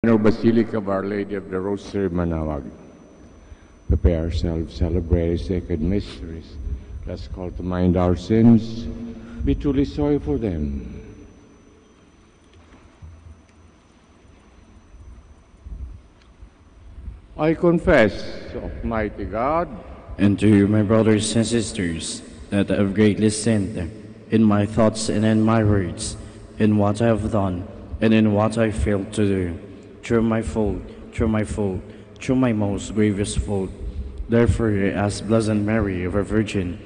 Minor Basilica of Our Lady of the Rosary, Manaoag. Prepare ourselves, celebrate sacred mysteries. Let's call to mind our sins. Be truly sorry for them. I confess, Almighty God, and to you, my brothers and sisters, that I have greatly sinned in my thoughts and in my words, in what I have done and in what I failed to do. Through my fault, through my most grievous fault. Therefore, I ask Blessed Mary, ever Virgin,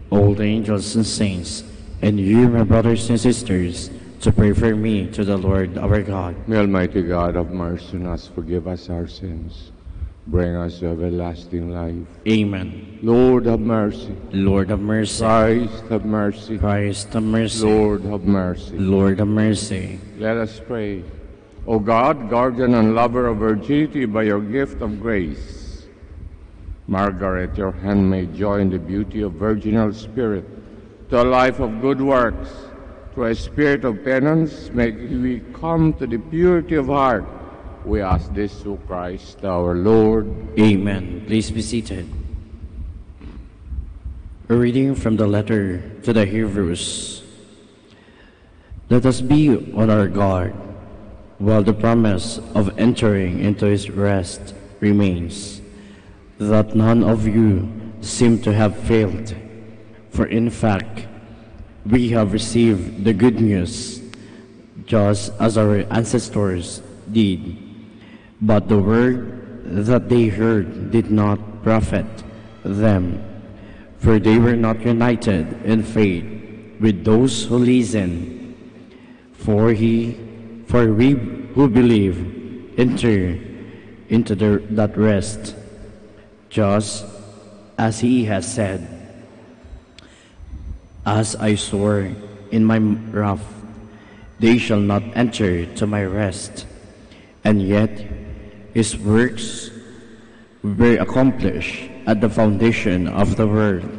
all the angels and saints, and you, my brothers and sisters, to pray for me to the Lord our God. May Almighty God have mercy on us, forgive us our sins, bring us to everlasting life. Amen. Lord have mercy. Lord have mercy. Christ have mercy. Christ have mercy. Lord have mercy. Lord have mercy. Let us pray. O God, guardian and lover of virginity, by your gift of grace, Margaret, your handmaid, join the beauty of virginal spirit to a life of good works. Through a spirit of penance, may we come to the purity of heart. We ask this through Christ our Lord. Amen. Please be seated. A reading from the letter to the Hebrews. Let us be on our guard while the promise of entering into his rest remains, that none of you seem to have failed. For in fact, we have received the good news just as our ancestors did. But the word that they heard did not profit them, for they were not united in faith with those who listen. For we who believe enter into that rest, just as he has said, as I swore in my wrath, they shall not enter to my rest. And yet his works were accomplished at the foundation of the world.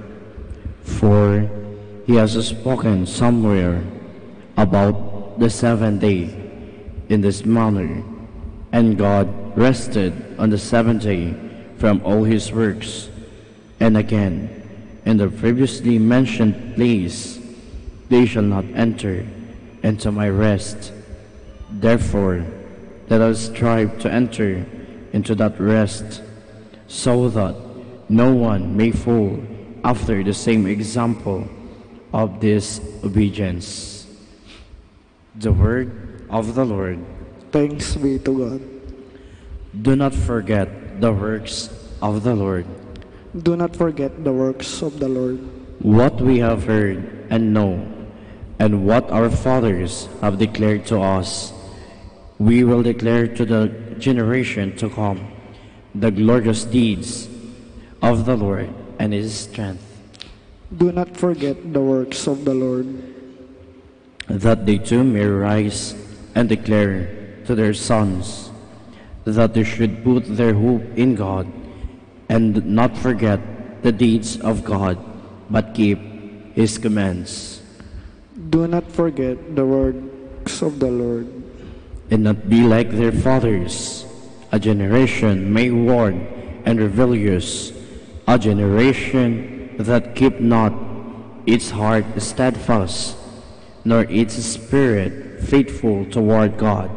For he has spoken somewhere about the seventh day in this manner, and God rested on the seventh day from all his works. And again, in the previously mentioned place, they shall not enter into my rest. Therefore, let us strive to enter into that rest, so that no one may fall after the same example of disobedience. The word of the Lord. Thanks be to God. Do not forget the works of the Lord. Do not forget the works of the Lord. What we have heard and know, and what our fathers have declared to us, we will declare to the generation to come, the glorious deeds of the Lord and his strength. Do not forget the works of the Lord, that they too may rise and declare to their sons that they should put their hope in God and not forget the deeds of God, but keep his commands. Do not forget the works of the Lord, and not be like their fathers, a generation wayward and rebellious, a generation that keep not its heart steadfast, nor its spirit faithful toward God.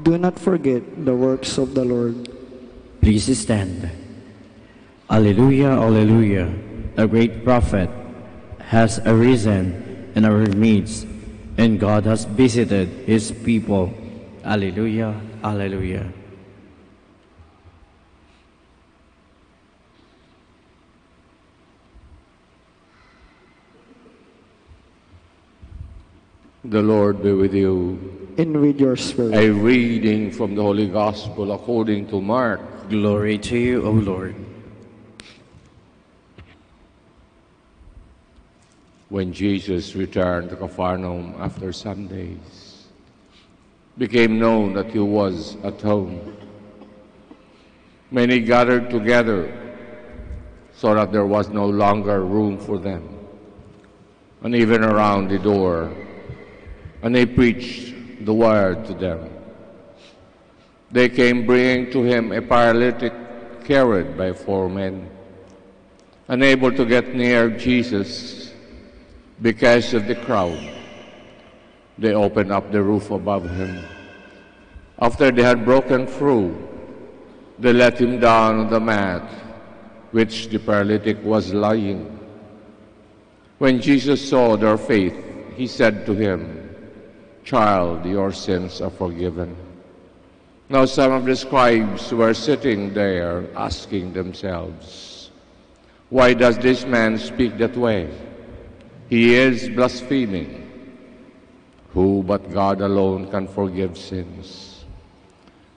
do not forget the works of the Lord. Please stand. Alleluia, alleluia. A great prophet has arisen in our midst, and God has visited his people. Alleluia, alleluia. The Lord be with you. And with your spirit. A reading from the Holy Gospel according to Mark. Glory to you, O Lord. When Jesus returned to Capharnaum after some days, became known that he was at home. Many gathered together so that there was no longer room for them, and even around the door, and they preached the word to them. They came bringing to him a paralytic carried by 4 men. Unable to get near Jesus because of the crowd, they opened up the roof above him. After they had broken through, they let him down on the mat, which the paralytic was lying. When Jesus saw their faith, he said to him, "Child, your sins are forgiven." Now some of the scribes were sitting there asking themselves, "Why does this man speak that way? He is blaspheming. Who but God alone can forgive sins?"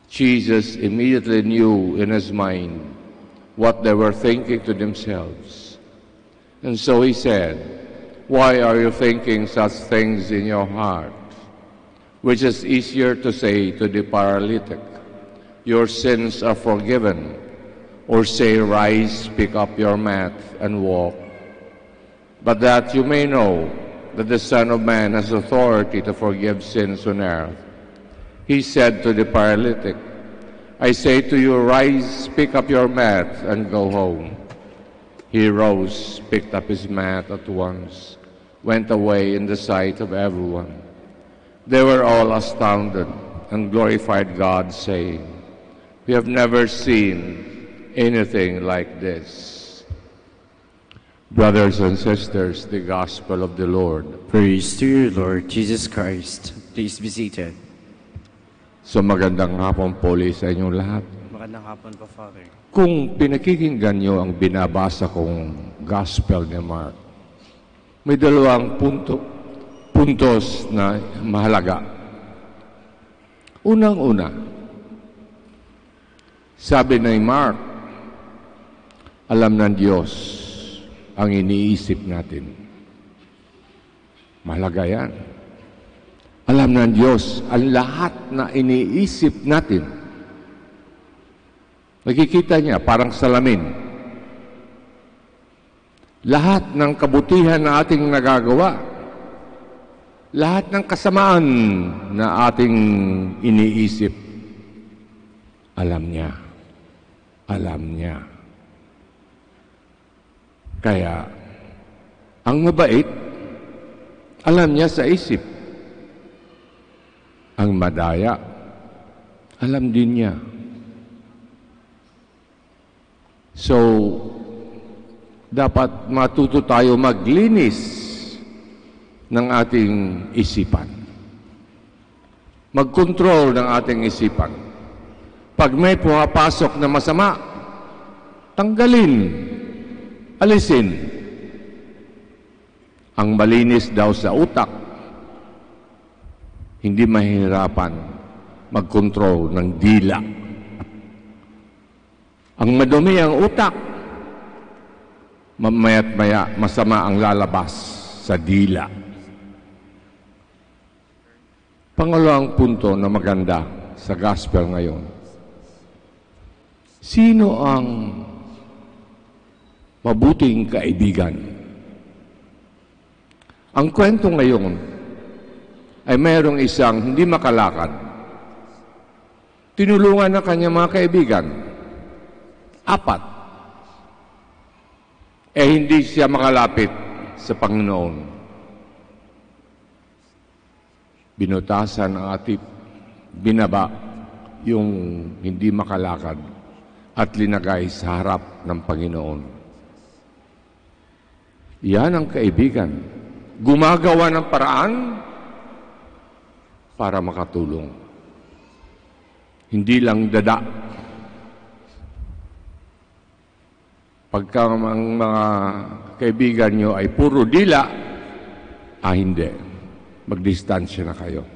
Jesus immediately knew in his mind what they were thinking to themselves. And so he said, "Why are you thinking such things in your heart? Which is easier to say to the paralytic, 'Your sins are forgiven,' or say, 'Rise, pick up your mat and walk'? But that you may know that the Son of Man has authority to forgive sins on earth." He said to the paralytic, "I say to you, rise, pick up your mat, and go home." He rose, picked up his mat at once, went away in the sight of everyone. They were all astounded and glorified God, saying, "We have never seen anything like this." Brothers and sisters, the Gospel of the Lord. Praise to you, Lord Jesus Christ. Please be seated. So magandang hapon po sa inyong lahat. Magandang hapon po, Father. Kung pinakikinggan nyo ang binabasa kong Gospel ni Mark, may dalawang puntos na mahalaga. Unang-una, sabi ni Mark, alam ng Diyos ang iniisip natin. Mahalaga yan. Alam ng Diyos ang lahat na iniisip natin. Nakikita niya, parang salamin. Lahat ng kabutihan na ating nagagawa, lahat ng kasamaan na ating iniisip, alam niya. Alam niya. Kaya, ang mabait, alam niya sa isip. Ang madaya, alam din niya. So, dapat matuto tayo maglinis ng ating isipan. Mag-control ng ating isipan. Pag may pumapasok na masama, tanggalin, alisin. Ang malinis daw sa utak, hindi mahihirapan mag-control ng dila. Ang madumi ang utak, mamaya't maya masama ang lalabas sa dila. Pangalawang punto na maganda sa gospel ngayon. Sino ang mabuting kaibigan? Ang kwento ngayon ay mayroong isang hindi makalakad. Tinulungan ng kanyang mga kaibigan. 4. Hindi siya makalapit sa Panginoon. Binutasan ang atip, binaba yung hindi makalakad at linagay sa harap ng Panginoon. Yan ang kaibigan. Gumagawa ng paraan para makatulong. Hindi lang dada. Pagka ang mga kaibigan nyo ay puro dila, hindi. Magdistansya na kayo.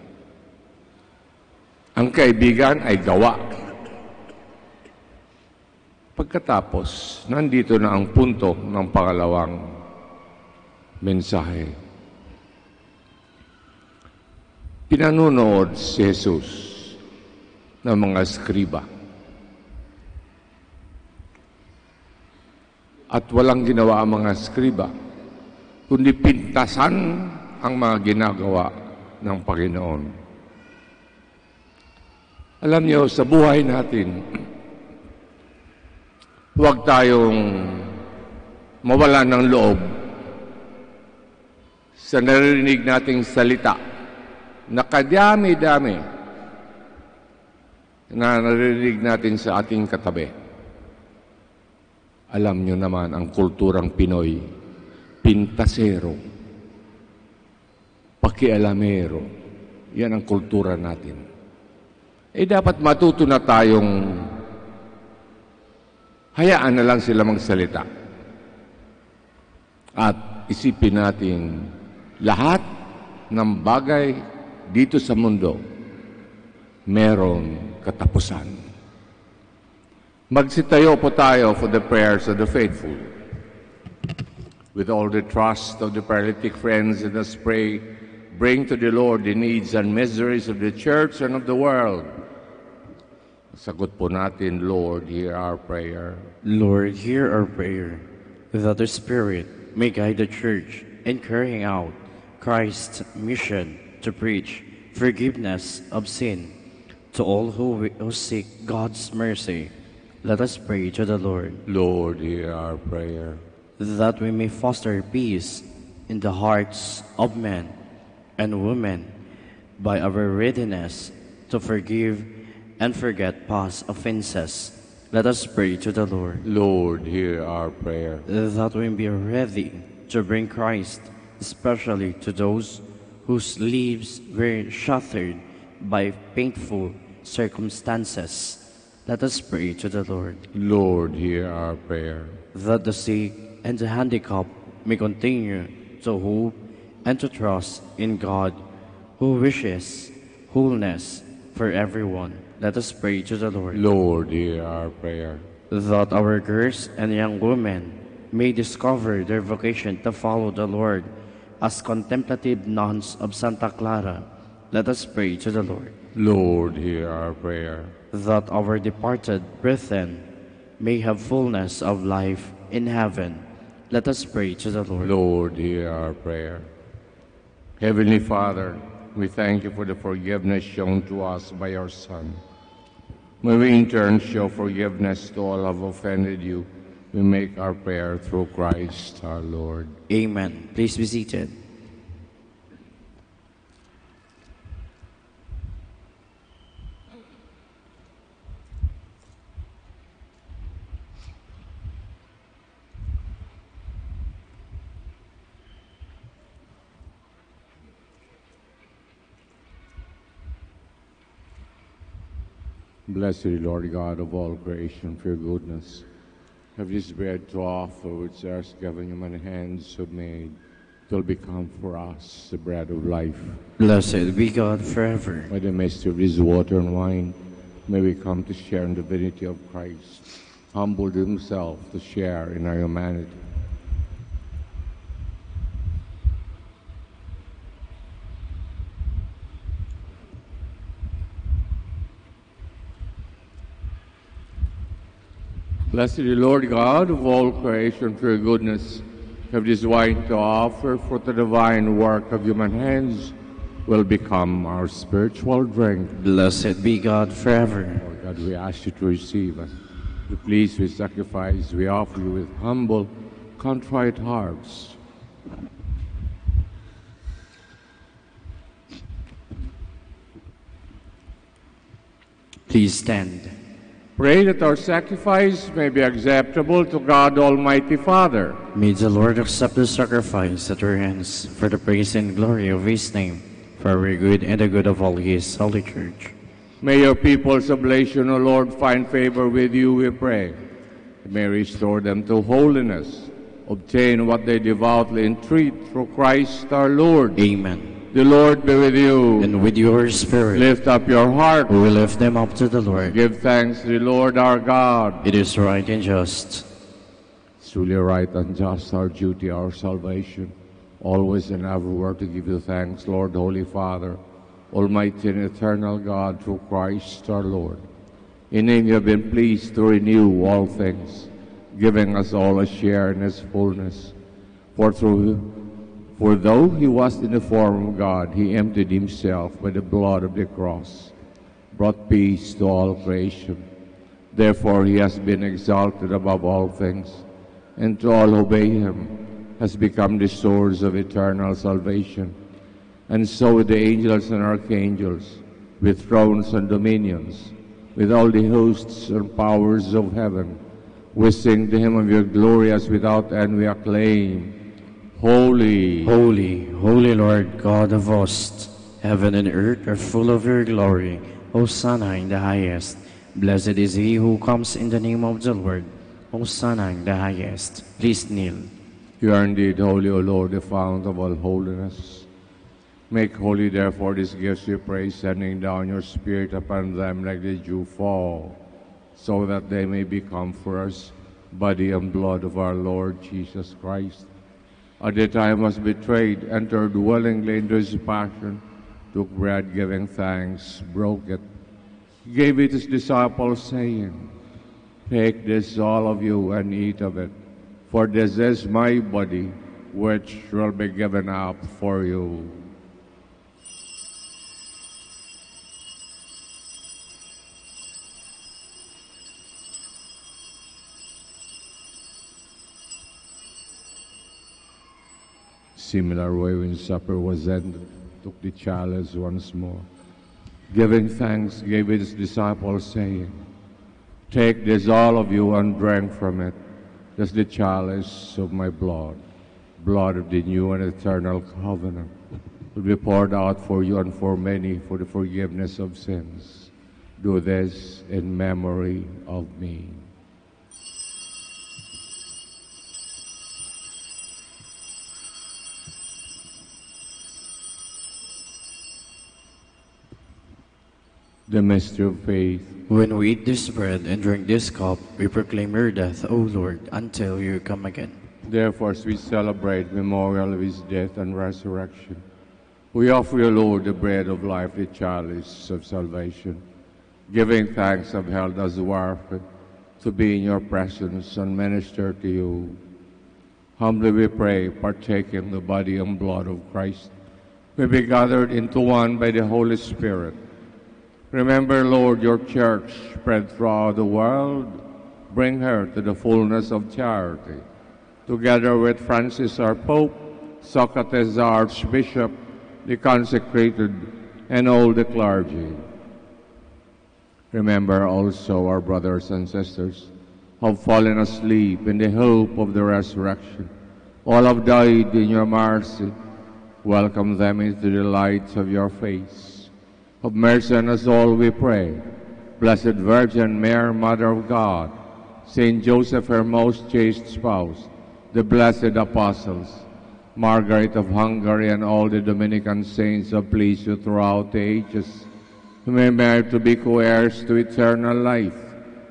Ang kaibigan ay gawa. Pagkatapos, nandito na ang punto ng pangalawang mensahe. Pinanunood si Jesus ng mga skriba. At walang ginawa ang mga skriba, kundi pintasan ang mga ginagawa ng Panginoon. Alam niyo, sa buhay natin, huwag tayong mawala ng loob sa naririnig nating salita na kadami-dami na naririnig natin sa ating katabi. Alam niyo naman ang kulturang Pinoy, pintasero, pakialamero, yan ang kultura natin. Dapat matuto na tayong hayaan na lang sila magsalita. At isipin natin lahat ng bagay dito sa mundo meron katapusan. Magsitayo po tayo for the prayers of the faithful. With all the trust of the paralytic friends, let us pray, bring to the Lord the needs and miseries of the church and of the world. Sagot po natin, Lord, hear our prayer. Lord, hear our prayer, that the Spirit may guide the Church in carrying out Christ's mission to preach forgiveness of sin to all who seek God's mercy. Let us pray to the Lord. Lord, hear our prayer. That we may foster peace in the hearts of men and women by our readiness to forgive and forget past offenses. Let us pray to the Lord. Lord, hear our prayer. That we be ready to bring Christ, especially to those whose lives were shattered by painful circumstances. Let us pray to the Lord. Lord, hear our prayer. That the sick and the handicapped may continue to hope and to trust in God, who wishes wholeness for everyone. Let us pray to the Lord. Lord, hear our prayer. That our girls and young women may discover their vocation to follow the Lord as contemplative nuns of Santa Clara. Let us pray to the Lord. Lord, hear our prayer. That our departed brethren may have fullness of life in heaven. Let us pray to the Lord. Lord, hear our prayer. Heavenly Father, we thank you for the forgiveness shown to us by your Son. May we in turn show forgiveness to all who have offended you. We make our prayer through Christ our Lord. Amen. Please be seated. Blessed Lord God of all creation, for your goodness. Have this bread to offer, which thou hast given human hands have made, till become for us the bread of life. Blessed be God forever. By the mystery of this water and wine, may we come to share in the divinity of Christ, humbled himself to share in our humanity. Blessed the Lord God of all creation, for your goodness. Have this wine to offer, for the divine work of human hands will become our spiritual drink. Blessed be God forever. Lord God, we ask you to receive us. To please with sacrifice, we offer you with humble, contrite hearts. Please stand. Pray that our sacrifice may be acceptable to God Almighty Father. May the Lord accept the sacrifice at our hands for the praise and glory of his name, for our good and the good of all his holy church. May your people's oblation, O Lord, find favor with you, we pray. May restore them to holiness, obtain what they devoutly entreat through Christ our Lord. Amen. The Lord be with you. And with your spirit. Lift up your heart. We will lift them up to the Lord. Give thanks to the Lord our God. It is right and just. It's truly right and just, our duty, our salvation, always and everywhere to give you thanks, Lord, Holy Father, Almighty and eternal God, through Christ our Lord. In him you have been pleased to renew all things, giving us all a share in his fullness. For though he was in the form of God, he emptied himself by the blood of the cross, brought peace to all creation. Therefore he has been exalted above all things, and to all who obey him has become the source of eternal salvation. And so with the angels and archangels, with thrones and dominions, with all the hosts and powers of heaven, we sing the hymn of your glory as without end we acclaim, Holy, Holy, holy Lord God of hosts, heaven and earth are full of your glory. Hosanna in the highest. Blessed is he who comes in the name of the Lord. Hosanna in the highest. Please kneel. You are indeed holy, O Lord, the fount of all holiness. Make holy, therefore, these gifts, we pray, sending down your Spirit upon them like the dew fall, so that they may become for us body and blood of our Lord Jesus Christ. At the time was betrayed, entered willingly into his passion, took bread, giving thanks, broke it, gave it to his disciples, saying, Take this, all of you, and eat of it, for this is my body, which will be given up for you. Similar way, when supper was ended, took the chalice once more, giving thanks, gave it to his disciples, saying, Take this, all of you, and drink from it. This is the chalice of my blood, blood of the new and eternal covenant, will be poured out for you and for many for the forgiveness of sins. Do this in memory of me. The mystery of faith. When we eat this bread and drink this cup, we proclaim your death, O Lord, until you come again. Therefore, as we celebrate memorial of his death and resurrection, we offer you, Lord, the bread of life, the chalice of salvation, giving thanks have held us worthy to be in your presence and minister to you. Humbly we pray, partaking the body and blood of Christ, we be gathered into one by the Holy Spirit. Remember, Lord, your church spread throughout the world. Bring her to the fullness of charity. Together with Francis, our Pope, Socrates, our Archbishop, the consecrated, and all the clergy. Remember also our brothers and sisters who have fallen asleep in the hope of the resurrection. All have died in your mercy. Welcome them into the light of your face. Have mercy on us all, we pray. Blessed Virgin Mary, Mother of God, Saint Joseph, her most chaste spouse, the blessed apostles, Margaret of Hungary, and all the Dominican saints who please you throughout the ages, who may merit to be co-heirs to eternal life,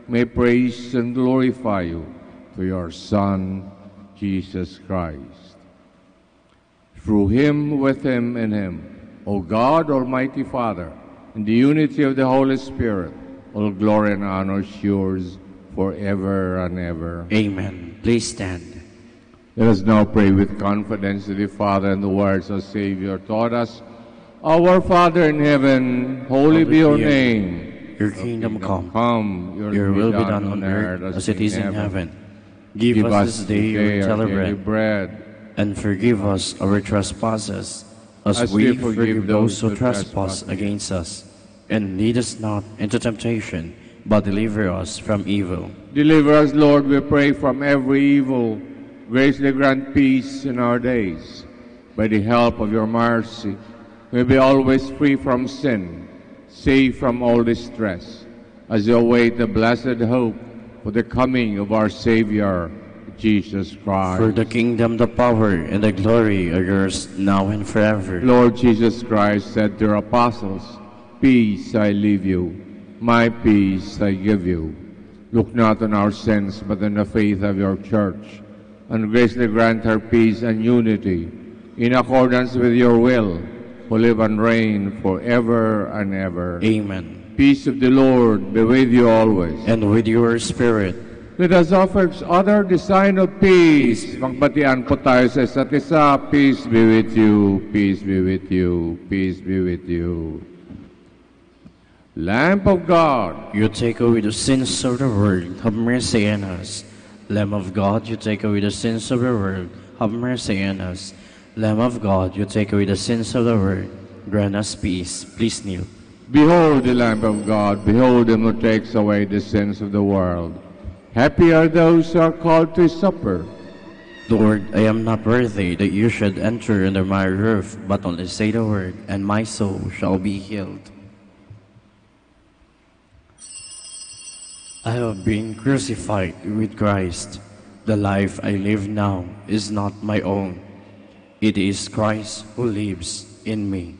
may praise and glorify you through your Son, Jesus Christ. Through him, with him, in him, O God, Almighty Father, in the unity of the Holy Spirit, all glory and honor is yours forever and ever. Amen. Please stand. Let us now pray with confidence to the Father and the words our Savior taught us. Our Father in heaven, holy be your name. Your kingdom come. Your will be done on earth as it is in heaven. Give us this day our daily bread, and forgive us our trespasses, as we forgive those who trespass against us. And lead us not into temptation, but deliver us from evil. Deliver us, Lord, we pray, from every evil. Graciously grant peace in our days. By the help of your mercy, may be always free from sin, safe from all distress, as you await the blessed hope for the coming of our Savior, Jesus Christ. For the kingdom, the power, and the glory are yours now and forever. Lord Jesus Christ said to your apostles, Peace I leave you, my peace I give you. Look not on our sins, but on the faith of your church, and graciously grant her peace and unity, in accordance with your will, who live and reign forever and ever. Amen. Peace of the Lord be with you always. And with your spirit. Let us offer each other the sign of peace. Magbatian po tayo sa isa't isa. Peace be with you, peace be with you, peace be with you. Lamb of God, you take away the sins of the world, have mercy on us. Lamb of God, you take away the sins of the world, have mercy on us. Lamb of God, you take away the sins of the world, grant us peace. Please kneel. behold the Lamb of God, behold him who takes away the sins of the world. Happy are those who are called to his supper. Lord, I am not worthy that you should enter under my roof, but only say the word, and my soul shall be healed. I have been crucified with Christ. The life I live now is not my own. It is Christ who lives in me.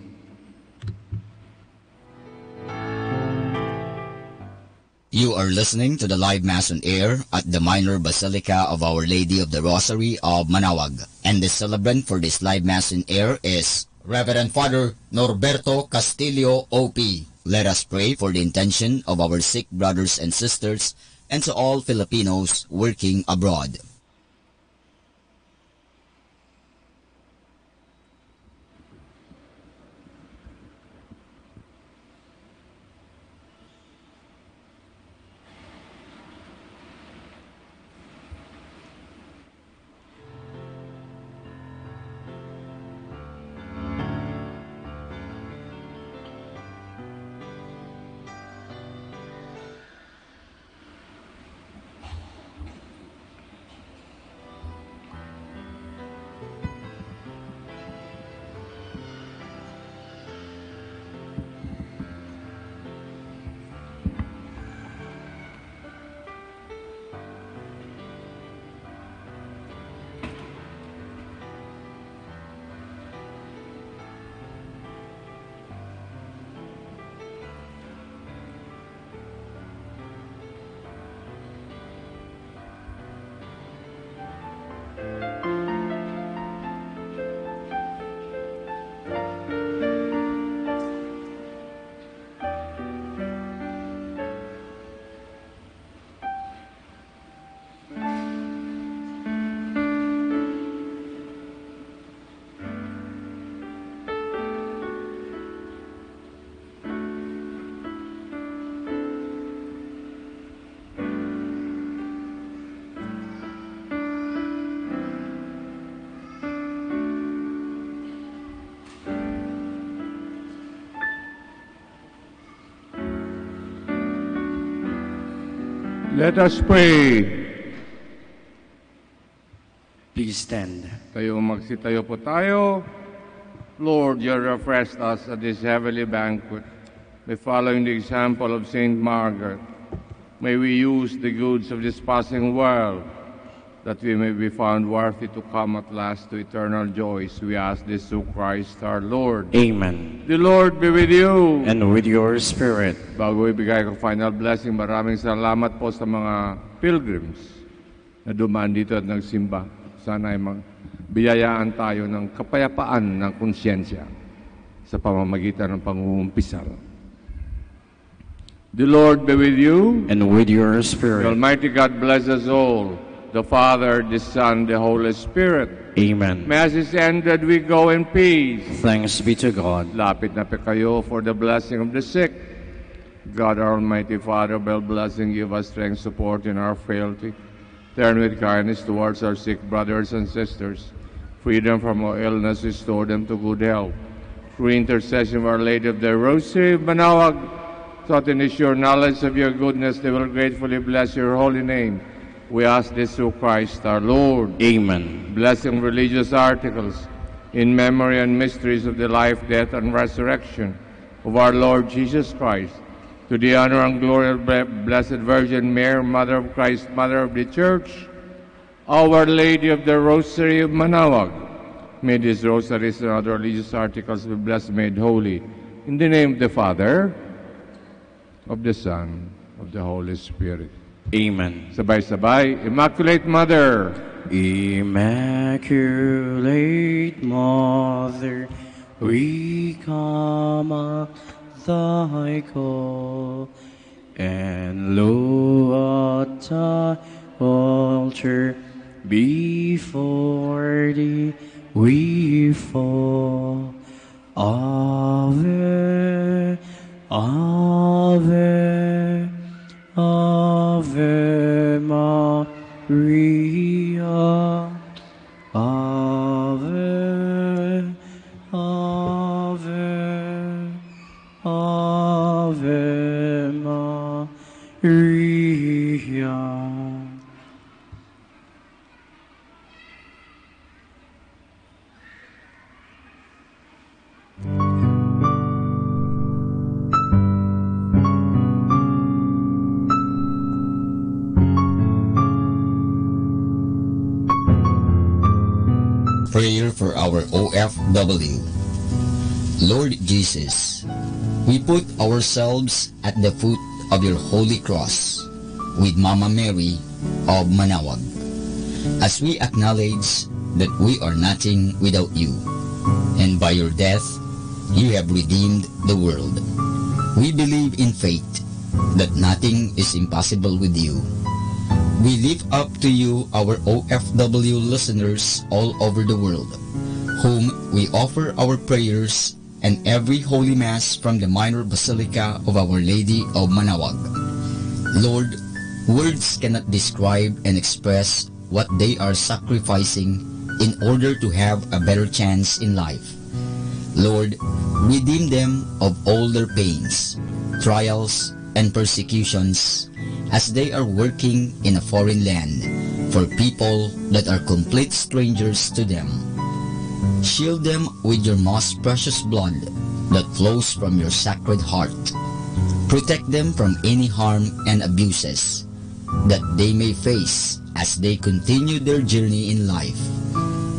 You are listening to the live Mass on air at the Minor Basilica of Our Lady of the Rosary of Manaoag. And the celebrant for this live Mass on air is Reverend Father Norberto Castillo, O.P. Let us pray for the intention of our sick brothers and sisters and to all Filipinos working abroad. Let us pray. Please stand. Tayo magsitayo po tayo. Lord, you refreshed us at this heavenly banquet by following the example of Saint Margaret. May we use the goods of this passing world that we may be found worthy to come at last to eternal joys. We ask this through Christ our Lord. Amen. The Lord be with you. And with your spirit. Bago ibigay ko final blessing, maraming salamat po sa mga pilgrims na dumaan dito at nagsimba. Sana ay biyayaan tayo ng kapayapaan ng konsyensya sa pamamagitan ng pangungumpisal. The Lord be with you. And with your The spirit. Almighty God bless us all, the Father, the Son, the Holy Spirit. Amen. Mass is ended, we go in peace. Thanks be to God. Lapit na pa kayo for the blessing of the sick. God, our Almighty Father, by blessing, give us strength, support in our frailty. Turn with kindness towards our sick brothers and sisters. Freedom from all illness, restore them to good health. Through intercession of Our Lady of the Rosary of Manaoag, taught in the sure knowledge of your goodness, they will gratefully bless your holy name. We ask this through Christ our Lord. Amen. Blessing religious articles in memory and mysteries of the life, death, and resurrection of our Lord Jesus Christ. To the honor and glory of Blessed Virgin Mary, Mother of Christ, Mother of the Church, Our Lady of the Rosary of Manaoag. May these rosaries and other religious articles be blessed, made holy. In the name of the Father, of the Son, of the Holy Spirit. Amen. Sabay-sabay, Immaculate Mother, Immaculate Mother, we come at thy call, and lo, at thy altar, before thee we fall. Ave, Ave. Ave Maria. Ave, Ave, Ave Maria. Prayer for our OFW. Lord Jesus, we put ourselves at the foot of your holy cross with Mama Mary of Manaoag, as we acknowledge that we are nothing without you, and by your death you have redeemed the world. We believe in faith that nothing is impossible with you. We lift up to you our OFW listeners all over the world, whom we offer our prayers and every Holy Mass from the Minor Basilica of Our Lady of Manaoag. Lord, words cannot describe and express what they are sacrificing in order to have a better chance in life. Lord, redeem them of all their pains, trials, and persecutions as they are working in a foreign land for people that are complete strangers to them. Shield them with your most precious blood that flows from your sacred heart. Protect them from any harm and abuses that they may face as they continue their journey in life.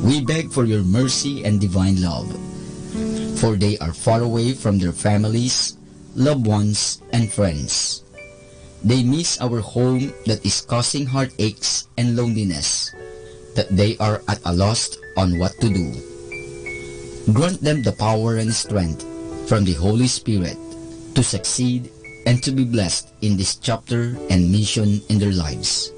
We beg for your mercy and divine love, for they are far away from their families, loved ones, and friends. They miss our home that is causing heartaches and loneliness, that they are at a loss on what to do. Grant them the power and strength from the Holy Spirit to succeed and to be blessed in this chapter and mission in their lives.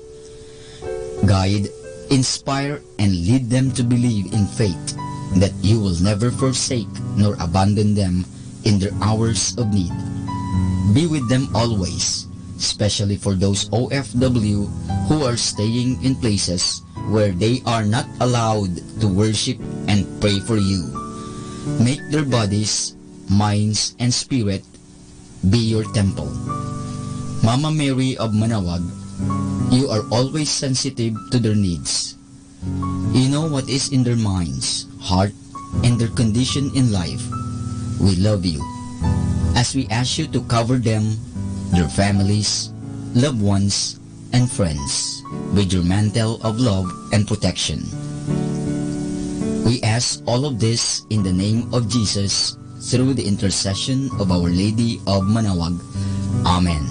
Guide, inspire, and lead them to believe in faith that you will never forsake nor abandon them in their hours of need. Be with them always, especially for those OFW who are staying in places where they are not allowed to worship and pray for you. Make their bodies, minds, and spirit be your temple. Mama Mary of Manaoag, you are always sensitive to their needs. You know what is in their minds, heart, and their condition in life. We love you, as we ask you to cover them, their families, loved ones, and friends with your mantle of love and protection. We ask all of this in the name of Jesus through the intercession of Our Lady of Manaoag. Amen.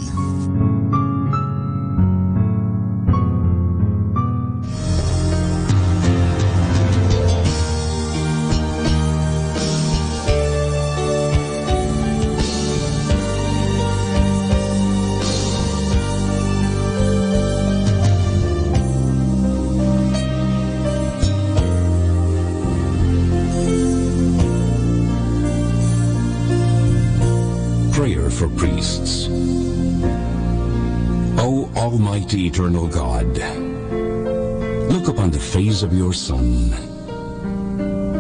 For priests. O Almighty Eternal God, look upon the face of your Son,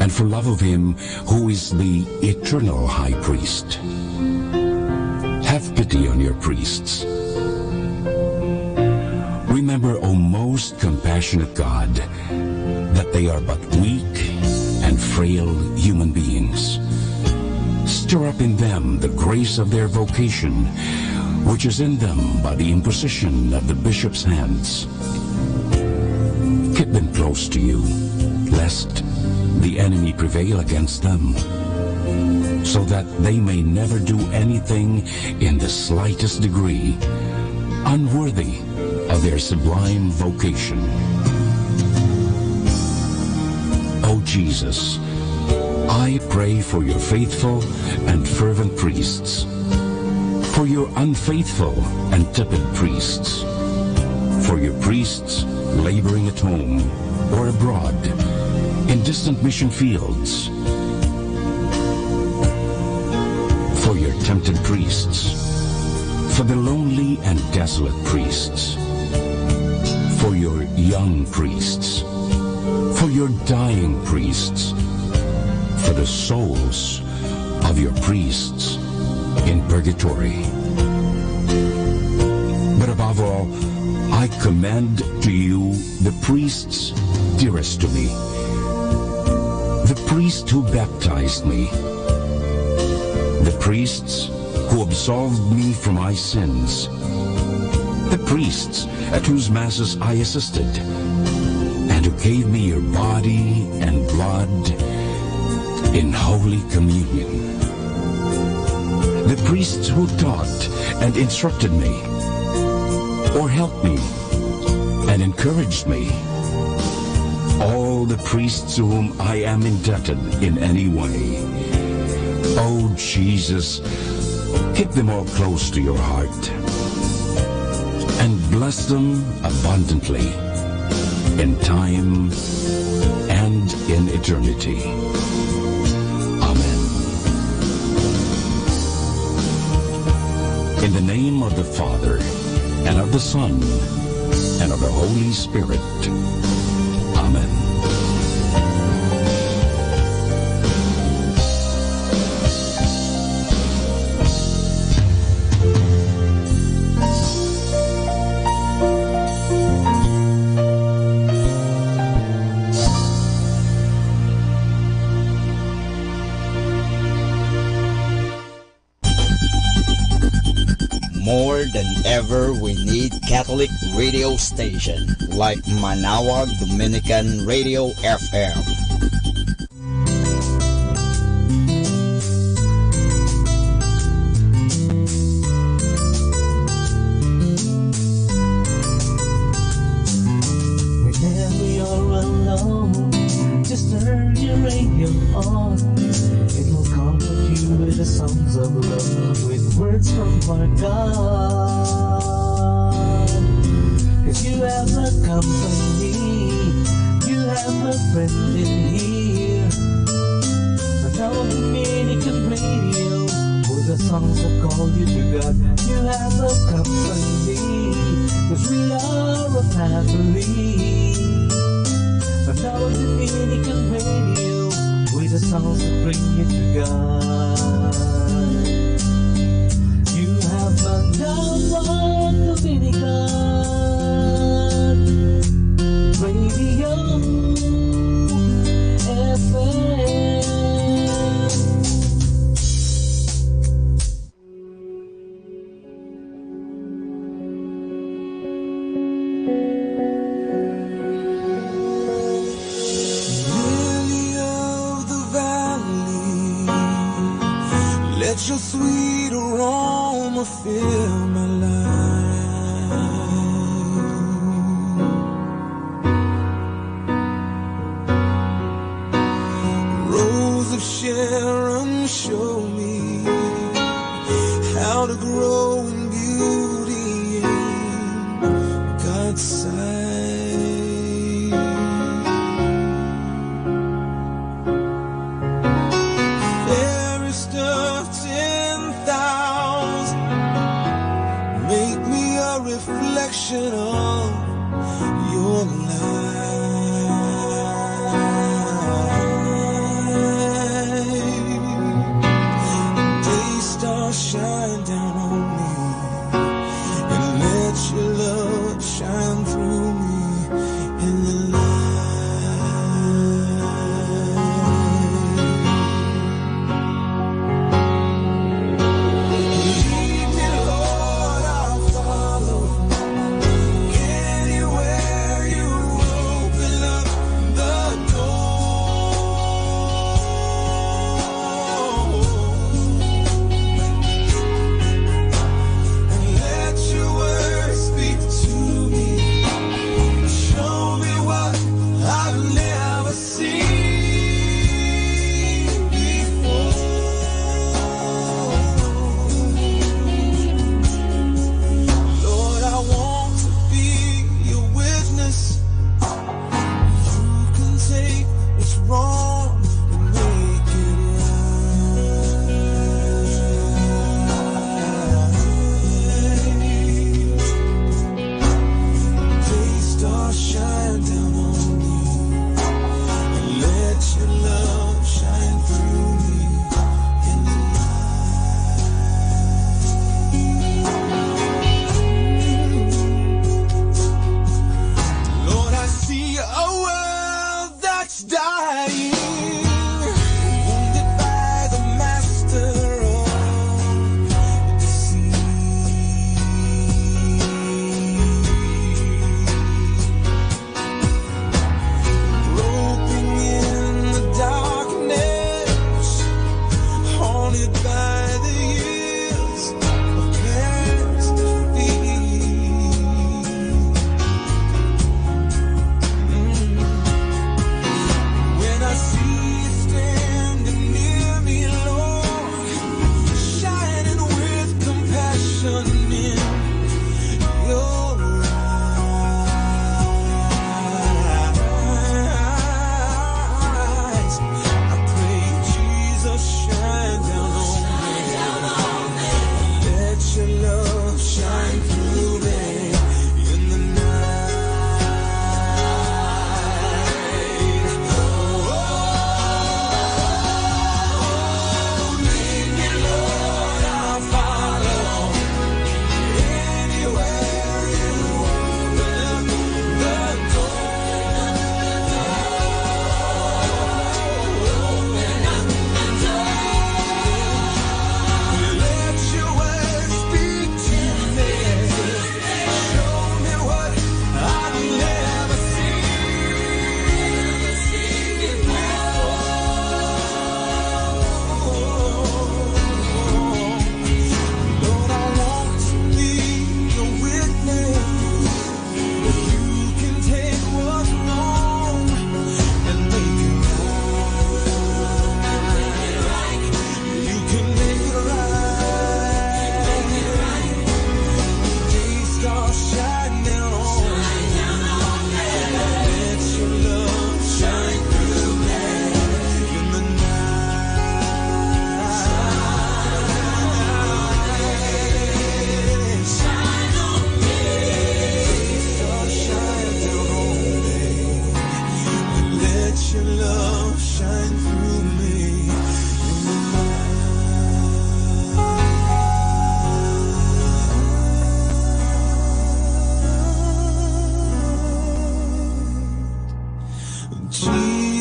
and for love of him who is the eternal High Priest, have pity on your priests. Remember, O most compassionate God, that they are but weak and frail human beings. Stir up in them the grace of their vocation, which is in them by the imposition of the bishop's hands. Keep them close to you, lest the enemy prevail against them, so that they may never do anything in the slightest degree unworthy of their sublime vocation. O Jesus, I pray for your faithful and fervent priests, for your unfaithful and tepid priests, for your priests laboring at home or abroad in distant mission fields, for your tempted priests, for the lonely and desolate priests, for your young priests, for your dying priests, for the souls of your priests in purgatory. But above all, I commend to you the priests dearest to me, the priest who baptized me, the priests who absolved me from my sins, the priests at whose masses I assisted, and who gave me your body and blood in Holy Communion, the priests who taught and instructed me, or helped me and encouraged me, all the priests to whom I am indebted in any way. Oh, Jesus, keep them all close to your heart and bless them abundantly in time and in eternity. Amen. In the name of the Father, and of the Son, and of the Holy Spirit. Amen. More than ever, we need Catholic radio station like Manaoag Dominican Radio FM. Whenever you're alone, just turn your radio on. It will comfort you with the songs of love, with words from our God. 'Cause you have a company, you have a friend in here. Now Dominican Radio, with the songs that call you to God. You have a company, 'cause we are a family. Now Dominican Radio, with the songs that bring you to God. You have Manaoag Dominican Radio FM. Let your sweet aroma fill my life. Rose of Sharon, show me how to grow in beauty in God's sight. Fairest of 10,000, make me a reflection of your light. Day star, shine down on me and let your love shine through me in the lead me, Lord, I'll follow. Anywhere you open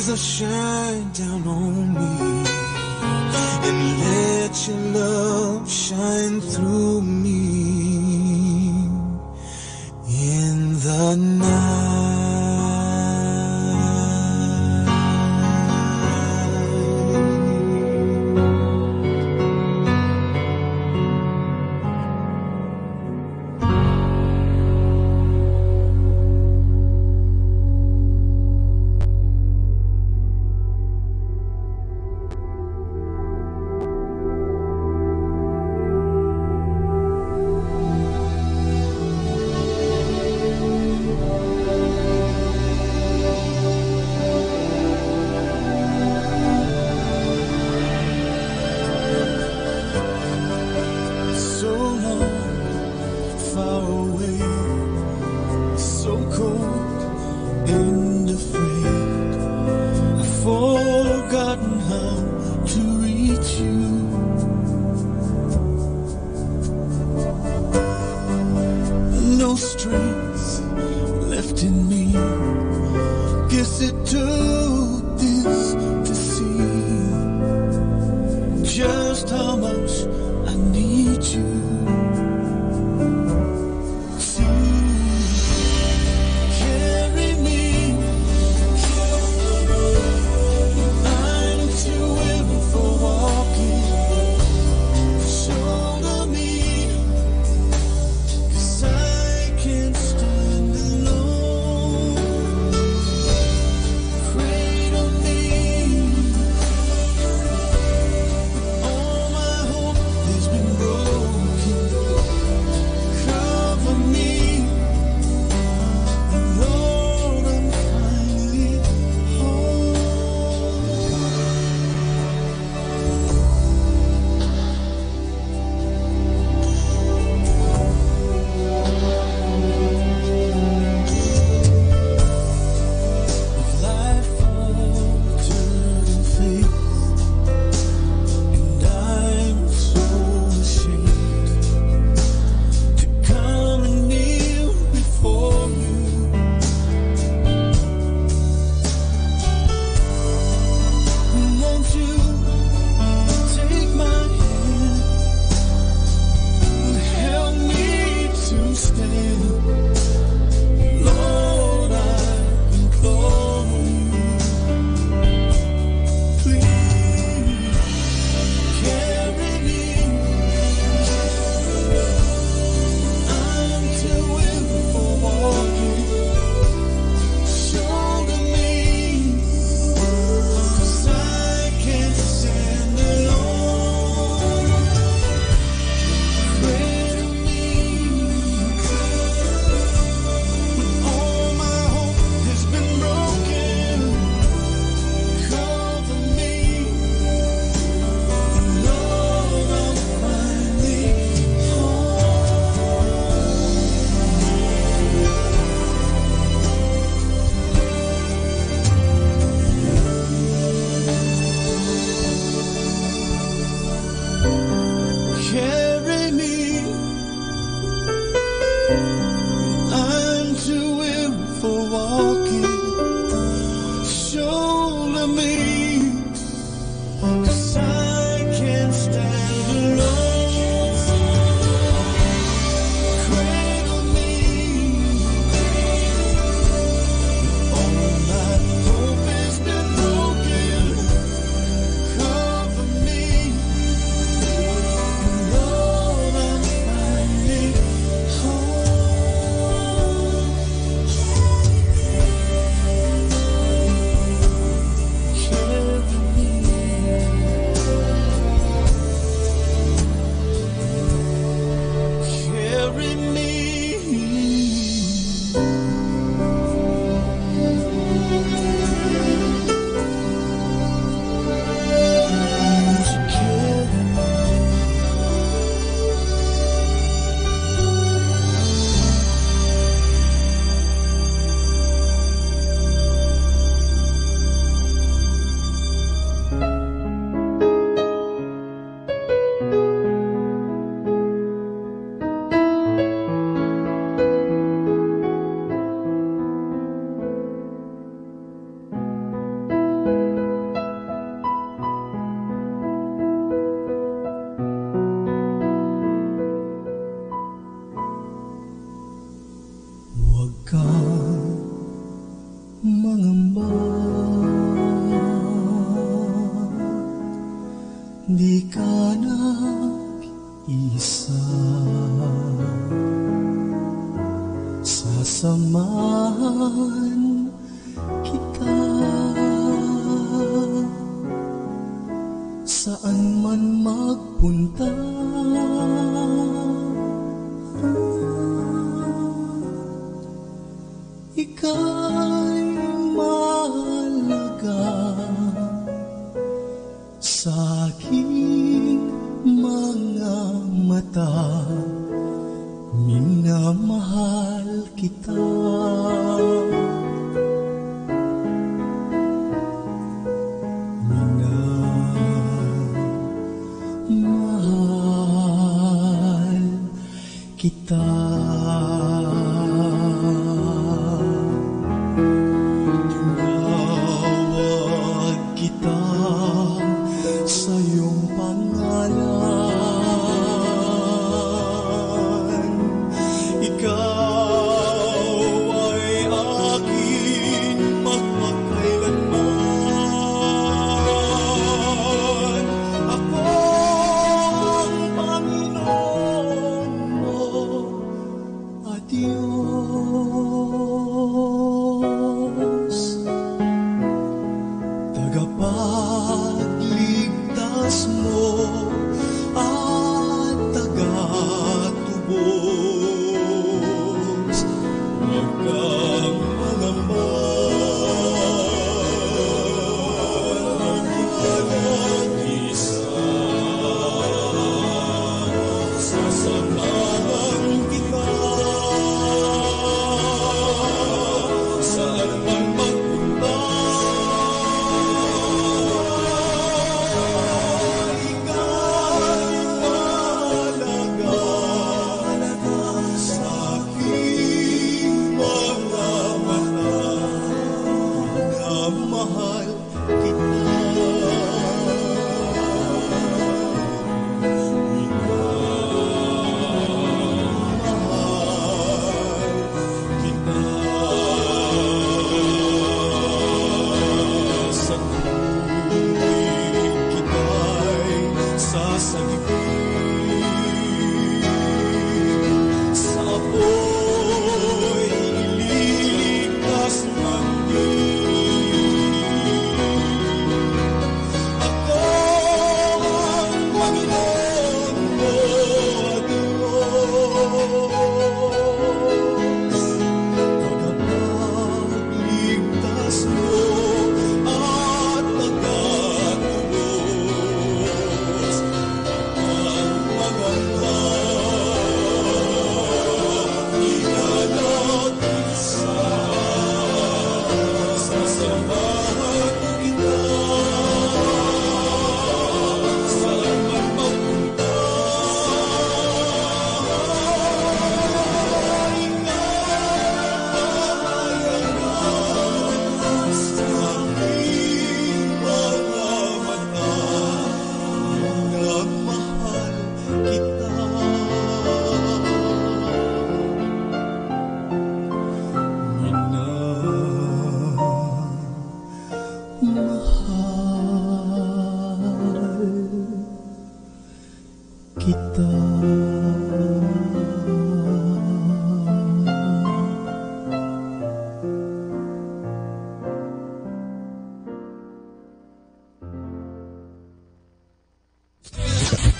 Jesus, shine down on me and let your love shine through me in the night. Crazy huwag kang mangamba. Di ka nag-isa, sasamahan kita saan man magpunta. Ika'y mahalaga sa aking mga mata, minamahal kita. Minamahal kita.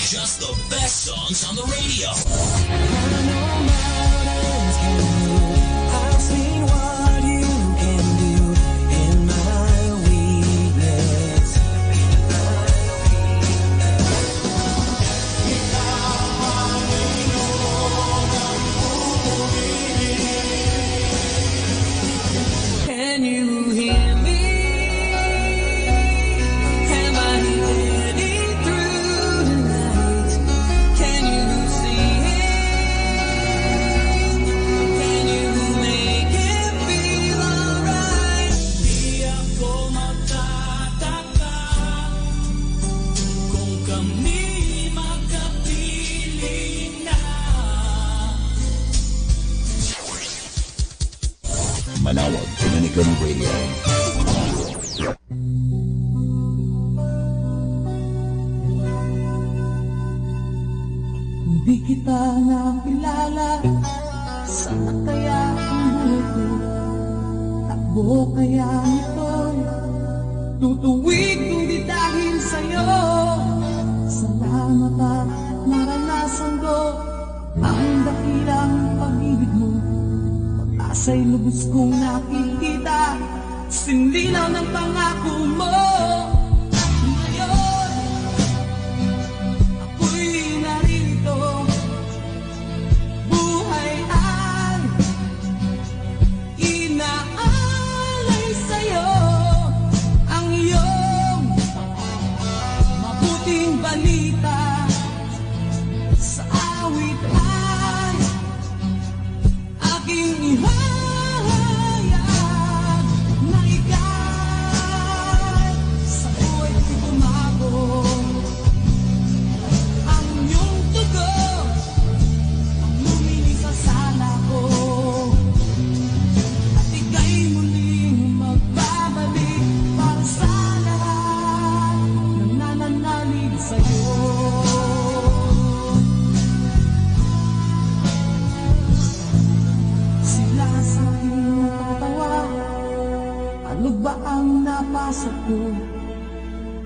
Just the best songs on the radio. I've seen what you can do in my weakness. Can you hear me? Am I heading through tonight? Can you see it? Manawag Dominican Radio. Hindi kita nakilala, saan kaya ang buhay ko? Takbo kaya nito'y tutuwid kung di dahil sa'yo. Salamat at naranasan ko ang dakilang pag-ibig mo. Pag-asa'y lubos kong nakikita, sindilaw ng pangako mo. Ngayon, ako'y narito, buhay ay inaalay sa'yo. Ang iyong mabuting balita sa awit ay aking ihahayag na ika'y sa buhay ko'y bumago. Ang iyong tugo ang luminis sa sala ko, at ika'y muling magbabalik para sa lahat ng nananalig sa'yo. Sila sa aking natatawa, ano ba ang napasok ko?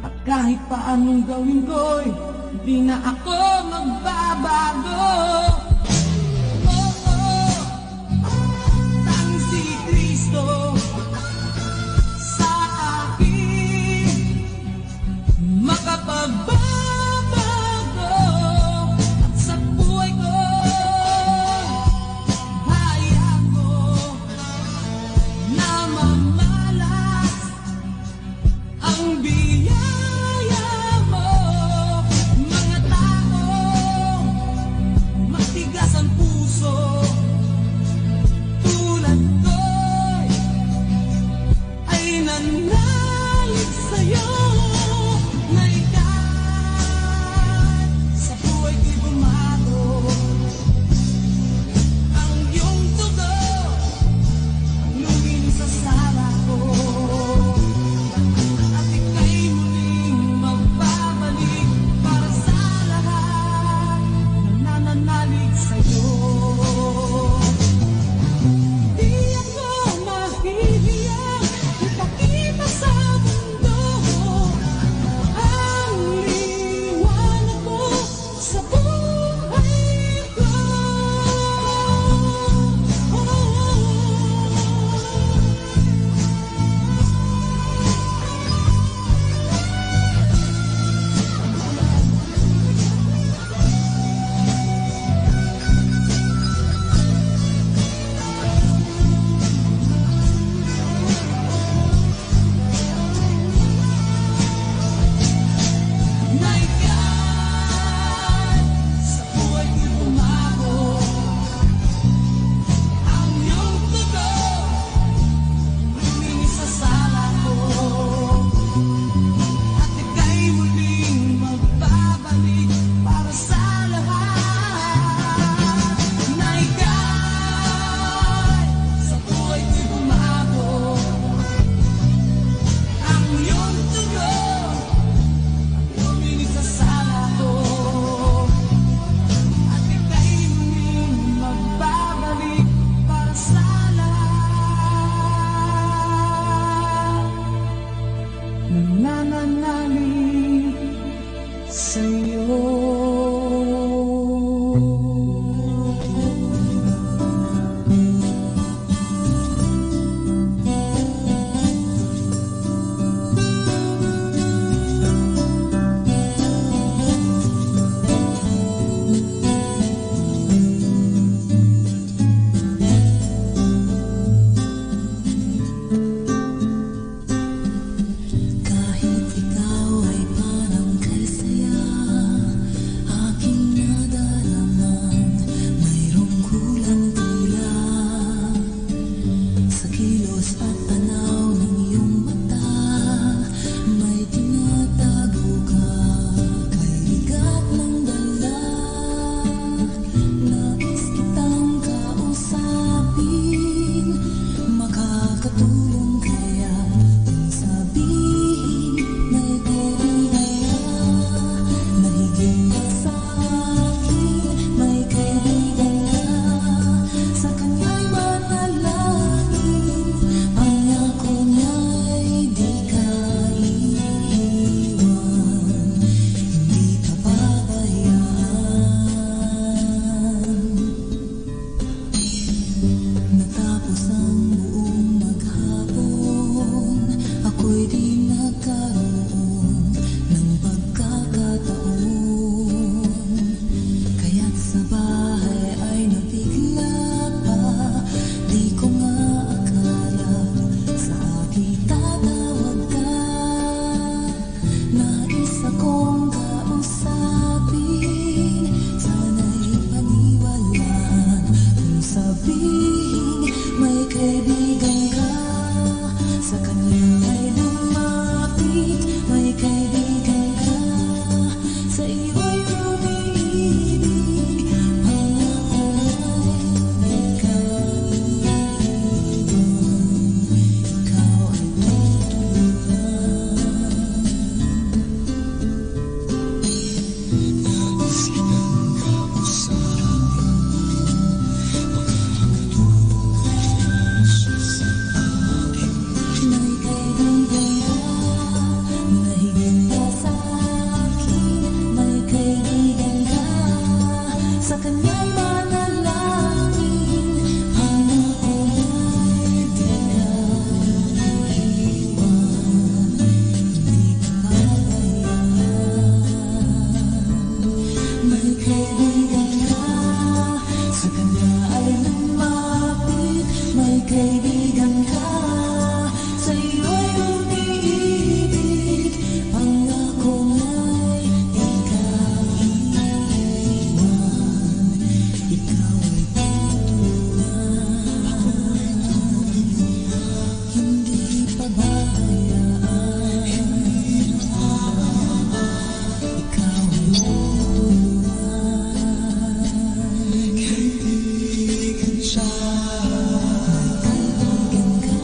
At kahit pa anong gawin ko'y di na ako magbabago. Oo, tanging si Kristo sa akin makapagbabago. At sa buhay ko hayag ko na mamalas ang biyaya mo. Mga tao makatulong kaya kung sabihin may kaibigan ka na higit pa sa akin, may kaibigan ka, sa kanya'y manalangin, pangako niya'y di ka iiwan, hindi ka pabayaan. Natapos ang buong maghapon, ako'y di nagkaroon ng pagkakataon, kaya't sa bahay ay nabigla pa, di ko nga akala sa aking tatawag ka. Nais akong kausapin, sana'y paniwalaan kung sabihin may kaibigan ka, sa kanya ay lumapit, may kaibigan ka, sa iyo'y umiibig, pangako niya'y di ka iiwan, ikaw ay tutulungan. Nais kitang kausapin, makakatulong siya sa akin. May kaibigan ka na higit pa sa akin, may kaibigan ka, sa kanya'y manalangin, pangako niya'y di ka iiwan, hindi ka pabayaan. May kaibigan ka, sa kanya ay lumapit, may kaibigan ka, sa iyo'y umiibig, pangako niya'y di ka iiwan, ikaw ay tutulungan, hindi pababayaan, ikaw ay tutulungan. Kaibigan siya, kaibigan ka,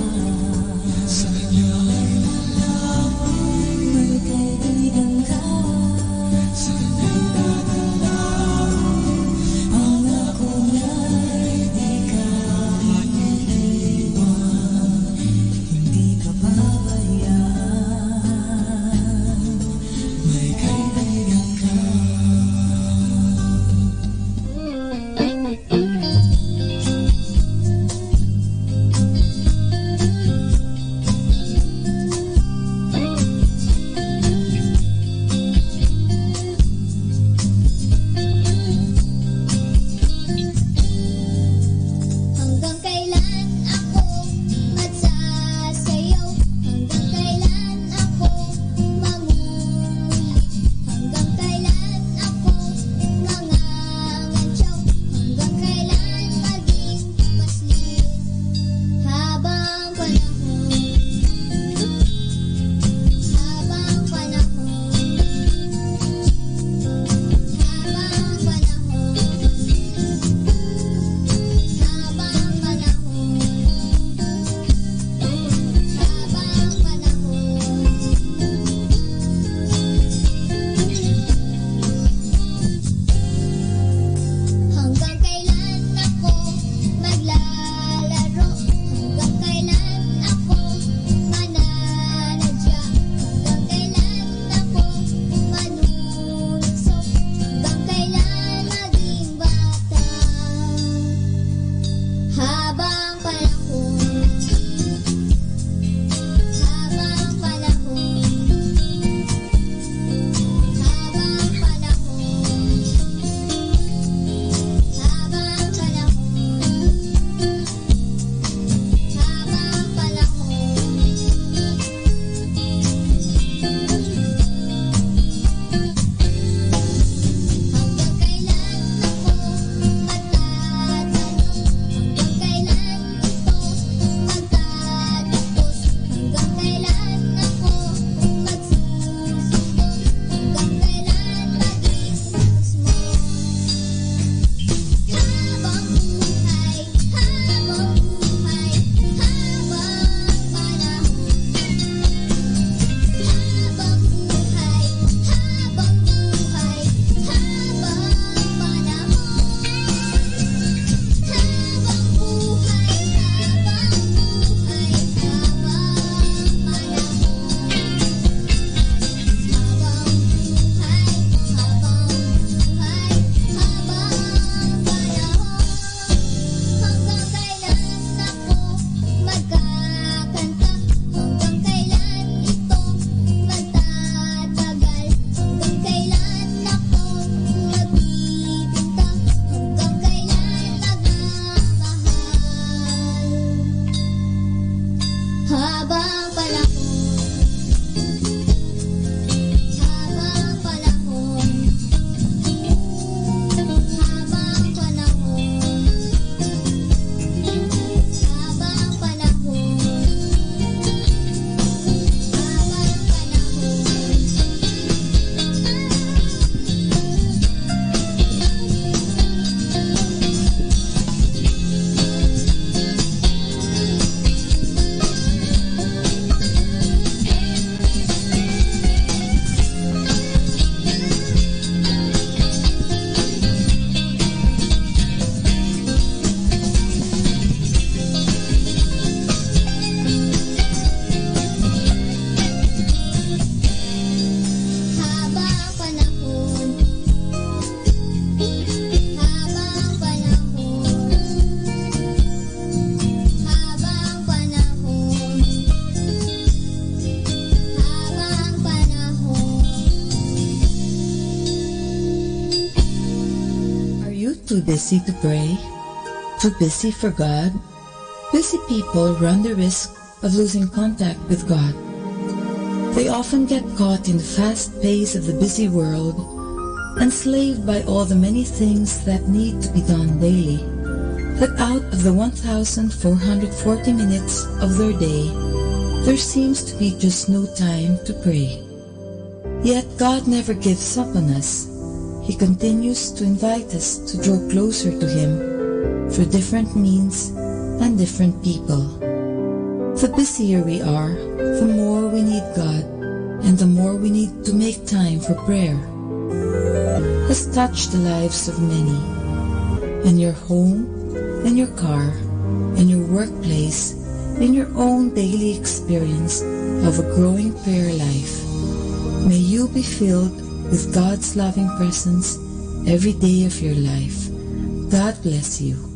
busy to pray? Too busy for God? Busy people run the risk of losing contact with God. They often get caught in the fast pace of the busy world, enslaved by all the many things that need to be done daily, that out of the 1,440 minutes of their day, there seems to be just no time to pray. Yet God never gives up on us. He continues to invite us to draw closer to Him through different means and different people. The busier we are, the more we need God, and the more we need to make time for prayer. Has touched the lives of many. In your home, in your car, in your workplace, in your own daily experience of a growing prayer life, may you be filled with God's loving presence every day of your life. God bless you.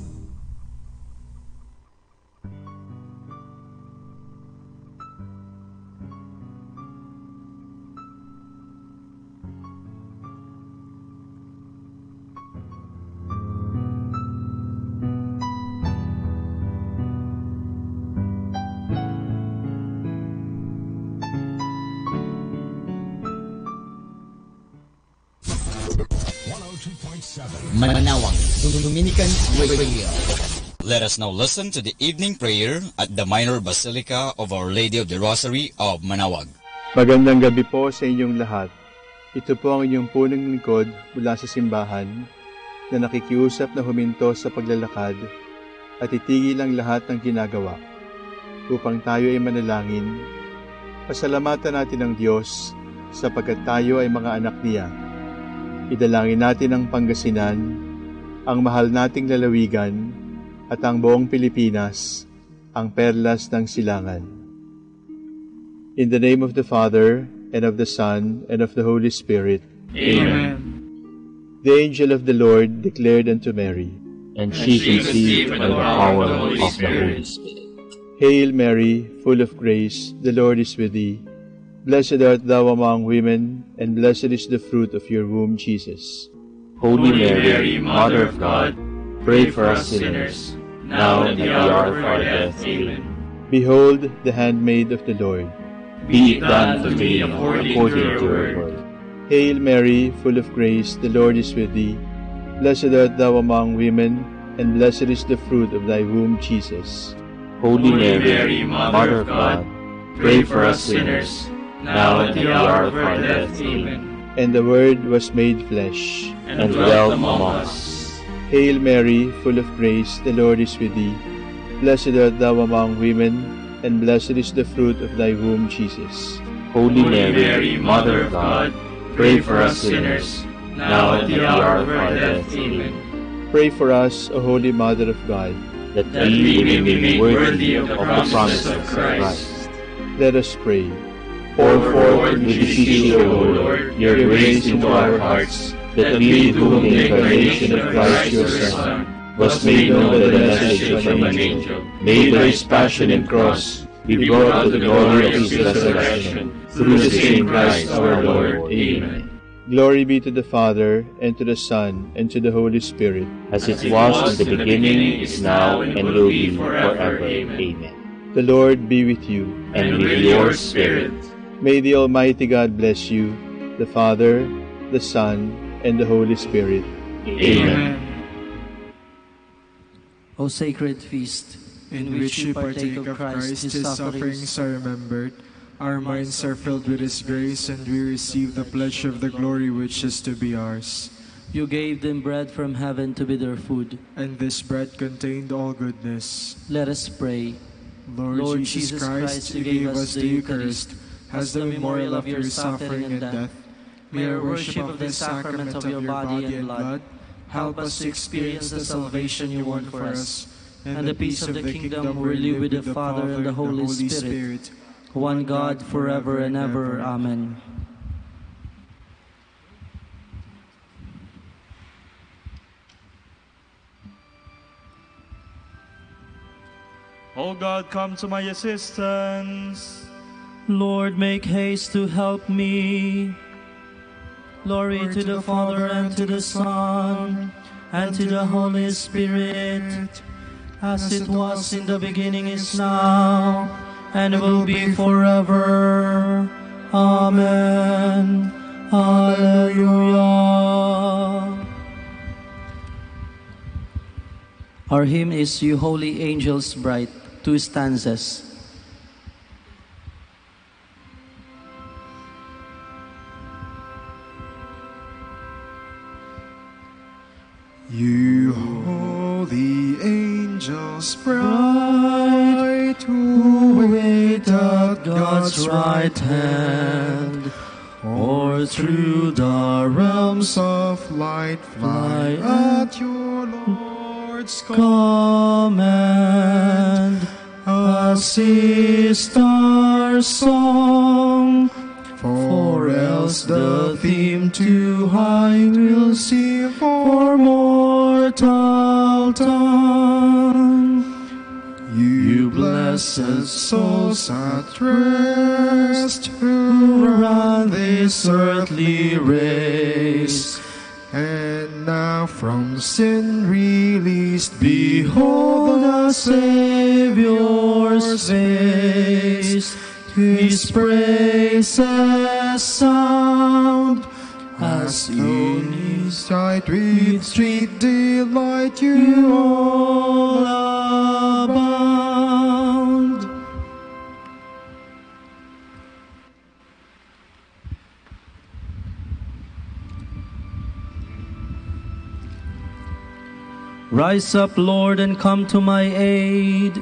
Manawag, Dominican Radio. Let us now listen to the evening prayer at the Minor Basilica of Our Lady of the Rosary of Manawag. Magandang gabi po sa inyong lahat. Ito po ang inyong punong lingkod mula sa simbahan na nakikiusap na huminto sa paglalakad at itigil ang lahat ng ginagawa upang tayo ay manalangin. Pasalamatan natin ang Diyos sapagkat tayo ay mga anak niya. Idalangin natin ang Pangasinan, ang mahal nating lalawigan, at ang buong Pilipinas, ang perlas ng silangan. In the name of the Father, and of the Son, and of the Holy Spirit. Amen. The angel of the Lord declared unto Mary, and she conceived by the power of the Holy Spirit. Hail Mary, full of grace, the Lord is with thee. Blessed art thou among women, and blessed is the fruit of your womb, Jesus. Holy Mary, Mother of God, pray for us sinners, now and at the hour of our death. Amen. Behold the handmaid of the Lord. Be it done to me according to your word. Hail Mary, full of grace, the Lord is with thee. Blessed art thou among women, and blessed is the fruit of thy womb, Jesus. Holy Mary, Mother of God, pray for us sinners, now at the hour of our death. Amen. And the Word was made flesh, and dwelt among us. Hail Mary, full of grace, the Lord is with thee. Blessed art thou among women, and blessed is the fruit of thy womb, Jesus. Holy Mary, Mother of God, pray for us sinners, now at the hour of our death. Amen. Pray for us, O Holy Mother of God, that we may be made worthy of the promises of Christ. Let us pray. Pour forth, we beseech you, O Lord, your grace into our hearts, that we, to whom the incarnation of Christ your Son was made known by the message of an angel, made by his passion and cross, be brought to the glory of his resurrection, through the same Christ our Lord. Amen. Glory be to the Father, and to the Son, and to the Holy Spirit, as it was in the beginning, is now, and will be forever. Amen. The Lord be with you, and with your spirit. May the Almighty God bless you, the Father, the Son, and the Holy Spirit. Amen. O sacred feast, in which we partake of Christ, His sufferings are remembered, our minds are filled with His grace, and we receive the pledge of the glory which is to be ours. You gave them bread from heaven to be their food, and this bread contained all goodness. Let us pray. Lord Jesus Christ, you gave us the Eucharist as the memorial of your suffering and death. May our worship of this sacrament of your body and blood help us to experience the salvation you won for us, and the peace of the kingdom where we live with the Father and the Holy Spirit, one God, forever and ever. Amen. O God, come to my assistance. Lord, make haste to help me. Glory to the Father, and to the Son, and to the Holy Spirit, as it was in the beginning, is now, and will be forever. Amen. Hallelujah. Our hymn is You Holy Angels Bright, 2 stanzas. You holy angels bright, who wait at God's right hand, or through the realms of light fly at your Lord's command, assist our song, for else the theme too high will seem for mortal tongue. You blessed souls at rest, who run this earthly race, and now from sin released, behold the Saviour's face. His praises sound, as in His sight with sweet delight you all abound. Rise up, Lord, and come to my aid.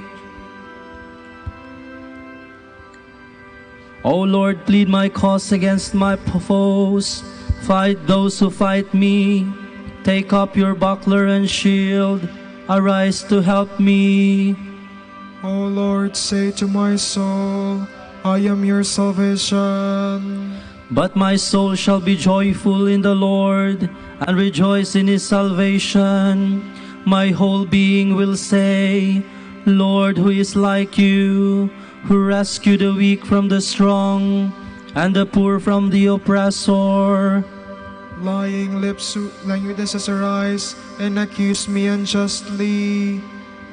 O Lord, plead my cause against my foes. Fight those who fight me. Take up your buckler and shield. Arise to help me. O Lord, say to my soul, I am your salvation. But my soul shall be joyful in the Lord, and rejoice in His salvation. My whole being will say, Lord, who is like you, who rescue the weak from the strong, and the poor from the oppressor. Lying lips arise and accuse me unjustly.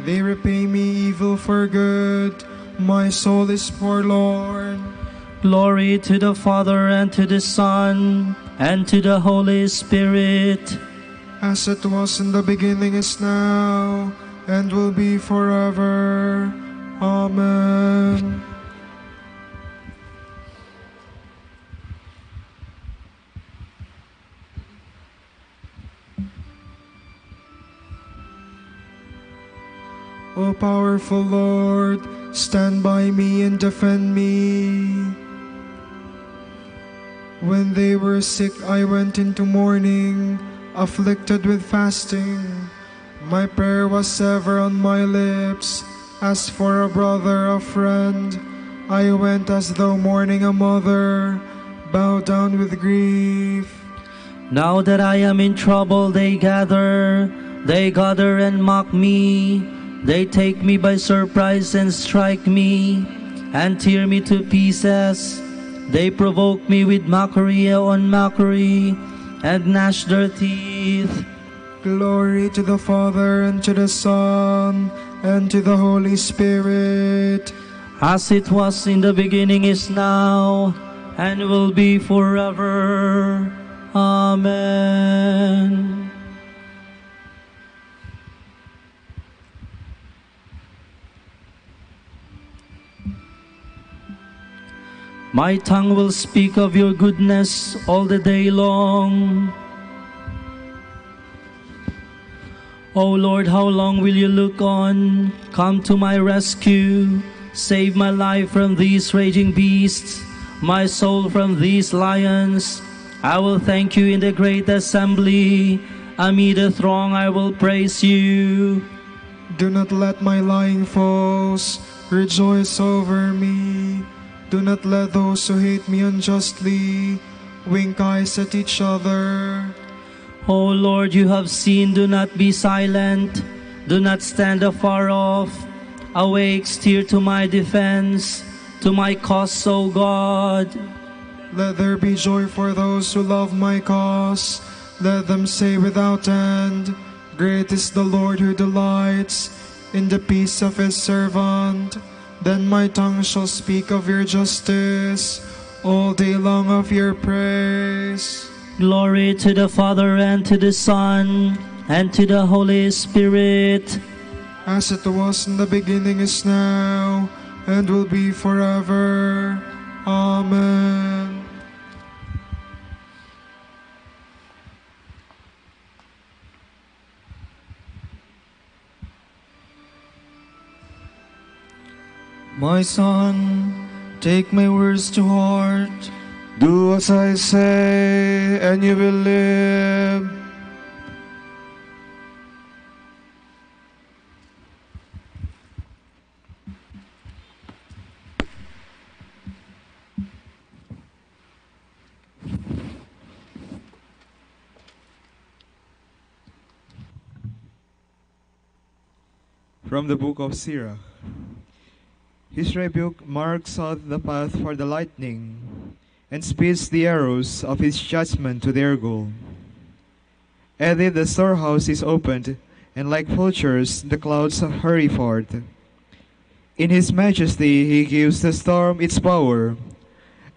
They repay me evil for good. My soul is forlorn. Glory to the Father, and to the Son, and to the Holy Spirit. As it was in the beginning, is now, and will be forever. Amen. O powerful Lord, stand by me and defend me. When they were sick, I went into mourning, afflicted with fasting. My prayer was ever on my lips. As for a brother, a friend, I went as though mourning a mother, bowed down with grief. Now that I am in trouble, they gather and mock me. They take me by surprise and strike me, and tear me to pieces. They provoke me with mockery on mockery, and gnash their teeth. Glory to the Father, and to the Son, and to the Holy Spirit. As it was in the beginning, is now, and will be forever. Amen. My tongue will speak of your goodness all the day long. O Lord, how long will you look on? Come to my rescue. Save my life from these raging beasts, my soul from these lions. I will thank you in the great assembly. Amid the throng I will praise you. Do not let my lying foes rejoice over me. Do not let those who hate me unjustly wink eyes at each other. O Lord, you have seen, do not be silent. Do not stand afar off. Awake, steer to my defense, to my cause, O God. Let there be joy for those who love my cause. Let them say without end, Great is the Lord who delights in the peace of his servant. Then my tongue shall speak of your justice, all day long of your praise. Glory to the Father, and to the Son, and to the Holy Spirit. As it was in the beginning, is now, and will be forever. Amen. My son, take my words to heart. Do as I say, and you will live. From the book of Sirach. His rebuke marks out the path for the lightning, and speeds the arrows of his judgment to their goal. Edith, the storehouse is opened, and like vultures the clouds hurry forth. In his majesty he gives the storm its power,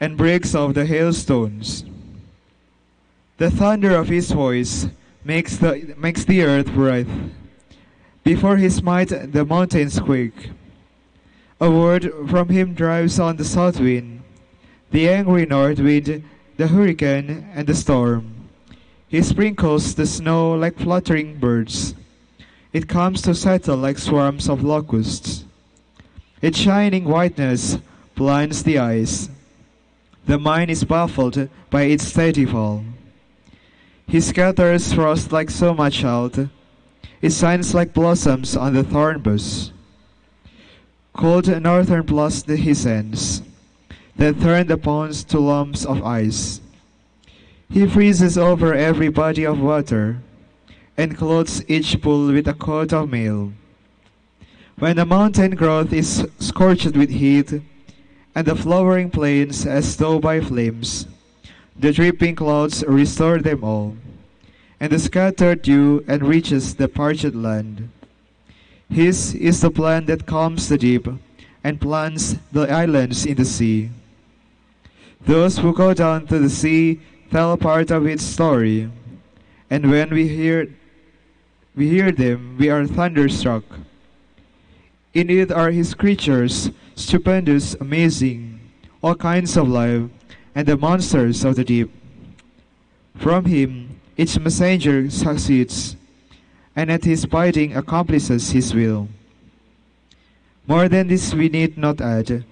and breaks off the hailstones. The thunder of his voice makes the earth writhe. Before his might the mountains quake. A word from him drives on the south wind, the angry north wind, the hurricane, and the storm. He sprinkles the snow like fluttering birds. It comes to settle like swarms of locusts. Its shining whiteness blinds the eyes. The mind is baffled by its steady fall. He scatters frost like so much out. It shines like blossoms on the thorn bush. Cold northern blast he sends, that turn the ponds to lumps of ice. He freezes over every body of water, and clothes each pool with a coat of mail. When the mountain growth is scorched with heat, and the flowering plains as though by flames, the dripping clouds restore them all, and the scattered dew enriches the parched land. His is the plan that calms the deep, and plants the islands in the sea. Those who go down to the sea tell part of its story, and when we hear them, we are thunderstruck. In it are his creatures, stupendous, amazing, all kinds of life, and the monsters of the deep. From him each messenger succeeds, and at his bidding accomplishes his will. More than this we need not add.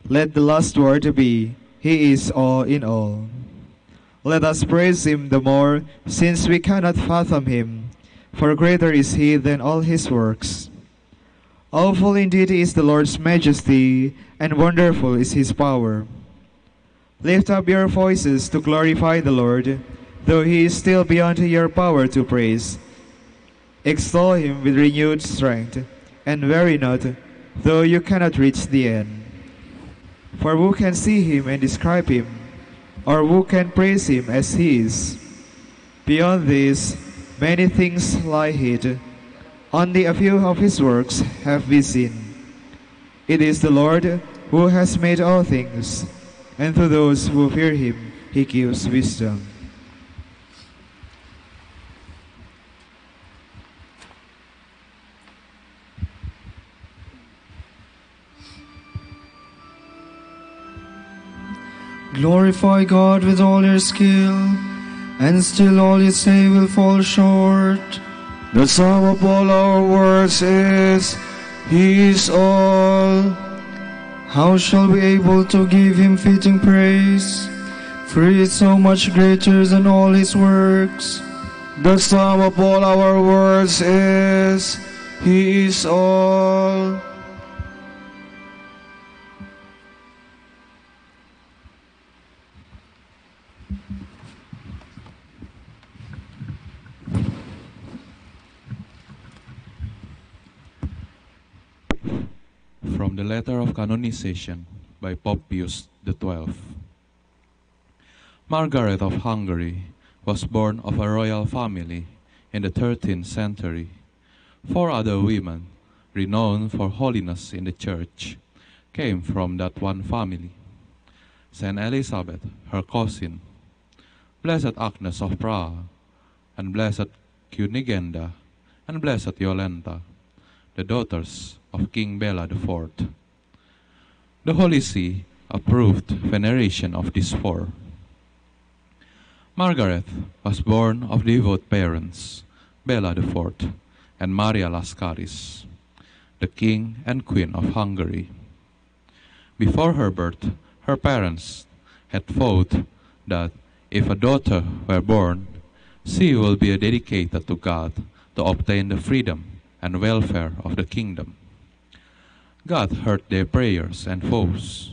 Let the last word be, he is all in all. Let us praise him the more, since we cannot fathom him, for greater is he than all his works. Awful indeed is the Lord's majesty, and wonderful is his power. Lift up your voices to glorify the Lord, though he is still beyond your power to praise. Extol him with renewed strength, and weary not, though you cannot reach the end. For who can see him and describe him, or who can praise him as he is? Beyond this, many things lie hid. Only a few of his works have we seen. It is the Lord who has made all things, and to those who fear him he gives wisdom. Glorify God with all your skill, and still all you say will fall short. The sum of all our words is, he is all. How shall we be able to give him fitting praise? For he is so much greater than all his works. The sum of all our words is, he is all. From the Letter of Canonization by Pope Pius XII. Margaret of Hungary was born of a royal family in the 13th century. 4 other women, renowned for holiness in the church, came from that one family. Saint Elizabeth, her cousin, Blessed Agnes of Prague, and Blessed Cunigenda, and Blessed Yolenta, the daughters of King Bela IV. The Holy See approved veneration of these 4. Margaret was born of devout parents, Bela IV and Maria Lascaris, the King and Queen of Hungary. Before her birth, her parents had vowed that if a daughter were born, she will be dedicated to God to obtain the freedom and welfare of the kingdom. God heard their prayers and vows.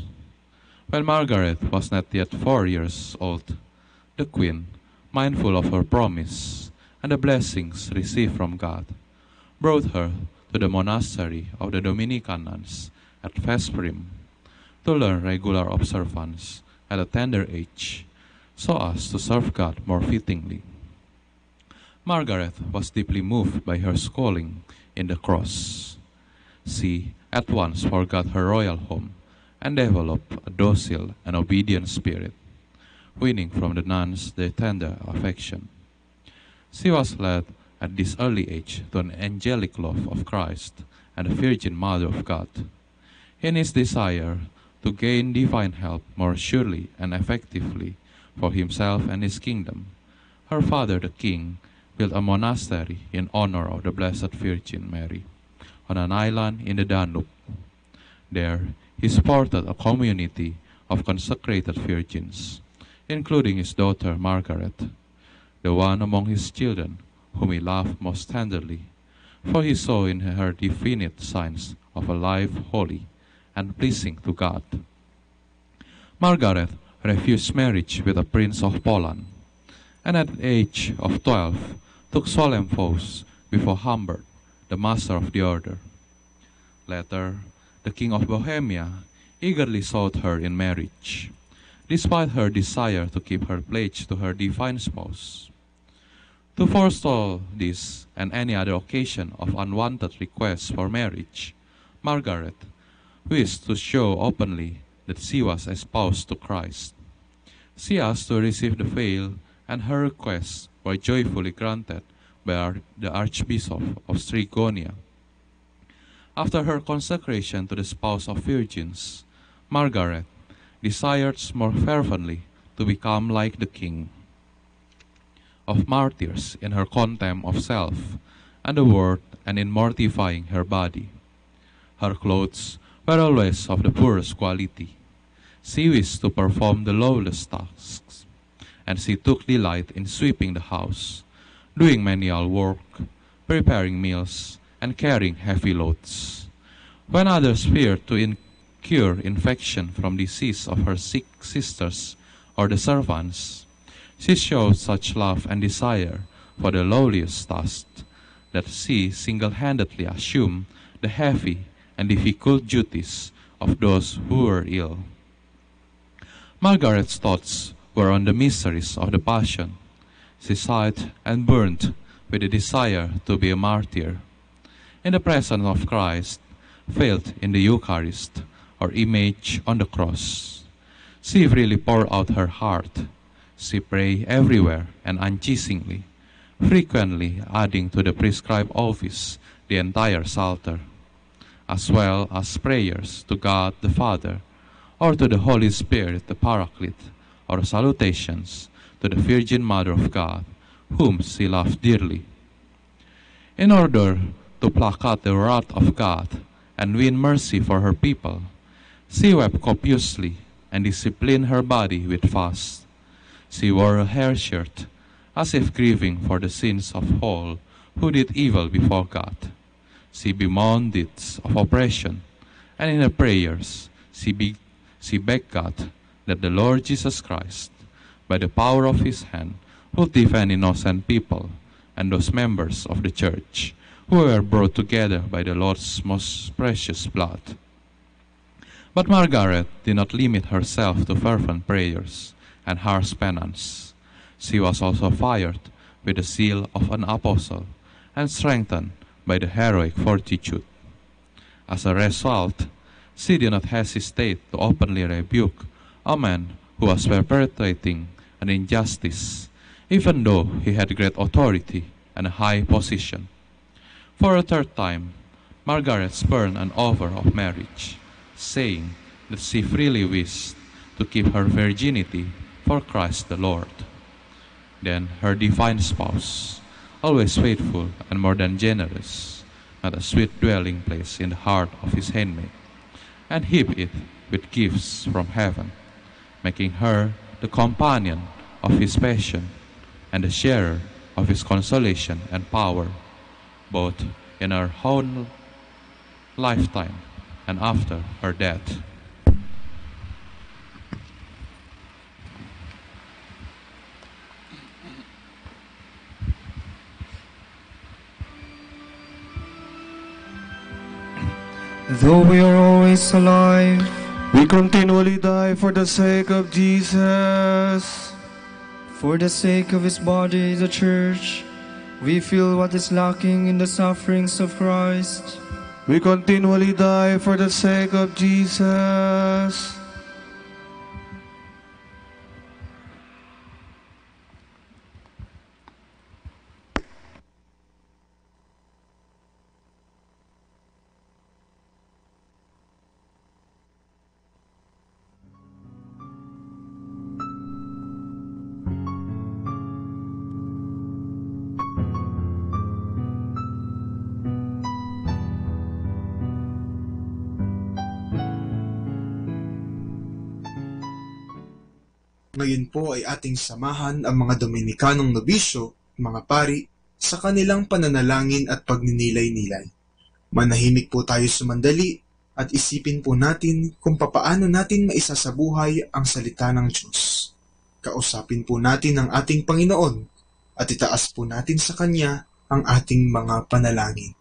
When Margaret was not yet 4 years old, the Queen, mindful of her promise and the blessings received from God, brought her to the monastery of the Dominican nuns at Veszprém to learn regular observance at a tender age, so as to serve God more fittingly. Margaret was deeply moved by her schooling in the cross. She at once forgot her royal home and developed a docile and obedient spirit, winning from the nuns their tender affection. She was led at this early age to an angelic love of Christ and the Virgin Mother of God. In his desire to gain divine help more surely and effectively for himself and his kingdom, her father the king built a monastery in honor of the Blessed Virgin Mary on an island in the Danube. There he supported a community of consecrated virgins, including his daughter Margaret, the one among his children whom he loved most tenderly, for he saw in her definite signs of a life holy and pleasing to God. Margaret refused marriage with a prince of Poland, and at the age of 12 took solemn vows before Humbert, the master of the order. Later, the King of Bohemia eagerly sought her in marriage, despite her desire to keep her pledge to her divine spouse. To forestall this and any other occasion of unwanted requests for marriage, Margaret wished to show openly that she was espoused to Christ. She asked to receive the veil, and her requests were joyfully granted by the Archbishop of Strigonia. After her consecration to the spouse of virgins, Margaret desired more fervently to become like the King of martyrs in her contempt of self and the world and in mortifying her body. Her clothes were always of the poorest quality. She wished to perform the lowest tasks, and she took delight in sweeping the house, doing menial work, preparing meals, and carrying heavy loads. When others feared to incur infection from disease of her sick sisters or the servants, she showed such love and desire for the lowliest tasks that she single-handedly assumed the heavy and difficult duties of those who were ill. Margaret's thoughts were on the miseries of the Passion. She sighed and burned with the desire to be a martyr. In the presence of Christ, veiled in the Eucharist, or image on the cross, she freely poured out her heart. She prayed everywhere and unceasingly, frequently adding to the prescribed office the entire Psalter, as well as prayers to God the Father, or to the Holy Spirit the Paraclete, or salutations to the Virgin Mother of God, whom she loved dearly. In order to placate the wrath of God and win mercy for her people, she wept copiously and disciplined her body with fast. She wore a hair shirt, as if grieving for the sins of all who did evil before God. She bemoaned deeds of oppression, and in her prayers she begged God that the Lord Jesus Christ, by the power of his hand, would defend innocent people and those members of the Church who were brought together by the Lord's most precious blood. But Margaret did not limit herself to fervent prayers and harsh penance. She was also fired with the seal of an apostle and strengthened by the heroic fortitude. As a result, she did not hesitate to openly rebuke a man who was perpetrating an injustice, even though he had great authority and a high position. For a third time, Margaret spurned an offer of marriage, saying that she freely wished to keep her virginity for Christ the Lord. Then her divine spouse, always faithful and more than generous, made a sweet dwelling place in the heart of his handmaid, and heaped it with gifts from heaven, making her the companion of his passion and the sharer of his consolation and power, both in her own lifetime and after her death. Though we are always alive, we continually die for the sake of Jesus. For the sake of his body, the church, we feel what is lacking in the sufferings of Christ. We continually die for the sake of Jesus. Ngayon po ay ating samahan ang mga Dominikanong nobisyo, mga pari, sa kanilang pananalangin at pagninilay-nilay. Manahimik po tayo sumandali at isipin po natin kung papaano natin maisasabuhay ang salita ng Diyos. Kausapin po natin ang ating Panginoon at itaas po natin sa Kanya ang ating mga panalangin.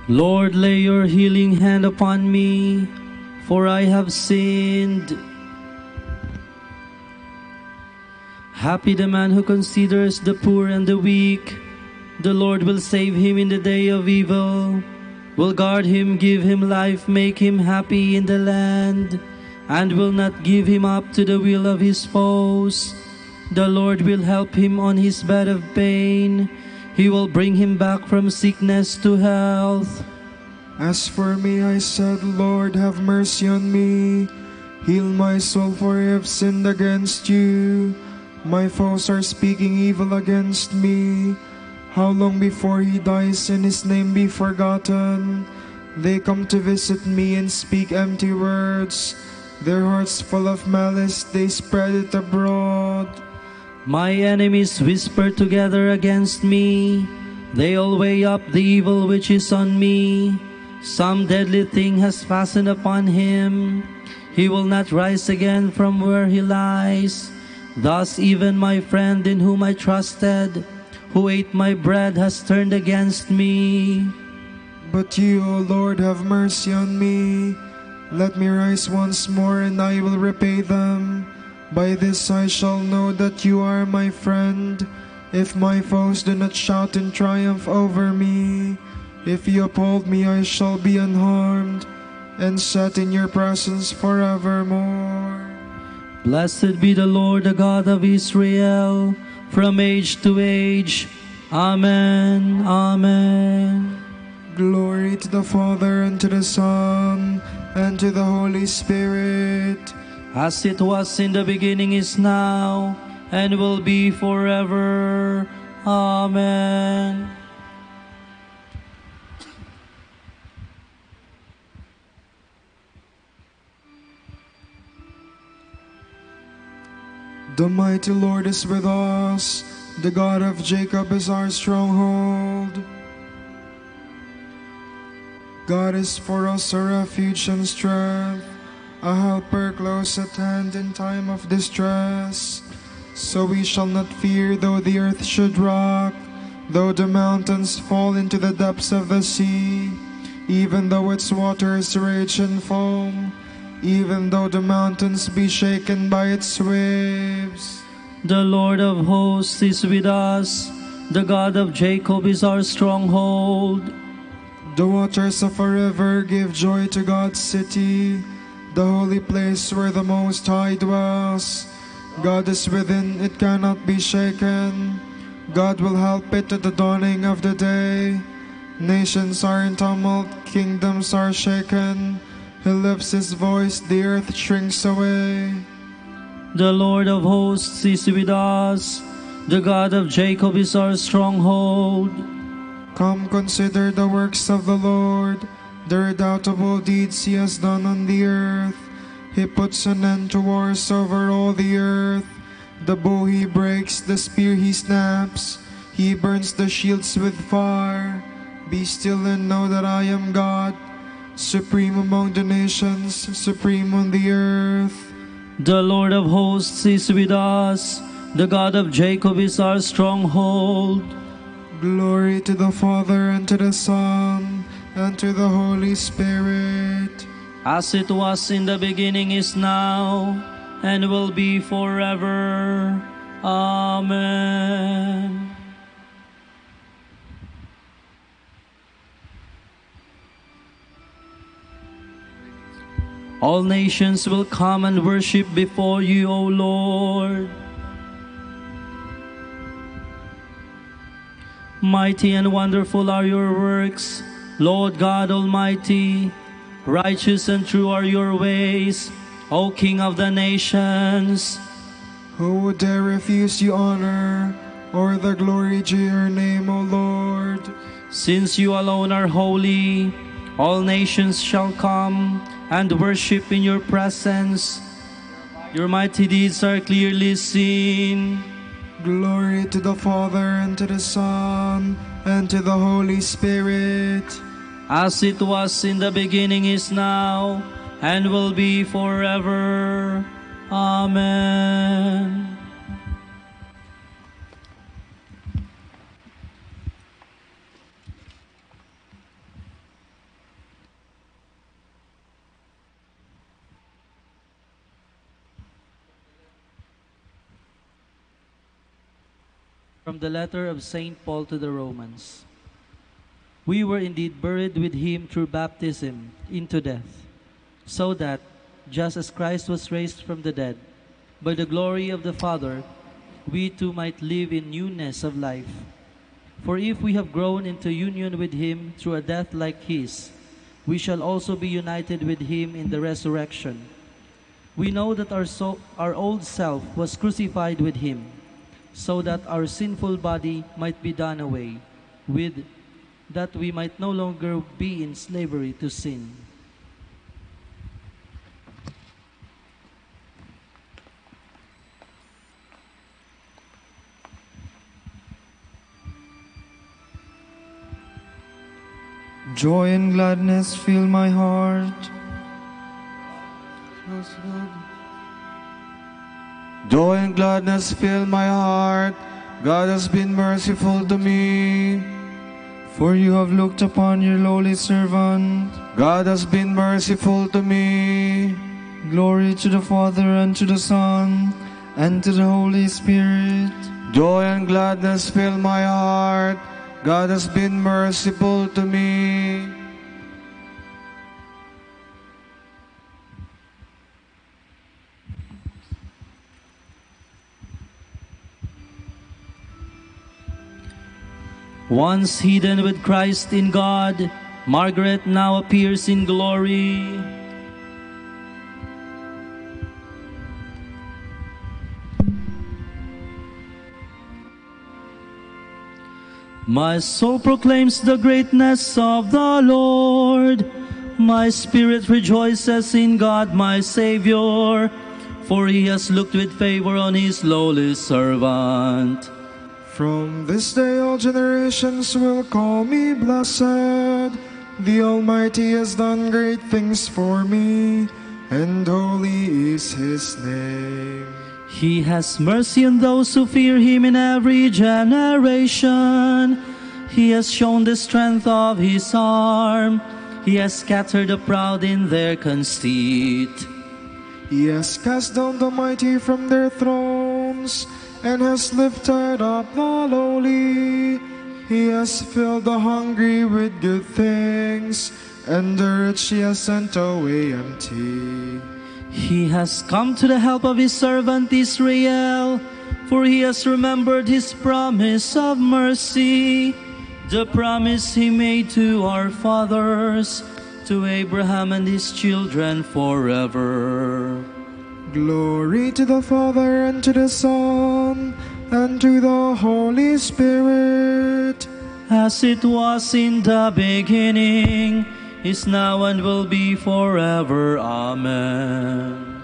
Lord, lay your healing hand upon me, for I have sinned. Happy the man who considers the poor and the weak. The Lord will save him in the day of evil, will guard him, give him life, make him happy in the land, and will not give him up to the will of his foes. The Lord will help him on his bed of pain. He will bring him back from sickness to health. As for me, I said, Lord, have mercy on me. Heal my soul, for I have sinned against you. My foes are speaking evil against me. How long before he dies and his name be forgotten? They come to visit me and speak empty words. Their hearts full of malice, they spread it abroad. My enemies whisper together against me. They all weigh up the evil which is on me. Some deadly thing has fastened upon him. He will not rise again from where he lies. Thus even my friend in whom I trusted, who ate my bread, has turned against me. But you, O Lord, have mercy on me. Let me rise once more, and I will repay them. By this I shall know that you are my friend, if my foes do not shout in triumph over me. If you uphold me, I shall be unharmed, and set in your presence forevermore. Blessed be the Lord, the God of Israel, from age to age. Amen. Amen. Glory to the Father, and to the Son, and to the Holy Spirit. As it was in the beginning, is now, and will be forever. Amen. The mighty Lord is with us. The God of Jacob is our stronghold. God is for us a refuge and strength, a helper close at hand in time of distress. So we shall not fear, though the earth should rock, though the mountains fall into the depths of the sea, even though its waters rage and foam, even though the mountains be shaken by its waves. The Lord of hosts is with us. The God of Jacob is our stronghold. The waters of a river give joy to God's city, the holy place where the Most High dwells. God is within, it cannot be shaken. God will help it at the dawning of the day. Nations are in tumult, kingdoms are shaken. He lifts his voice, the earth shrinks away. The Lord of hosts is with us. The God of Jacob is our stronghold. Come, consider the works of the Lord, the redoubtable deeds he has done on the earth. He puts an end to wars over all the earth. The bow he breaks, the spear he snaps. He burns the shields with fire. Be still and know that I am God, supreme among the nations, supreme on the earth. The Lord of hosts is with us. The God of Jacob is our stronghold. Glory to the Father, and to the Son, and to the Holy Spirit. As it was in the beginning, is now, and will be forever. Amen. All nations will come and worship before you, O Lord. Mighty and wonderful are your works, Lord God Almighty. Righteous and true are your ways, O King of the nations. Who would dare refuse you honor, or the glory to your name, O Lord? Since you alone are holy, all nations shall come and worship in your presence. Your mighty deeds are clearly seen. Glory to the Father, and to the Son, and to the Holy Spirit. As it was in the beginning, is now, and will be forever. Amen. From the letter of St. Paul to the Romans. We were indeed buried with him through baptism into death, so that, just as Christ was raised from the dead, by the glory of the Father, we too might live in newness of life. For if we have grown into union with him through a death like his, we shall also be united with him in the resurrection. We know that our old self was crucified with him, so that our sinful body might be done away with, that we might no longer be in slavery to sin. Joy and gladness fill my heart. Joy and gladness fill my heart. God has been merciful to me. For you have looked upon your lowly servant. God has been merciful to me. Glory to the Father, and to the Son, and to the Holy Spirit. Joy and gladness fill my heart. God has been merciful to me. Once hidden with Christ in God, Margaret now appears in glory. My soul proclaims the greatness of the Lord. My spirit rejoices in God my Savior, for he has looked with favor on his lowly servant. From this day all generations will call me blessed. The Almighty has done great things for me, and holy is his name. He has mercy on those who fear him in every generation. He has shown the strength of his arm. He has scattered the proud in their conceit. He has cast down the mighty from their thrones, and has lifted up the lowly. He has filled the hungry with good things, and the rich he has sent away empty. He has come to the help of his servant Israel, for he has remembered his promise of mercy, the promise he made to our fathers, to Abraham and his children forever. Glory to the Father, and to the Son, and to the Holy Spirit. As it was in the beginning, is now, and will be forever. Amen.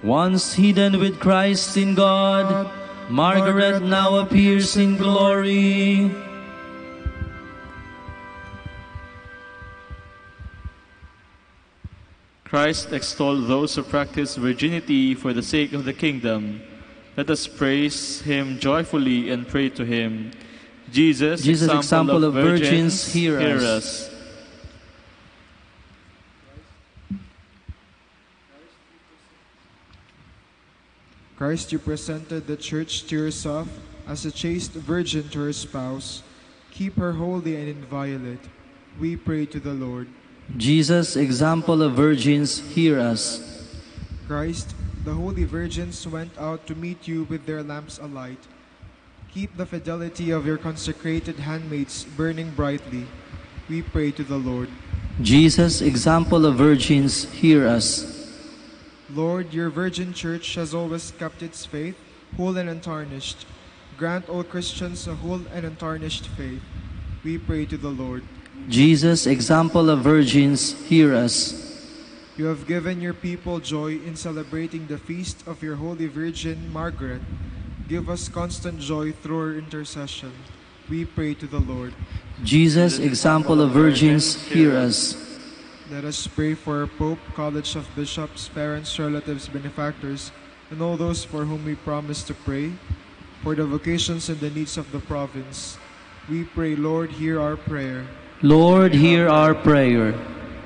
Once hidden with Christ in God, Margaret now appears in glory. Christ extolled those who practice virginity for the sake of the kingdom. Let us praise him joyfully and pray to him. Jesus, example of virgins, hear us. Christ, you presented the church to yourself as a chaste virgin to her spouse. Keep her holy and inviolate. We pray to the Lord. Jesus, example of virgins, hear us. Christ, the holy virgins went out to meet you with their lamps alight. Keep the fidelity of your consecrated handmaids burning brightly. We pray to the Lord. Jesus, example of virgins, hear us. Lord, your virgin church has always kept its faith, whole and untarnished. Grant all Christians a whole and untarnished faith. We pray to the Lord. Jesus, example of virgins, hear us. You have given your people joy in celebrating the feast of your Holy Virgin, Margaret. Give us constant joy through her intercession. We pray to the Lord. Jesus, example of virgins, hear us. Let us pray for our Pope, College of Bishops, parents, relatives, benefactors, and all those for whom we promise to pray, for the vocations and the needs of the province. We pray, Lord, hear our prayer. Lord, hear our prayer.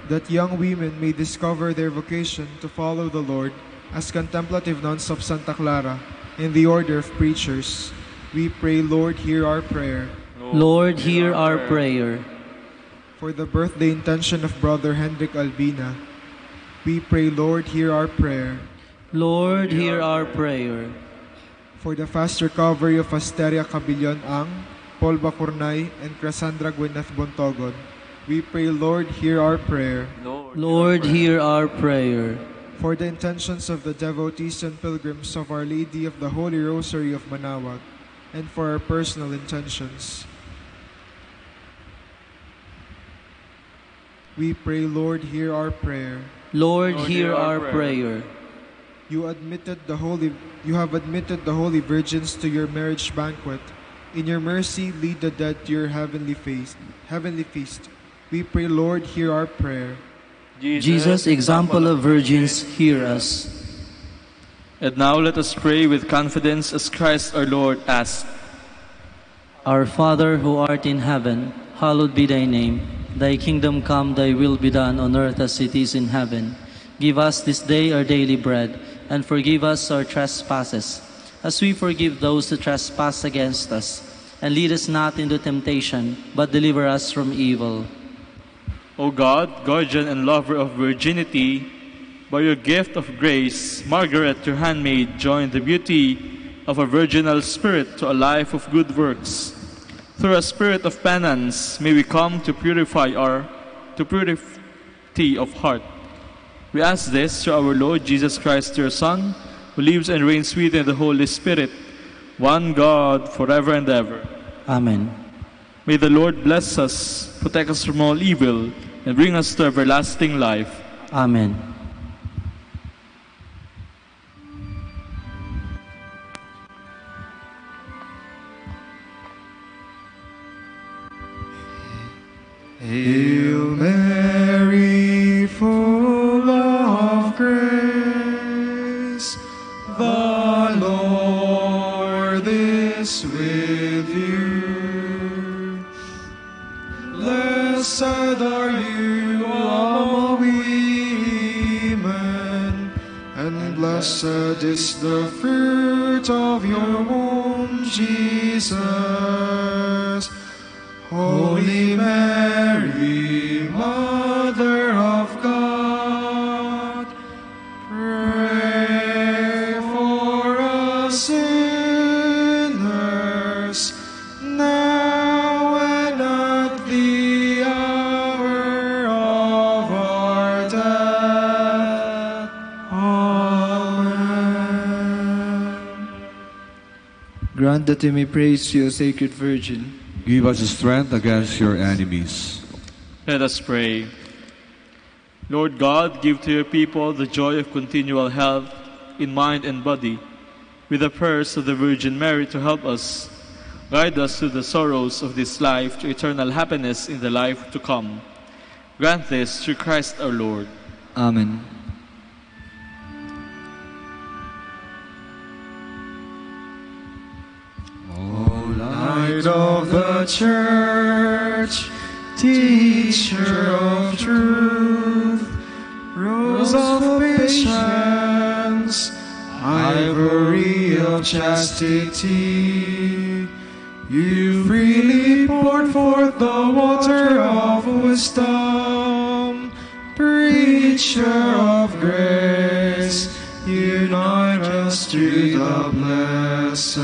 That young women may discover their vocation to follow the Lord as contemplative nuns of Santa Clara, in the order of preachers. We pray, Lord, hear our prayer. Lord, hear our prayer. For the birthday intention of Brother Hendrik Albina, we pray, Lord, hear our prayer. Lord, hear our prayer. For the fast recovery of Asteria Cabillon Ang, Paul Bacurnay, and Cassandra Gwyneth Bontogon, we pray, Lord, hear our prayer. Lord, hear our prayer. For the intentions of the devotees and pilgrims of Our Lady of the Holy Rosary of Manaoag, and for our personal intentions, we pray, Lord, hear our prayer. Lord, hear our prayer. You have admitted the holy virgins to your marriage banquet. In your mercy, lead the dead to your heavenly feast. We pray, Lord, hear our prayer. Jesus, example of virgins, hear us. And now let us pray with confidence as Christ our Lord asked. Our Father who art in heaven, hallowed be thy name. Thy kingdom come, thy will be done on earth as it is in heaven. Give us this day our daily bread, and forgive us our trespasses, as we forgive those who trespass against us. And lead us not into temptation, but deliver us from evil. O God, guardian and lover of virginity, by your gift of grace, Margaret, your handmaid, joined the beauty of a virginal spirit to a life of good works. Through a spirit of penance, may we come to purity of heart. We ask this through our Lord Jesus Christ, your Son, who lives and reigns with you in the Holy Spirit, one God, forever and ever. Amen. May the Lord bless us, protect us from all evil, and bring us to everlasting life. Amen. Hail Mary, full of grace, the Lord is with you. Blessed are you among women, and blessed is the fruit of your womb, Jesus. Holy Mary, Mother of God, pray for us sinners, now and at the hour of our death. Amen. Grant that we may praise you, O Sacred Virgin. Give us strength against your enemies. Let us pray. Lord God, give to your people the joy of continual health in mind and body, with the prayers of the Virgin Mary to help us. Guide us through the sorrows of this life to eternal happiness in the life to come. Grant this through Christ our Lord. Amen. Light of the Church, teacher of truth, rose of patience, ivory of chastity, you freely poured forth the water of wisdom, preacher of grace, unite us to the blessed.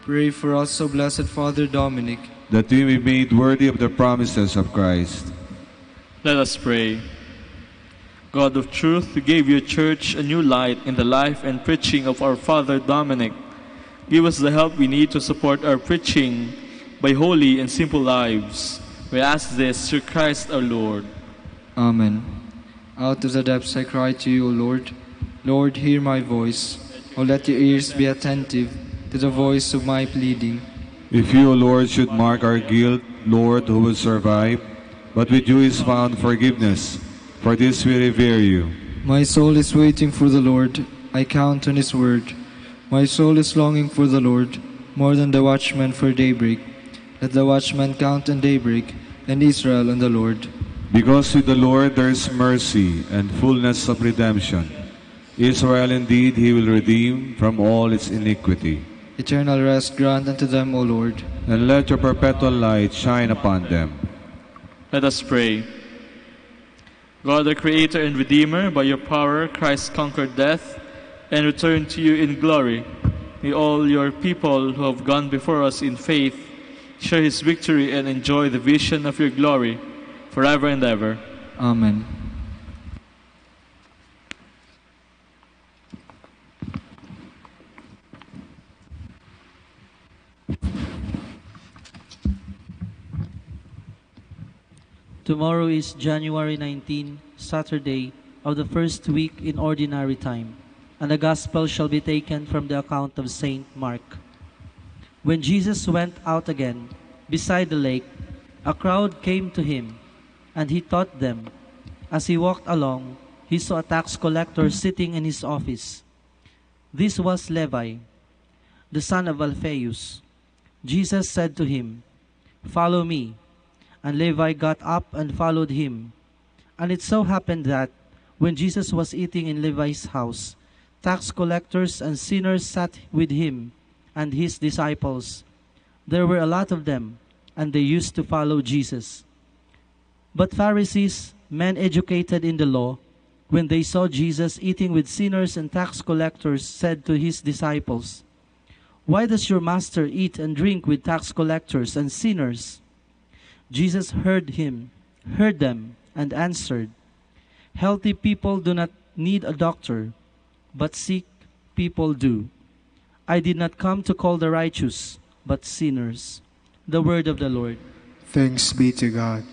Pray for us, O Blessed Father Dominic, that we may be made worthy of the promises of Christ. Let us pray. God of truth, who gave your church a new light in the life and preaching of our Father Dominic, give us the help we need to support our preaching by holy and simple lives. We ask this through Christ our Lord. Amen. Out of the depths I cry to you, O Lord. Lord, hear my voice. O let your ears be attentive to the voice of my pleading. If you, O Lord, should mark our guilt, Lord, who will survive? But with you is found forgiveness. For this we revere you. My soul is waiting for the Lord. I count on his word. My soul is longing for the Lord, more than the watchman for daybreak. Let the watchman count on daybreak, and Israel on the Lord. Because with the Lord there is mercy and fullness of redemption. Israel indeed he will redeem from all its iniquity. Eternal rest grant unto them, O Lord. And let your perpetual light shine upon them. Let us pray. God, the Creator and Redeemer, by your power Christ conquered death and returned to you in glory. May all your people who have gone before us in faith share his victory and enjoy the vision of your glory forever and ever. Amen. Tomorrow is January 19, Saturday of the first week in Ordinary Time, and the Gospel shall be taken from the account of Saint Mark. When Jesus went out again beside the lake, a crowd came to him, and he taught them. As he walked along, he saw a tax collector sitting in his office. This was Levi, the son of Alphaeus. Jesus said to him, "Follow me." And Levi got up and followed him. And it so happened that, when Jesus was eating in Levi's house, tax collectors and sinners sat with him and his disciples. There were a lot of them, and they used to follow Jesus. But Pharisees, men educated in the law, when they saw Jesus eating with sinners and tax collectors, said to his disciples, "Why does your master eat and drink with tax collectors and sinners?" Jesus heard them, and answered, "Healthy people do not need a doctor, but sick people do. I did not come to call the righteous, but sinners." The word of the Lord. Thanks be to God.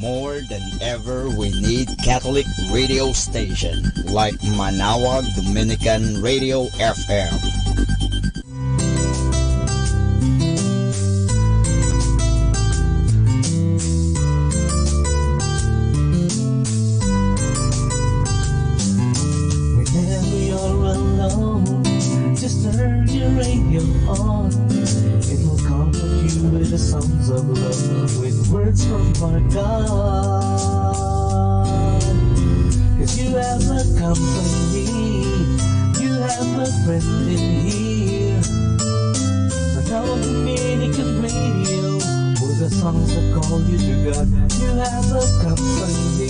More than ever, we need Catholic radio station like Manawag Dominican Radio FM. Whenever you're alone, just turn your radio on. It will comfort you with the songs of love, with words from our God. 'Cause you have a company, you have a friend in here. Now a Dominican radio, with the songs that call you to God. You have a company,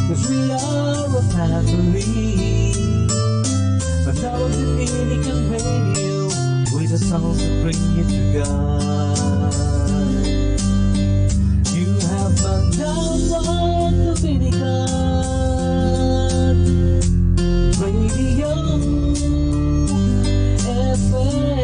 'cause we are a family. But now a Dominican radio, with the songs that bring you to God. You have a download Dominican Radio FM.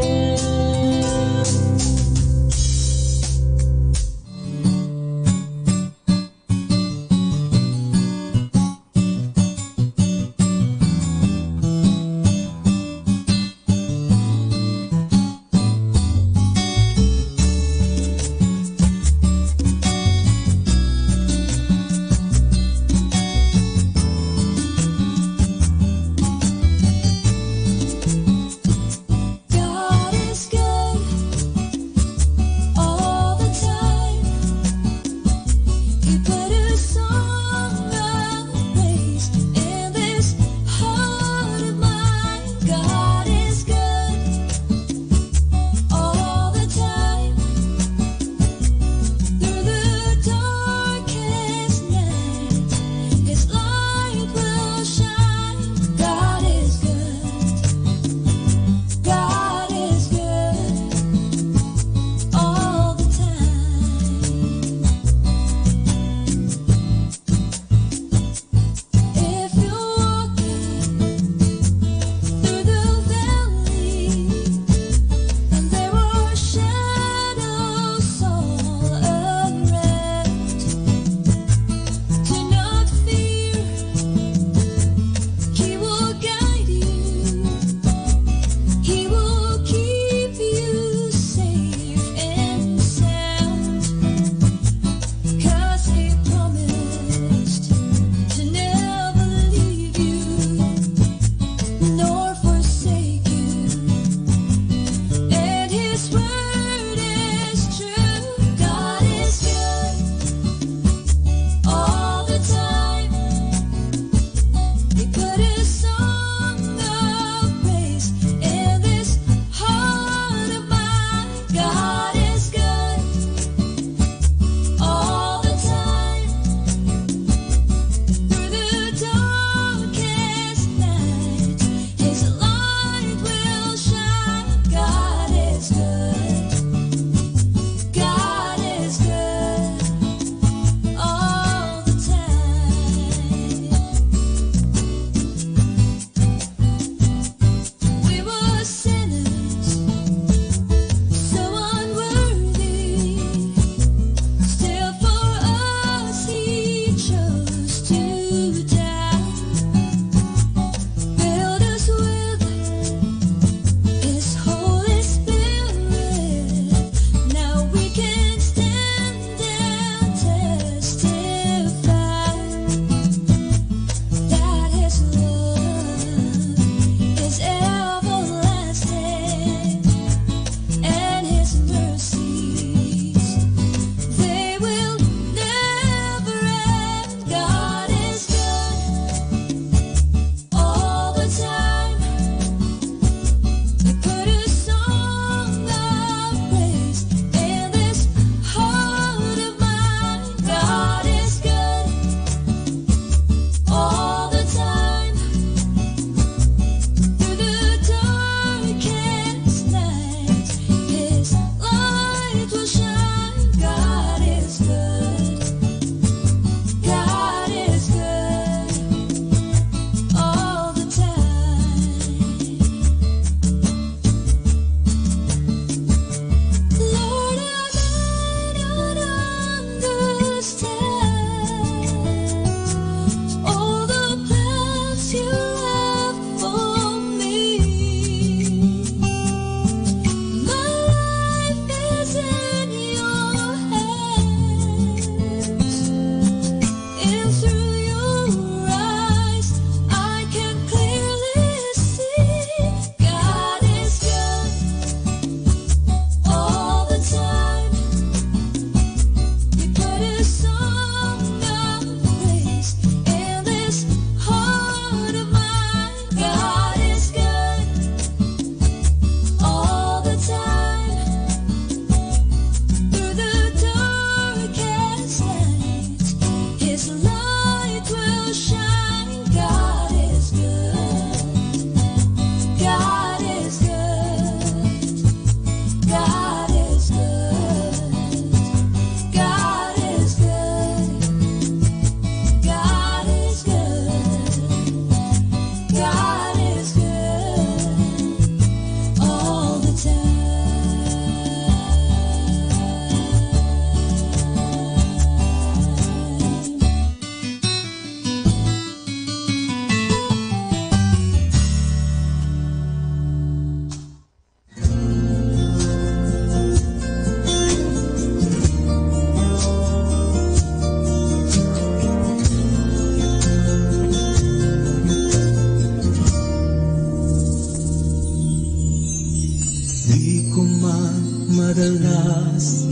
madalas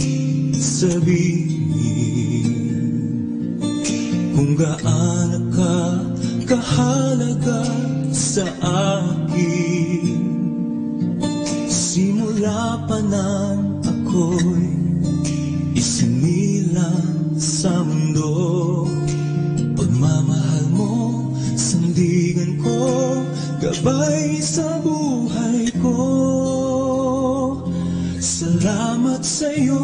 sabihin kung gaano ka kahalaga sa akin. Simula pa nang ako'y isinilang sa mundo, pagmamahal mo, sandigan ko, gabay sa buhay ko. Salamat sa'yo,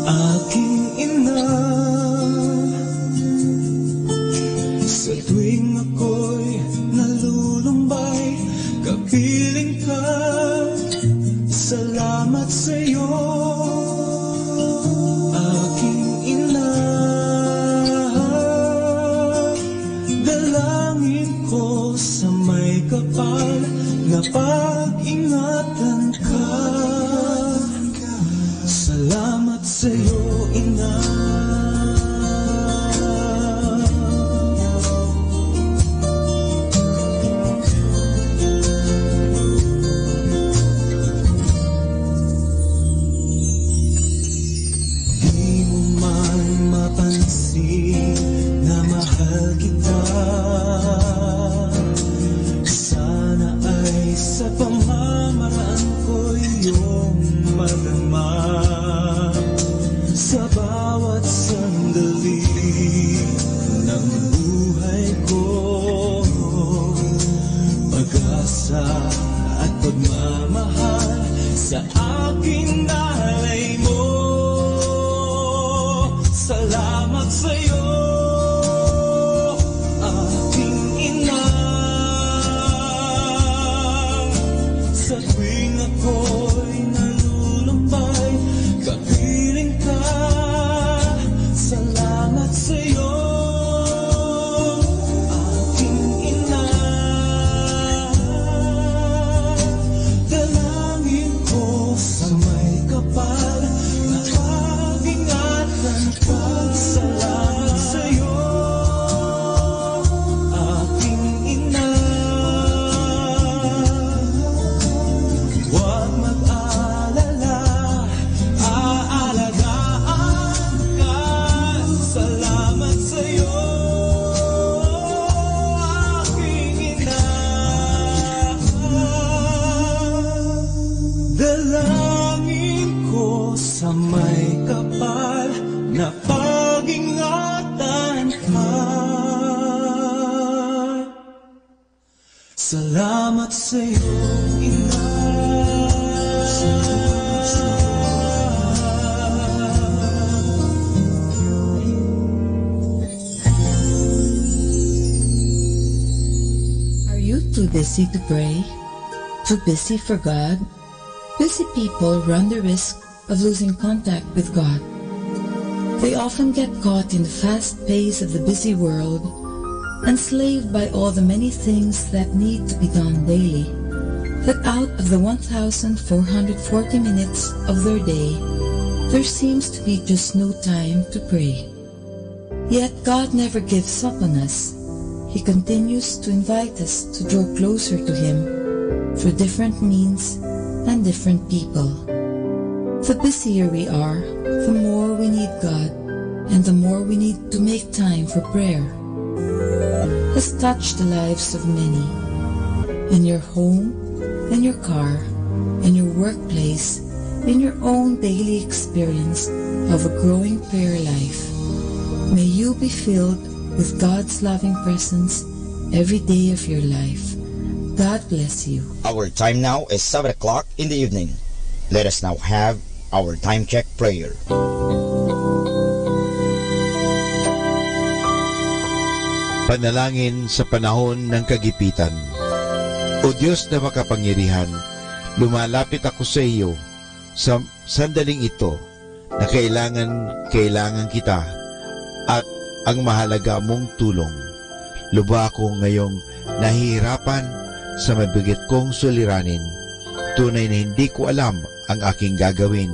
aking ina. Sa tuwing ako'y nalulumbay, kapiling ka. Salamat sa'yo, aking ina. Dalangin ko sa may kapal na pag-ingatan ka. sa aking nalay mo. Salamat sa'yo, aking ina, sa tuwing ako'y nalulumbay, kapiling ka. Salamat sa'yo, aking ina. Dalangin ko sa may kapal na pag-ingatan ka. Salamat sa'yo, aking ina. Huwag mag-alala, aalagaan ka. Salamat sa'yo, aking ina. Dalangin ko sa may kapal na pag-ingatan ka. Salamat sa'yo, ina. Are you too busy to pray? Too busy for God? Busy people run the risk of losing contact with God. They often get caught in the fast pace of the busy world, enslaved by all the many things that need to be done daily, that out of the 1,440 minutes of their day, there seems to be just no time to pray. Yet God never gives up on us. He continues to invite us to draw closer to Him through different means and different people. The busier we are, the more we need God, and the more we need to make time for prayer. Has touched the lives of many. In your home, in your car, in your workplace, in your own daily experience of a growing prayer life. May you be filled with God's loving presence every day of your life. God bless you. Our time now is 7 o'clock in the evening. Let us now have our time check prayer. Panalangin sa panahon ng kagipitan. O Diyos na makapangyarihan, lumalapit ako sa iyo sa sandaling ito na kailangan kita at ang mahalaga mong tulong. Luba ako ngayong nahihirapan sa mabigat kong suliranin. Tunay na hindi ko alam ang aking gagawin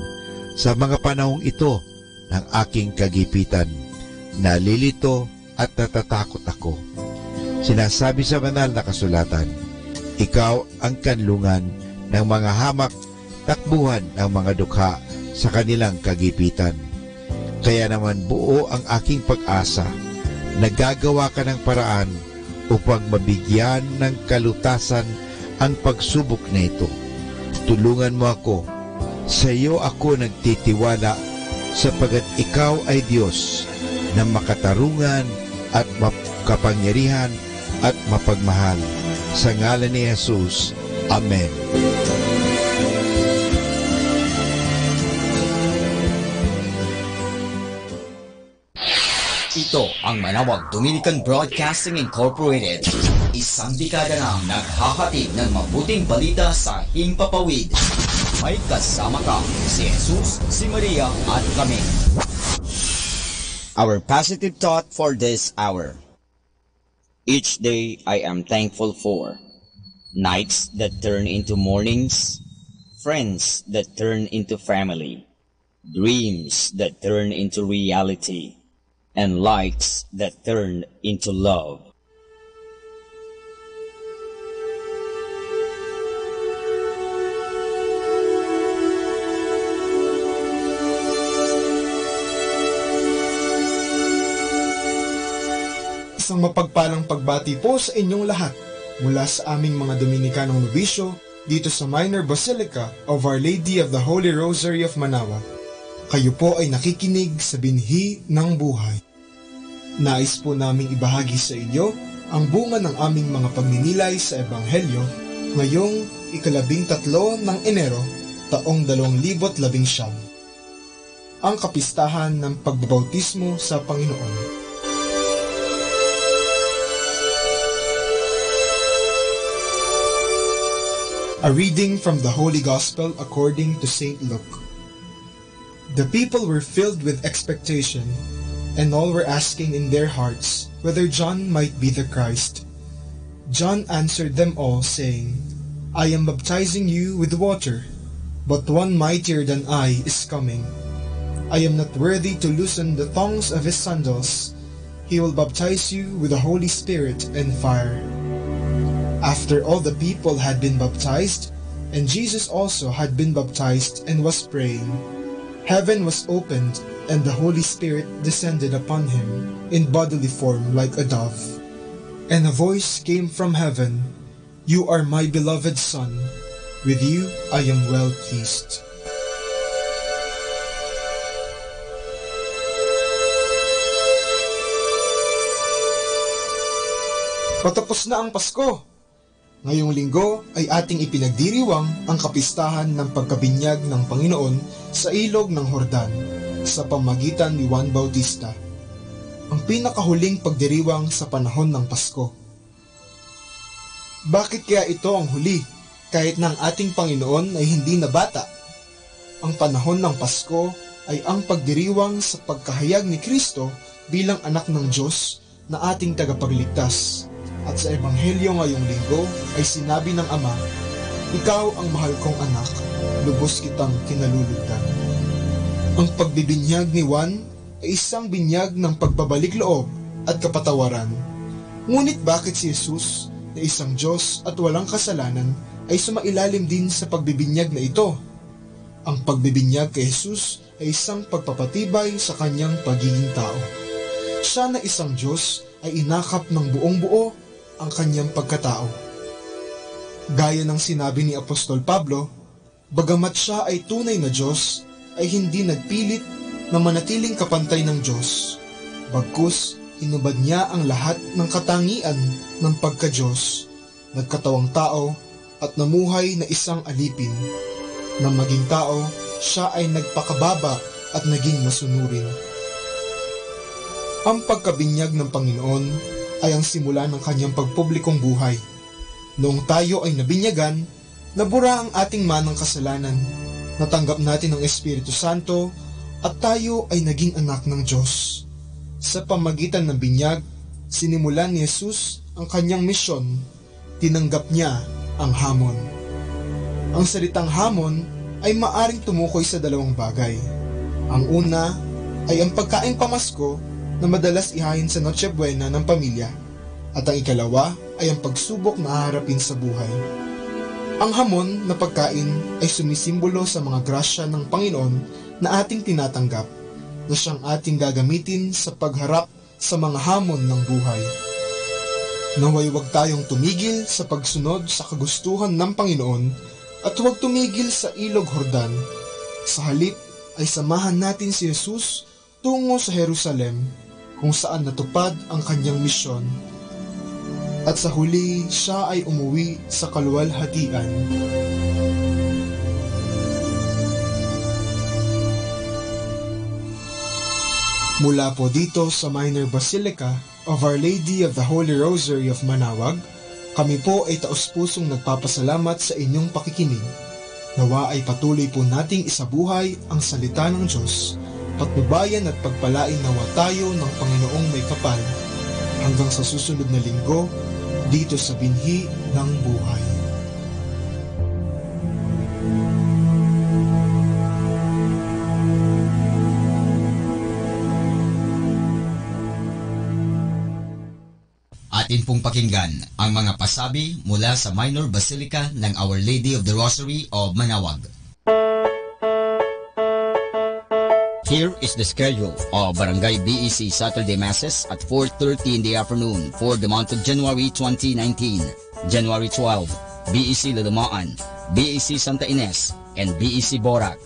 sa mga panahong ito ng aking kagipitan. Nalilito at natatakot ako. Sinasabi sa banal na kasulatan, ikaw ang kanlungan ng mga hamak, takbuhan ng mga dukha sa kanilang kagipitan. Kaya naman buo ang aking pag-asa. Nagagawa ka ng paraan upang mabigyan ng kalutasan ang pagsubok na ito. Tulungan mo ako. Sa iyo ako nagtitiwala sapagat ikaw ay Diyos na makatarungan at makapangyarihan at mapagmahal. Sa ngalan ni Jesus. Amen. Ito ang Manawag Dominican Broadcasting Incorporated. Isang dekada nang naghahatid ng mabuting balita sa himpapawid. May kasama ka, si Jesus, si Maria at kami. Our positive thought for this hour. Each day I am thankful for nights that turn into mornings, friends that turn into family, dreams that turn into reality, and lights that turn into love. Isang mapagpalang pagbati po sa inyong lahat mula sa aming mga Dominikanong nobisyo dito sa Minor Basilica of Our Lady of the Holy Rosary of Manaoag. Kayo po ay nakikinig sa binhi ng buhay. Nais po naming ibahagi sa inyo ang bunga ng aming mga pagninilay sa Ebanghelyo ngayong 13 ng Enero taong 2019. Ang kapistahan ng pagbabautismo sa Panginoon. A reading from the Holy Gospel according to St. Luke. The people were filled with expectation, and all were asking in their hearts whether John might be the Christ. John answered them all, saying, I am baptizing you with water, but one mightier than I is coming. I am not worthy to loosen the thongs of his sandals. He will baptize you with the Holy Spirit and fire. After all the people had been baptized, and Jesus also had been baptized and was praying, heaven was opened, and the Holy Spirit descended upon him in bodily form like a dove. And a voice came from heaven, You are my beloved Son, with you I am well pleased. Patapos na ang Pasko. Ngayong linggo ay ating ipinagdiriwang ang kapistahan ng pagkabinyag ng Panginoon sa ilog ng Jordan sa pamagitan ni Juan Bautista, ang pinakahuling pagdiriwang sa panahon ng Pasko. Bakit kaya ito ang huli kahit na ang ating Panginoon ay hindi na bata? Ang panahon ng Pasko ay ang pagdiriwang sa pagkahayag ni Kristo bilang anak ng Diyos na ating tagapagligtas. At sa Ebanghelyo ngayong linggo ay sinabi ng Ama, Ikaw ang mahal kong anak, lubos kitang kinalulugdan. Ang pagbibinyag ni Juan ay isang binyag ng pagbabalik loob at kapatawaran. Ngunit bakit si Jesus, na isang Diyos at walang kasalanan, ay sumailalim din sa pagbibinyag na ito? Ang pagbibinyag kay Jesus ay isang pagpapatibay sa kanyang pagiging tao. Siya na isang Diyos ay inakap ng buong buo ang kanyang pagkatao. Gaya ng sinabi ni Apostol Pablo, bagamat siya ay tunay na Diyos, ay hindi nagpilit na manatiling kapantay ng Diyos. Bagkus, hinubad niya ang lahat ng katangian ng pagka-Diyos, nagkatawang tao at namuhay na isang alipin. Nang maging tao, siya ay nagpakababa at naging masunurin. Ang pagkabinyag ng Panginoon ay ang simula ng kanyang pagpublikong buhay. Noong tayo ay nabinyagan, nabura ang ating manang kasalanan, natanggap natin ang Espiritu Santo at tayo ay naging anak ng Diyos. Sa pamagitan ng binyag, sinimulan ni Jesus ang kanyang misyon. Tinanggap niya ang hamon. Ang salitang hamon ay maaring tumukoy sa dalawang bagay. Ang una ay ang pagkaing pamasko na madalas ihain sa Noche Buena ng pamilya, at ang ikalawa ay ang pagsubok na haharapin sa buhay. Ang hamon na pagkain ay sumisimbolo sa mga grasya ng Panginoon na ating tinatanggap, na siyang ating gagamitin sa pagharap sa mga hamon ng buhay. Naway huwag tayong tumigil sa pagsunod sa kagustuhan ng Panginoon at huwag tumigil sa ilog Jordan. Sa halip ay samahan natin si Jesus tungo sa Jerusalem, kung saan natupad ang kanyang misyon. At sa huli, siya ay umuwi sa kaluwalhatian. Mula po dito sa Minor Basilica of Our Lady of the Holy Rosary of Manawag, kami po ay taos-pusong nagpapasalamat sa inyong pakikinig. Nawa ay patuloy po nating isabuhay ang salita ng Diyos, patnubayan at pagpalain nawa tayo ng Panginoong may kapal, hanggang sa susunod na linggo, dito sa binhi ng buhay. Atin pong pakinggan ang mga pasabi mula sa Minor Basilica ng Our Lady of the Rosary of Manawag. Here is the schedule of Barangay BEC Saturday Masses at 4:30 in the afternoon for the month of January 2019. January 12, BEC Lalumaan, BEC Santa Ines, and BEC Borac.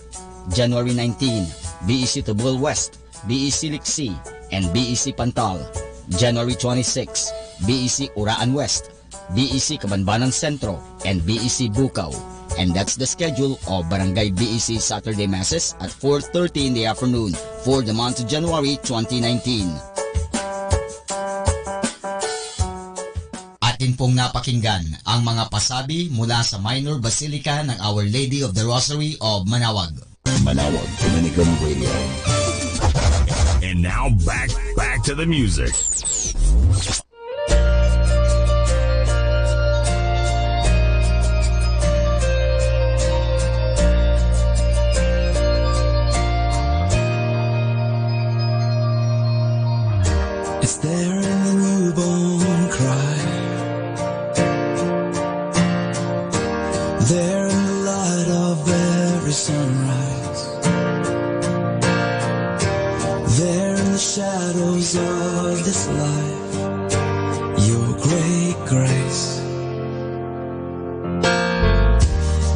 January 19, BEC Tubul West, BEC Liksi, and BEC Pantal. January 26, BEC Uraan West, BEC Kabanbanan Sentro, and BEC Bukaw. And that's the schedule of Barangay BEC Saturday Masses at 4:30 in the afternoon for the month of January 2019. Atin pong napakinggan ang mga pasabi mula sa Minor Basilica ng Our Lady of the Rosary of Manawag. Manawag Dominican Radio. And now back to the music. Is there a newborn cry? There in the light of every sunrise. There in the shadows of this life, your great grace.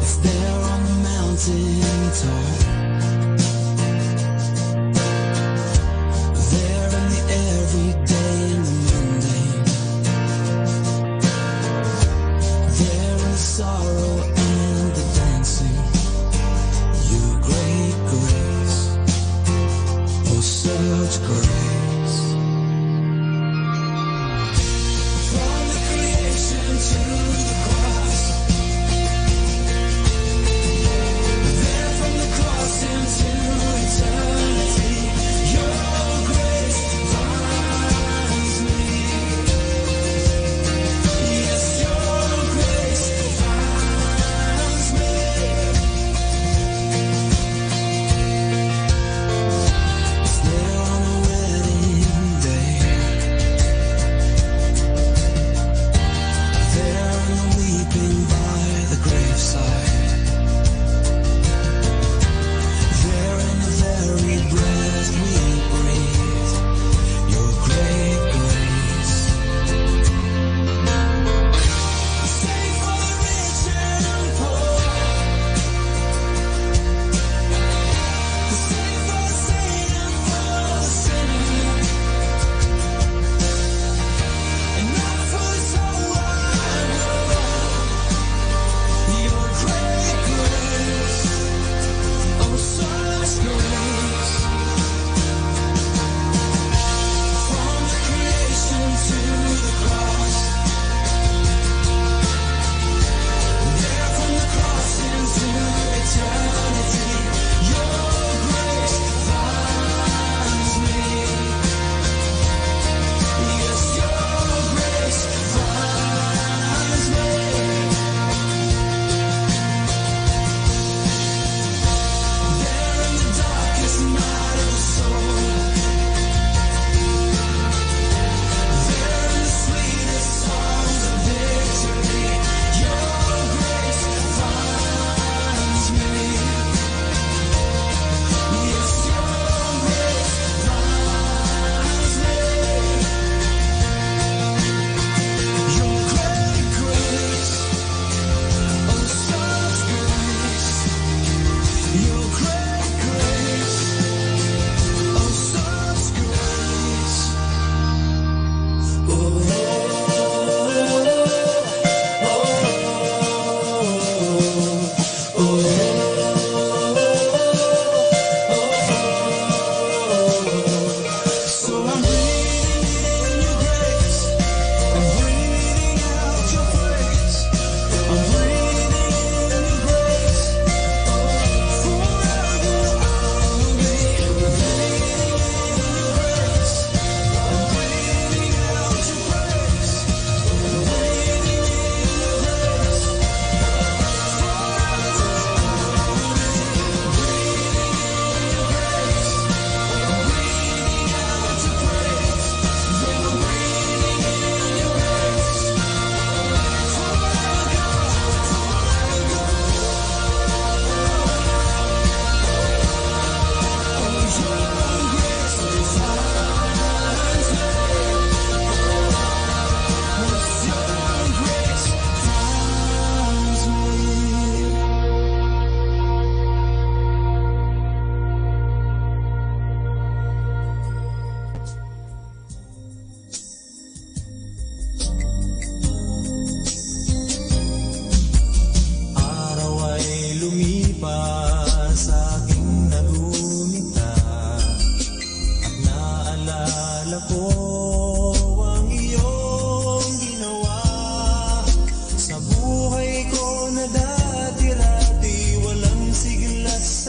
It's there on the mountain top. There in the everyday and the mundane. There in the sorrow and the dancing, your great grace. Oh, such grace. From the creation to the cross. There from the cross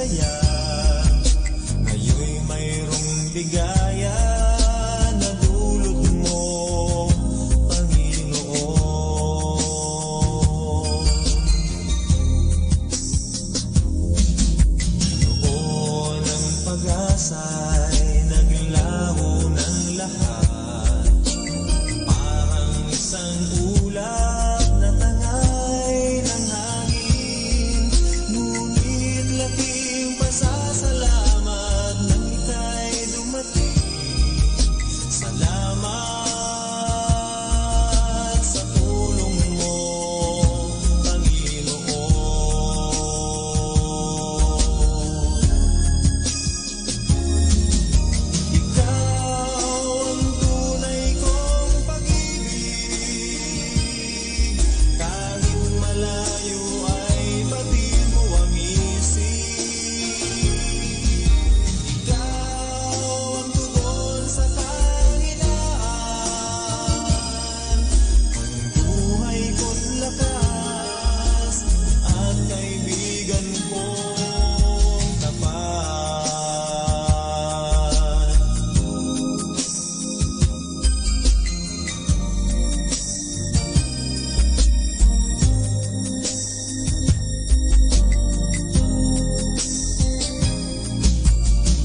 saya. Ngayon'y mayroong ligaya na dulot mo, Panginoon. Noon ang pag-asa'y naglaho ng lahat, parang isang ulap na tangay ng hangin. Ngunit laking pasasalamat nang ika'y dumating. Salamat sa tulong mo, Panginoon. Ikaw ang tunay kong pag-ibig, kahit malayo ay batid mo ang isip. Ikaw ang tugon sa kahinaan, ang buhay ko't lakas, at kaibigan kong tapat.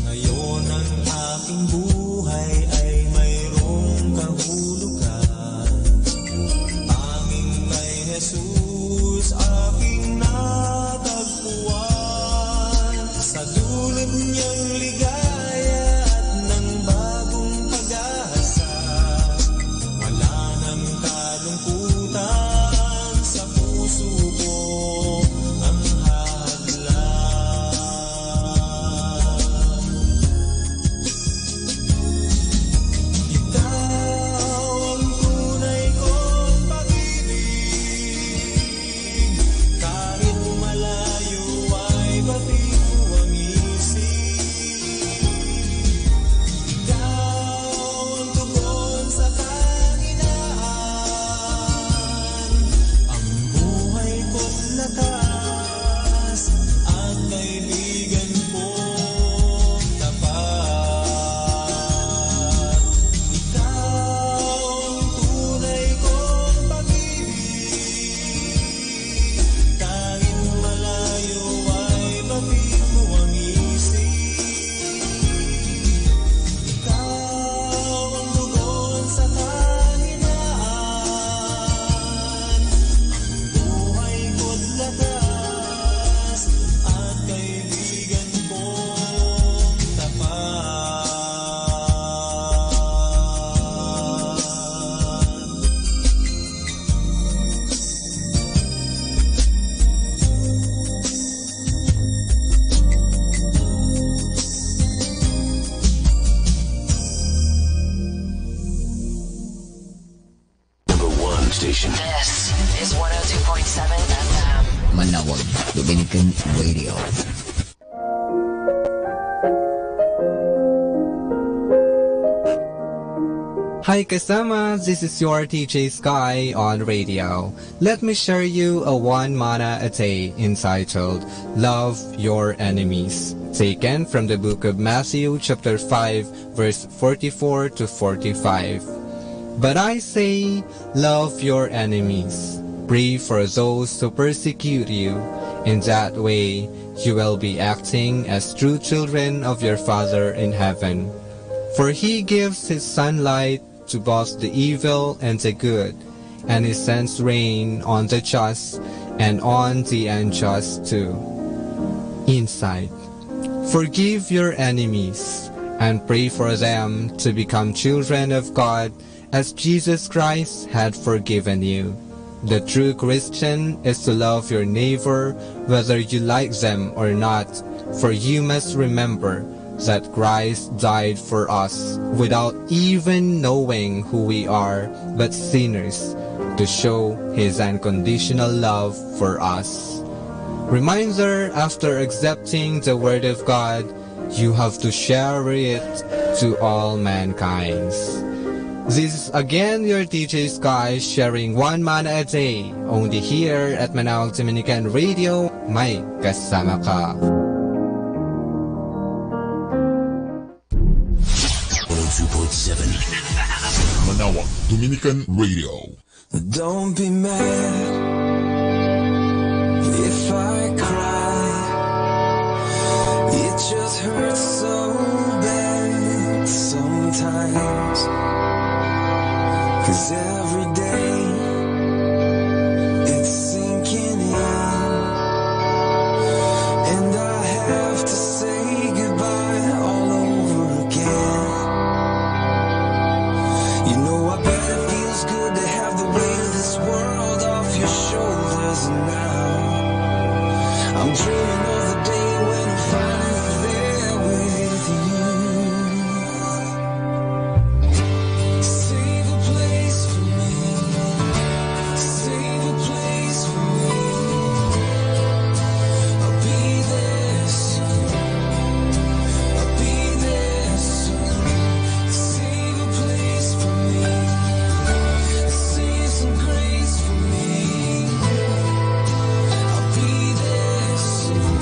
Ngayon ang aking buhay ay mayroong kahulugan. Tanging kay Jesus aking natagpuan. Sa dulot niyang ligaya at ng bagong pag-asa, wala nang kalungkutan sa puso ko ang hadlang. Ikaw ang tunay kong pag-ibig, kahit malayo ay batid mo ang isip. Ikaw ang tugon sa kahinaan, ang buhay ko't lakas, at kaibigan kong tapat. Ikaw ang tunay kong pag-ibig, kahit malayo ay batid mo ang isip. Ikaw ang tugon sa kahinaan, ang buhay ko't lakas, at kaibigan kong tapat. Number one station. This is 102.7 FM. Manawag Dominican Radio. Hi kasama, this is your TJ Sky on radio. Let me share you a one manna a day entitled Love Your Enemies, taken from the book of Matthew chapter 5 verse 44 to 45. But I say, love your enemies, pray for those who persecute you. In that way, you will be acting as true children of your Father in heaven. For he gives his sunlight to both the evil and the good, and he sends rain on the just and on the unjust too. Insight. Forgive your enemies and pray for them to become children of God as Jesus Christ had forgiven you. The true Christian is to love your neighbor whether you like them or not, for you must remember that Christ died for us without even knowing who we are, but sinners, to show his unconditional love for us. Reminder, after accepting the Word of God, you have to share it to all mankind. This is again your DJ Sky sharing one manna a day, only here at Manawag Dominican Radio, may kasama ka. Manawag Dominican Radio. Don't be mad if I cry. It just hurts so bad sometimes. 'Cause every day it's sinking in, and I have to say goodbye all over again. You know, I bet it feels good to have the weight of this world off your shoulders, and now I'm dreaming of the day when I'm finally there with you. Save a place for me, save a place for me. I'll be there soon, I'll be there soon. Save a place for me, save some grace for me. I'll be there soon,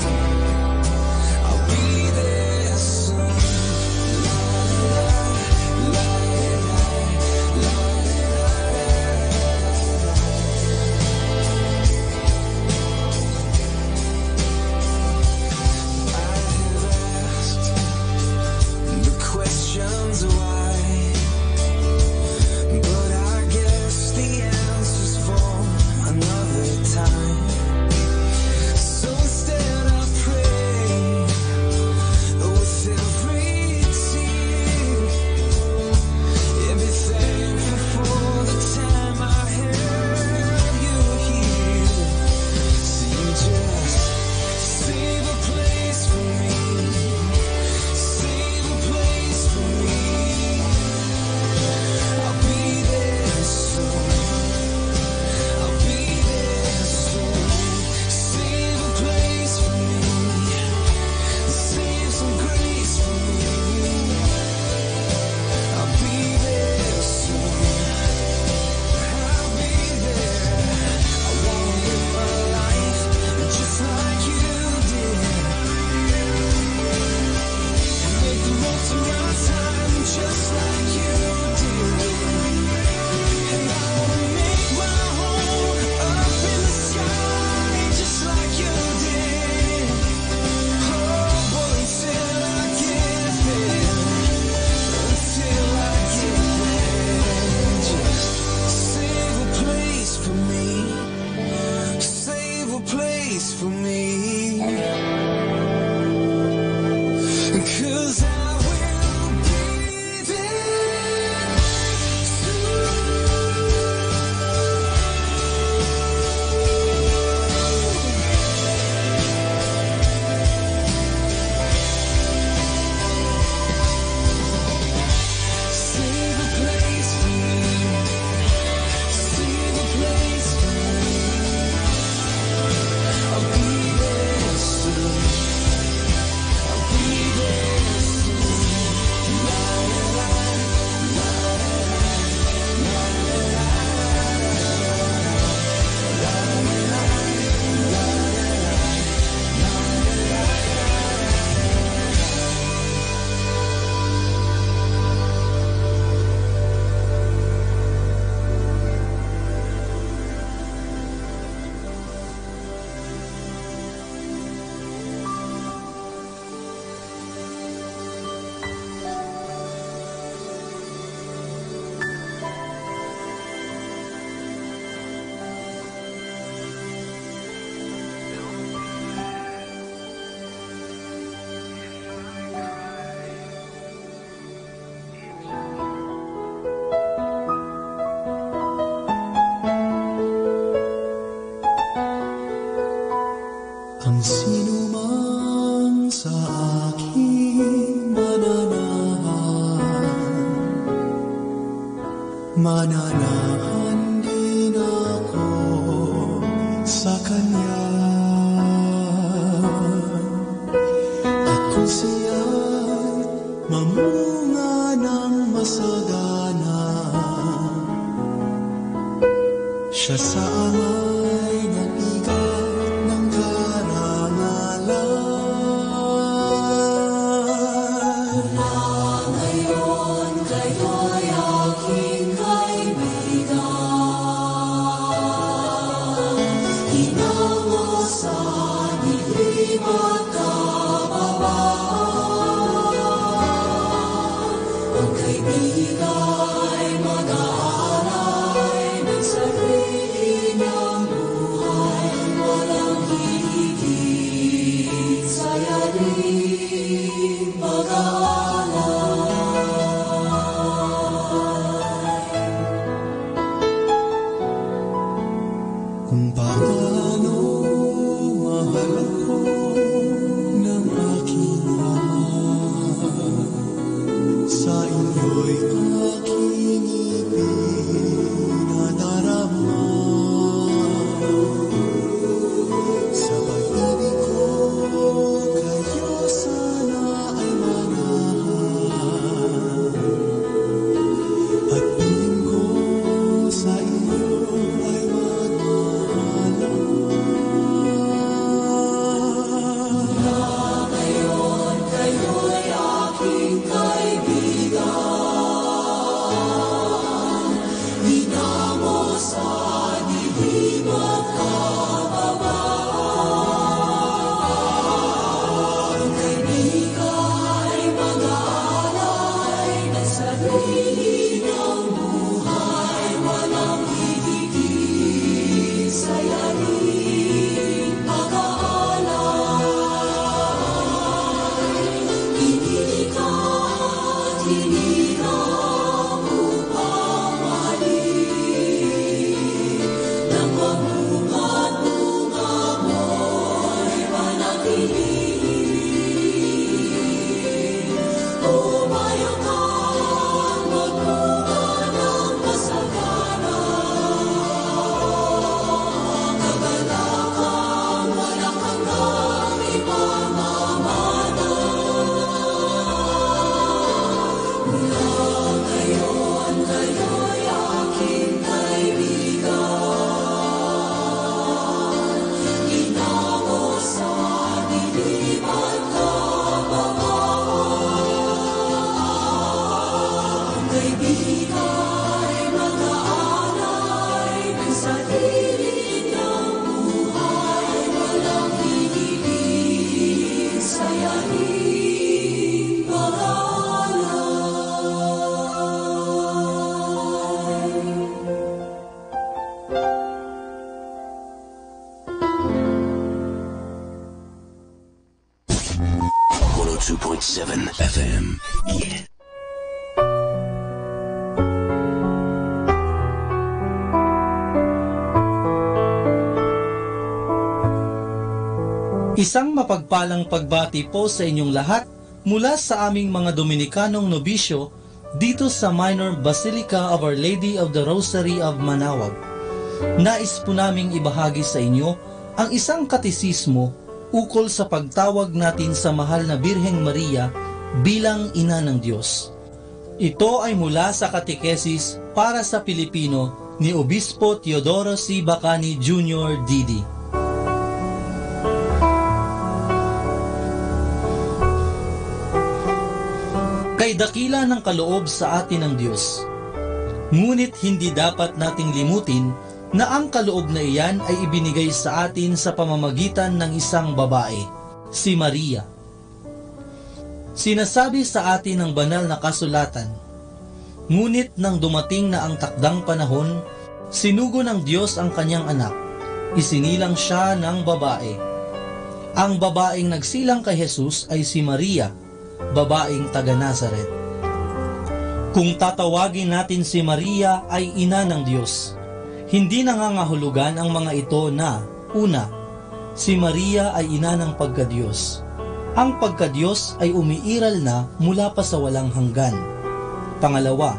I'll be there soon. The questions why, but I guess the answer's for another time. So instead I pray with every tear, and be thankful for the time I had you here. So you just save a place for me, save a place for me. I'll be there soon, I'll be there soon. Save a place for me, save some grace for me. I'll be there soon, I'll be there. I wanna live my life just like you did, and make the most of my time just like you did. And I wanna make my home up in the sky just like you did. Oh, but until I get there, until I get there, just save a place for me, save a place for me. 'Cause I will be there Save a place for me, save a place for me. I'll be there soon, I'll be there soon. La la la, la la la, la la la, la Ang sino man sa aking mananahan din ako sa Kanya. At kung siya'y mamunga ng masagana, siya sa amay nabigat ng karangalan. Na ngayon kay 102.7 FM. Yeah. Isang mapagpalang pagbati po sa inyong lahat mula sa aming mga Dominikanong nobisyo dito sa Minor Basilica of Our Lady of the Rosary of Manaoag. Nais po naming ibahagi sa inyo ang isang katisismo ukol sa pagtawag natin sa mahal na Birheng Maria bilang Ina ng Diyos. Ito ay mula sa Katekesis para sa Pilipino ni Obispo Teodoro C. Bacani Jr. D.D. Kay dakila ng kaloob sa atin ng Diyos. Ngunit hindi dapat nating limutin na ang kaloob na iyan ay ibinigay sa atin sa pamamagitan ng isang babae, si Maria. Sinasabi sa atin ng banal na kasulatan, ngunit nang dumating na ang takdang panahon, sinugo ng Diyos ang kanyang anak, isinilang siya ng babae. Ang babaeng nagsilang kay Jesus ay si Maria, babaeng taga Nazaret. Kung tatawagin natin si Maria ay ina ng Diyos, hindi nangangahulugan ang mga ito na, una, si Maria ay ina ng pagkadiyos. Ang pagkadiyos ay umiiral na mula pa sa walang hanggan. Pangalawa,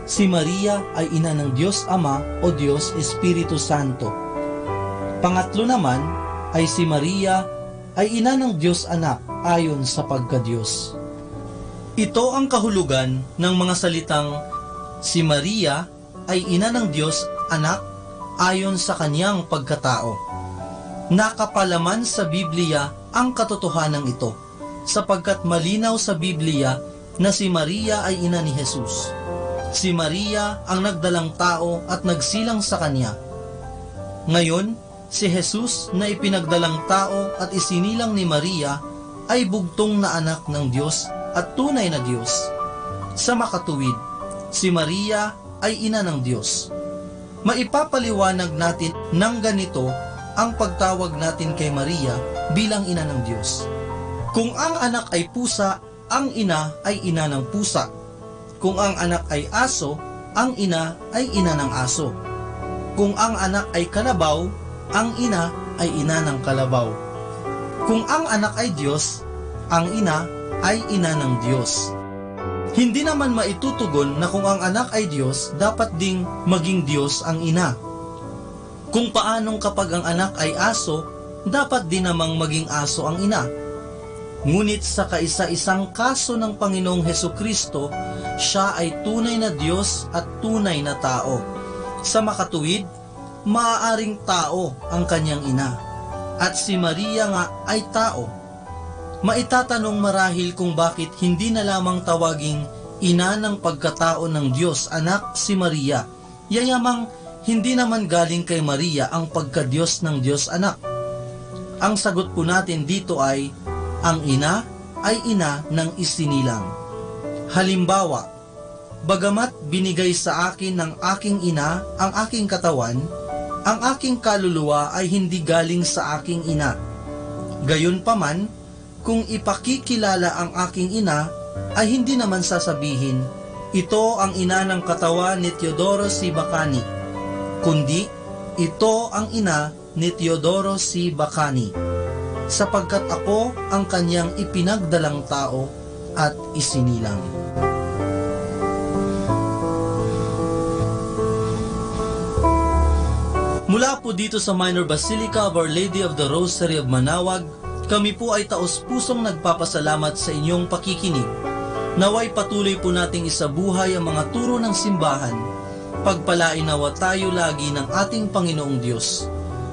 si Maria ay ina ng Diyos Ama o Diyos Espiritu Santo. Pangatlo naman ay si Maria ay ina ng Diyos Anak ayon sa pagkadiyos. Ito ang kahulugan ng mga salitang si Maria ay ina ng Diyos Anak ayon sa kanyang pagkatao. Nakapalaman sa Biblia ang katotohanan ito, sapagkat malinaw sa Biblia na si Maria ay ina ni Jesus. Si Maria ang nagdalang tao at nagsilang sa kanya. Ngayon, si Jesus na ipinagdalang tao at isinilang ni Maria ay bugtong na anak ng Diyos at tunay na Diyos. Sa makatuwid, si Maria ay ina ng Diyos. Maipapaliwanag natin ng ganito ang pagtawag natin kay Maria bilang ina ng Diyos. Kung ang anak ay pusa, ang ina ay ina ng pusa. Kung ang anak ay aso, ang ina ay ina ng aso. Kung ang anak ay kalabaw, ang ina ay ina ng kalabaw. Kung ang anak ay Diyos, ang ina ay ina ng Diyos. Hindi naman maitutugon na kung ang anak ay Diyos, dapat ding maging Diyos ang ina. Kung paanong kapag ang anak ay aso, dapat din namang maging aso ang ina. Ngunit sa kaisa-isang kaso ng Panginoong Hesukristo, siya ay tunay na Diyos at tunay na tao. Sa makatuwid, maaaring tao ang kanyang ina, at si Maria nga ay tao. Maitatanong marahil kung bakit hindi na lamang tawaging ina ng pagkatao ng Diyos Anak si Maria, yayamang hindi naman galing kay Maria ang pagkadiyos ng Diyos Anak. Ang sagot po natin dito ay, ang ina ay ina ng isinilang. Halimbawa, bagamat binigay sa akin ng aking ina ang aking katawan, ang aking kaluluwa ay hindi galing sa aking ina. Gayunpaman, kung ipakikilala ang aking ina, ay hindi naman sasabihin, ito ang ina ng katawan ni Teodoro C. Bacani, kundi ito ang ina ni Teodoro C. Bacani, sapagkat ako ang kanyang ipinagdalang tao at isinilang. Mula po dito sa Minor Basilica of Our Lady of the Rosary of Manaoag, kami po ay taos-pusong nagpapasalamat sa inyong pakikinig. Naway patuloy po nating isabuhay ang mga turo ng simbahan. Pagpalain nawa tayo lagi ng ating Panginoong Diyos.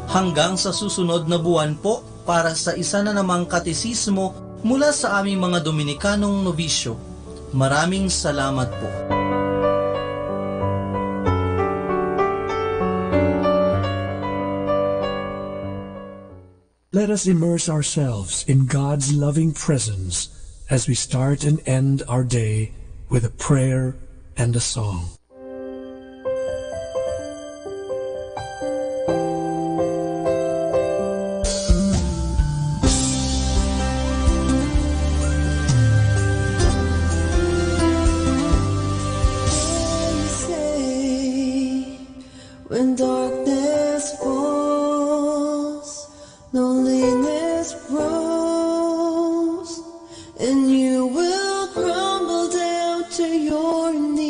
Hanggang sa susunod na buwan po para sa isa na namang katisismo mula sa aming mga Dominikanong nobisyo. Maraming salamat po. Let us immerse ourselves in God's loving presence as we start and end our day with a prayer and a song.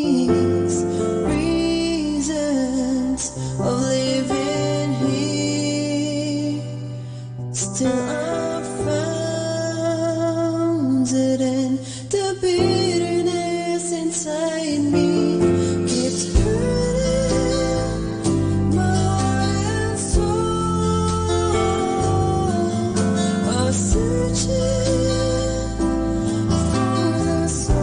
these reasons of living here. Still I'm found it in the bitterness inside me keeps hurting my heart and soul while searching for the source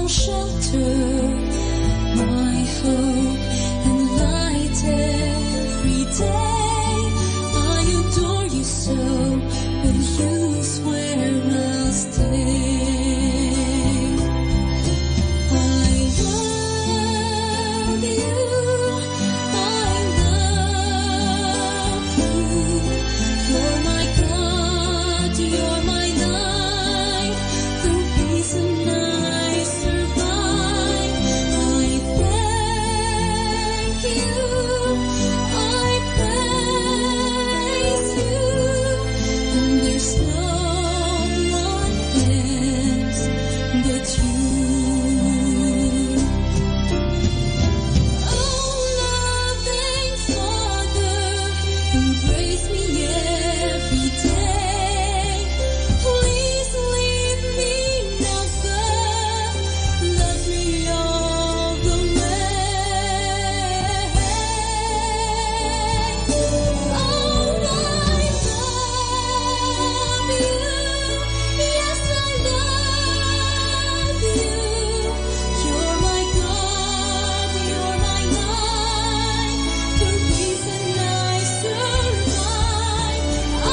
shelter, my hope and light every day. I adore you so, but you swear I'll stay. I love you, you're my God, you're my life, the reason I survive. I thank you, I praise you, and there's no one else but you. Oh, loving Father, embrace me every day. Please lead me now, God. Love me all the way. Oh, I love you. Yes, I love you. You're my God, you're my life, the reason I survive. I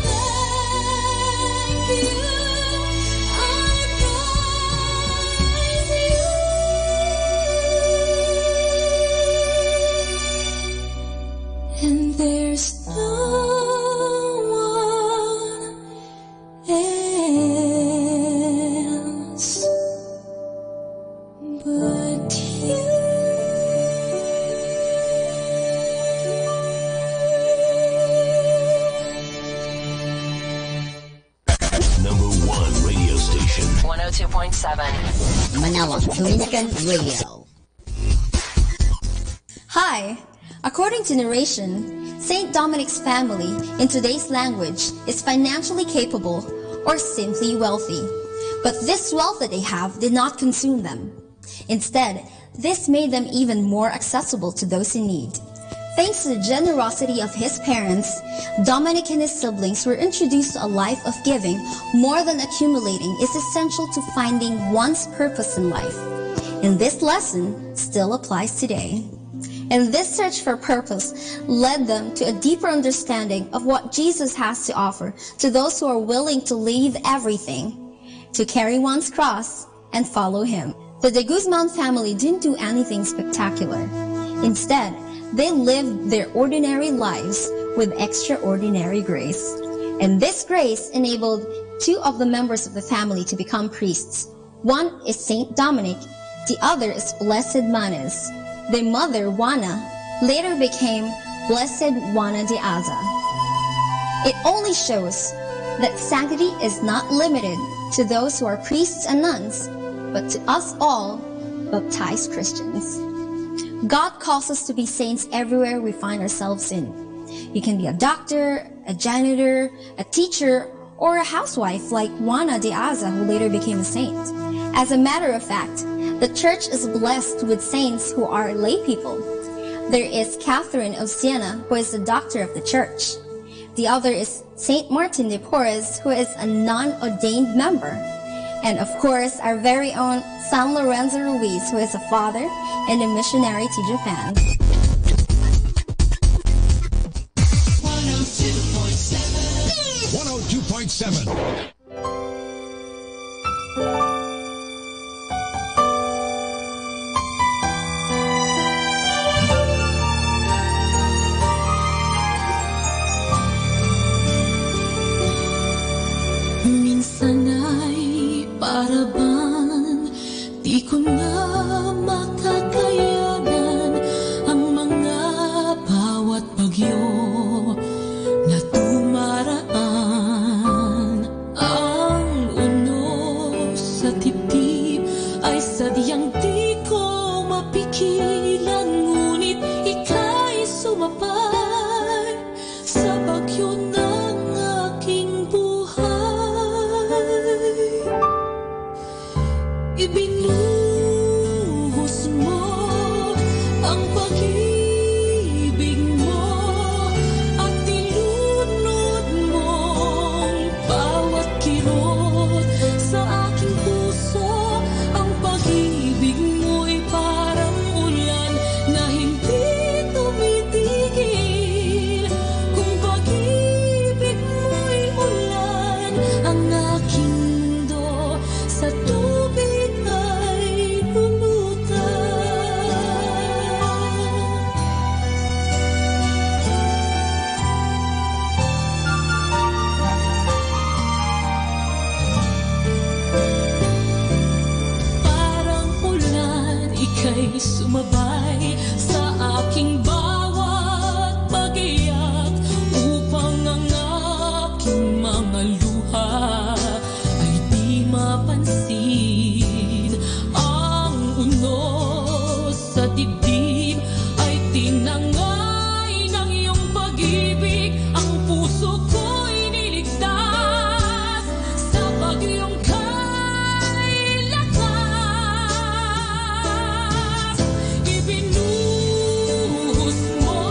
thank you, I praise you. And there's no one else but you. Number 1 radio station. 102.7 Manila Dominican Radio. Hi! According to narration, Saint Dominic's family, in today's language, is financially capable or simply wealthy. But this wealth that they have did not consume them. Instead, this made them even more accessible to those in need. Thanks to the generosity of his parents, Dominic and his siblings were introduced to a life of giving more than accumulating is essential to finding one's purpose in life. And this lesson still applies today. And this search for purpose led them to a deeper understanding of what Jesus has to offer to those who are willing to leave everything, to carry one's cross, and follow him. The De Guzman family didn't do anything spectacular. Instead, they lived their ordinary lives with extraordinary grace. And this grace enabled two of the members of the family to become priests. One is Saint Dominic, the other is Blessed Manes. Their mother, Juana, later became Blessed Juana de Aza. It only shows that sanctity is not limited to those who are priests and nuns, but to us all, baptized Christians. God calls us to be saints everywhere we find ourselves in. You can be a doctor, a janitor, a teacher, or a housewife like Juana de Aza, who later became a saint. As a matter of fact, the church is blessed with saints who are lay people. There is Catherine of Siena, who is the doctor of the church. The other is Saint Martin de Porres, who is a non-ordained member. And of course, our very own San Lorenzo Ruiz, who is a father and a missionary to Japan. 102.7. Minsan ay para bang di ko na makakayanan ang mga bawat bagyo na tumaraan. Ang unos sa dibdib ay sadyang di ko mapigilan, ngunit ika'y sumabay sa bagyo ng aking buhay. Ibinuhos mo sumabay sa aking bawat pag-iyak upang ang aking mga luha ay di mapansin. Ang unos sa dibdib ay tinangay ng iyong pag-ibig. Ang puso ko'y niligtas sa bagyong kailakas. Ibinuhos mo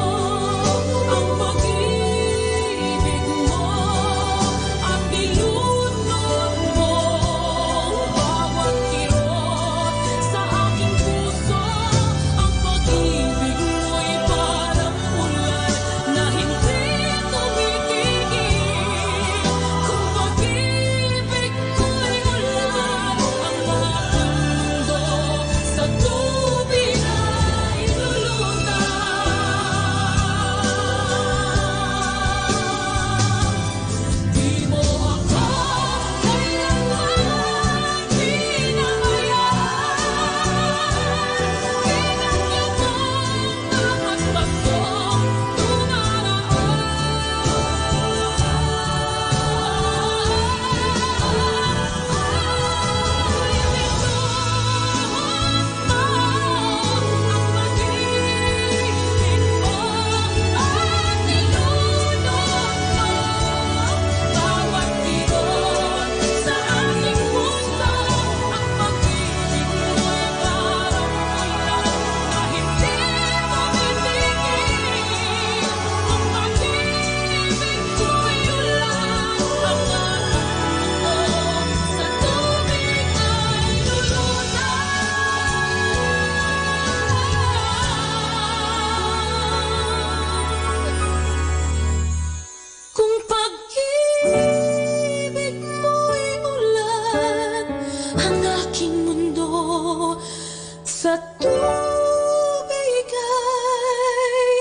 ang pag-ibig mo at nilunod mo bawat kirot sa aking puso. Ang pag-ibig mo'y parang ulan na hindi tumitigil. Kung pag-ibig ko'y ulan, ang mundo sa tubig ay lulutang. Di mo ako kailanman pinabayaan. Pinaglaban at bagong kung pag-ibig mo'y ulan, ang aking mundo sa tubig ay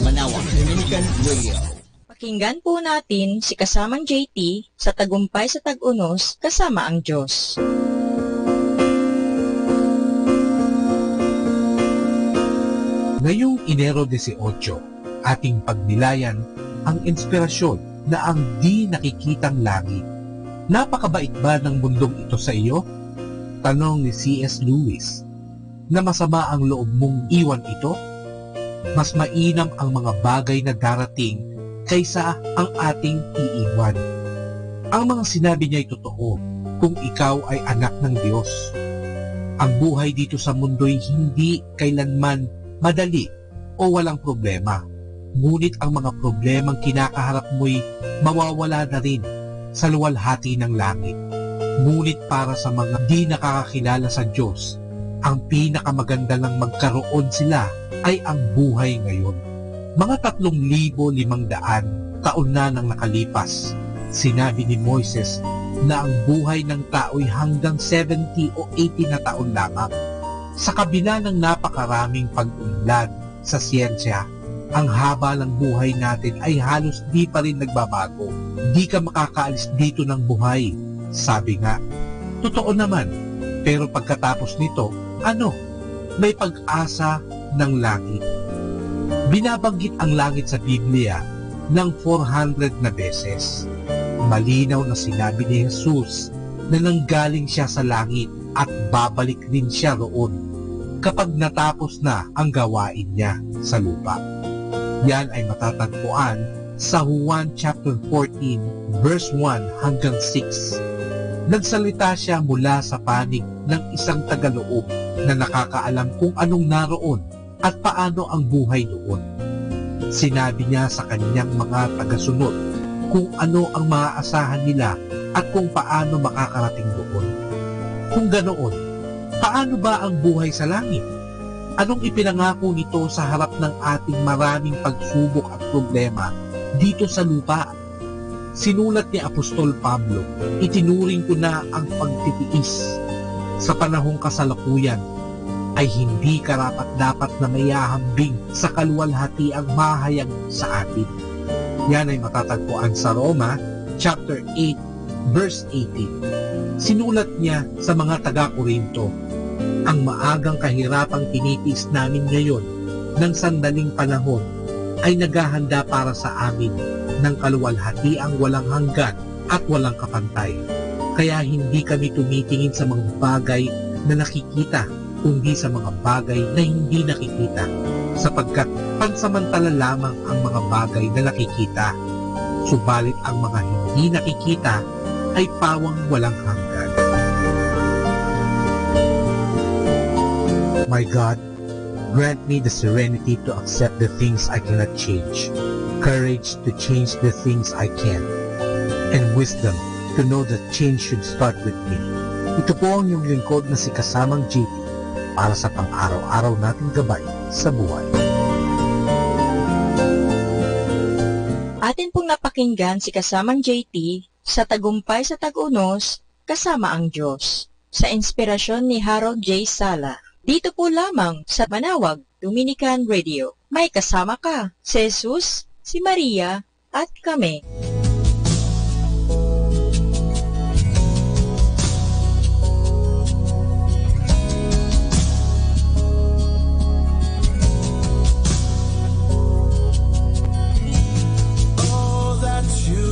Manawag Dominican Radio. Pakinggan po natin si kasamang JT sa Tagumpay sa Tag-Unos kasama ang Diyos. Ngayong Enero 18, ating pagnilayan ang inspirasyon na ang di nakikitang langit. Napakabait ba ng mundong ito sa iyo? Tanong ni C.S. Lewis. Na masama ang loob mong iwan ito? Mas mainam ang mga bagay na darating kaysa ang ating iiwan. Ang mga sinabi niya ay totoo kung ikaw ay anak ng Diyos. Ang buhay dito sa mundo'y hindi kailanman madali o walang problema. Ngunit ang mga problemang kinakaharap mo'y mawawala na rin sa luwalhati ng langit. Ngunit para sa mga di nakakakilala sa Diyos, ang pinakamaganda lang magkaroon sila ay ang buhay ngayon. Mga 3,500 taon na nang nakalipas, sinabi ni Moises na ang buhay ng tao'y hanggang 70 o 80 na taon lamang. Sa kabila ng napakaraming pag-unlad sa siyensya, ang haba ng buhay natin ay halos di pa rin nagbabago. Di ka makakaalis dito ng buhay, sabi nga. Totoo naman, pero pagkatapos nito, may pag-asa ng langit. Binabanggit ang langit sa Biblia ng 400 na beses. Malinaw na sinabi ni Jesus na nanggaling siya sa langit at babalik din siya roon kapag natapos na ang gawain niya sa lupa. Yan ay matatagpuan sa Juan chapter 14 verse 1 hanggang 6. Nagsalita siya mula sa panig ng isang tagaloob na nakakaalam kung anong naroon at paano ang buhay doon. Sinabi niya sa kanyang mga tagasunod kung ano ang maaasahan nila at kung paano makakarating doon. Kung ganoon, paano ba ang buhay sa langit? Anong ipinangako nito sa harap ng ating maraming pagsubok at problema dito sa lupa? Sinulat ni Apostol Pablo, itinuring ko na ang pagtitiis sa panahong kasalukuyan ay hindi karapat-dapat na mayahambing sa kaluwalhatiang mahayag sa atin. Yan ay matatagpuan sa Roma chapter 8 verse 18. Sinulat niya sa mga taga-Korinto, ang maagang kahirapang tinitiis namin ngayon ng sandaling panahon ay naghahanda para sa amin ng kaluwalhatiang walang hanggan at walang kapantay. Kaya hindi kami tumitingin sa mga bagay na nakikita, kundi sa mga bagay na hindi nakikita, sapagkat pansamantala lamang ang mga bagay na nakikita, subalit ang mga hindi nakikita ay pawang walang hanggan. My God, grant me the serenity to accept the things I cannot change, courage to change the things I can, and wisdom to know that change should start with me. Ito po ang iyong lingkod na si Kasamang JT para sa pang-araw-araw nating gabay sa buhay. Atin pong napakinggan si Kasamang JT sa Tagumpay sa Tag-Unos kasama ang Diyos sa inspirasyon ni Harold J. Sala. Dito po lamang sa Manawag Dominican Radio. May kasama ka, si Jesus, si Maria, at kami.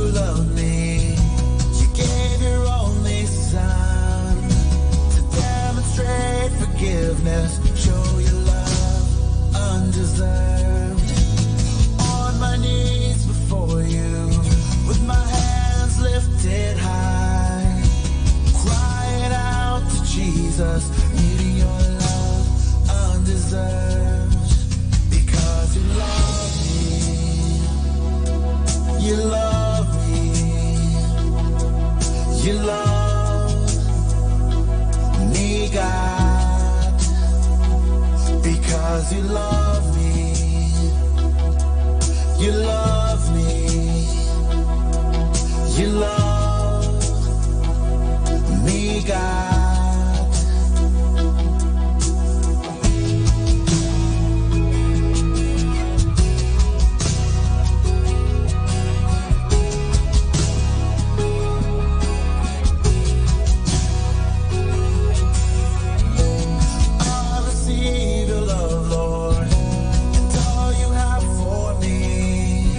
Love me, you gave your only son to die needing your love undeserved. Because you love me, you love me, you love me, God. Because you love me, you love me, you love me, God. I receive your love, Lord, and all you have for me.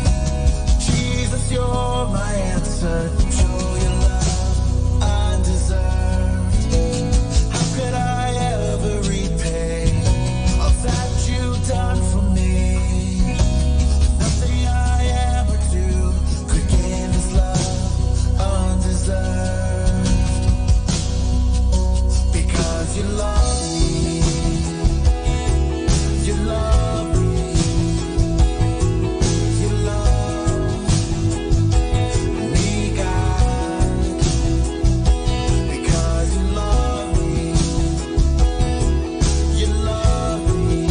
Jesus, you're my answer. Show your love undeserved. How could I ever repay all that you've done for me? Nothing I ever do could gain this love undeserved. Because you love me, you love me, you love me, God. Because you love me, you love me,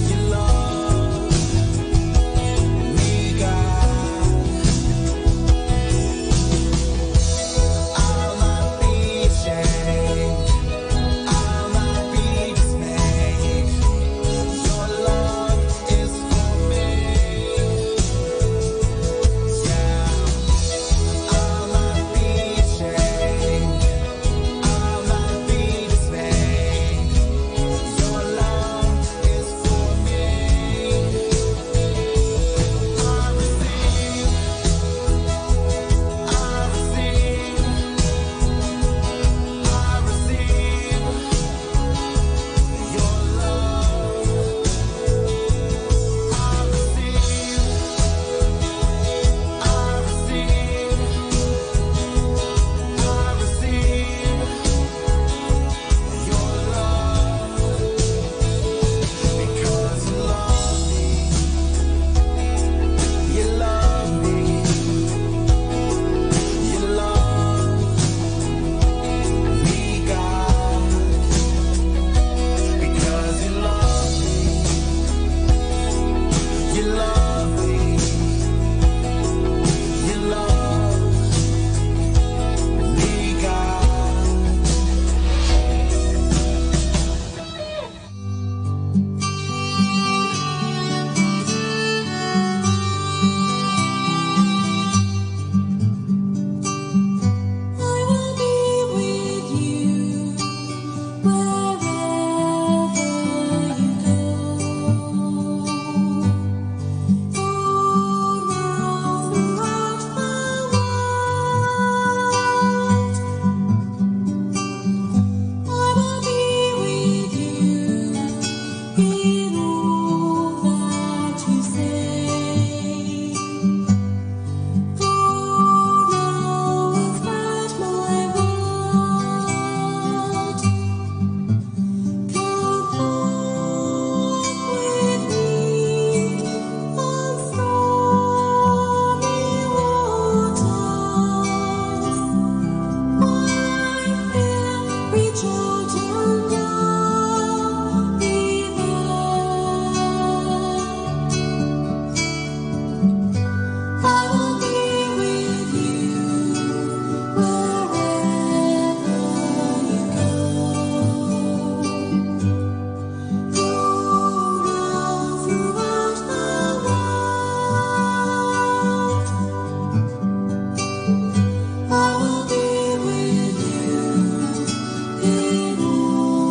you love me, God. I'll not be ashamed, I'll not be dismayed. Your love is for me. Yeah, I'll not be ashamed, I'll not be dismayed. Your love is for me. I receive, I receive, I receive your love. I receive, I receive, I receive your love. Because you love me, you love me, you love me, God. Because you love me, you love me, you love me, God. I will be with you wherever you go. All throughout the world, I will be with you in all that you say. For now I'll spread my word. Come walk with me on stormy waters. My every Jordan now be I will be with you wherever you go. Go now throughout the world. I will be with you in all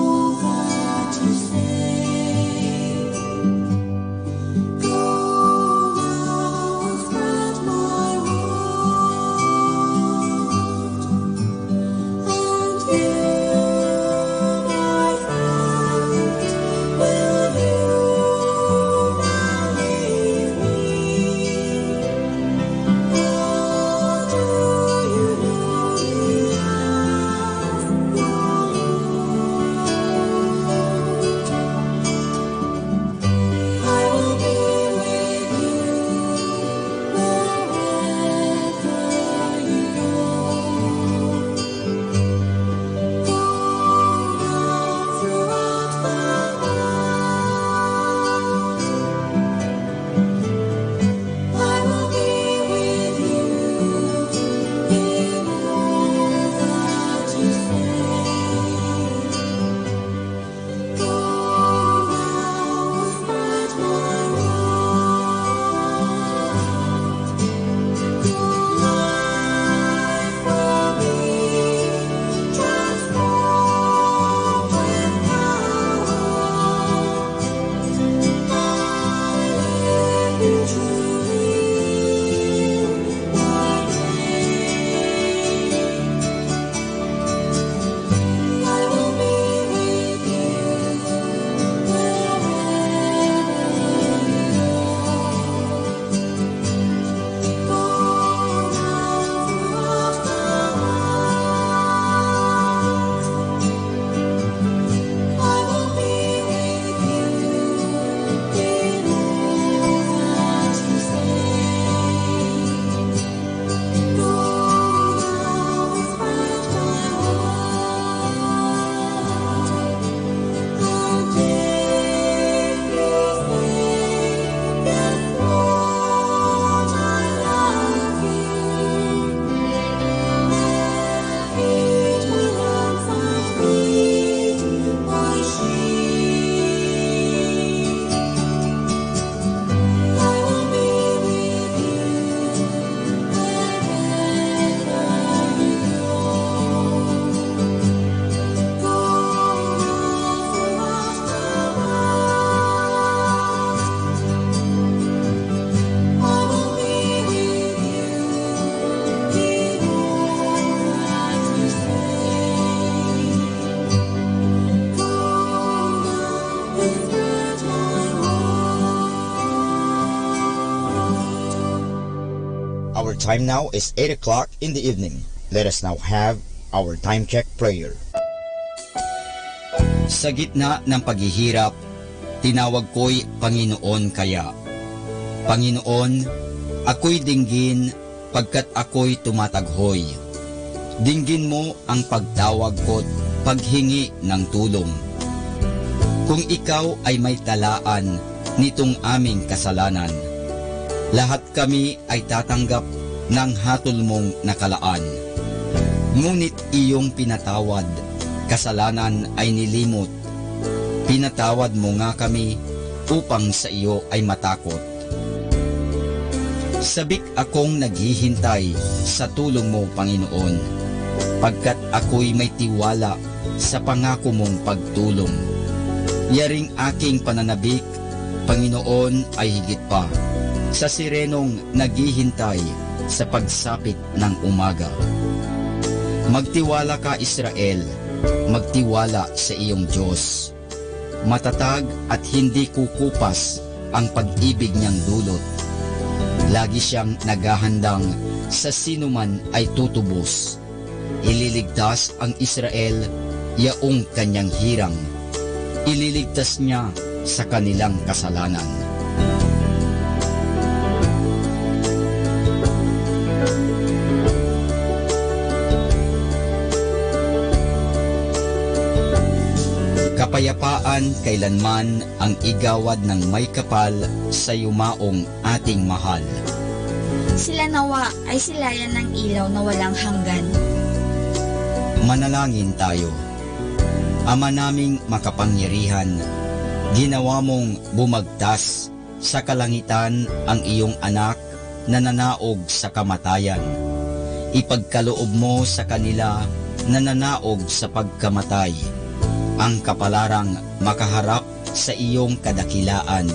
Our time now is 8 o'clock in the evening. Let us now have our time check prayer. Sa gitna ng paghihirap, tinawag ko'y Panginoon kaya. Panginoon, ako'y dinggin pagkat ako'y tumataghoy. Dinggin mo ang pagtawag ko't paghingi ng tulong. Kung ikaw ay may talaan nitong aming kasalanan, lahat kami ay tatanggap ng hatol mong nakalaan. Ngunit iyong pinatawad, kasalanan ay nilimot. Pinatawad mo nga kami upang sa iyo ay matakot. Sabik akong naghihintay sa tulong mo, Panginoon, pagkat ako'y may tiwala sa pangako mong pagtulong. Yaring aking pananabik, Panginoon, ay higit pa sa sirenong naghihintay sa pagsapit ng umaga. Magtiwala ka, Israel, magtiwala sa iyong Diyos. Matatag at hindi kukupas ang pag-ibig niyang dulot. Lagi siyang naghahandang sa sinuman ay tutubos. Ililigtas ang Israel, yaong kanyang hirang. Ililigtas niya sa kanilang kasalanan. Kapayapaan kailanman ang igawad ng may kapal sa yumaong ating mahal. Sila nawa ay silayan ng ilaw na walang hanggan. Manalangin tayo. Ama naming makapangyarihan, ginawa mong bumagtas sa kalangitan ang iyong anak na nanaog sa kamatayan. Ipagkaloob mo sa kanila na nanaog sa pagkamatay ang kapalarang makaharap sa iyong kadakilaan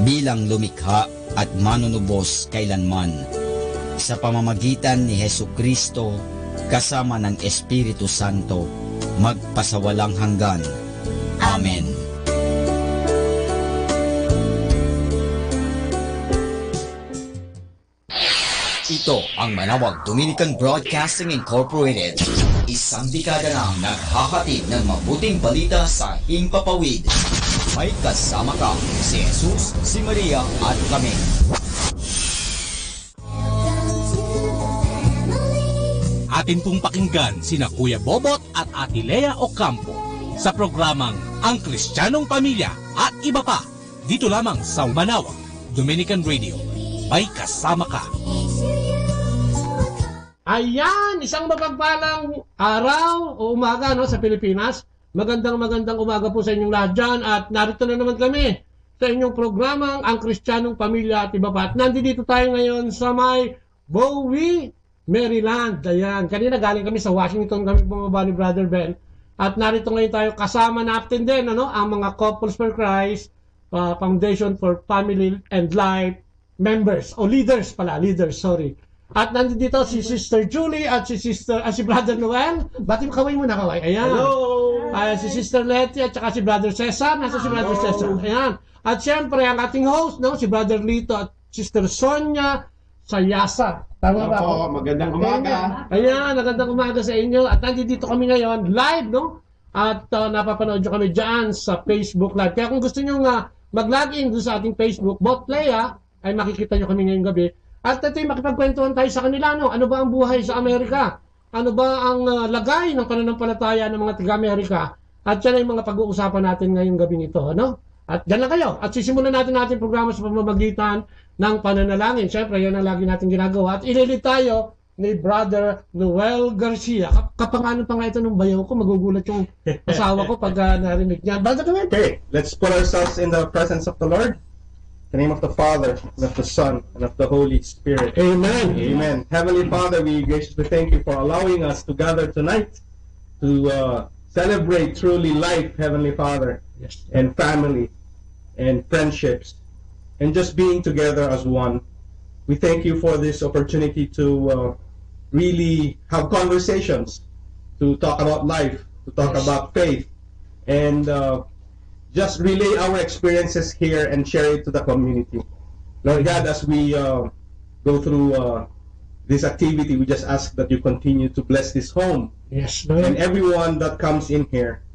bilang lumikha at manunubos kailanman. Sa pamamagitan ni Hesukristo kasama ng Espiritu Santo, magpasawalang hanggan. Amen. Ito ang Manawag Dominican Broadcasting Incorporated. Isang dekada nang naghahatid ng mabuting balita sa himpapawid. May kasama ka, si Jesus, si Maria at kami. Atin pong pakinggan sina Kuya Bobot at Ate Lea Ocampo sa programang Ang Kristiyanong Pamilya at iba pa dito lamang sa Manawag Dominican Radio. May kasama ka. Ayan, isang mapagpalang araw o umaga no, sa Pilipinas. Magandang umaga po sa inyong lahat dyan at narito na naman kami sa inyong programang Ang Kristiyanong Pamilya at iba pa. At nandito tayo ngayon sa may Bowie, Maryland. Ayan, kanina galing kami sa Washington, kami bumaba ni Brother Ben. At narito ngayon tayo kasama natin din ang mga Couples for Christ, Foundation for Family and Life members, o leaders, sorry. At nandito si Sister Julie at si Brother Noel. Ba't yung kaway mo na kaway? Ayan. Hello! Si Sister Letty at saka si Brother Cesar. Nasa si Brother Cesar. Ayan. At syempre, ang ating host, si Brother Lito at Sister Sonia Sayasa. Tama ba? Opo, magandang umaga. Ayan, magandang umaga sa inyo. At nandito kami ngayon, live, At napapanood nyo kami dyan sa Facebook Live. Kaya kung gusto nyo mag-login doon sa ating Facebook, both Leia, ay makikita nyo kami ngayong gabi. At ito yung makipagkwentuhan tayo sa kanila, Ano ba ang buhay sa Amerika? Ano ba ang lagay ng pananampalataya ng mga taga-Amerika? At yan ay mga pag-uusapan natin ngayong gabi nito, At dyan lang kayo. At sisimulan natin ating programa sa pamamagitan ng pananalangin. Siyempre, yan ang lagi natin ginagawa. At ililit tayo ni Brother Noel Garcia. Kapangalan pa nga ito ng bayaw ko. Magugulat yung asawa ko pag narinig niya. Brother Noel. Okay, let's put ourselves in the presence of the Lord. In the name of the Father, and of the Son, and of the Holy Spirit. Amen. Amen. Heavenly Father, we graciously thank you for allowing us to gather tonight to celebrate truly life, Heavenly Father, yes, and family, and friendships, and just being together as one. We thank you for this opportunity to really have conversations, to talk about life, to talk about faith, and just relay our experiences here and share it to the community. Lord God, as we go through this activity, we just ask that you continue to bless this home. Yes, And everyone that comes in here,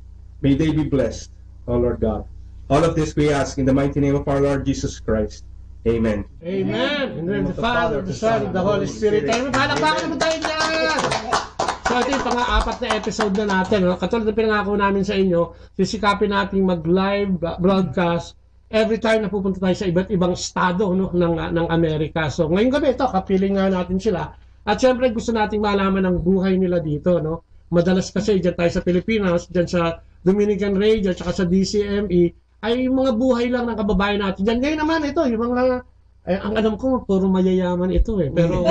may they be blessed, oh Lord God. All of this we ask in the mighty name of our Lord Jesus Christ. Amen. Amen. In the name of the Father, the Son, and the Holy Spirit. Amen. Palakpakan naman tayo dyan! So ito yung pang-apat na episode na natin. No? Katulad na pinangako namin sa inyo, sisikapin natin mag-live broadcast every time na pupunta tayo sa iba't ibang estado, no, ng Amerika. So ngayong gabi ito, kapiling nga natin sila. At syempre gusto nating malaman ang buhay nila dito. No? Madalas kasi dyan tayo sa Pilipinas, dyan sa Dominican Radio, at sa DCME, ay yung mga buhay lang ng kababayan natin dyan. Ngayon naman ito, yung mga, ang alam ko, puro mayayaman ito eh. Pero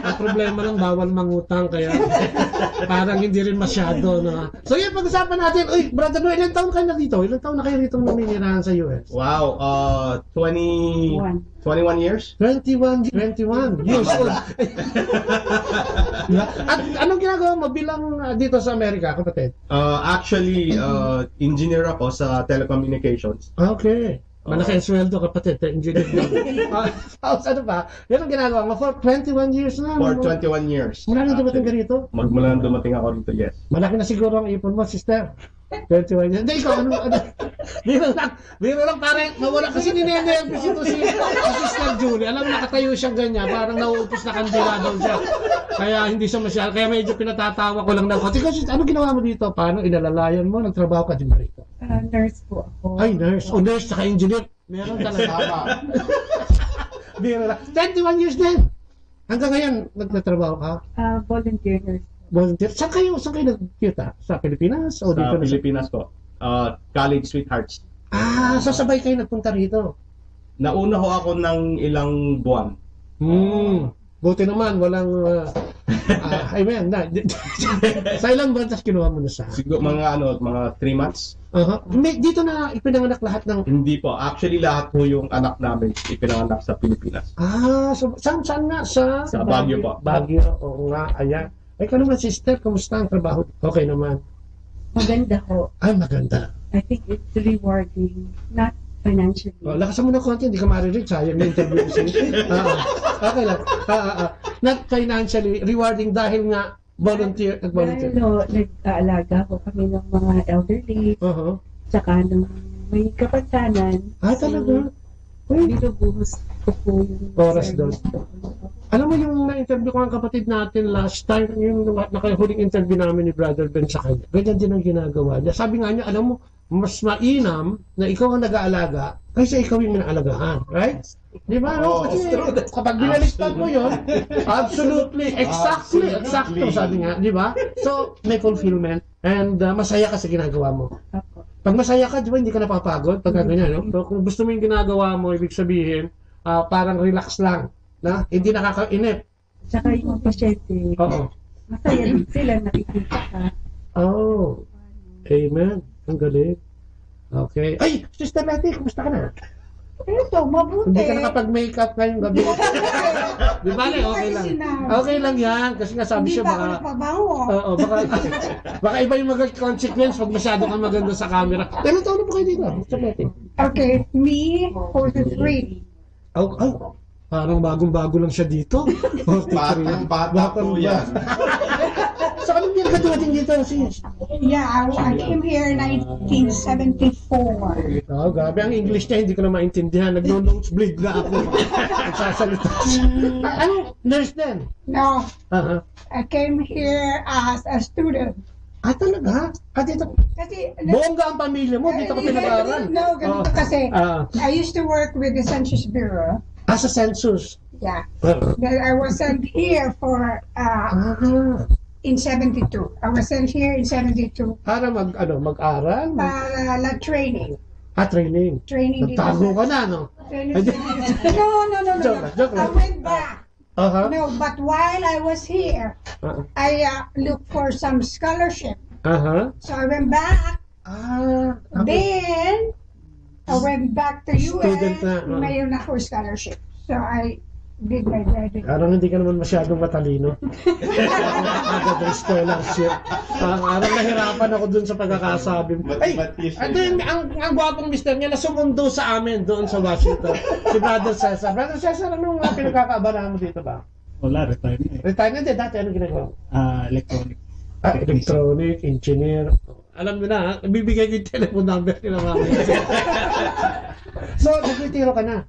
ang problema lang, bawal mangutang, kaya parang hindi rin masyado. No? So yun, pag-usapan natin, uy, Brother Noel, ilang taon ka na dito? Ilang taon na kayo dito naninirahan sa US? Wow, 21 years? 21 years old. At anong ginagawa mo bilang dito sa Amerika, kapatid? Actually, engineer ako sa telecommunications. Okay. Malaki ang sweldo, kapatid. Engineer. Ano ba? Yan ang ginagawa mo for 21 years na. For 21 years. Mula nang dumating ka rito? Mula nang dumating ako dito, yes. Malaki na siguro ang ipon mo, sister. 21 years. Hindi, ikaw, ano? Biro lang, parang nawala. Kasi ninenervous ito si Sister Julie. Alam mo, nakatayo siya ganyan. Parang nauupos na kandila daw siya. Kaya hindi siya masyal. Kaya medyo pinatatawa ko lang daw. Kasi ano ginawa mo dito? Paano inalalayan mo? Nagtrabaho ka din ba rito? Nurse po ako. Ay, nurse. O, nurse saka engineer. Meron talaga. Biro lang. 21 years din. Hanggang ngayon, nagtatrabaho ka? Volunteer nurse. Volunteer. Saan kayo nagkita? Sa Pilipinas? O dito Sa Pilipinas po. College Sweethearts. So sabay kayo nagpunta rito? Nauna ho ako ng ilang buwan. Buti naman, walang... amen. Sa ilang buwan, tapos kinuha mo na sa... Siguro mga 3 months. Dito na ipinanganak lahat ng... Hindi po. Actually, lahat po yung anak namin ipinanganak sa Pilipinas. So saan nga? Sa Baguio po. Baguio, oo nga. Ayan. Ikaw naman, sister, kumusta ang trabaho? Okay naman. Maganda ho. Ay, maganda. I think it's rewarding. Not financially. Lakasan mo na konti, hindi ka marinig. Sayang na interview ko okay lang. Not financially rewarding dahil nga nag-volunteer. Dahil nag-aalaga ko kami ng mga elderly. Tsaka nung may kapagsanan. Talaga? Binubuhos ko po yung oras doon. Alam mo yung na-interview ko ang kapatid natin last time, yung nakahuling interview namin ni Brother Ben sa kanya. Ganyan din ang ginagawa niya. Sabi nga niya, alam mo, mas mainam na ikaw ang nag-aalaga kaysa ikaw yung inaalagaan. Right? Di ba? No? Kasi kapag binaliktad mo yun, absolutely, exactly, sabi nga. Di ba? So, may fulfillment and masaya ka sa ginagawa mo. Pag masaya ka, di ba, hindi ka napapagod pag ganyan, no? So, kung gusto mo yung ginagawa mo, ibig sabihin, parang relax lang. Na? Hindi nakakainip. Tsaka yung pasyente, masaya din sila nakikita ka. Amen. Ang galing. Okay. Ay, Sister Betty, kumusta ka na? Ito, mabuti. Hindi ka nakapag-makeup ngayong gabi. Di bale, okay lang. Okay lang yan. Kasi nga sabi siya baka... Oo, baka iba yung mag-consequence pag masyado kang maganda sa camera. Pero taon na po kayo dito, Sister Betty? Okay, me, 43. Parang bagong-bago lang siya dito. Bata po yan. So, anong yan ka dumating dito, sis? Yeah, I came here in 1974. Grabe. Ang English niya, hindi ko na maintindihan. Nagno-nosebleed na ako. Nagsasalita siya. Ano? Nurse din? No. I came here as a student. Talaga? Dito? Kasi, bongga ang pamilya mo, dito ka pinag-aaral. No, ganito kasi. I used to work with the Census Bureau. Sa census? Yeah. I was sent here for, in 72. I was sent here in 72. Para mag-aral? Para training. Training. Training. Nagtago ka na, no? No. Joke I went back. No, but while I was here, I looked for some scholarship. So I went back. Then I went back to US. Mayroon ako scholarship. So I did my graduate. Parang hindi ka naman masyadong matalino. Nag-address scholarship. Parang nahirapan ako dun sa pagkakasabi mo. Ang gwapong mister niya na sumundo sa amin doon sa Washington. Si Brother Cesar. Brother Cesar, anong pinagkakaabalahan mo dito ba? Wala, retire na eh. Retire na din. Dati anong ginagawa? Electronic. Electronic, engineer. Alam mo na, ha? Bibigay ko yung telephone number nila mamaya. So, nag-retiro ka na?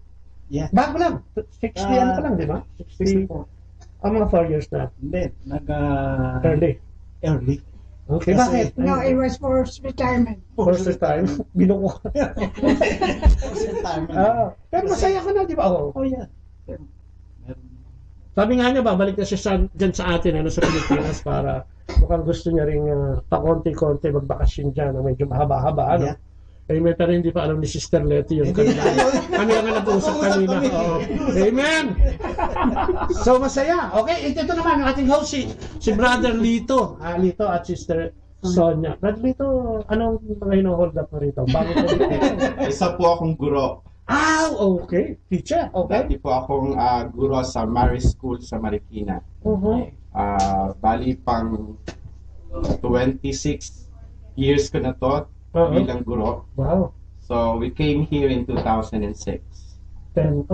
Yeah. Bago lang. 60 ano pa lang, di ba? 60. Mga 4 years na. Hindi, Early. Okay, bakit? No, it was forced retirement. First time, binuko. Pero masaya ka na, di ba? Oh, yeah. Sabi nga niya, babalik na siya dyan sa atin, sa Pilipinas, para mukhang gusto niya rin pa-konti-konti magbakasyon dyan, medyo mahaba-haba, ano? Yeah. Amen, pero hindi pa alam ni Sister Letty yung kanina. Ano yung nag-uusap kanina? Oo. Amen! So, masaya. Okay, ito naman, ang ating host, si Brother Lito. Lito at Sister Sonia. Brother Lito, anong mga hino-hold up mo rito? Bago ko dito. Isa po akong guro. Okay. Teacher, okay. Dati po akong guro sa Mary School sa Marikina. Bali pang 26 years ko na to bilang guro. Wow. So we came here in 2006. 10.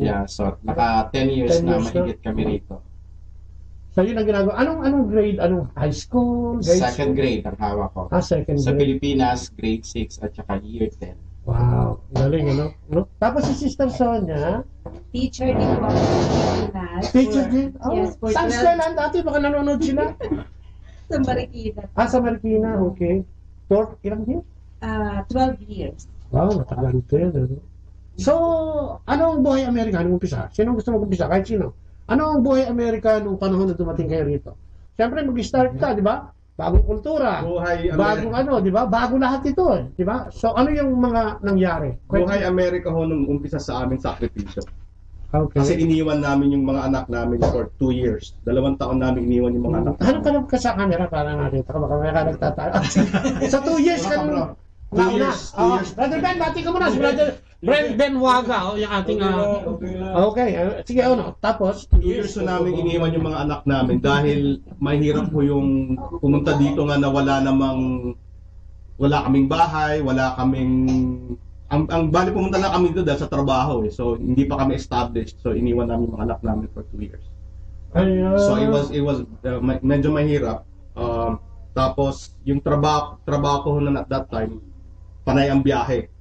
Yeah, so naka 10 years 10 na years mahigit kami rito. So yun ang ginagawa. Anong grade? Anong high school? Second grade ang hawak ko. Second grade. Sa Pilipinas, grade 6 at saka year 10. Wow, galing ano? No? Tapos si Sister Sonia, teacher din po ako sa Pilipinas. Teacher din? Yes, for Saan 12 eskwelahan dati? Baka nanonood sila? Sa Marikina. Sa Marikina, okay. For ilang years? 12 years. Wow, matagal din. Ano? So, anong buhay Amerika? Anong umpisa? Sino gusto mag-umpisa? Kahit sino. Ano ang buhay Amerika nung panahon na dumating kayo rito? Siyempre, mag-start ka, di ba? Bagong kultura. Bagong ano, di ba? Bago lahat ito, di ba? So, ano yung mga nangyari? Buhay Amerika ho nung umpisa sa amin sakripisyo. Okay. Kasi iniwan namin yung mga anak namin for 2 years. 2 taon namin iniwan yung mga anak. Ano ka lang ka sa camera para nakita ka? Baka may nagtatalo. Sa 2 years ka nung nauna. Brother Ben, bati ka muna. Si Brother Ben Waga, yung ating... Okay, sige, tapos? 2 years na namin iniwan yung mga anak namin dahil mahirap po yung pumunta dito nga na wala kaming bahay, wala kaming... Ang bali pumunta lang kami dito dahil sa trabaho so hindi pa kami established, so iniwan namin yung mga anak namin for 2 years. So it was medyo mahirap. Tapos yung trabaho ko na at that time, panay ang biyahe.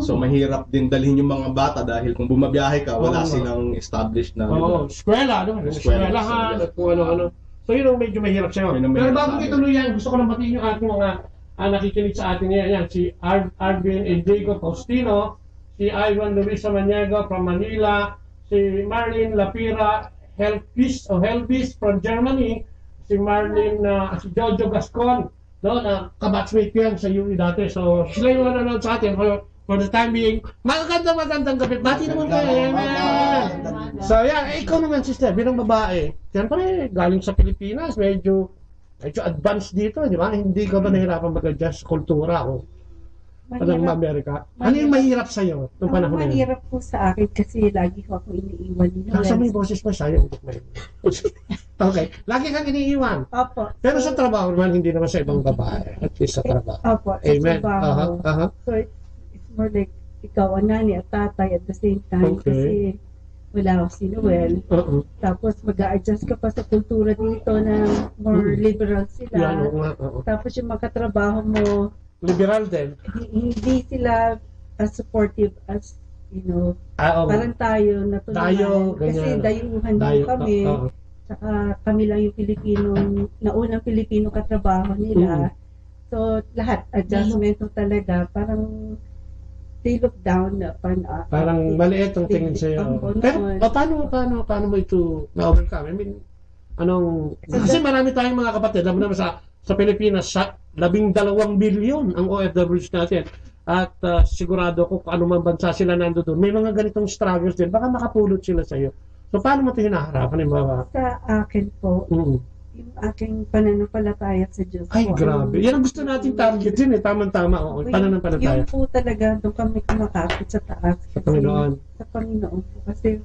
So mahirap din dalhin yung mga bata dahil kung bumabiyahe ka, wala silang established na eskwela, eskwelahan, at kung ano-ano. So yun ang medyo mahirap sa'yo. Pero bago ituloy yan, gusto ko lang batiin yung ating mga nakikinig sa atin ngayon. Si Arvin Diego Faustino, si Ivan Luisa Maniago from Manila, si Marlene Lapira Helvis from Germany, si si Jojo Gascon, na kabatchmate ko yan sa UE dati. So sila yung nanonood sa atin for the time being. Magandang gabi. Bati naman kayo. So ikaw naman, sister, bilang babae, siyempre galing sa Pilipinas, medyo advanced dito, di ba? Hindi ka ba nahirapan mag-adjust sa kultura o ng Amerika? Ano yung mahirap sa'yo nung panahon na yun? Mahirap po sa akin kasi lagi ko ako iniiwan nila. Nasa may boses mo, sayang. Okay. Lagi kang iniiwan. Opo. Pero sa trabaho naman, hindi naman sa ibang babae. At least sa trabaho. Opo, sa Amen. trabaho. So it's more like ikaw ang nanay at tatay at the same time. Okay. Kasi wala si Noel. Tapos mag-a-adjust ka pa sa kultura dito na more liberal sila. Tapos yung makatrabaho mo, liberal din. Hindi sila as supportive as, parang tayo na tulungan. Kasi dayuhan din kami. Tsaka kami lang yung Pilipino, naunang Pilipino katrabaho nila. So lahat, adjustment talaga. Parang they look down upon us. Parang maliit ang tingin sa'yo. Pero paano mo ito na-overcome? I mean, kasi marami tayong mga kapatid, alam mo naman sa Pilipinas, 12 billion ang OFWs natin. At sigurado ko kung anumang bansa sila nando doon, may mga ganitong struggles din, baka makapulot sila sa'yo. So paano mo ito hinaharapan? Sa akin po, yung aking pananampalataya sa Diyos. Ay, grabe. Yan ang gusto natin target din Tama-tama. Pananampalataya. Yun po talaga, doon kami kumakapit sa taas. Sa Panginoon. Sa Panginoon po. Kasi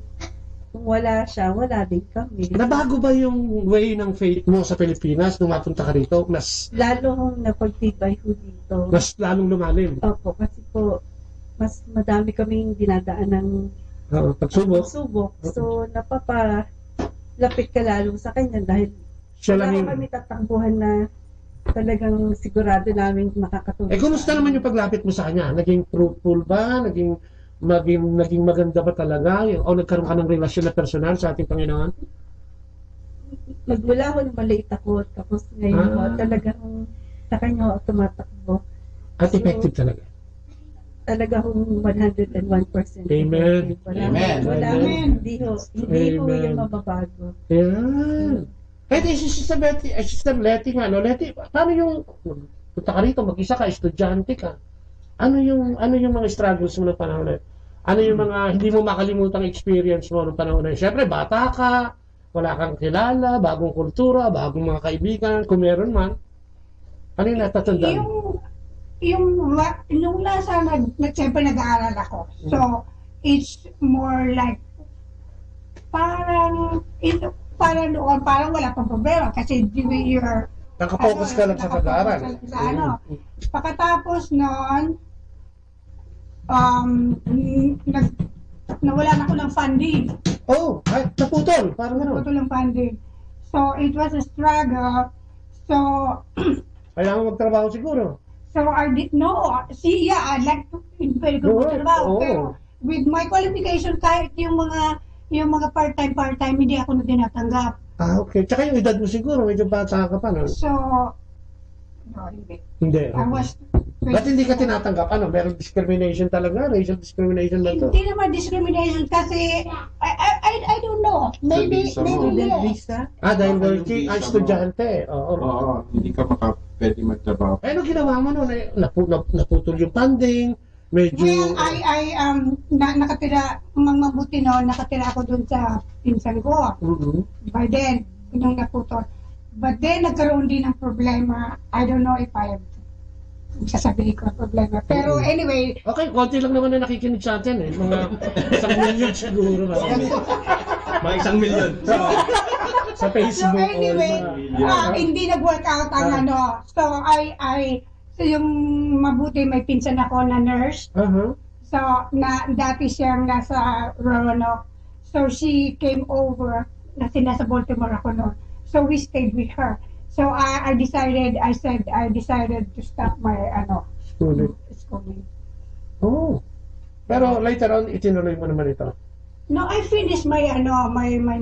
kung wala siya, wala din kami. Nabago ba yung way ng faith mo sa Pilipinas nung mapunta ka rito? Lalong napagtibay ko dito. Mas lalong lumalim? Opo, kasi po, mas madami kaming dinadaan ng pagsubok. So, lapit ka lalo sa kanya dahil Siya lang wala yung... kami tatakbuhan na talagang sigurado namin makakatulong. Kumusta naman yung paglapit mo sa kanya? Naging fruitful ba? Naging maganda ba talaga? O nagkaroon ka ng relasyon na personal sa ating Panginoon? Magmula ko nung maliit ako, tapos ngayon ho, talagang sa kanya ho, tumatakbo. At effective talaga. Talaga hong 101%. Amen. Wala. Hindi ho yung mababago. Yan. Pwede si Sister Letty nga, no? Letty, paano yung, punta ka rito, mag-isa ka, estudyante ka. Ano yung mga struggles mo ng panahon na yun? Ano yung mga hindi mo makalimutang experience mo ng panahon na yun? Siyempre, bata ka, wala kang kilala, bagong kultura, bagong mga kaibigan, kung meron man. Ano yung natatandaan? Nung nasa, siyempre nag-aaral ako. So, it's more like, parang wala pang problema kasi you're nakapokus ka lang sa pag-aaral. Pagkatapos noon, nawalan ako ng funding. Oh, ay, naputol. Parang gano'n. Naputol ng funding. So, it was a struggle. So, kailangan magtrabaho siguro. So, I'd like to very good trabaho. Pero, with my qualification, kahit yung mga part-time, hindi ako na tinatanggap. Okay. Tsaka yung edad mo siguro, medyo bata ka pa, no? So, no, hindi. Hindi. I was... Ba't hindi ka tinatanggap? Ano, meron discrimination talaga? Racial discrimination ba ito? Hindi naman discrimination kasi, I don't know. Maybe yes. Dahil working, estudyante. Oo, hindi ka pwede magtrabaho. Ano ginawa mo noon? Naputol yung funding, medyo... Well, nakatira, mabuti noon, nakatira ako dun sa pinsan ko. By then, nung naputol. But then, nagkaroon din ng problema. I don't know if I have sasabihin ko ang problema. Pero anyway... Okay, konti lang naman na nakikinig sa atin eh. Mga 1 million siguro. Mga 1 million. Sa Facebook. So anyway, hindi nag-work out ang ano. So so yung mabuti may pinsan ako na nurse. So dati siyang nasa Roanoke. So she came over, kasi nasa Baltimore ako noon. So we stayed with her. So I decided to stop my schooling. Oh. Pero later on itinuloy mo naman ito. No, I finished my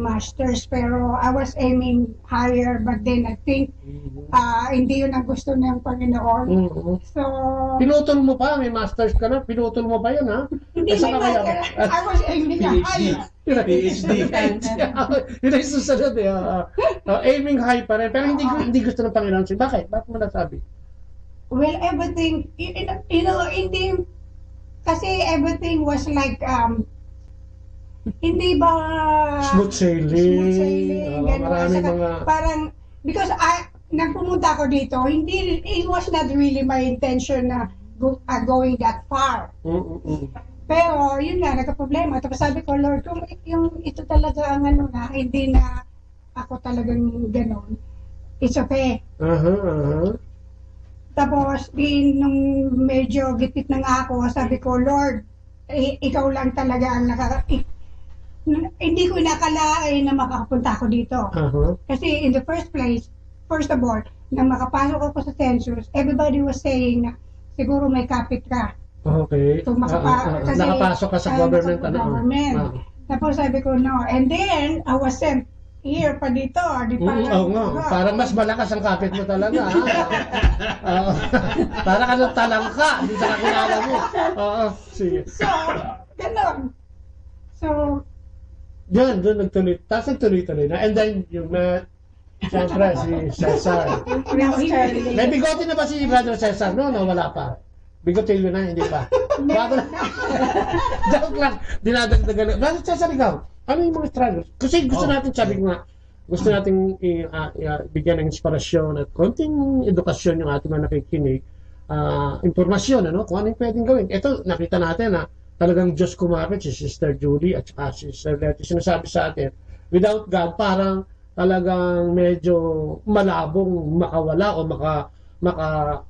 masters, pero I was aiming higher, but then I think hindi yun ang gusto ng Panginoon. So pinutol mo pa, may masters ka na, pinutol mo pa yun, ha? Hindi may master. I was aiming higher. PhD. Yun ay susunod eh. Aiming high pa rin, pero hindi gusto ng Panginoon. Bakit? Bakit mo nasabi? Well, everything, hindi, kasi everything was like, hindi ba smooth sailing, maraming mga parang because nagpumunta ako dito, hindi, it was not really my intention na going that far. Pero yun nga, nagka-problema. Tapos sabi ko, Lord, kung yung ito talaga ang hindi na ako talagang gano'n, it's okay. Tapos nung medyo gipit na nga ako, sabi ko, Lord, ikaw lang talaga ang hindi ko inakalain na makakapunta ako dito. Kasi in the first of all, nang makapasok ako sa census, everybody was saying na siguro may kapit ka. Okay. So, nakapasok ka sa government. Tapos sabi ko, no. And then, I was sent here pa dito. Parang mas malakas ang kapit mo talaga. Parang ka ng talangka. Hindi sa kakilala mo. Sige. So, ganon. So, doon nagtuloy. Tapos nagtuloy-tuloy na. And then, you met, siyempre, si Cesar. May bigote na ba si Brother Cesar? No, wala pa. Bigotilyo na, hindi pa. Bago na. Joke lang. Dinadagdagan. Brother Cesar, ikaw, ano yung mga struggles? Kasi gusto natin, sabi ko nga, gusto natin bigyan ng inspirasyon at konting edukasyon yung ating mga nakikinig. Impormasyon, kung ano yung pwedeng gawin. Ito, nakita natin na talagang Diyos kumapit, si Sister Julie at saka si Sister Letty. Sinasabi sa atin, without God, parang talagang medyo malabong makawala o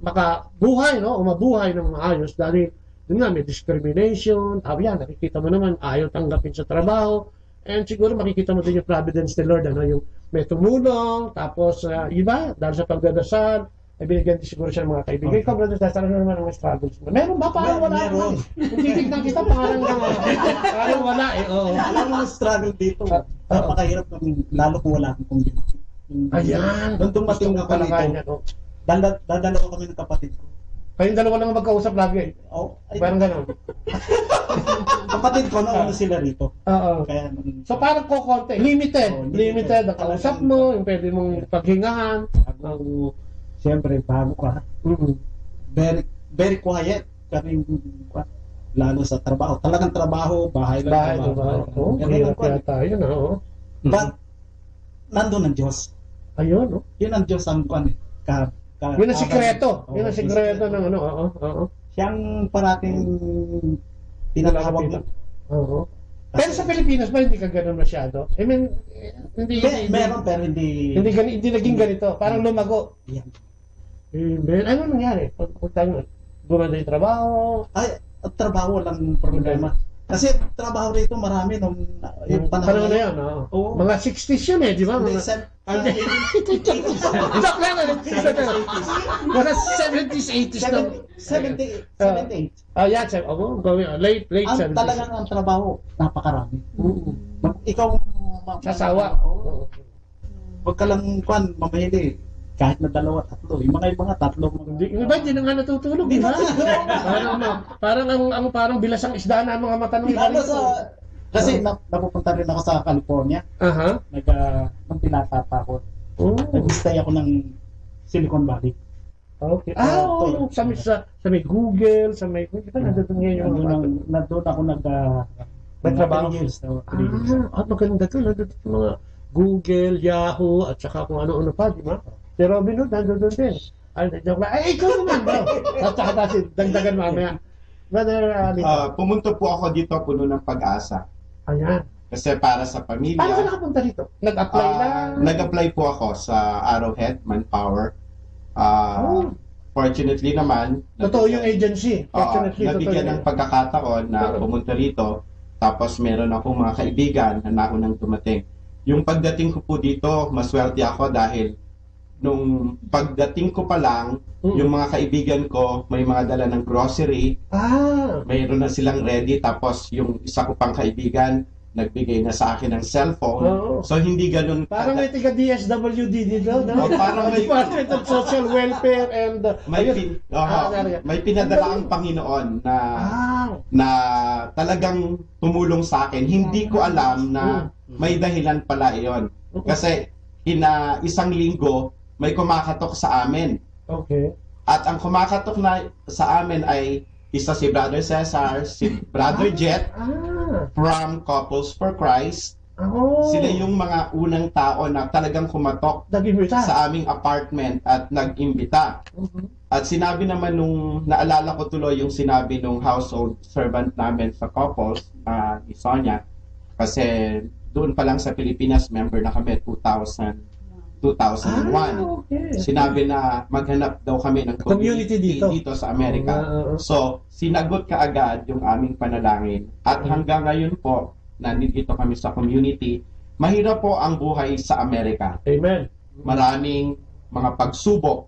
makabuhay, o mabuhay ng maayos dahil yun nga, may discrimination, yan, nakikita mo naman, ayaw tanggapin sa trabaho, and siguro makikita mo din yung providence ni Lord, ano, yung may tumulong, tapos iba, dahil sa pagdadasal, ay binigyan din siguro siya ng mga kaibigan. Ikaw, brother, dahil ano naman ang struggles mo? Meron ba? Parang wala. Meron. Kung titignan kita, parang wala eh. Oo. Alam mo yung struggle dito. Napakahirap kung lalo kung wala akong community. Ayan. Nung dumating ako dito, dadala ko kami ng kapatid ko. Kayong dalawa lang magkausap lagi. Oh, parang gano'n. Kapatid ko, nauna sila rito. Oo. Kaya, so parang kukonti. Limited ang kausap mo, yung pwede mong paghingahan. Siyempre, bago ka. Very, very quiet. Kasi lalo sa trabaho. Talagang trabaho, bahay lang. Oo, hirap kaya tayo na. But, nandun ang Diyos. Ayun, no? Yun ang Diyos ang kwan. Yun ang sikreto. Yun ang sikreto ng ano. Oo. Siyang parating tinatawag mo. Oo. Pero sa Pilipinas ba hindi ka gano'n masyado? I mean, hindi meron pero hindi naging ganito. Parang lumago. Yan. Ano nangyari? Pag tayo gumanda yung trabaho? Ay, trabaho lang problema. Kasi trabaho rito marami nung yung panahon na yan. Oo. Mga 60s yun eh, di ba? Mga 70s, 80s na. 78. Yeah, late 70s. Talagang ang trabaho, napakarami. Ikaw, sasawa. Huwag ka lang, mamahili. Kahit na dalawa, tatlo. Yung mga ibang tatlo. Yung iba, hindi na nga natutulog, di ba? Parang bilas ang isda na mga mata ng iba rito. Kasi napupunta rin ako sa California. Nung pinata pa ako. Nag-stay ako ng Silicon Valley. Okay. Sa may Google, sa may... Nandun ngayon yung nandun ako nagtrabaho. Maganda to. Nandun mga Google, Yahoo, at saka kung ano-ano pa, di ba? Si Robin Hood, nandun din. Joke lang. Ay, ikaw naman, bro. At saka kasi, dagdagan mamaya. Brother, pumunta po ako dito, puno ng pag-asa. Ayan. Kasi para sa pamilya. Paano ka nakapunta dito? Nag-apply lang? Nag-apply po ako sa Arrowhead Manpower. Fortunately naman, totoo yung agency. Fortunately, nabigyan ng pagkakataon na pumunta rito. Tapos meron akong mga kaibigan na naunang dumating. Yung pagdating ko po dito, maswerte ako dahil nung pagdating ko pa lang, yung mga kaibigan ko, may mga dala ng grocery. Mayroon na silang ready. Tapos yung isa ko pang kaibigan, nagbigay na sa akin ng cellphone. So hindi ganun. Parang may tiga DSWD dito, no? Parang may Department of Social Welfare and may pinadala ang Panginoon na talagang tumulong sa akin. Hindi ko alam na may dahilan pala iyon. Kasi isang linggo may kumakatok sa amin. Okay. At ang kumakatok na sa amin ay isa si Brother Cesar, si Brother Jet from Couples for Christ. Sila yung mga unang tao na talagang kumatok sa aming apartment at nag-imbita. At sinabi naman naalala ko tuloy yung sinabi nung household servant namin sa Couples, ni Sonia, kasi doon pa lang sa Pilipinas, member na kami, 2001. Okay. Sinabi na maghanap daw kami ng community dito sa Amerika. So, sinagot kaagad yung aming panalangin. At hanggang ngayon po, nandito kami sa community. Mahirap po ang buhay sa Amerika. Amen. Maraming mga pagsubok.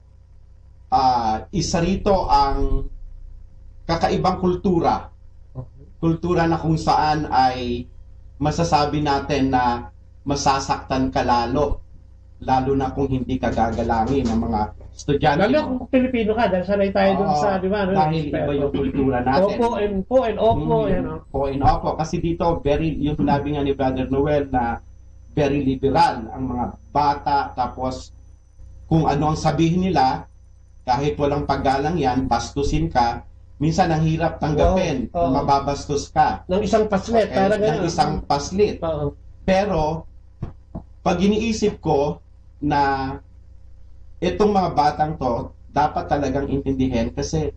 Isa rito ang kakaibang kultura. Kultura na kung saan ay masasabi natin na masasaktan ka lalo na kung hindi ka gagalangin ng mga estudyante. Lalo kung Pilipino ka, dahil sanay tayo dun sa, di ba? Dahil iba yung kultura natin. Po and opo. Po and opo. Kasi dito, yung sinabi nga ni Brother Noel na very liberal ang mga bata. Tapos, kung ano ang sabihin nila, kahit walang paggalang yan, bastusin ka, minsan ang hirap tanggapin, mababastos ka. Ng isang paslit. Ng isang paslit. Pero, pag iniisip ko na itong mga batang to, dapat talagang intindihin kasi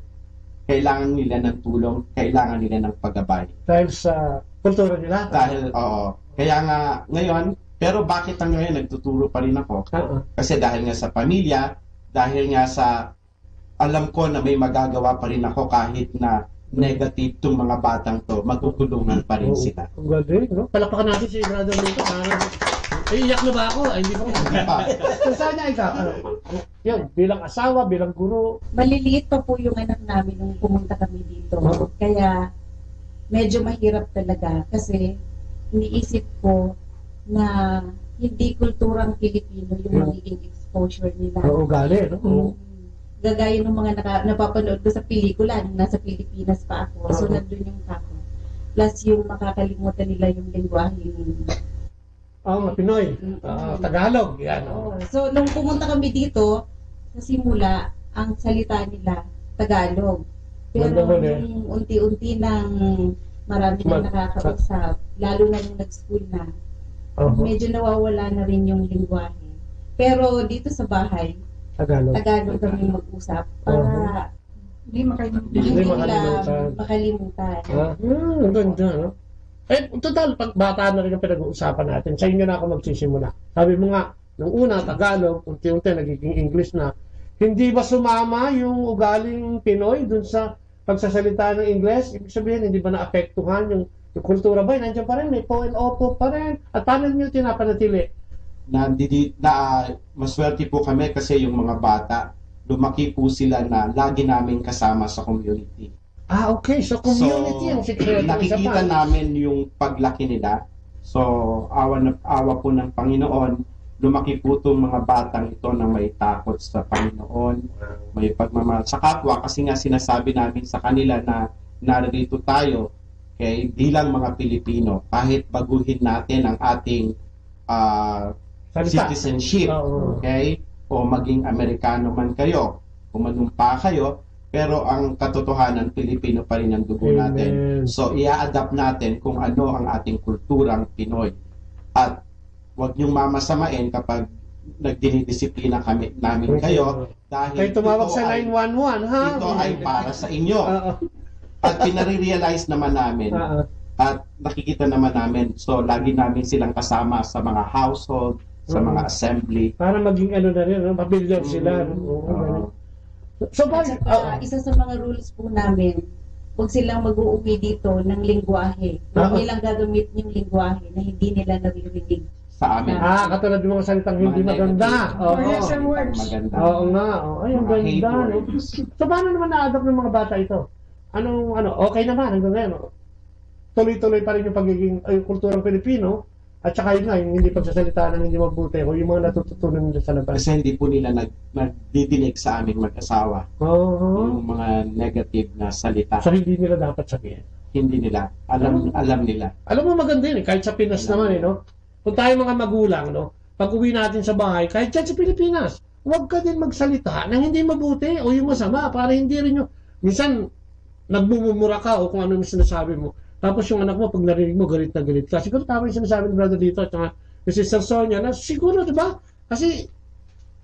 kailangan nila ng tulong, kailangan nila ng paggabay. Dahil sa kultura nila? Kaya nga ngayon, pero bakit hanggang ngayon nagtuturo pa rin ako? Kasi dahil nga sa pamilya, dahil nga sa alam ko na may magagawa pa rin ako kahit na negative tong mga batang to, magtutulungan pa rin sila. Ang galing, no? Palakpakan natin si Brother Lito. Iyak na ba ako? Ay, hindi pa. So, sana ikaw, yun, bilang asawa, bilang guro. Maliliit pa po yung anak namin nung pumunta kami dito. Kaya, medyo mahirap talaga kasi iniisip ko na hindi kulturang Pilipino yung magiging exposure nila. Oo, gali, no? Gagaya ng mga napapanood ko sa pelikula nung nasa Pilipinas pa ako. So, nandun yung tako. Plus, yung makakalimutan nila yung lingwahe. Pinoy. Tagalog. Yan. So, nung pumunta kami dito, sa simula, ang salita nila, Tagalog. Pero yung unti-unti nang marami na nakakausap, lalo na yung nag-school na, medyo nawawala na rin yung lingwahe. Pero dito sa bahay, Tagalog kami mag-usap para hindi makalimutan. Ang ganda, no? Eh, total, pag bata na rin ang pinag-uusapan natin, sa inyo na ako magsisimula. Sabi mo nga, nung una, Tagalog, unti-unti, nagiging English na. Hindi ba sumama yung ugaling Pinoy dun sa pagsasalita ng English? Ibig sabihin, hindi ba naapektuhan yung kultura ba? Nandiyan pa rin, may po and opo pa rin. At paano nyo tinapanatili? Maswerte po kami kasi yung mga bata, lumaki po sila na lagi namin kasama sa community. Okay. So, community ang sikreto. Nakikita namin yung paglaki nila. So, awa po ng Panginoon, lumaki po itong mga batang ito na may takot sa Panginoon, may pagmamahal sa kapwa, kasi nga sinasabi namin sa kanila na narito tayo, okay, bilang mga Pilipino, kahit baguhin natin ang ating citizenship, okay, o maging Amerikano man kayo, o manumpa kayo, pero ang katotohanan, Pilipino pa rin ang dugo natin. So, i-adapt natin kung ano ang ating kulturang Pinoy. At huwag niyong mamasamain kapag nagdinidisiplina namin kayo, dahil kayo tumawag sa 911, ha? Ito ay para sa inyo. At pinare-realize naman namin, at nakikita naman namin, so lagi namin silang kasama sa mga household, sa mga assembly. Para maging ano na rin, pamilyar sila. So, isa sa mga rules po namin, huwag silang mag-uumi dito ng lingwahe. Huwag nilang gagamit yung lingwahe na hindi nila naririnig. Sa amin. Katulad ng mga salitang hindi maganda. Oo nga. Ay, ang ganda. So, paano naman na-adapt ng mga bata ito? Okay naman, hanggang ngayon. Tuloy-tuloy pa rin yung pagiging kulturang Pilipino. At saka yun nga, yung hindi pagsasalita ng hindi mabuti o yung mga natututunan nila sa labas. Kasi hindi po nila nagdidinig sa aming mag-asawa. Yung mga negative na salita. So hindi nila dapat sabihin? Hindi nila. Alam nila. Alam mo maganda yun, kahit sa Pinas naman, no? Kung tayo mga magulang, no? Pag uwi natin sa bahay, kahit dyan sa Pilipinas, huwag ka din magsalita ng hindi mabuti o yung masama para hindi rin yung... Minsan, nagbumumura ka o kung ano yung sinasabi mo. Tapos yung anak mo, pag narinig mo, galit na galit ka. Siguro tama yung sinasabi ng brother dito at yung Sister Sonia na siguro, di ba? Kasi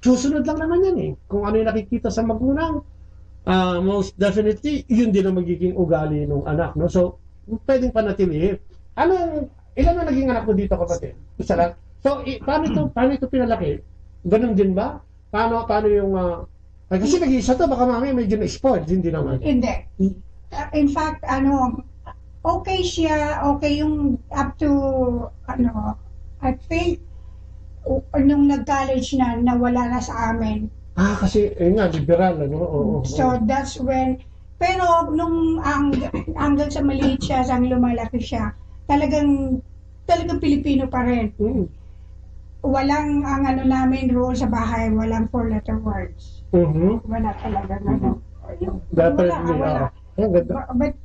susunod lang naman yan eh. Kung ano yung nakikita sa magulang, most definitely, yun din ang magiging ugali ng anak. No? So, pwedeng panatilihin. Ilan na naging anak mo dito, kapatid? Isa lang. So, paano ito pinalaki? Ganun din ba? Paano yung... kasi nag-iisa to, baka mami medyo na-spoiled. Hindi naman. Hindi. In fact, okay siya, okay yung up to, I think, nung nag-college na, nawala na sa amin. Kasi, liberal, Oo. So, that's when, pero nung hanggang sa maliit siya, sang lumalaki siya, talagang Pilipino pa rin. Walang, namin rule sa bahay, walang four-letter words. Wala talaga, wala. But,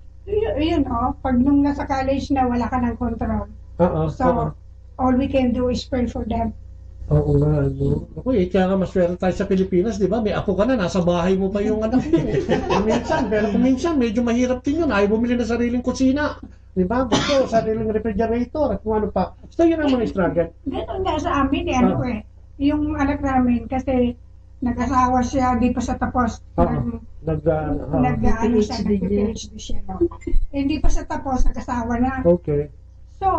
pag nung nasa college na wala ka ng control. So, all we can do is pray for them. Oo nga. Kaya nga maswerte tayo sa Pilipinas, di ba? May apo ka na, nasa bahay mo pa yung anak mo. Pero kung minsan, medyo mahirap din yun. Ayaw bumili ng sariling kusina. Di ba? Gusto, sariling refrigerator at kung ano pa. So, yun ang mga struggle. Ganun nga sa amin, yung anak namin, kasi nag-asawa siya, di pa sa tapos. Nag-PhD siya. Hindi pa sa tapos, nag-asawa na. Okay. So,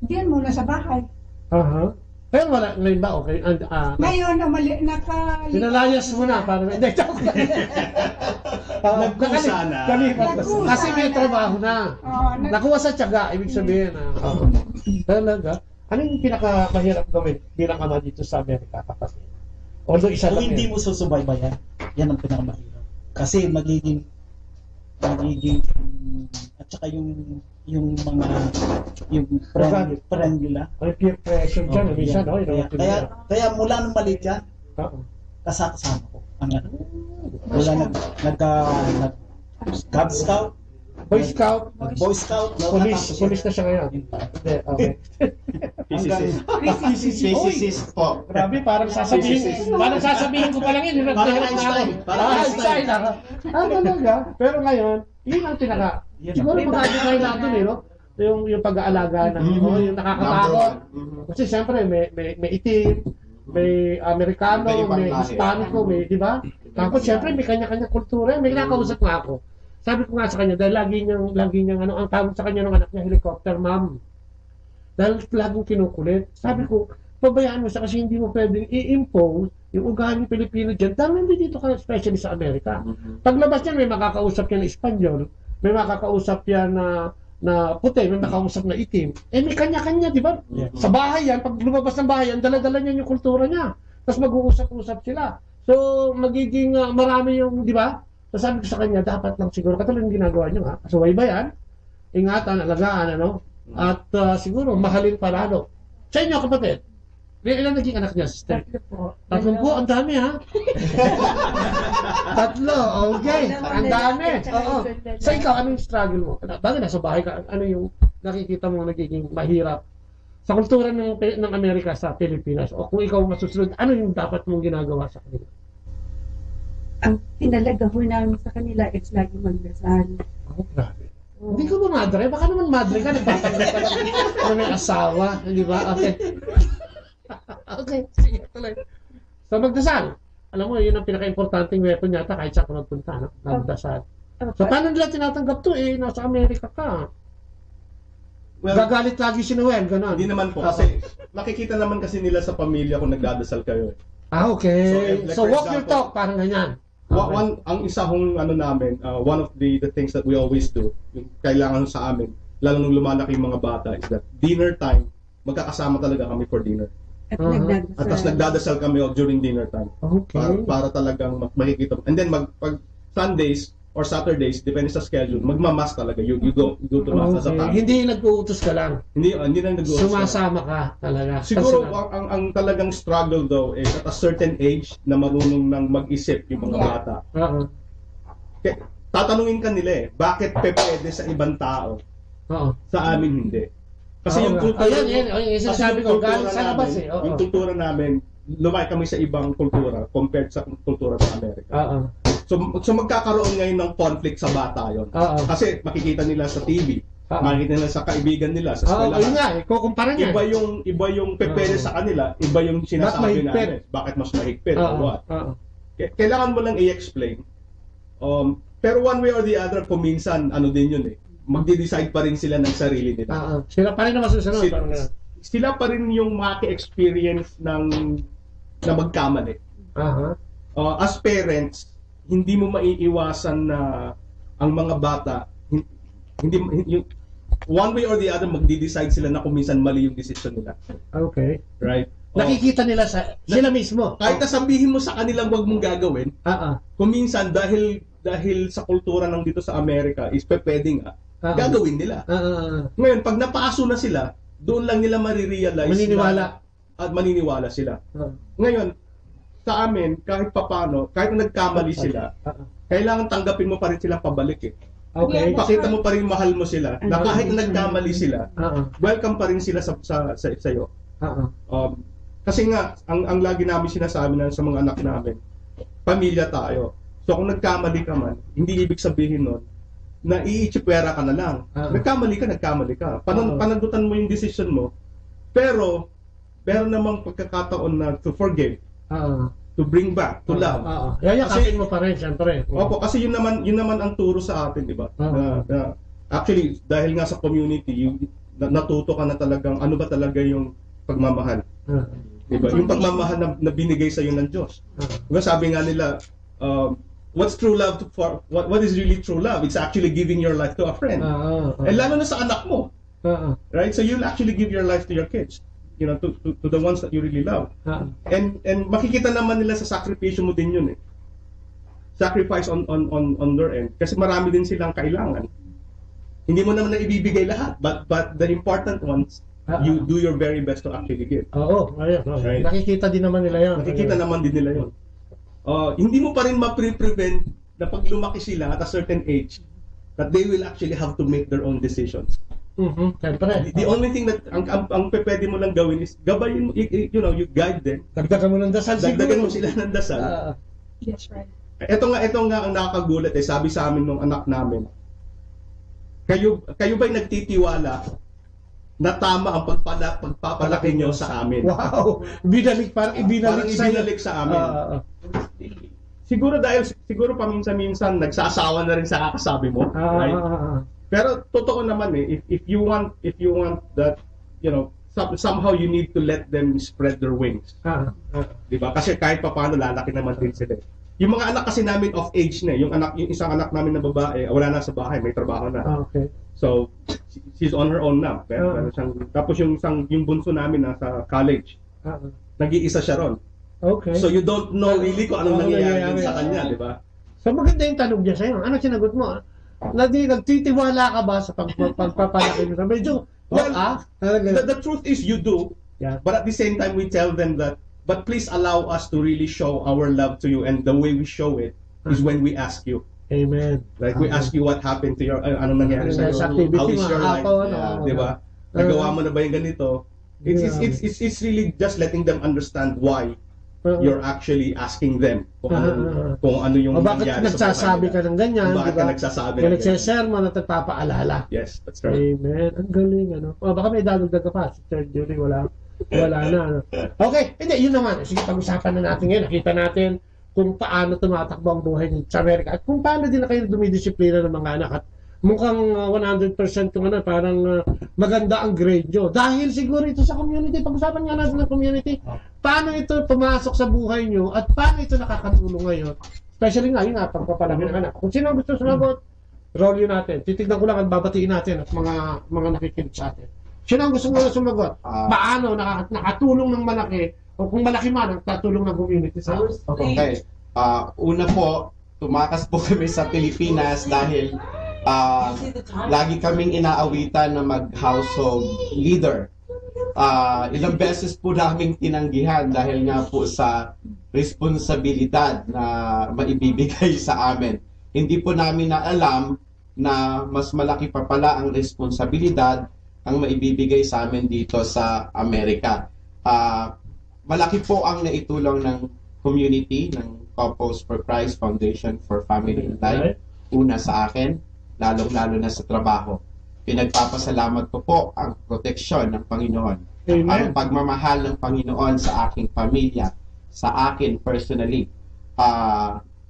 diyan muna sa bahay. Pero wala, ngayon ba okay? Ngayon, Pinalayas mo na, para hindi, joke lang. Nagkusa na. Kasi may trabaho na. Nakuha sa tiyaga, ibig sabihin. Talaga. Ano yung pinakamahirap gawin bilang ama dito sa Amerika, kapatid? Although isa Kung lang hindi mo susubaybayan, yan ang pinakamahirap. Kasi magiging at saka yung friend nila. Ay, peer pressure dyan, minsan, no? Kaya mula nung maliit yan, kasama ko. Wala Cub Scout, Boy Scout, Police na siya ngayon. Hindi, okay. PCC po. Grabe, parang sasabihin ko pa lang yun. Parang Einstein. Einstein. Talaga. Pero ngayon, yun ang siguro magkakita kayo natin no? Yung pag-aalaga na, yung nakakatakot. Kasi siyempre, may itim, may Amerikano, may Hispanico, di ba? Tapos siyempre, may kanya-kanya kultura. May kinakausap nga ako. Sabi ko nga sa kanya, dahil lagi niyang ang tawag sa kanya ng anak niya, helicopter mom. Dahil laging kinukulit. Sabi ko, pabayaan mo siya kasi hindi mo pwedeng i-impose yung ugali Pilipino dyan. Dahil hindi dito ka, especially sa Amerika. Paglabas niya, may makakausap yan na Espanyol, may makakausap yan na puti, may makakausap na itim. May kanya-kanya, di ba? Yeah. Sa bahay yan, pag lumabas ng bahay yan, dala-dala niya yung kultura niya. Tapos mag-uusap-usap sila. So, magiging marami yung, di ba? So, sabi ko sa kanya, dapat lang siguro, katulad yung ginagawa niyo, kasubaybayan, ingatan, alagaan, at siguro, mahalin palalo. Sa inyo, kapatid, ilan naging anak niya, sister? Tatlo po, ang dami, ha? Tatlo, okay. Ang dami. Oo. So, ikaw, ano yung struggle mo? Bagay, nasa bahay ka, ano yung nakikita mo nagiging mahirap sa kultura ng Amerika sa Pilipinas? O kung ikaw masusunod, ano yung dapat mong ginagawa sa kanila? Ang pinalagaho namin sa kanila is lagi magdasal. Grabe. Hindi ko ba madre? Baka naman madre ka, nagtatanggap ka na may asawa. Di ba? Okay. Okay, sige, tuloy. So, magdasal. Alam mo, yun ang pinaka-importanting weapon yata kahit sa ako nagpunta, no? Magdasal. So, paano nila tinatanggap to? Nasa Amerika ka. Well, gagalit lagi si Noel, gano'n. Hindi naman po. Kasi, makikita naman kasi nila sa pamilya kung nagdadasal kayo. Okay. So, like walk your talk, parang ganyan. Okay. Ang isa hong namin, one of the things that we always do, yung kailangan sa amin, lalo nung lumalaki yung mga bata, is that dinner time, magkakasama talaga kami for dinner. At tapos nagdadasal kami during dinner time. Okay. Para talagang makikita. And then pag Sundays or Saturdays, depende sa schedule, magmamas talaga. You go to mass as a family. Hindi nag-uutos ka lang. Hindi lang nag-uutos. Sumasama ka talaga. Siguro ang talagang struggle though is at a certain age na marunong nang mag-isip yung mga bata. Tatanungin ka nila bakit pwede sa ibang tao? Sa amin hindi. Kasi yung kultura, yung kultura namin, lumaki kami sa ibang kultura compared sa kultura ng Amerika. So magkakaroon ngayon ng conflict sa bata yon. Kasi makikita nila sa TV, makikita nila sa kaibigan nila, sa eskwelahan. Ayun nga, kukumpara niya. Iba yung pepere sa kanila, iba yung sinasabi namin. Bakit mas mahigpit o what? Kailangan mo lang i-explain. Pero one way or the other, kuminsan, din yun magde-decide pa rin sila ng sarili nila. Sila pa rin na masusunod. Sila pa rin yung maki-experience na magkamali. As parents, hindi mo maiiwasan na ang mga bata, one way or the other, magde-decide sila na kuminsan mali yung decision nila. Okay. Right? Nakikita nila sila mismo. Kahit sabihin mo sa kanilang wag mong gagawin, kuminsan dahil sa kultura ng dito sa Amerika is pwedeng gagawin nila. Ngayon, pag napaso na sila, doon lang nila marirealize at maniniwala sila. Ngayon, sa amin, kahit papano, kahit nagkamali sila, kailangan tanggapin mo pa rin silang pabalik Okay. Pakita mo pa rin mahal mo sila, na kahit nagkamali sila, welcome pa rin sila sa iyo. Kasi nga, ang lagi namin sinasabi sa mga anak namin, pamilya tayo. So kung nagkamali ka man, hindi ibig sabihin nun na iitsipwera ka na lang. Nagkamali ka. Panagutan mo yung decision mo, pero meron namang pagkakataon na to forgive, to bring back, to love. Yayakapin mo pa rin, siyempre. Opo, kasi yun naman ang turo sa atin, di ba? Actually, dahil nga sa community, natuto ka na talagang ano ba talaga yung pagmamahal. Diba? Yung pagmamahal na binigay sa iyo ng Diyos. Diba? Sabi nga nila, what's true love what is really true love? It's actually giving your life to a friend. And lalo na sa anak mo. Right? So you'll actually give your life to your kids. You know, to the ones that you really love. And makikita naman nila sa sakripisyo mo din yun eh. Sacrifice on their end. Kasi marami din silang kailangan. Hindi mo naman na ibibigay lahat, but the important ones, you do your very best to actually give. Right? Nakikita din naman nila yun. Nakikita naman din nila yun. Hindi mo pa rin ma-prevent na pag lumaki sila at a certain age, that they will actually have to make their own decisions. The only thing that ang pwede mo lang gawin is gabayin mo, you guide them. Dagdagan mo ng dasal. Dagdagan mo sila ng dasal. Yes, right. Ito nga ang nakakagulat eh, sabi sa amin ng anak namin. Kayo ba'y nagtitiwala na tama ang pagpapalaki nyo sa amin? Wow! Parang ibinalik sa amin. Siguro paminsan-minsan nagsasawa na rin sa kakasabi mo, right? Pero totoo naman eh, if you want that, you know, somehow you need to let them spread their wings. Diba? Kasi kahit papaano lalaki naman din sila. Yung mga anak kasi namin of age na, yung isang anak namin na babae, wala na sa bahay, may trabaho na. Okay. So she's on her own na. Pero tapos yung bunso namin nasa college. Nag-iisa siya ron. Okay. So you don't know really kung anong nangyayari sa kanya, di ba? So maganda yung tanong niya sa'yo. Ano sinagot mo? Nagtitiwala ka ba sa pagpapalaki nyo? Medyo, the truth is you do. Yeah. But at the same time, we tell them that, but please allow us to really show our love to you, and the way we show it is when we ask you. Amen. Like we ask you what happened to your, anong nangyari sa iyo? How is your life? Di ba? Nagawa mo na ba yung ganito? It's really just letting them understand why you're actually asking them kung ano yung nangyari sa buhay. Bakit nagsasabi ka ng ganyan? Bakit ka nagsasabi ng ganyan? Nagsasermon at nagpapaalala. Yes, that's right. Amen. Ang galing, ano? Baka may dadagdag ka pa. Si Sir Julie, wala na, ano? Okay, hindi, yun naman. Sige, pag-usapan na natin ngayon. Nakita natin kung paano tumatakbo ang buhay sa Amerika at kung paano din na kayo dumidisiplina ng mga anak at mukhang 100% yung ano, parang maganda ang grade nyo. Dahil siguro ito sa community, pag-usapan nga natin ng community, paano ito pumasok sa buhay nyo at paano ito nakakatulong ngayon. Especially nga, yung pagpapalaki ng anak. Kung sino gusto sumagot, roll yun natin. Titignan ko lang at babatiin natin at mga nakikinig sa atin. Sino ang gusto mo sumagot? Paano nakatulong ng malaki o kung malaki man, nakatulong ng community sa atin? Okay. Una po, tumakas po kami sa Pilipinas dahil lagi kaming inaawitan na mag-household leader. Ilang beses po naming tinanggihan dahil nga po sa responsibilidad na maibibigay sa amin. Hindi po namin na alam na mas malaki pa pala ang responsibilidad ang maibibigay sa amin dito sa Amerika. Malaki po ang naitulong ng community, ng Couples for Christ Foundation for Family and Life. Una sa akin, lalong-lalo na sa trabaho. Pinagpapasalamat ko po ang proteksyon ng Panginoon. Amen. Ang pagmamahal ng Panginoon sa aking pamilya, sa akin personally.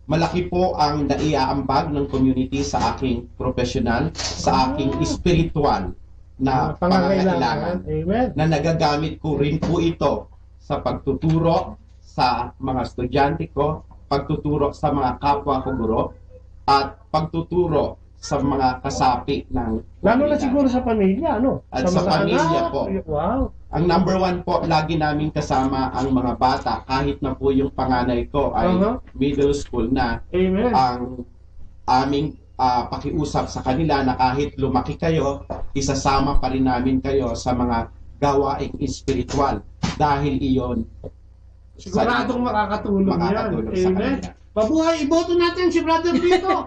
Malaki po ang naiaambag ng community sa aking professional, sa aking spiritual na pangangailangan. Na nagagamit ko rin po ito sa pagtuturo sa mga estudyante ko, pagtuturo sa mga kapwa ko guro, at pagtuturo sa mga kasapi ng lalo na siguro sa pamilya, ano? At sa pamilya anak. po. Wow. Ang number one po, lagi namin kasama ang mga bata, kahit na po yung panganay ko ay middle school na. Amen. Ang aming pakiusap sa kanila na kahit lumaki kayo, isasama pa rin namin kayo sa mga gawaing espiritual dahil iyon siguradong makakatulong yan. Sa Amen. Mabuhay, iboto natin si Brother Vito.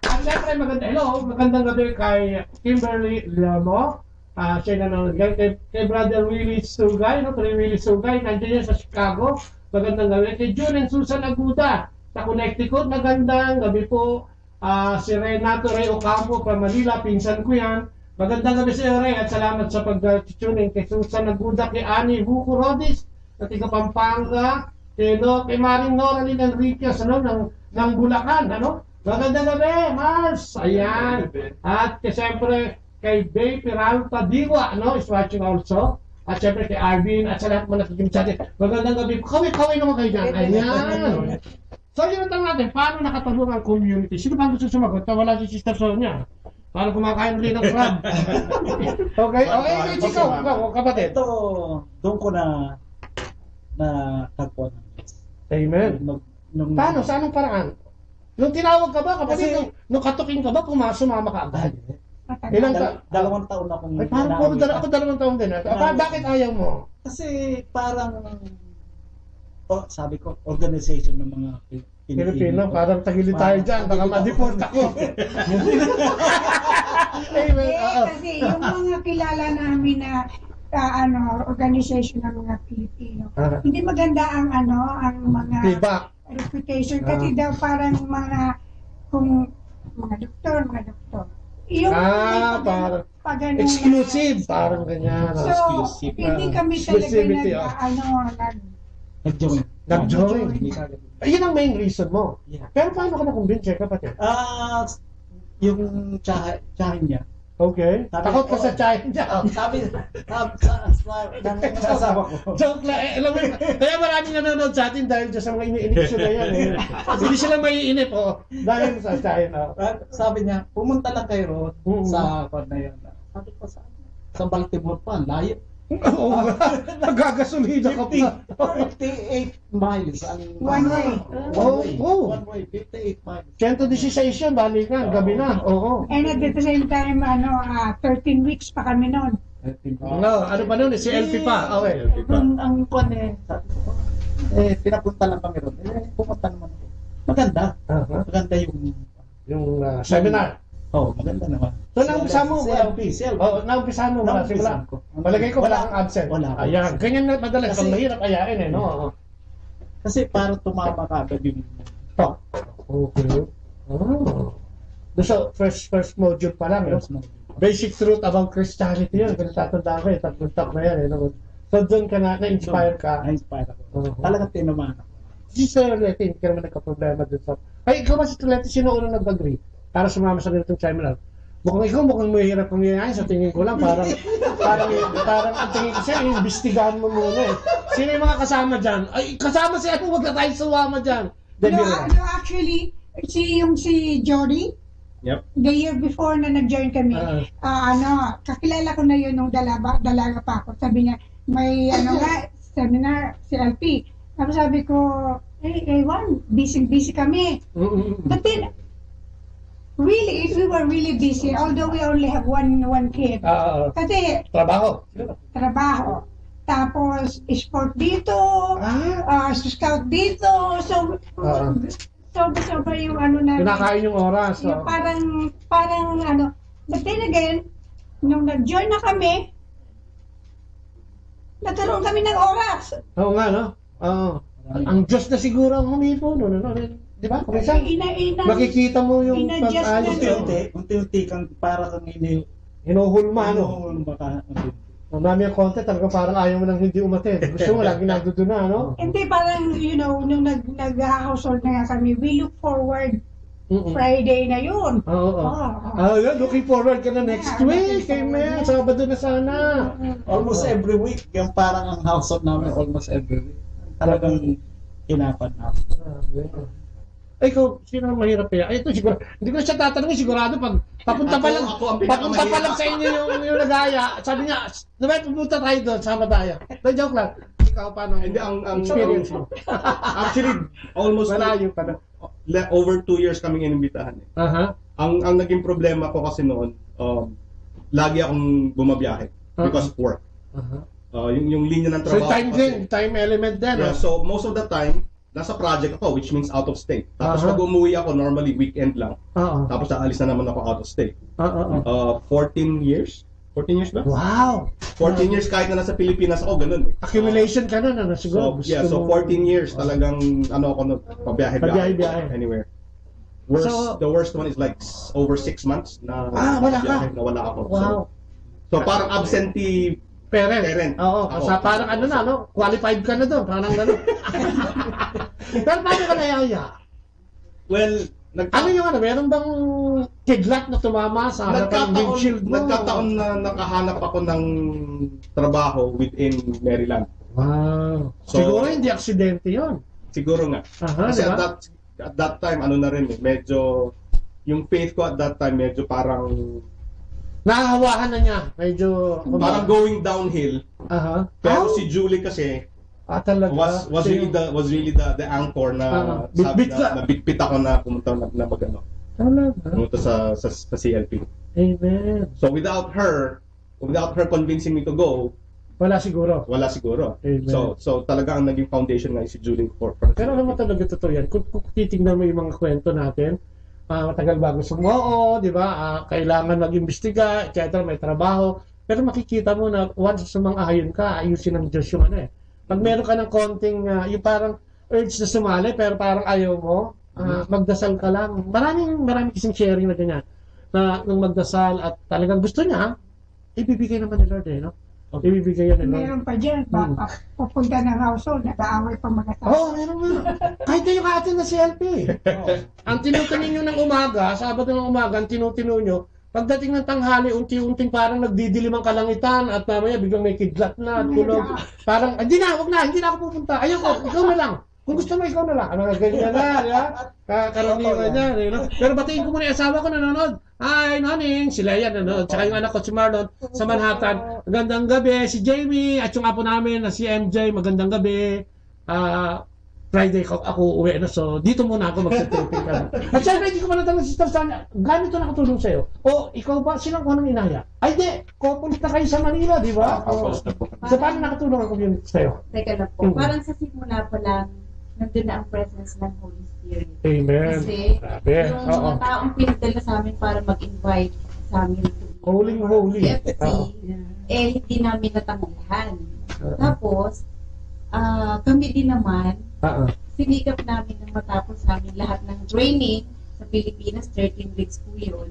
At syempre, magandang gabi kay Kimberly Lamo. Siya na nanonood. Kay Brother Willie Sugay, Willie Sugay, nandiyan yan sa Chicago. Magandang gabi. Kay June and Susan Aguda sa Connecticut. Magandang gabi po. Si Renato Ray Ocampo from Manila, pinsan ko yan. Magandang gabi sa iyo, Ray, at salamat sa pag-tuning kay Susan Aguda, kay Annie Buco Rodis, na tiga Pampanga, kay Maring Noraline Enriquez, ng Bulacan, ano? Magandang gabi, Mars! Ayan. At siyempre, kay Bay Peralta Diwa, no, is watching also. At syempre kay Arvin at sa lahat mga nakikinig sa atin. Magandang gabi. Kawin naman kayo dyan. Ayan. So yun ang tanong natin, paano nakatulong ang community? Sino ba ang gusto sumagot? Wala si Sister Sonia. Paano kumakain rin ng crab? Okay, ikaw, kapatid. Ito, doon ko na tagpuan ng Diyos. Amen. Paano? Sa anong paraan? Nung tinawag ka ba, kapatid, nung katukin ka ba, sumama ka agad? Ilang Dalawang taon akong ay, parang ako 2 taon din. Bakit ayaw mo? Kasi parang, sabi ko, organization ng mga Pilipino, parang tagili tayo dyan, baka ma-deport ako. Kasi yung mga kilala namin na organization ng mga Pilipino, hindi maganda ang mga reputation kasi daw parang mga doktor. Yung parang exclusive, parang ganyan. So, hindi kami talaga nag-join. Yun ang main reason mo. Pero paano ka na-convince, kapatid? Yung tsahin niya. Okay. Takot ka sa tsahin niya. Sabi kasama ko. Joke lang. Alam mo, kaya maraming nanonood sa atin dahil sa mga iniinip na yan. Hindi sila maiinip, dahil sa tsahin. Sabi niya, pumunta lang kayo sa na yun. Sabi ko sa Baltimore pa, layo. Oo, nagagasolina ka pa. 58 miles. One way. One way, 58 miles. 116 yun, balikan, gabi na. Oo. And at the same time, 13 weeks pa kami noon. No, ano pa noon? Si LP pa. Okay. Ang sabi ko, pinapunta lang kami ron. Pumunta naman ako. Maganda. Maganda yung seminar. Maganda naman. So, naumpisa mo, walang PC. Naumpisa mo, walang simula. Palagay ko, wala kang absent. Ayan, ganyan na madalas. Ang mahirap ayain no? Kasi parang tumama ka agad yung talk. Okay. So, first module pa lang. Basic truth about Christianity yun. Kung natatanda ko, tatlong talk na yan. So, doon ka na-inspire ka. Na-inspire ako. Talagang tinamaan ako. Si Sir Leti, hindi ka naman nagka-problema dun sa... Ay, ikaw ba si Leti, sino unang nag-agree? Para sumama sa ganitong seminar. Mukhang mahirap kang yayain. Sa tingin ko lang, parang ang tingin ko siya, imbestigahan mo muna Sino yung mga kasama dyan? Ay, kasama siya, huwag na tayo sumama dyan. Actually, si Jody, yep. The year before na nag-join kami, kakilala ko na yun nung dalaga pa ako. Sabi niya, may seminar, si LP. Tapos sabi ko, Juan, busy kami. But then, really, if we were really busy, although we only have one kid, kasi trabaho. Tapos sport dito, scout dito, so sobra yung na pinakain yung oras. Yung parang but then again, nung nag-join na kami, nagkaroon kami ng oras. Oo nga, no? Ang Diyos na siguro ang humipo, no? Di ba? Makikita mo yung pag-ayos. Unti-unti kang para kang hinuhulma, ka. Mami ang content, talagang parang ayaw mo nang hindi umatin. Gusto mo, lagi nagduduna, no? Hindi, parang, nung nag-household na nga kami, we look forward Friday na yun. Looking forward ka na next week. Amen. Sabado na sana. Almost every week. Yung parang ang household namin, almost every week. Talagang hinapan na. Ikaw, sino ang mahirap kaya? Ito siguro, hindi ko siya tatanungin, sigurado pag papunta pa lang sa inyo yung nagaya, sabi niya, diba, pupunta tayo doon, sama tayo. Joke lang. Ikaw, paano? Hindi, ang experience mo? Actually, almost malayo pa na. Over 2 years kaming inimbitahan. Ang naging problema ko kasi noon, lagi akong bumabiyahe because of work. Yung linya ng trabaho. So time element din. Yeah, so most of the time, nasa project ako, which means out of state. Tapos pag umuwi ako, normally weekend lang. Tapos aalis na naman ako out of state. 14 years? 14 years ba? Wow! 14 years kahit na nasa Pilipinas ako, ganun. Accumulation ka na, siguro. So 14 years talagang, ako, pabiyahe anywhere. The worst one is like over 6 months na wala ka? Na wala ako. Wow! So parang absentee parent. Oo, parang qualified ka na doon, parang gano'n. Pero paano ka nayaya? Well, Ano yung ano? Meron bang kidlat na tumama sa harapan ng windshield mo? Nagkataon na nakahanap ako ng trabaho within Maryland. Wow. Siguro hindi aksidente yun. Siguro nga. Kasi diba? at that time, ano na rin medyo, yung faith ko at that time, medyo parang nahahawakan na niya. Medyo parang going downhill. Pero si Julie kasi talaga. was really the anchor na sabi na bitbit ako na pumunta na magano. Pumunta sa CLP. Amen. So without her convincing me to go, wala siguro. Amen. So talaga ang naging foundation nga si Julie for pero naman talaga totoo yan. Kung titignan mo yung mga kwento natin, matagal bago sumuo, di ba? Kailangan mag-imbestiga, etc. May trabaho. Pero makikita mo na once sumang-ayon ka, ayusin ng Diyos yung ano eh. Pag meron ka ng konting, yung parang urge na sumali, pero parang ayaw mo, magdasal ka lang. Maraming kasing sharing na ganyan. Na nung magdasal at talagang gusto niya, ibibigay naman ni Lord eh, no? Ibibigay yan ni Lord. Meron pa dyan, baka pupunta ng household, nag-aaway pa mga tao. Oo, meron nga. Kahit na yung atin na CLP. Ang tinutunin nyo ng umaga, Sabado ng umaga, ang tinutino nyo, pagdating ng tanghali, unti-unting parang nagdidilim ang kalangitan at mamaya biglang may kidlat na at tulog. Parang, hindi na ako pupunta. Ayoko, ikaw na lang. Kung gusto mo, ikaw na lang. Ano, ganyan na, di ba? Karaniwan niya. You know? Pero batiin ko muna yung asawa ko nanonood. Hi, Noning. Sila yan nanonood. Tsaka yung anak ko si Marlon sa Manhattan. Magandang gabi. Si Jamie at yung apo namin na si MJ. Magandang gabi. Friday ako uwi na, so dito muna ako mag-taping ka. At syempre, hindi ko pa natanong si Sister Sonia, ganito nakatulong sa'yo. O, ikaw ba, silang ko nang inaya? Ay, di, couple na kayo sa Manila, di ba? So, paano nakatulong ang community sa'yo? Teka lang po, parang sa simula pa lang, nandun na ang presence ng Holy Spirit. Amen. Kasi, yung mga taong pinadala sa amin para mag-invite sa amin. Holy. CFC, hindi namin natanggihan. Tapos, kami din naman, sinikap namin nang matapos namin lahat ng training sa Pilipinas, 13 weeks po yun.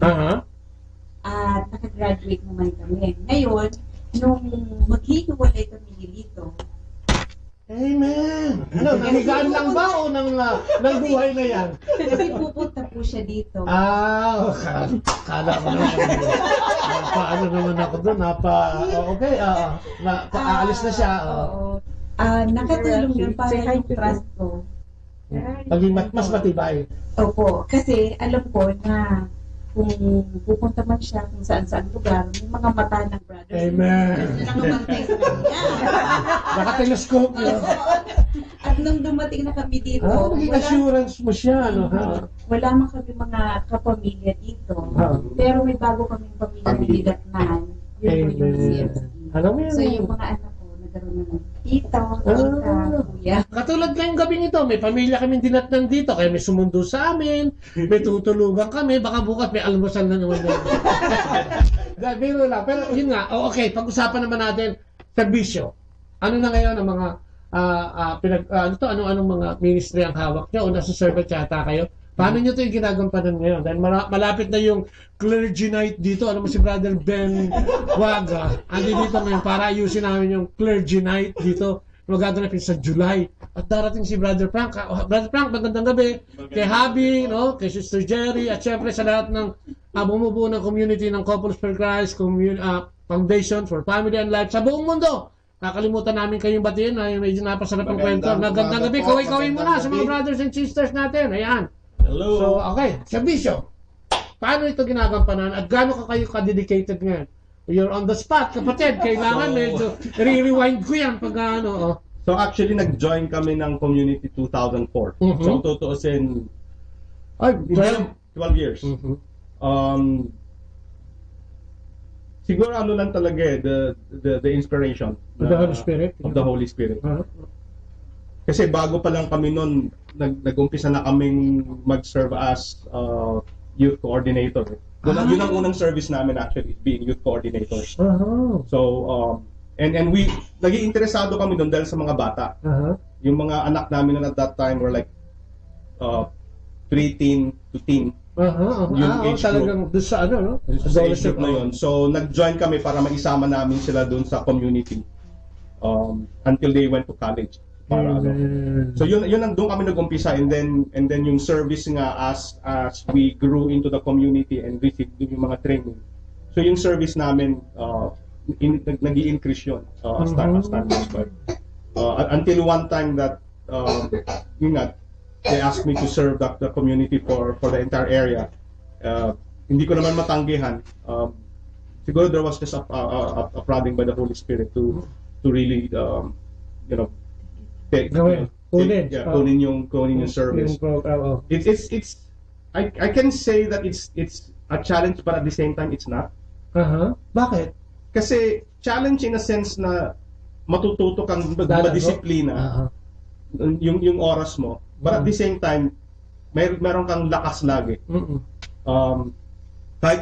At nakagraduate naman kami. Ngayon, nung maghihiwalay kami dito. Amen! Ano, nanigaan lang ba o ng buhay na yan? Kasi pupunta po siya dito. Kala ko naman. Paano naman ako doon? Okay, aalis na siya. Nakatulong yun para yung trust ko. Maging mas matibay. Opo, kasi alam ko na kung pupunta man siya kung saan-saan lugar, may mga mata ng brothers. Amen. Nakamantay sa kanya. Naka-telescope yun. At nung dumating na kami dito, naging assurance mo siya, no? Wala man kami mga kapamilya dito. Pero may bago kaming pamilya na nidatnan. Yun po yung CFC. So yung mga anak ko, nagkaroon na ng tita, kuya. Katulad ngayong gabi nito, may pamilya kaming dinatnan dito, kaya may sumundo sa amin, may tutulugan kami, baka bukas may almusal na naman. Biro lang. Pero yun nga, okay, pag-usapan naman natin, serbisyo. Ano na ngayon ang mga, anong mga ministry ang hawak nyo o nasa servant yata kayo? Paano nyo ito yung ginagampanan ngayon? Dahil malapit na yung clergy night dito. Alam mo si Brother Ben Waga, andi dito ngayon para ayusin namin yung clergy night dito. Magaganapin sa July. At darating si Brother Frank. Brother Frank, magandang gabi. Kay Habi, no? Kay Sister Jerry, at syempre sa lahat ng bumubuo ng community ng Couples for Christ, Foundation for Family and Life sa buong mundo. Nakalimutan namin kayong batiin na medyo napasarap ang kwento. Magandang gabi. Kaway-kaway muna sa mga brothers and sisters natin. Ayan. Hello. So, okay. Serbisyo. Paano ito ginagampanan at gaano ka kayo ka-dedicated ngayon? You're on the spot, kapatid. Kailangan medyo re-rewind ko yan pag ano. So actually, nag-join kami ng community 2004. So, tutuusin 12 years. Siguro ano lang talaga the inspiration of the Holy Spirit. Of the Holy Spirit. Kasi bago pa lang kami noon, nag-umpisa na kaming mag-serve as youth coordinator. Yun ang unang service namin actually, being youth coordinators. So, and we, naging interesado kami doon dahil sa mga bata. Yung mga anak namin at that time were like pre-teen to teen. Yung age talagang doon sa ano, no? Sa age group na yun. So, nag-join kami para maisama namin sila doon sa community until they went to college. para ano. So yun ang doon kami nag-umpisa, and then yung service nga as we grew into the community and received yung mga training. So yung service namin nag-i-increase yun as time goes by. Until one time that yun nga, they asked me to serve the community for the entire area. Hindi ko naman matanggihan. Siguro there was just a prodding by the Holy Spirit to really kunin yung service. It's I can say that it's a challenge, but at the same time it's not. Bakit? Kasi challenge in a sense na matututo kang madisiplina yung oras mo, but at the same time meron kang lakas lagi. Kahit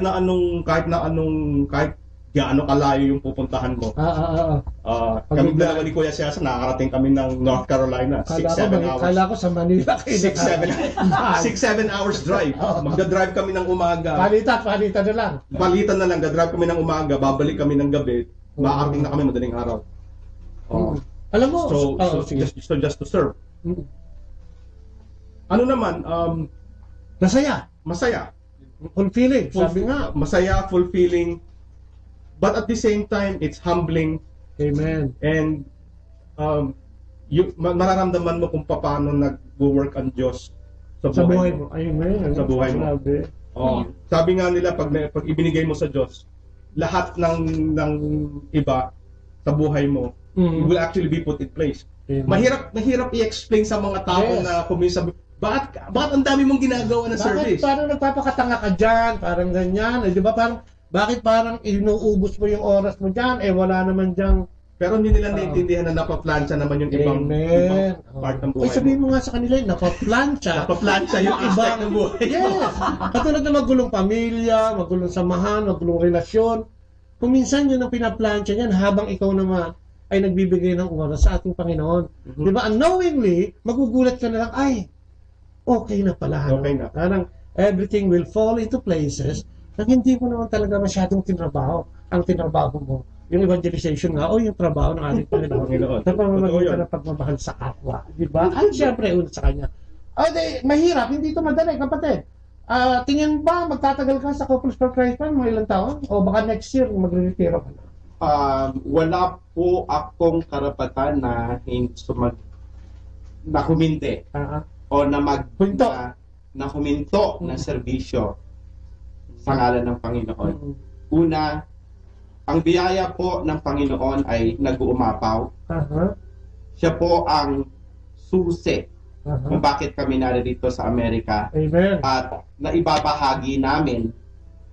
gaano kalayo yung pupuntahan mo. Kami dalawa ni Kuya Cesar, nakakarating kami ng North Carolina. 6-7 hours. Kala ko sa Manila. 6-7 hours drive. Magdadrive kami ng umaga. Palitan na lang. Palitan na lang. Dadrive kami ng umaga, babalik kami ng gabi. Makakarating na kami madaling araw. Alam mo, just to serve. Ano naman, masaya. Fulfilling, sabi nga. Masaya, fulfilling, but at the same time, it's humbling. Amen. And mararamdaman mo kung paano nag-work ang Diyos sa buhay mo. Amen. Sa buhay mo. Sabi nga nila, pag ibinigay mo sa Diyos, lahat ng iba sa buhay mo, it will actually be put in place. Mahirap i-explain sa mga tao na kuminsan, bakit ang dami mong ginagawa na service? Bakit parang nagpapakatanga ka dyan? Parang ganyan. Di ba bakit parang inuubos mo yung oras mo dyan? Wala naman dyan. Pero hindi nila naintindihan na napaplansya naman yung ibang part ng buhay mo. Sabihin mo nga sa kanila, napaplansya yung aspect ng buhay. Yes. Katulad na magulong pamilya, magulong samahan, magulong relasyon. Kung minsan yun ang pinaplansya niyan habang ikaw naman ay nagbibigay ng oras sa ating Panginoon. Di ba? Unknowingly, magugulat ka na lang, okay na pala. Okay na. Parang everything will fall into places na hindi mo naman talaga masyadong tinrabaho. Ang tinrabaho mo, yung evangelization nga, yung trabaho ng ating Panginoon. Sa pamamagitan ng pagmamahal sa kapwa. Diba? At syempre, una sa kanya. Mahirap, hindi ito madali, kapatid. Tingin ba, magtatagal ka sa Couples for Christ pa, mga ilang taon? O baka next year, magre-retiro ka na? Wala po akong karapatan na humindi. O na huminto ng serbisyo sa ngalan ng Panginoon. Una, ang biyaya po ng Panginoon ay nag-uumapaw. Siya po ang susi kung bakit kami narito sa Amerika. Amen. At naibabahagi namin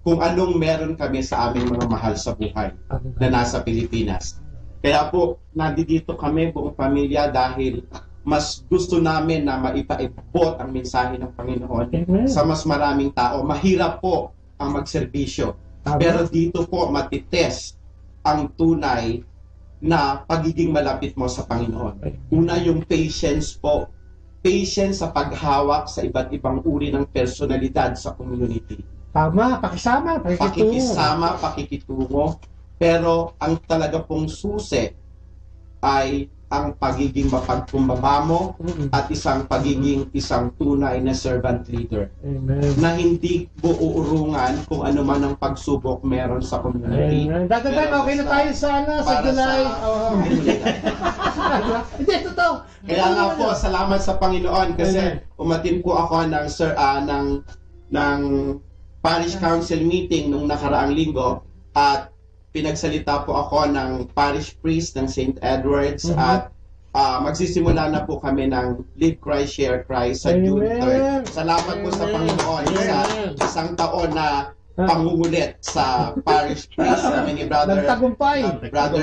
kung anong meron kami sa aming mga mahal sa buhay na nasa Pilipinas. Kaya po, nandito kami buong pamilya dahil mas gusto namin na maipaibot ang mensahe ng Panginoon sa mas maraming tao. Mahirap po ang magserbisyo. Pero dito po matitest ang tunay na pagiging malapit mo sa Panginoon. Una yung patience po. Patience sa paghawak sa iba't ibang uri ng personalidad sa community. Tama, pakikitungo. Pero ang talaga pong susi ay ang pagiging mapagkumbaba mo at isang tunay na servant leader. Amen. Na hindi buuurungan kung ano man ang pagsubok meron sa community. Dadagan, okay na tayo sa July. Hindi, totoo. Kaya nga po, salamat sa Panginoon kasi umatin po ako ng Parish Council meeting nung nakaraang linggo at pinagsalita po ako ng parish priest ng St. Edwards at magsisimula na po kami ng Live Christ, Share Christ sa June 3rd. Salamat po sa Panginoon sa isang taon na pangungulit sa parish priest kami ni Brother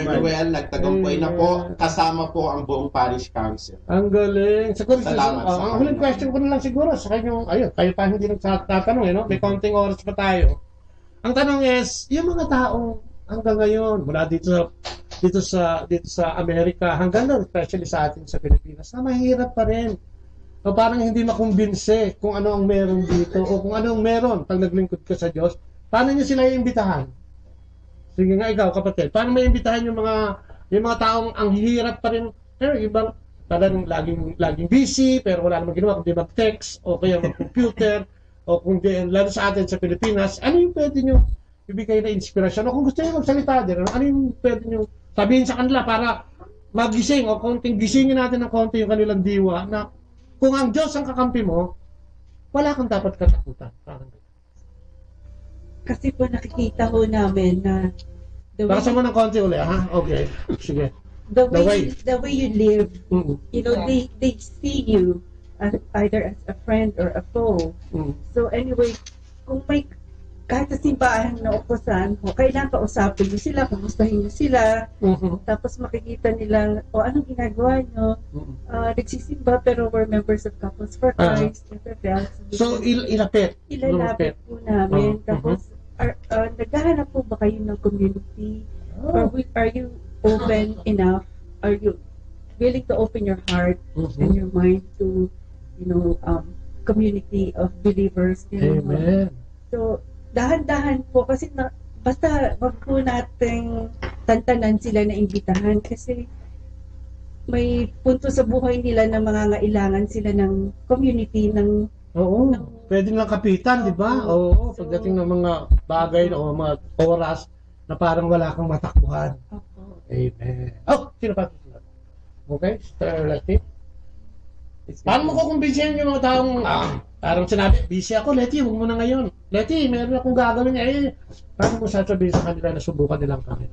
Noel. Nagtagumpay na po. Kasama po ang buong parish council. Ang galing. Salamat. Ang huling question ko na lang siguro sa kanyang, kayo pa hindi nagtatanong, may konting oras pa tayo. Ang tanong is, yung mga taong hanggang ngayon, mula dito sa Amerika, hanggang na, especially sa atin sa Pilipinas, na mahirap pa rin. O parang hindi makumbinse kung ano ang meron dito o kung ano ang meron pag naglingkod ka sa Diyos. Paano nyo sila iimbitahan? Sige nga ikaw, kapatid. Paano may imbitahan yung mga taong ang hirap pa rin? Pero ibang talagang laging busy, pero wala namang ginawa kundi mag-text, o kaya mag-computer, o kung lalo sa atin sa Pilipinas, ano yung pwede nyo ibigay na inspirasyon? O kung gusto nyo magsalita din, ano yung pwede nyo sabihin sa kanila para magising o konting gisingin natin ng konti yung kanilang diwa na kung ang Diyos ang kakampi mo, wala kang dapat katakutan. Kasi po nakikita ho namin na Basa mo ng konti uli, ha? Okay. Sige. the way you live, you know, they see you as either as a friend or a foe. So anyway, kung may kahit sa simbahan na upusan, kailangan kausapin niyo sila, kumustahin niyo sila, tapos makikita nila, anong ginagawa niyo, nagsisimba pero we're members of Couples for Christ, So, ilalapit po namin, tapos naghahanap po ba kayo ng community? Or are you open enough? Are you willing to open your heart and your mind to, you know, community of believers? Amen. So, dahan-dahan po kasi basta wag po nating tantanan sila na imbitahan kasi may punto sa buhay nila na mangangailangan sila ng community ng pwede lang kapitan, di ba? Oo, pagdating ng mga bagay o mga oras na parang wala kang matakbuhan. Amen. Sino pa? Okay, Sister Letty. Paano mo kukumbinsihin yung mga taong parang sinabi, busy ako, Letty, huwag mo na ngayon. Letty, meron akong gagawin. Paano mo sasabihin sa kanila na subukan nilang kami?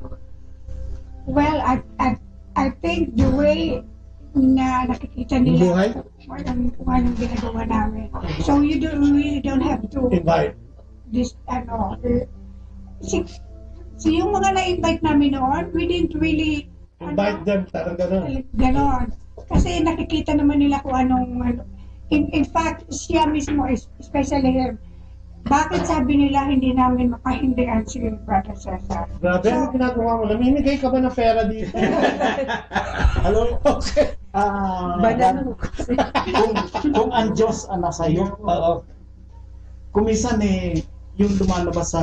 Well, I think the way na nakikita nila kung anong ginagawa namin. So you really don't have to invite this, so yung mga na-invite namin noon, we didn't really invite them, parang ganon. Kasi nakikita naman nila kung anong in fact, siya mismo, especially him, bakit sabi nila hindi namin makahindihan si Brother Cesar? Grabe, ano ginagawa mo? Namimigay ka ba ng pera dito? Hello? Okay. Kung ang Diyos ang nasa iyo, kung minsan yung lumalabas sa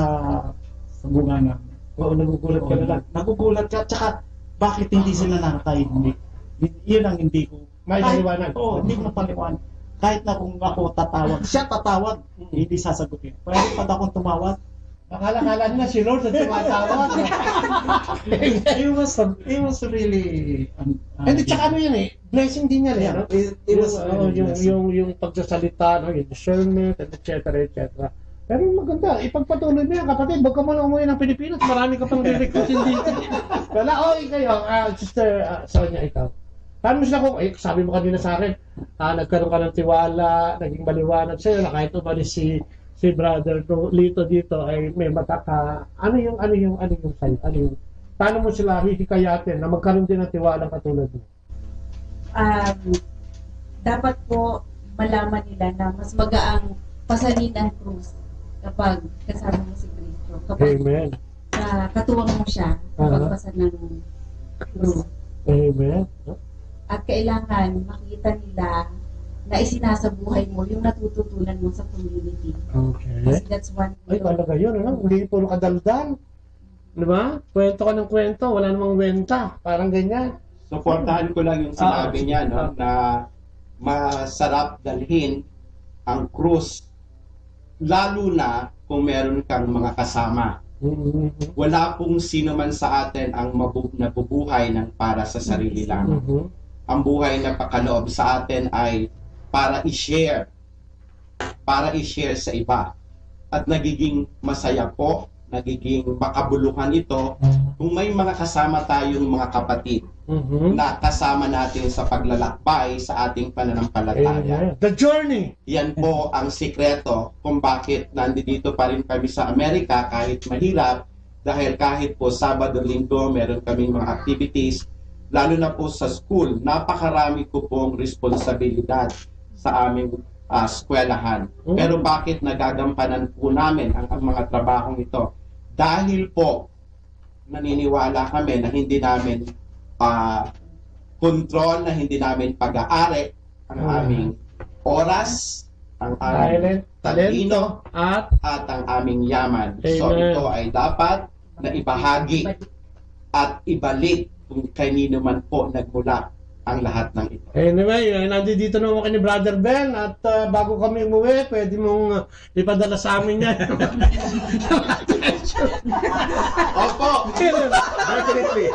bunga na, nagugulat ka na. Nagugulat ka, tsaka bakit hindi sila nakakaintindi? Yun ang hindi ko maliwanag. Hindi ko napaliwanag. Kahit na kung ako tatawag, siya tatawag, hindi sasagutin. Pero pag akong tumawag, akala nila si Lord na tumatawag. It was really hindi, tsaka ano yan blessing din yan. It was yung pagsasalita, yung discernment, etc. Pero maganda, ipagpatuloy mo yan, kapatid. Huwag ka muna umuwi ng Pilipinas, marami ka pang re-recruitin dito. Wala, kayo, Sister Sonia, ikaw. Paano mo sila kung, sabi mo kanina sa akin, nagkaroon ka ng tiwala, naging maliwanag sa'yo, na kahit umalis si Brother Lito dito, ay may mata ka. Ano yung sa'yo? Paano mo sila hihikayatin na magkaroon din ng tiwala katulad mo? Dapat po malaman nila na mas magaang pasanin ang krus kapag kasama mo si Kristo. Kapag katuwang mo siya kapag pasan ng krus. Amen. At kailangan makita nila na isinasabuhay mo yung natututunan mo sa community. Okay. Kasi that's one thing. Talaga yun, hindi puro kadaldal. Diba? Kwento ka ng kwento, wala namang wenta. Parang ganyan. Suportahan ko lang yung sinabi niya, na masarap dalhin ang krus, lalo na kung meron kang mga kasama. Wala pong sino man sa atin ang nabubuhay ng para sa sarili lang. Ang buhay na pakaloob sa atin ay para i-share sa iba. At nagiging masaya po, nagiging makabuluhan ito kung may mga kasama tayong mga kapatid na kasama natin sa paglalakbay sa ating pananampalataya. The journey! Yan po ang sikreto kung bakit nandito pa rin kami sa Amerika kahit mahirap, dahil kahit po Sabado, Linggo, meron kaming mga activities, lalo na po sa school, napakarami ko pong responsibilidad sa aming eskwelahan. Pero bakit nagagampanan po namin ang mga trabahong ito? Dahil po naniniwala kami na hindi namin control, na hindi namin pag-aari ang aming oras, ang aming talento, at ang aming yaman. So ito ay dapat na ibahagi at ibalik kung kanino man po nagmula ang lahat ng ito. Anyway, nandito naman kami ni Brother Ben at bago kami umuwi, pwede mong ipadala sa amin yan. Opo! Definitely.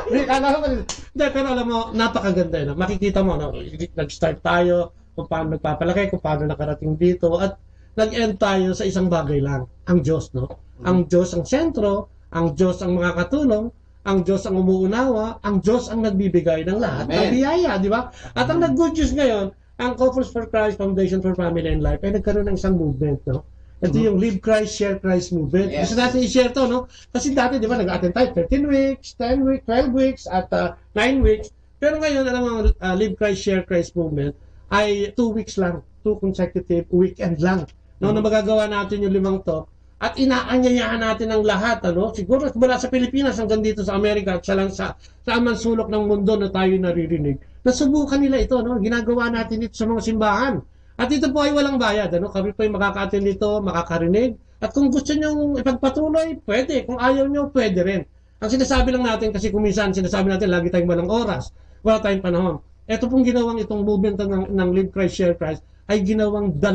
Pero alam mo, napakaganda yun. Makikita mo, no? Nag-start tayo kung paano nagpapalaki, kung paano nakarating dito, at nag-end tayo sa isang bagay lang, ang Diyos, no? Ang Diyos ang sentro, ang Diyos ang makakatulong, ang Diyos ang umuunawa, ang Diyos ang nagbibigay ng lahat ng biyaya, di ba? At ang nag-good news ngayon, ang Couples for Christ Foundation for Family and Life ay nagkaroon ng isang movement, no? Ito yung Live Christ, Share Christ movement. Yes. Gusto natin i-share to, no? Kasi dati, di ba, nag-attend tayo 13 weeks, 10 weeks, 12 weeks, at 9 weeks. Pero ngayon, alam mo, Live Christ, Share Christ movement ay 2 weeks lang, 2 consecutive weekend lang. No, na magagawa natin yung 5 to. At inaanyayahan natin ang lahat, ano? Siguro mula sa Pilipinas hanggang dito sa Amerika at sa man sulok ng mundo na tayo naririnig. Nasubukan nila ito, no? Ginagawa natin ito sa mga simbahan. At ito po ay walang bayad, ano? Kami po ay makaka-attend dito, makakarinig. At kung gusto nyo ipagpatuloy, pwede. Kung ayaw nyo, pwede rin. Ang sinasabi lang natin, kasi kung minsan sinasabi natin, lagi tayong walang oras, wala tayong panahon. Ito pong ginawang itong movement ng Live Christ, Share Christ ay ginawang 2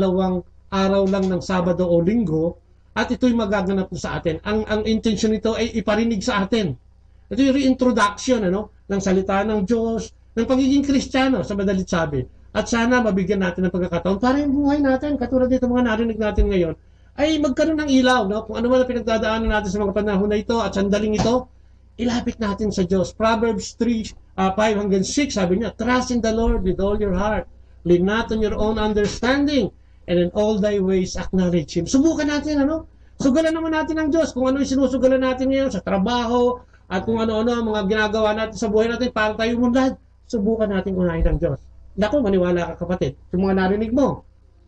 araw lang ng Sabado o Linggo. At ito'y magaganap po sa atin. Ang intention nito ay iparinig sa atin. Ito yung reintroduction, ano, ng salita ng Diyos, ng pagiging Kristiyano, sa madalit sabi. At sana mabigyan natin ng pagkakataon para yung buhay natin, katulad dito mga narinig natin ngayon, ay magkaroon ng ilaw, no? Kung ano man ang pinagdadaanan natin sa mga panahon na ito at sandaling ito, ilapit natin sa Diyos. Proverbs 3:5-6, sabi niya, trust in the Lord with all your heart. Lean not on your own understanding, and in all thy ways acknowledge Him. Subukan natin, ano? Sugalan naman natin ang Diyos. Kung ano yung sinusugalan natin ngayon sa trabaho, at kung ano-ano ang mga ginagawa natin sa buhay natin para tayo umunlad, subukan natin unahin ang Diyos. Naku, maniwala ka kapatid. Yung mga narinig mo,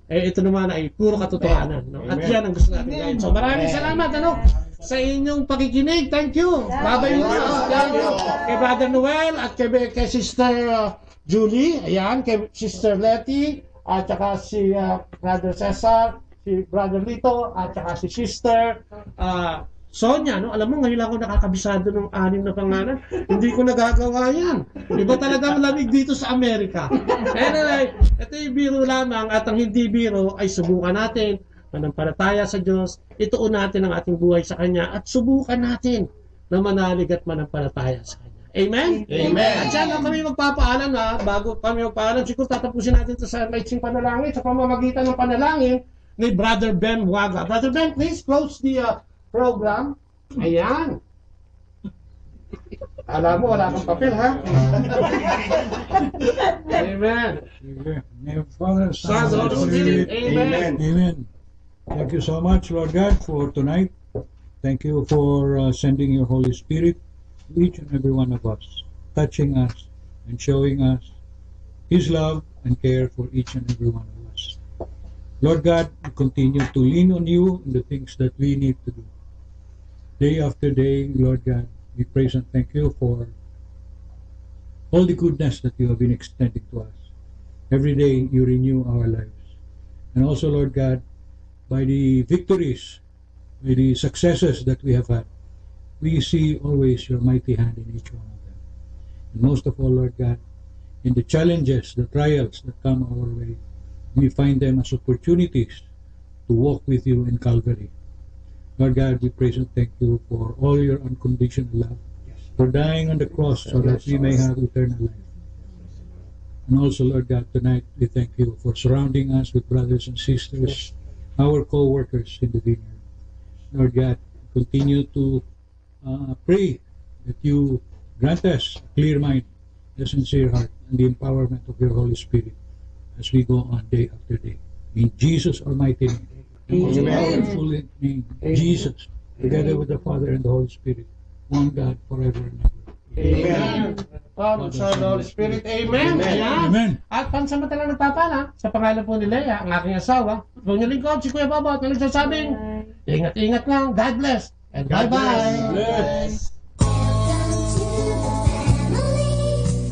ito naman ay puro katotohanan. No? At yan ang gusto natin gawin. So maraming salamat, ano? Sa inyong pakikinig. Thank you. Babay mo. Kay Brother Noel at kay Sister Julie. Ayan, kay Sister Letty. At saka si Brother Cesar, si Brother Lito, at saka si Sister Sonia, no? Alam mo, ngayon ako nakakabisado ng 6 na pangalan. Hindi ko nagagawa yan. Iba talagang lamig dito sa Amerika. Anyway, ito yung biro lamang at ang hindi biro ay subukan natin manampalataya sa Diyos, ituon natin ang ating buhay sa Kanya at subukan natin na manalig at manampalataya sa Kanya. Amen? Amen. At siya lang kami magpapaalam, ha? Bago kami magpaalam, siguro tatapusin natin ito sa maitsing panalangin sa pamamagitan ng panalangin ni Brother Ben Waga. Brother Ben, please close the program. Ayan. Alam mo, wala kang papel, ha? Amen. Name of Father, Son, Holy Spirit. Amen. Amen. Thank you so much, Lord God, for tonight. Thank you for sending your Holy Spirit to each and every one of us, touching us and showing us His love and care for each and every one of us. Lord God, we continue to lean on you in the things that we need to do. Day after day, Lord God, we praise and thank you for all the goodness that you have been extending to us. Every day, you renew our lives. And also, Lord God, by the victories, by the successes that we have had, we see always your mighty hand in each one of them. And most of all, Lord God, in the challenges, the trials that come our way, we find them as opportunities to walk with you in Calvary. Lord God, we praise and thank you for all your unconditional love, for dying on the cross so that we may have eternal life. And also, Lord God, tonight we thank you for surrounding us with brothers and sisters, our co-workers in the vineyard. Lord God, continue to pray that you grant us a clear mind, a sincere heart, and the empowerment of your Holy Spirit as we go on day after day. In Jesus' almighty name, in powerful name, Jesus, together with the Father and the Holy Spirit, one God forever and ever. Amen. Father, Son, Holy Spirit. Amen. Amen. At pansamantalang nagpapala sa pangalan po ni Leia, ang aking asawa, kung yung lingkod, si Kuya Bobo, at nagsasabing, ingat-ingat lang, God bless, and bye-bye. Bless.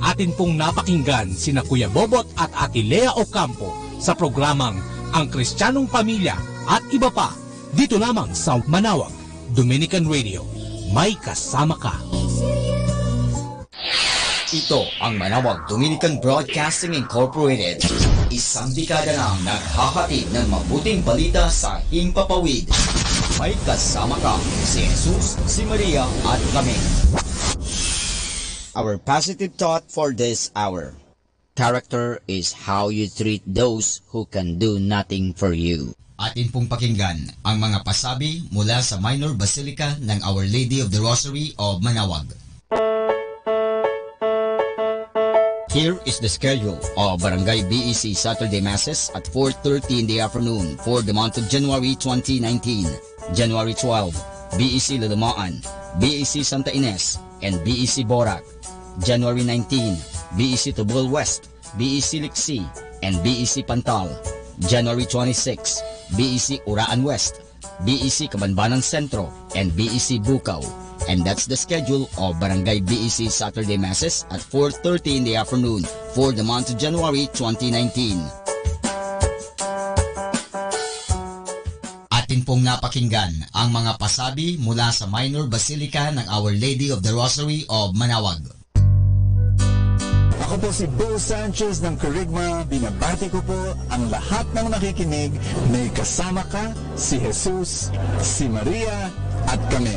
Atin pong napakinggan sina Kuya Bobot at Ate Lea Ocampo sa programang Ang Kristiyanong Pamilya at iba pa dito lamang sa Manawag Dominican Radio. May kasama ka. Ito ang Manawag Dominican Broadcasting Incorporated. Isang dekada nang naghahatid ng mabuting balita sa himpapawid. May kasama ka, si Jesus, si Maria at kami. Our positive thought for this hour. Character is how you treat those who can do nothing for you. Atin pong pakinggan ang mga pasabi mula sa Minor Basilica ng Our Lady of the Rosary of Manawag. Here is the schedule of Barangay BEC Saturday Masses at 4:30 in the afternoon for the month of January 2019. January 12, BEC Lalamaan, BEC Santa Ines, and BEC Borac. January 19, BEC Tubol West, BEC Liksi, and BEC Pantal. January 26, BEC Uraan West, BEC Kabanbanan Sentro, and BEC Bukaw. And that's the schedule of Barangay BEC Saturday Masses at 4:30 in the afternoon for the month of January 2019. Atin pong napakinggan ang mga pasabi mula sa Minor Basilica ng Our Lady of the Rosary of Manawag. Ako po si Bo Sanchez ng Kerygma. Binabati ko po ang lahat ng nakikinig. May kasama ka, si Jesus, si Maria, at kami.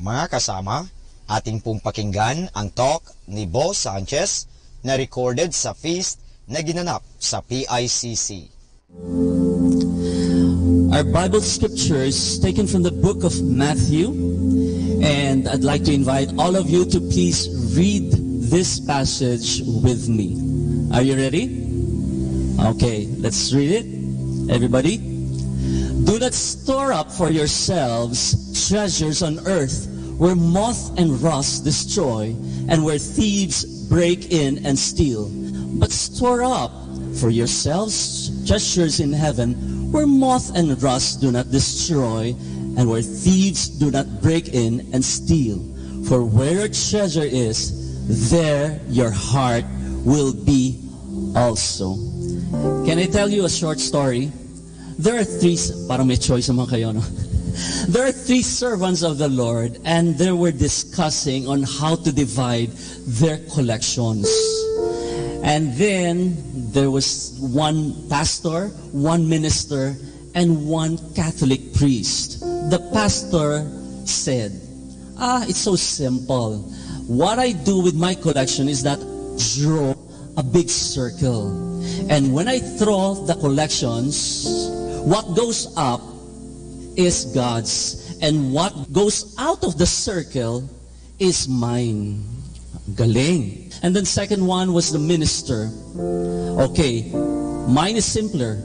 Mga kasama, ating pong pakinggan ang talk ni Bo Sanchez na recorded sa feast na ginanap sa PICC. Our Bible scripture is taken from the book of Matthew, and I'd like to invite all of you to please read this passage with me. Are you ready? Okay, let's read it. Everybody. Do not store up for yourselves treasures on earth, where moth and rust destroy, and where thieves break in and steal. But store up for yourselves treasures in heaven, where moth and rust do not destroy, and where thieves do not break in and steal. For where your treasure is, there your heart will be also. Can I tell you a short story? There are three, parang may choice naman kayo, no? There are three servants of the Lord, and they were discussing on how to divide their collections. And then there was one pastor, one minister, and one Catholic priest. The pastor said, it's so simple. What I do with my collection is that draw a big circle. And when I throw the collections, what goes up is God's, and what goes out of the circle is mine. Galing. And then second one was the minister. Okay, mine is simpler.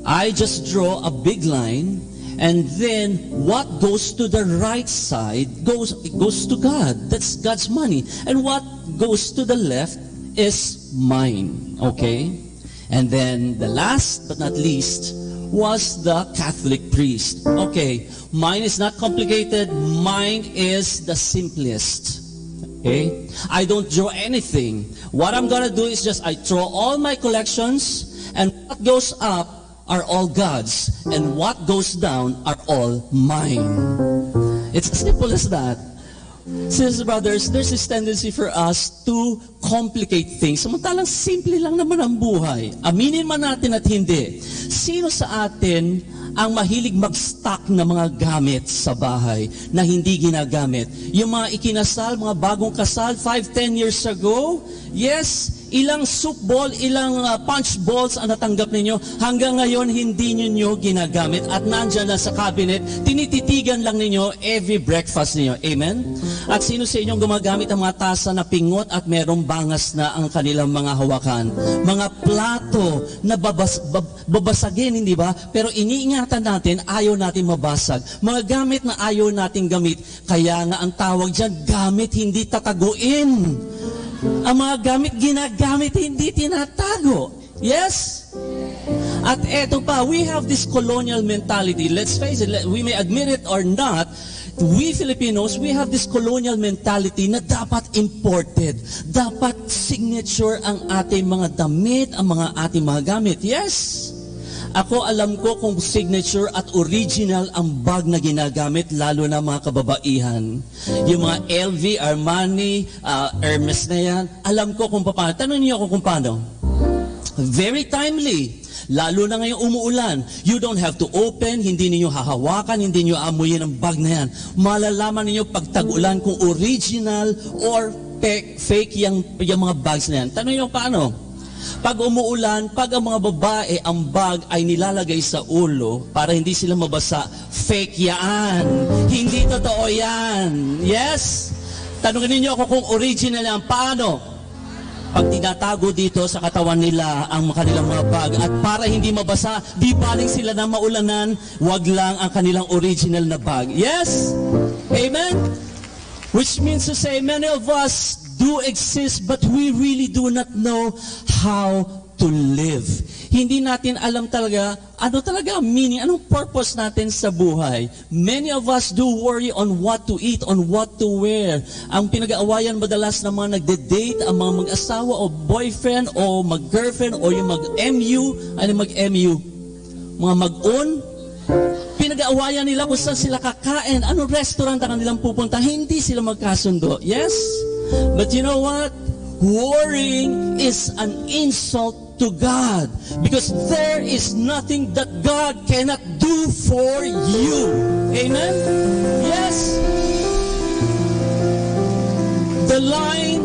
I just draw a big line, and then what goes to the right side goes to God. That's God's money. And what goes to the left is mine. Okay? And then the last but not least was the Catholic priest. Okay, mine is not complicated. Mine is the simplest. Okay? I don't draw anything. What I'm gonna do is just I throw all my collections, and what goes up are all God's, and what goes down are all mine. It's as simple as that. Sisters and brothers, there's this tendency for us to complicate things. Samantalang simple lang naman ang buhay. Aminin man natin at hindi. Sino sa atin ang mahilig mag-stock ng mga gamit sa bahay na hindi ginagamit? Yung mga ikinasal, mga bagong kasal, 5-10 years ago, yes, ilang soup ball, ilang punch balls ang natanggap ninyo, hanggang ngayon hindi ninyo ginagamit at nandyan na sa cabinet, tinititigan lang ninyo every breakfast ninyo. Amen? At sino sa inyong gumagamit ang mga tasa na pingot at merong bangas na ang kanilang mga hawakan? Mga plato na babasagin, hindi ba? Pero iniingatan natin, ayaw natin mabasag. Mga gamit na ayaw natin gamit, kaya nga ang tawag dyan, gamit hindi tataguin. Ang mga gamit ginagamit, hindi tinatago. Yes? At eto pa, we have this colonial mentality. Let's face it, we may admit it or not, we Filipinos, we have this colonial mentality na dapat imported. Dapat signature ang ating mga damit, ang mga ating mga gamit. Yes? Ako alam ko kung signature at original ang bag na ginagamit, lalo na mga kababaihan. Yung mga LV, Armani, Hermes na yan, alam ko kung paano. Tanong niyo ako kung paano. Very timely. Lalo na ngayong umuulan. You don't have to open, hindi niyo hahawakan, hindi niyo amuyin ang bag na yan. Malalaman niyo pag tag-ulan kung original or fake yung mga bags na yan. Tanong niyo paano? Pag umuulan, pag ang mga babae, ang bag ay nilalagay sa ulo para hindi sila mabasa, fake yan. Hindi totoo yan. Yes? Tanungin niyo ako kung original yan. Paano? Pag tinatago dito sa katawan nila ang kanilang mga bag at para hindi mabasa, di baling sila na maulanan, wag lang ang kanilang original na bag. Yes? Amen? Which means to say, many of us do exist but we really do not know how to live. Hindi natin alam talaga, ano talaga ang meaning, anong purpose natin sa buhay. Many of us do worry on what to eat, on what to wear. Ang pinag-aawayan madalas ng mga nagde-date, ang mga mag-asawa o boyfriend o mag-girlfriend o yung mag-MU, ano mag-MU? Mga mag-on, pinag-aawayan nila kung saan sila kakain, anong restaurant ang kanilang pupunta, hindi sila magkasundo. Yes? But you know what? Worrying is an insult to God because there is nothing that God cannot do for you. Amen? Yes? The line,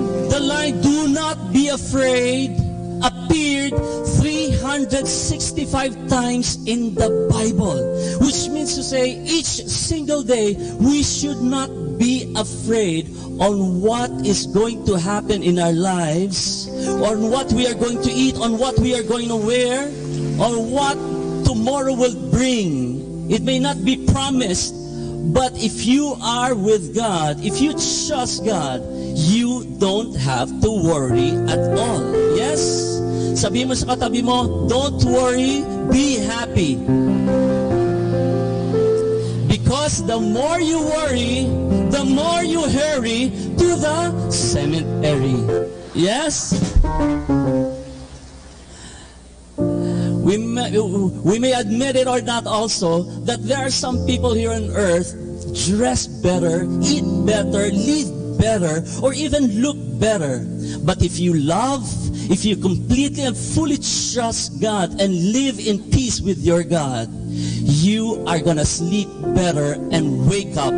do not be afraid, appeared 365 times in the Bible, which means to say each single day we should not be afraid on what is going to happen in our lives, on what we are going to eat, on what we are going to wear, on what tomorrow will bring. It may not be promised, but if you are with God, if you trust God, you don't have to worry at all. Yes? Sabi mo sa katabi mo, don't worry, be happy. Because the more you worry, the more you hurry to the cemetery. Yes? We may admit it or not also that there are some people here on earth dress better, eat better, live better, or even look better. But if you love, if you completely and fully trust God and live in peace with your God, you are gonna sleep better and wake up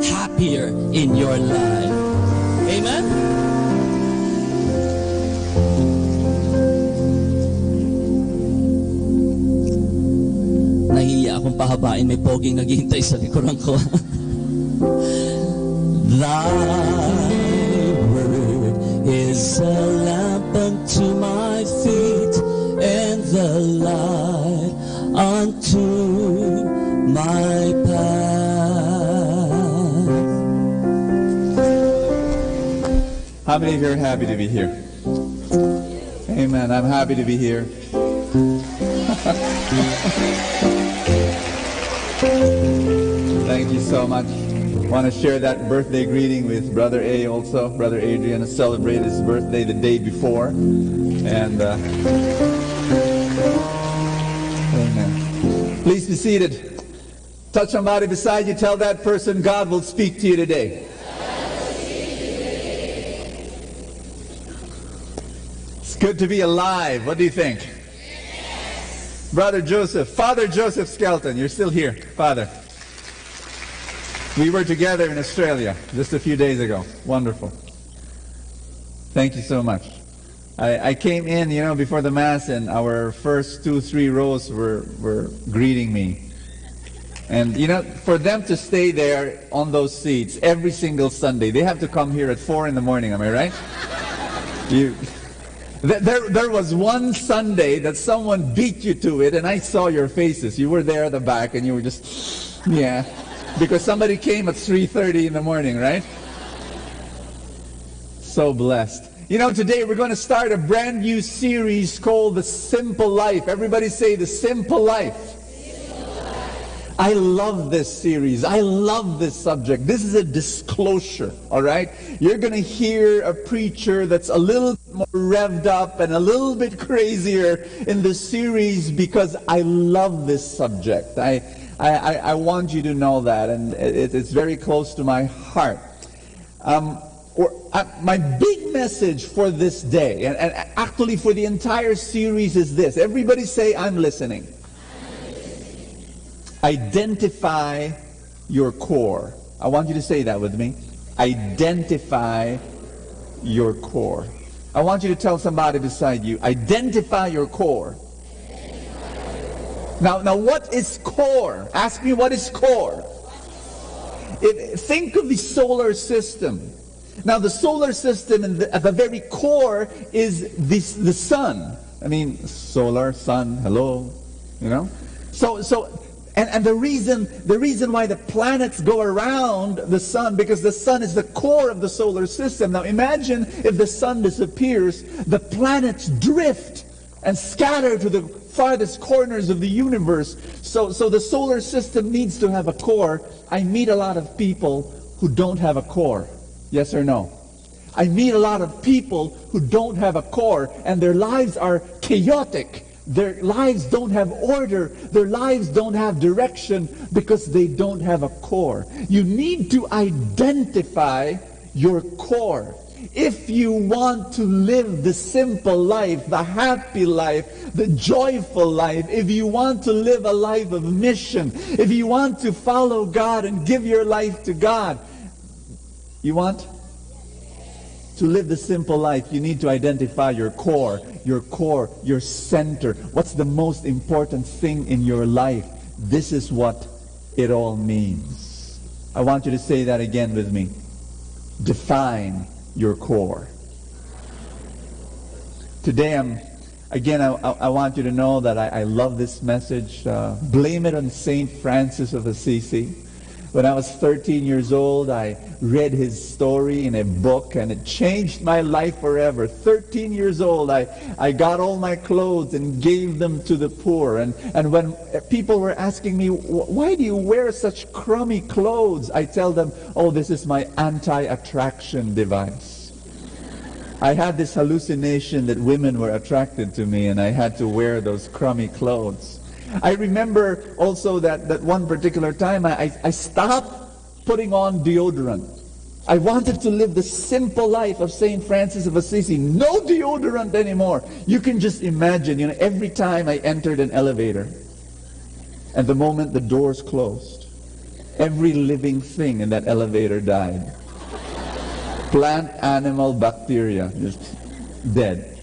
happier in your life. Amen? Nahiya akong pahabain, may poging naghihintay sa likuran ko. Thy word is a lamp unto my feet and the light unto my path. How many of you are happy to be here? Amen. I'm happy to be here. Thank you so much. I want to share that birthday greeting with Brother A also. Brother Adrian has celebrated his birthday the day before. And amen. Please be seated. Touch somebody beside you. Tell that person God will speak to you today. It's good to be alive. What do you think? Brother Joseph, Father Joseph Skelton, you're still here, Father. We were together in Australia just a few days ago. Wonderful. Thank you so much. I came in, before the Mass, and our first 2-3 rows were greeting me. And, for them to stay there on those seats every single Sunday, they have to come here at 4 in the morning, am I right? There was one Sunday that someone beat you to it, and I saw your faces. You were there at the back, and you were just, yeah. Because somebody came at 3:30 in the morning, right? So blessed. Today we're going to start a brand new series called The Simple Life. Everybody say The Simple Life. I love this series. I love this subject. This is a disclosure, all right? You're going to hear a preacher that's a little more revved up and a little bit crazier in the series because I love this subject. I want you to know that, and it's very close to my heart. My big message for this day, and actually for the entire series, is this. Everybody say, I'm listening. Identify your core. I want you to say that with me. Identify your core. I want you to tell somebody beside you, identify your core. Now what is core? Ask me, what is core? Think of the solar system. Now the solar system at the very core is the sun. I mean, solar, sun, hello, you know? And the reason why the planets go around the sun, because the sun is the core of the solar system. Now imagine if the sun disappears, the planets drift and scatter to the farthest corners of the universe. So the solar system needs to have a core. I meet a lot of people who don't have a core. Yes or no? I meet a lot of people who don't have a core, and their lives are chaotic. Their lives don't have order. Their lives don't have direction because they don't have a core. You need to identify your core. If you want to live the simple life, the happy life, the joyful life, if you want to live a life of mission, if you want to follow God and give your life to God, you want to live the simple life, you need to identify your core, your center. What's the most important thing in your life? This is what it all means. I want you to say that again with me. Define your core. Today, I want you to know that I love this message. Blame it on St. Francis of Assisi. When I was 13 years old, I read his story in a book, and it changed my life forever. 13 years old, I got all my clothes and gave them to the poor. And when people were asking me, why do you wear such crummy clothes? I tell them, oh, this is my anti-attraction device. I had this hallucination that women were attracted to me, and I had to wear those crummy clothes. I remember also that one particular time I stopped putting on deodorant. I wanted to live the simple life of St. Francis of Assisi. No deodorant anymore. You can just imagine, every time I entered an elevator, and the moment the doors closed, every living thing in that elevator died. Plant, animal, bacteria, just dead.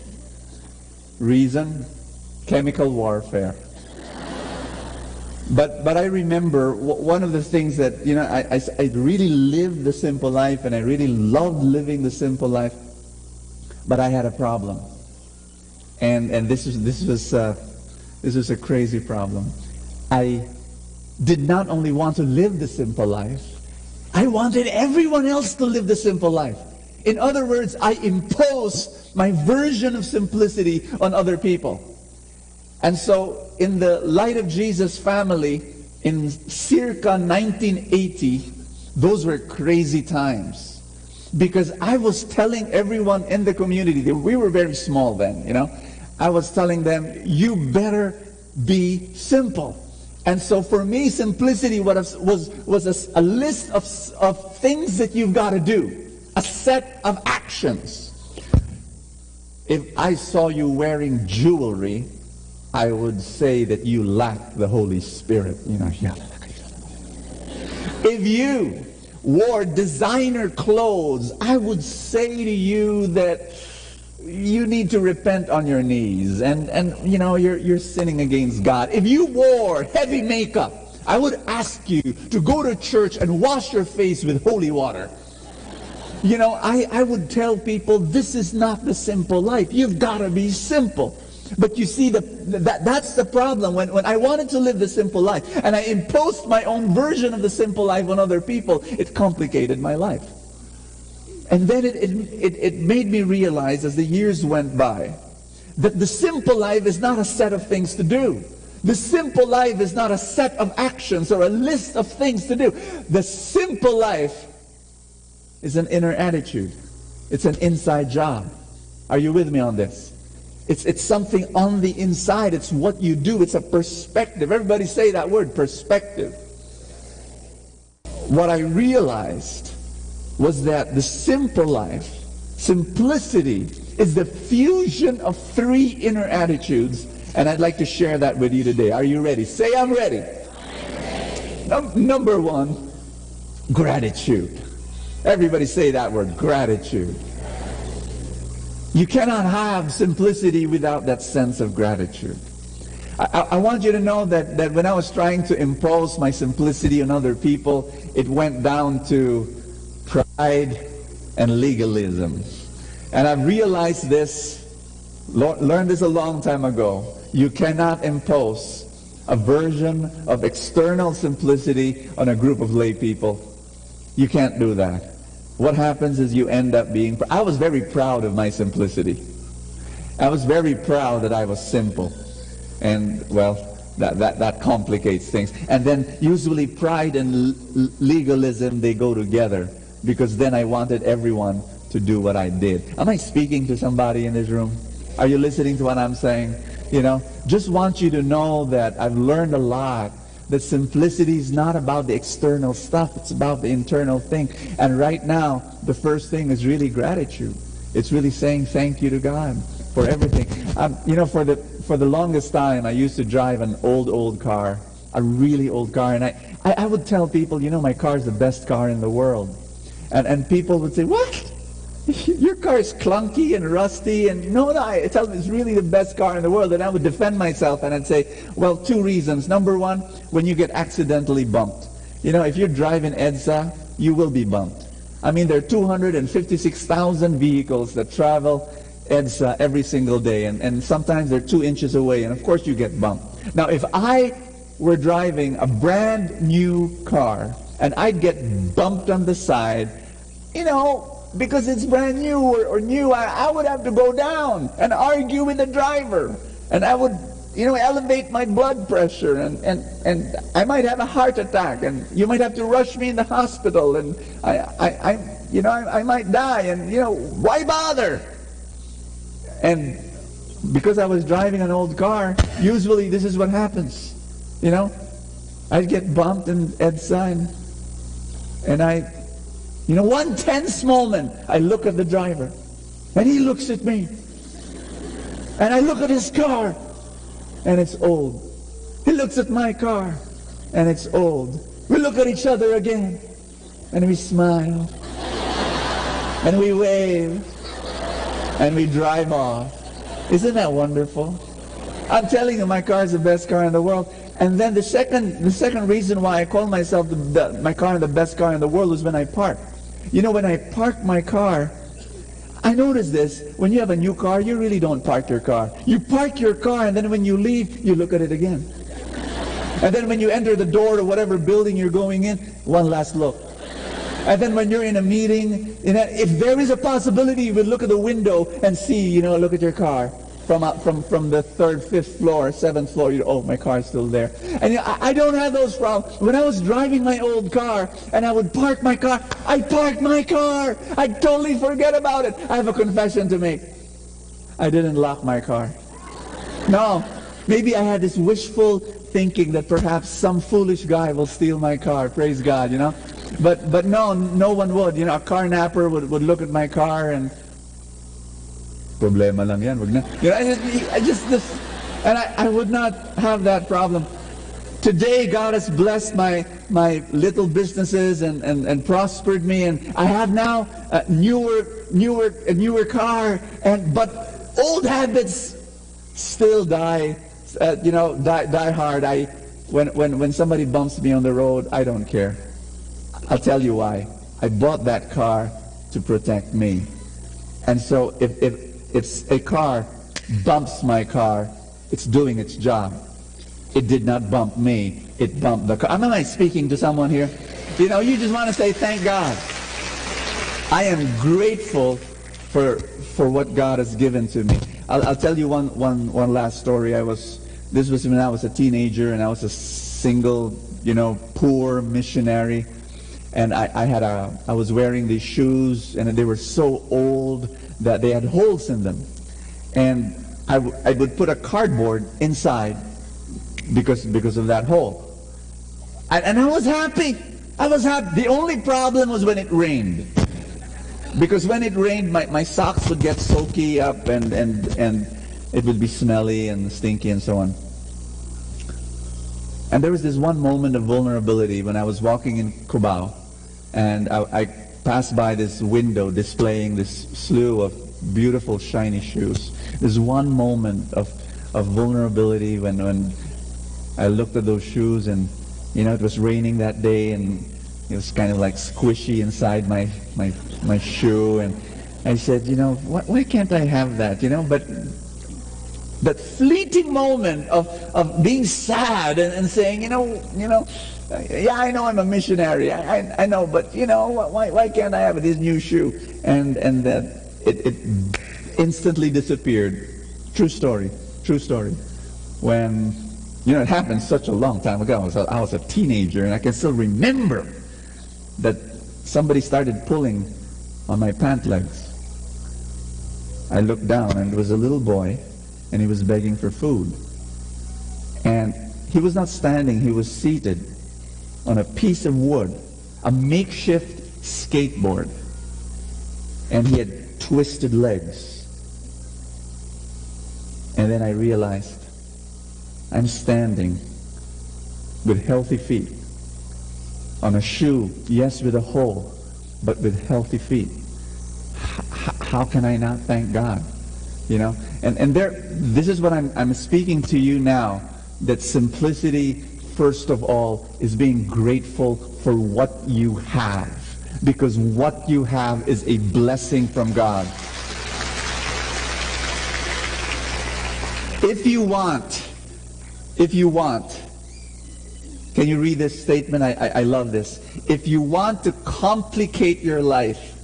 Reason? Chemical warfare. But I remember one of the things that, I really lived the simple life, and I really loved living the simple life, but I had a problem. And this was a crazy problem. I did not only want to live the simple life, I wanted everyone else to live the simple life. In other words, I imposed my version of simplicity on other people. And so, in the Light of Jesus family, in circa 1980, those were crazy times. Because I was telling everyone in the community, we were very small then, I was telling them, you better be simple. And so for me, simplicity was a list of things that you've got to do. A set of actions. If I saw you wearing jewelry, I would say that you lack the Holy Spirit. If you wore designer clothes, I would say to you that you need to repent on your knees, and you're sinning against God. If you wore heavy makeup, I would ask you to go to church and wash your face with holy water. I would tell people, this is not the simple life. You've got to be simple. But you see, that's the problem. When I wanted to live the simple life, and I imposed my own version of the simple life on other people, it complicated my life. And then it made me realize, as the years went by, that the simple life is not a set of things to do. The simple life is not a set of actions or a list of things to do. The simple life is an inner attitude. It's an inside job. Are you with me on this? It's something on the inside. It's what you do. It's a perspective. Everybody say that word, perspective. What I realized was that the simple life, simplicity, is the fusion of three inner attitudes, and I'd like to share that with you today. Are you ready? Say, I'm ready. Number one, gratitude. Everybody say that word, gratitude. You cannot have simplicity without that sense of gratitude. I want you to know that when I was trying to impose my simplicity on other people, it went down to pride and legalism. And I've realized this, learned this a long time ago. You cannot impose a version of external simplicity on a group of lay people. You can't do that. What happens is you end up being... I was very proud of my simplicity. I was very proud that I was simple. And, well, that complicates things. And then usually pride and legalism, they go together. Because then I wanted everyone to do what I did. Am I speaking to somebody in this room? Are you listening to what I'm saying? You know, just want you to know that I've learned a lot. That simplicity is not about the external stuff. It's about the internal thing. And right now, the first thing is really gratitude. It's really saying thank you to God for everything. You know, for the longest time, I used to drive an old car, a really old car. And I would tell people, you know, my car is the best car in the world. And people would say, what? Your car is clunky and rusty, and no, I tell them it's really the best car in the world. And I would defend myself and I'd say, well, two reasons. Number one, when you get accidentally bumped. You know, if you're driving EDSA, you will be bumped. I mean, there are 256,000 vehicles that travel EDSA every single day, and sometimes they're 2 inches away, and of course you get bumped. Now, if I were driving a brand new car, and I'd get bumped on the side, you know, because it's brand new or new, I would have to go down and argue with the driver. And I would, you know, elevate my blood pressure, and I might have a heart attack, and you might have to rush me in the hospital, and I might die, and, you know, why bother? And because I was driving an old car, usually this is what happens. You know, I'd get bumped in EDSA, and you know, one tense moment, I look at the driver, and he looks at me. And I look at his car, and it's old. He looks at my car, and it's old. We look at each other again, and we smile, and we wave, and we drive off. Isn't that wonderful? I'm telling you, my car is the best car in the world. And then the second reason why I call myself my car the best car in the world is when I park. You know, when I park my car, I notice this. When you have a new car, you really don't park your car. You park your car, and then when you leave, you look at it again. And then when you enter the door to whatever building you're going in, one last look. And then when you're in a meeting, you know, if there is a possibility, you would look at the window and see, you know, look at your car. From the 3rd, 5th floor, 7th floor, oh, my car's still there. And you know, I don't have those problems. When I was driving my old car and I would park my car, I parked my car. I totally forget about it. I have a confession to make. I didn't lock my car. No, maybe I had this wishful thinking that perhaps some foolish guy will steal my car. Praise God, you know. But no one would. You know, a car napper would look at my car and problema lang yan, wag na. You know, I would not have that problem. Today, God has blessed my little businesses and prospered me, and I have now a newer car, but old habits still die hard. When somebody bumps me on the road, I don't care. I'll tell you why. I bought that car to protect me, and so if a car bumps my car, it's doing its job. It did not bump me, it bumped the car. Am I speaking to someone here? You know, you just want to say, thank God. I am grateful for what God has given to me. I'll tell you one last story. I was This was when I was a teenager and I was a single, poor missionary. And I was wearing these shoes, and they were so old that they had holes in them. And I would put a cardboard inside because of that hole. And I was happy. The only problem was when it rained. Because when it rained, my socks would get soaky up and it would be smelly and stinky and so on. And there was this one moment of vulnerability when I was walking in Cubao, and I passed by this window displaying this slew of beautiful shiny shoes. There's one moment of vulnerability when I looked at those shoes, and it was raining that day, and it was kind of like squishy inside my shoe, and I said, why can't I have that? But that fleeting moment of being sad and saying, yeah, I know I'm a missionary, I know, but why can't I have this new shoe? And that it instantly disappeared. True story. When it happened such a long time ago. I was a teenager, and I can still remember that somebody started pulling on my pant legs. I looked down, and it was a little boy, and he was begging for food. And he was not standing, he was seated on a piece of wood, a makeshift skateboard. And he had twisted legs. And then I realized I'm standing with healthy feet on a shoe, yes, with a hole, but with healthy feet. How can I not thank God? And this is what I'm speaking to you now, that simplicity, first of all, is being grateful for what you have, because what you have is a blessing from God. If you want, can you read this statement? I love this. If you want to complicate your life,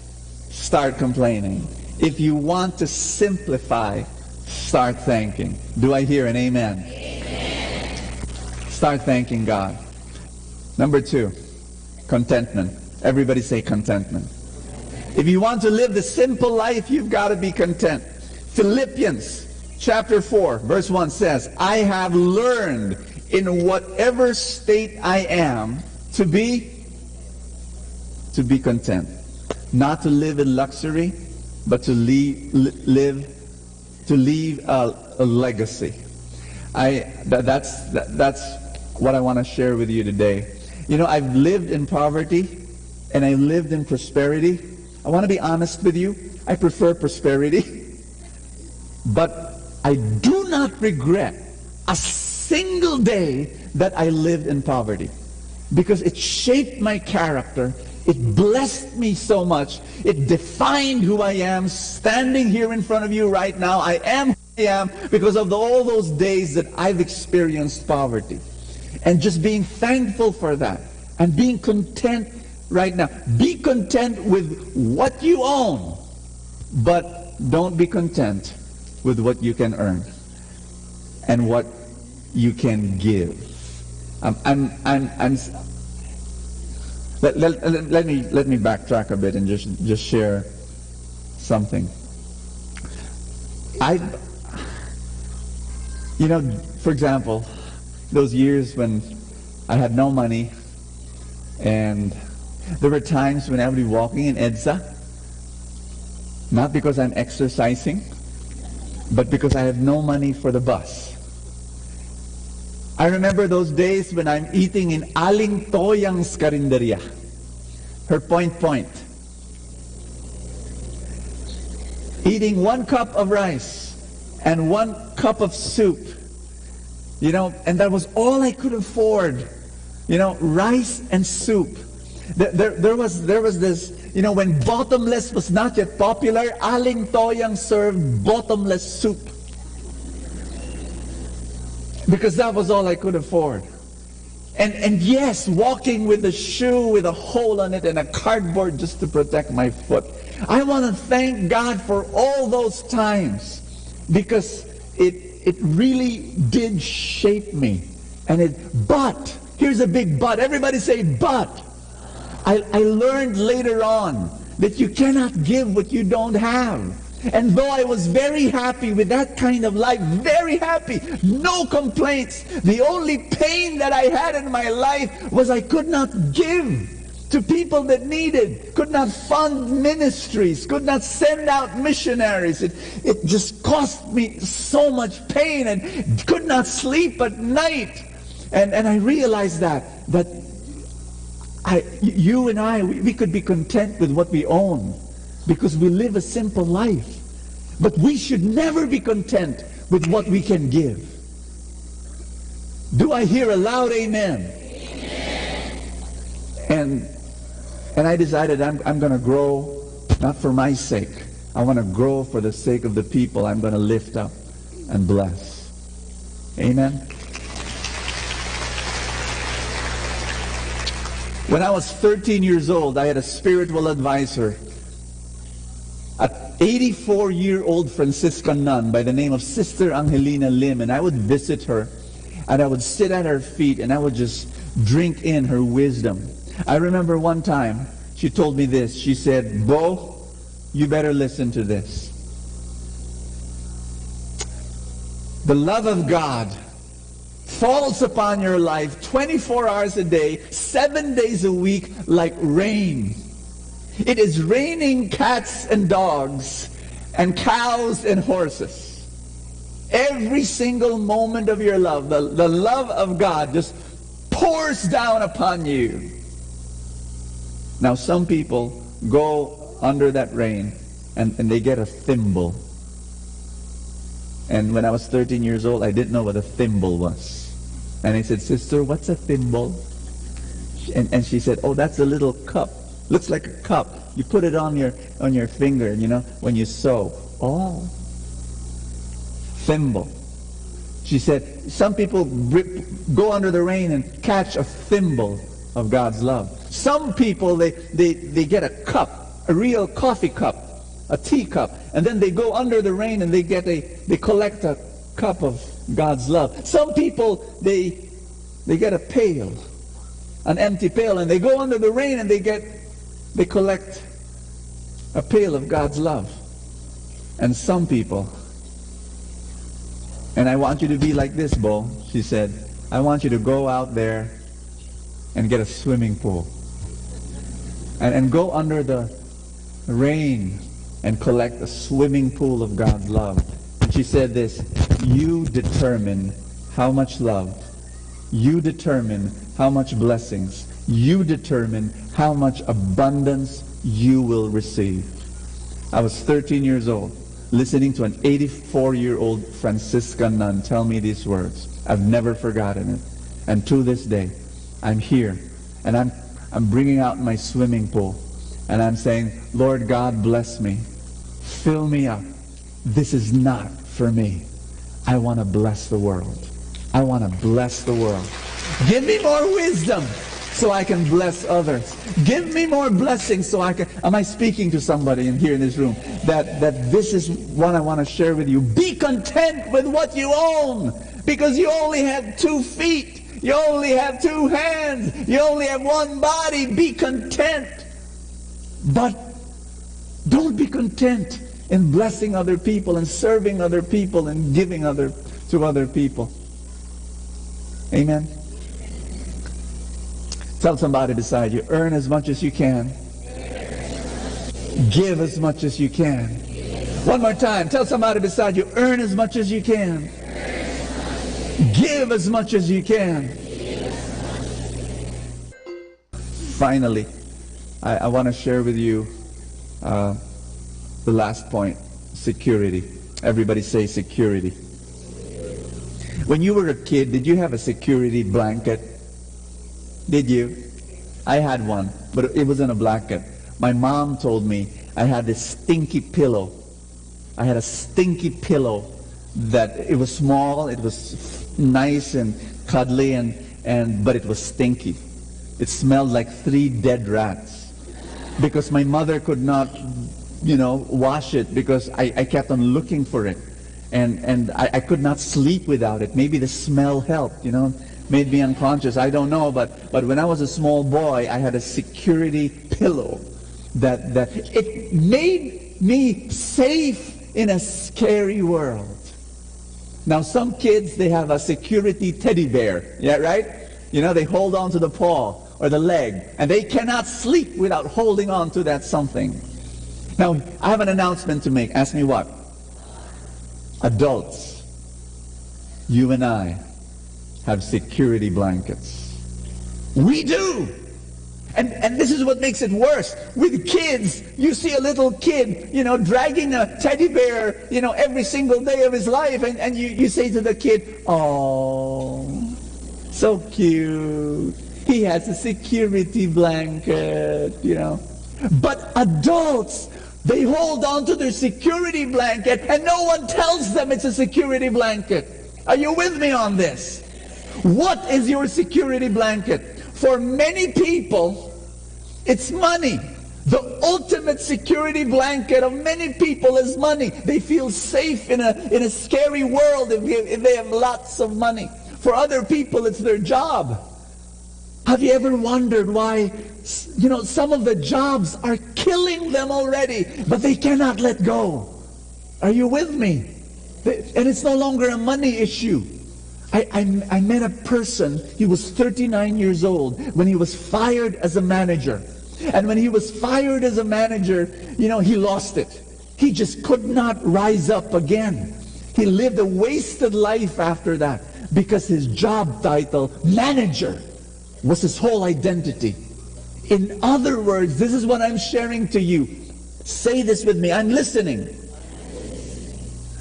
start complaining. If you want to simplify, start thanking. Do I hear an amen? Amen. Start thanking God. Number 2, contentment. Everybody say contentment. If you want to live the simple life, you've got to be content. Philippians chapter 4, verse 1 says, I have learned in whatever state I am to be content. Not to live in luxury, but to leave a legacy. That's what I want to share with you today. I've lived in poverty and I lived in prosperity. I want to be honest with you. I prefer prosperity. But I do not regret a single day that I lived in poverty, because it shaped my character. It blessed me so much. It defined who I am. Standing here in front of you right now, I am who I am because of all those days that I've experienced poverty. And just being thankful for that and being content right now. Be content with what you own, but don't be content with what you can earn and what you can give. Let me backtrack a bit and just share something. For example, those years when I had no money, and there were times when I would be walking in EDSA, not because I'm exercising, but because I have no money for the bus. I remember those days when I'm eating in Aling Toyang's Karinderya, her point. Eating 1 cup of rice and 1 cup of soup. And that was all I could afford. Rice and soup. There was this, when bottomless was not yet popular, Aling Toyang served bottomless soup. Because that was all I could afford. And yes, walking with a shoe with a hole on it and a cardboard just to protect my foot. I want to thank God for all those times, because it it really did shape me. But, here's a big but. Everybody say but. I learned later on that you cannot give what you don't have. And though I was very happy with that kind of life, very happy, no complaints, the only pain that I had in my life was I could not give to people that needed, could not fund ministries, could not send out missionaries. It just cost me so much pain and could not sleep at night. And I realized that you and I, we could be content with what we own because we live a simple life. But we should never be content with what we can give. Do I hear a loud amen? Amen. And I decided I'm going to grow, not for my sake. I want to grow for the sake of the people I'm going to lift up and bless. Amen. When I was 13 years old, I had a spiritual advisor, an 84-year-old Franciscan nun by the name of Sister Angelina Lim, and I would visit her, and I would sit at her feet, and I would just drink in her wisdom. I remember one time, she told me this. She said, "Bo, you better listen to this. The love of God falls upon your life 24 hours a day, 7 days a week, like rain. It is raining cats and dogs and cows and horses. Every single moment of your love, the love of God just pours down upon you." Now some people go under that rain and they get a thimble. And when I was 13 years old, I didn't know what a thimble was. And I said, "Sister, what's a thimble?" And she said, "Oh, that's a little cup. Looks like a cup. You put it on your finger, you know, when you sew." "Oh, thimble." She said, some people go under the rain and catch a thimble of God's love. Some people, they get a cup, a real coffee cup, a tea cup, and then they go under the rain and they collect a cup of God's love. Some people, they get a pail, an empty pail, and they go under the rain and they collect a pail of God's love. And some people, and I want you to be like this, Bo, she said, I want you to go out there and get a swimming pool. And go under the rain and collect a swimming pool of God's love. And she said this, "You determine how much love, you determine how much blessings, you determine how much abundance you will receive." I was 13 years old, listening to an 84-year-old Franciscan nun tell me these words. I've never forgotten it. And to this day, I'm here, and I'm bringing out my swimming pool, and I'm saying, "Lord God, bless me. Fill me up. This is not for me. I want to bless the world. I want to bless the world. Give me more wisdom so I can bless others. Give me more blessings so I can..." Am I speaking to somebody in here in this room? That this is what I want to share with you. Be content with what you own, because you only have 2 feet. You only have 2 hands. You only have 1 body. Be content. But don't be content in blessing other people and serving other people and giving to other people. Amen. Tell somebody beside you, earn as much as you can. Give as much as you can. One more time. Tell somebody beside you, earn as much as you can. Give as much as you can. Finally, I want to share with you the last point, security. Everybody say security. When you were a kid, did you have a security blanket? Did you? I had one, but it wasn't a blanket. My mom told me I had this stinky pillow. I had a stinky pillow that it was small, it was nice and cuddly, but it was stinky. It smelled like 3 dead rats because my mother could not, wash it because I kept on looking for it. and I could not sleep without it. Maybe the smell helped, made me unconscious. I don't know, but when I was a small boy, I had a security pillow that it made me safe in a scary world. Now some kids, they have a security teddy bear, yeah, right? They hold on to the paw or the leg, and they cannot sleep without holding on to that something. Now, I have an announcement to make. Ask me what? Adults, you and I have security blankets. We do! And this is what makes it worse. With kids, you see a little kid, dragging a teddy bear, every single day of his life, and you say to the kid, "Oh, so cute. He has a security blanket," But adults, they hold on to their security blanket and no one tells them it's a security blanket. Are you with me on this? What is your security blanket? For many people, it's money. The ultimate security blanket of many people is money. They feel safe in a scary world if they have lots of money. For other people, it's their job. Have you ever wondered why, some of the jobs are killing them already, but they cannot let go? Are you with me? And it's no longer a money issue. I met a person, he was 39 years old when he was fired as a manager. And when he was fired as a manager, he lost it. He just could not rise up again. He lived a wasted life after that because his job title, manager, was his whole identity. In other words, this is what I'm sharing to you. Say this with me. I'm listening.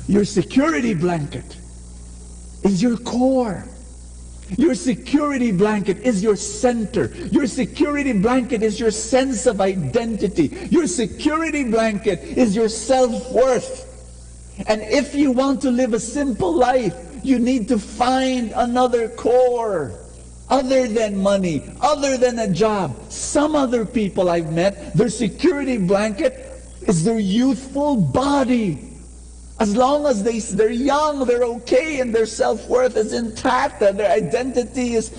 Your security blanket is your core. Your security blanket is your center. Your security blanket is your sense of identity. Your security blanket is your self-worth. And if you want to live a simple life, you need to find another core. Other than money, other than a job. Some other people I've met, their security blanket is their youthful body. As long as they're young, they're okay, and their self-worth is intact, and their identity is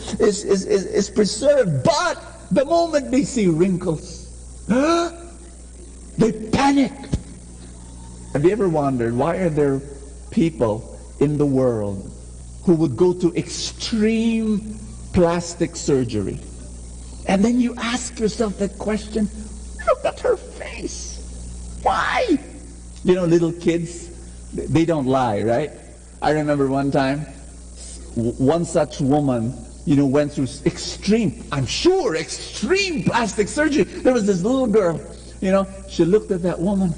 preserved. But the moment they see wrinkles, they panic. Have you ever wondered, why are there people in the world who would go to extreme plastic surgery? And then you ask yourself that question, look at her face. Why? Little kids, they don't lie, right? I remember one time, one such woman, went through extreme plastic surgery. There was this little girl, she looked at that woman,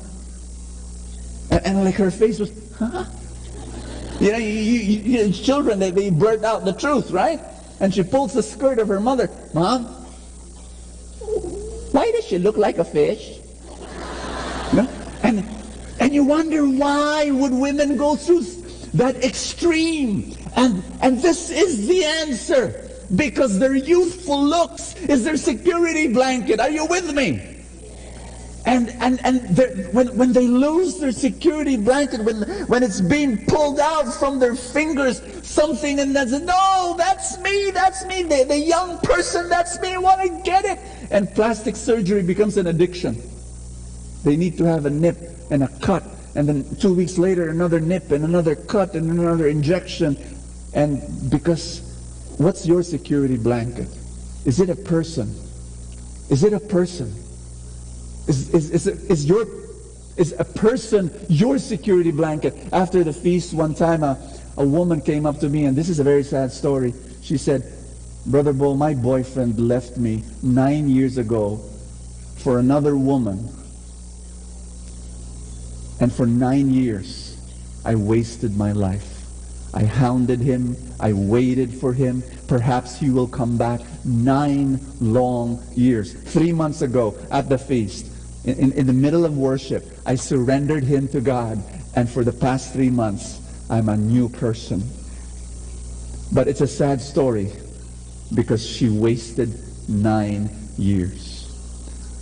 and like her face was, huh? Children, they blurt out the truth, right? And she pulls the skirt of her mother. Mom, why does she look like a fish? And you wonder, why would women go through that extreme? And this is the answer. Because their youthful looks is their security blanket. Are you with me? And when they lose their security blanket, when it's being pulled out from their fingers, something and that's, no, that's me, the young person, that's me, I want to get it. And plastic surgery becomes an addiction. They need to have a nip and a cut, and then 2 weeks later another nip and another cut and another injection. And because, what's your security blanket? Is it a person? Is it a person? Is a person your security blanket? After the feast one time, a woman came up to me, and this is a very sad story. She said, Brother Bo, my boyfriend left me 9 years ago for another woman. And for 9 years, I wasted my life. I hounded him. I waited for him. Perhaps he will come back. 9 long years. 3 months ago at the feast, in the middle of worship, I surrendered him to God. And for the past 3 months, I'm a new person. But it's a sad story because she wasted 9 years.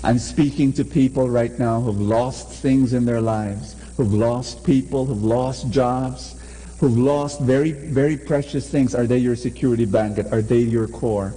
I'm speaking to people right now who've lost things in their lives, who've lost people, who've lost jobs, who've lost very, very precious things. Are they your security blanket? Are they your core?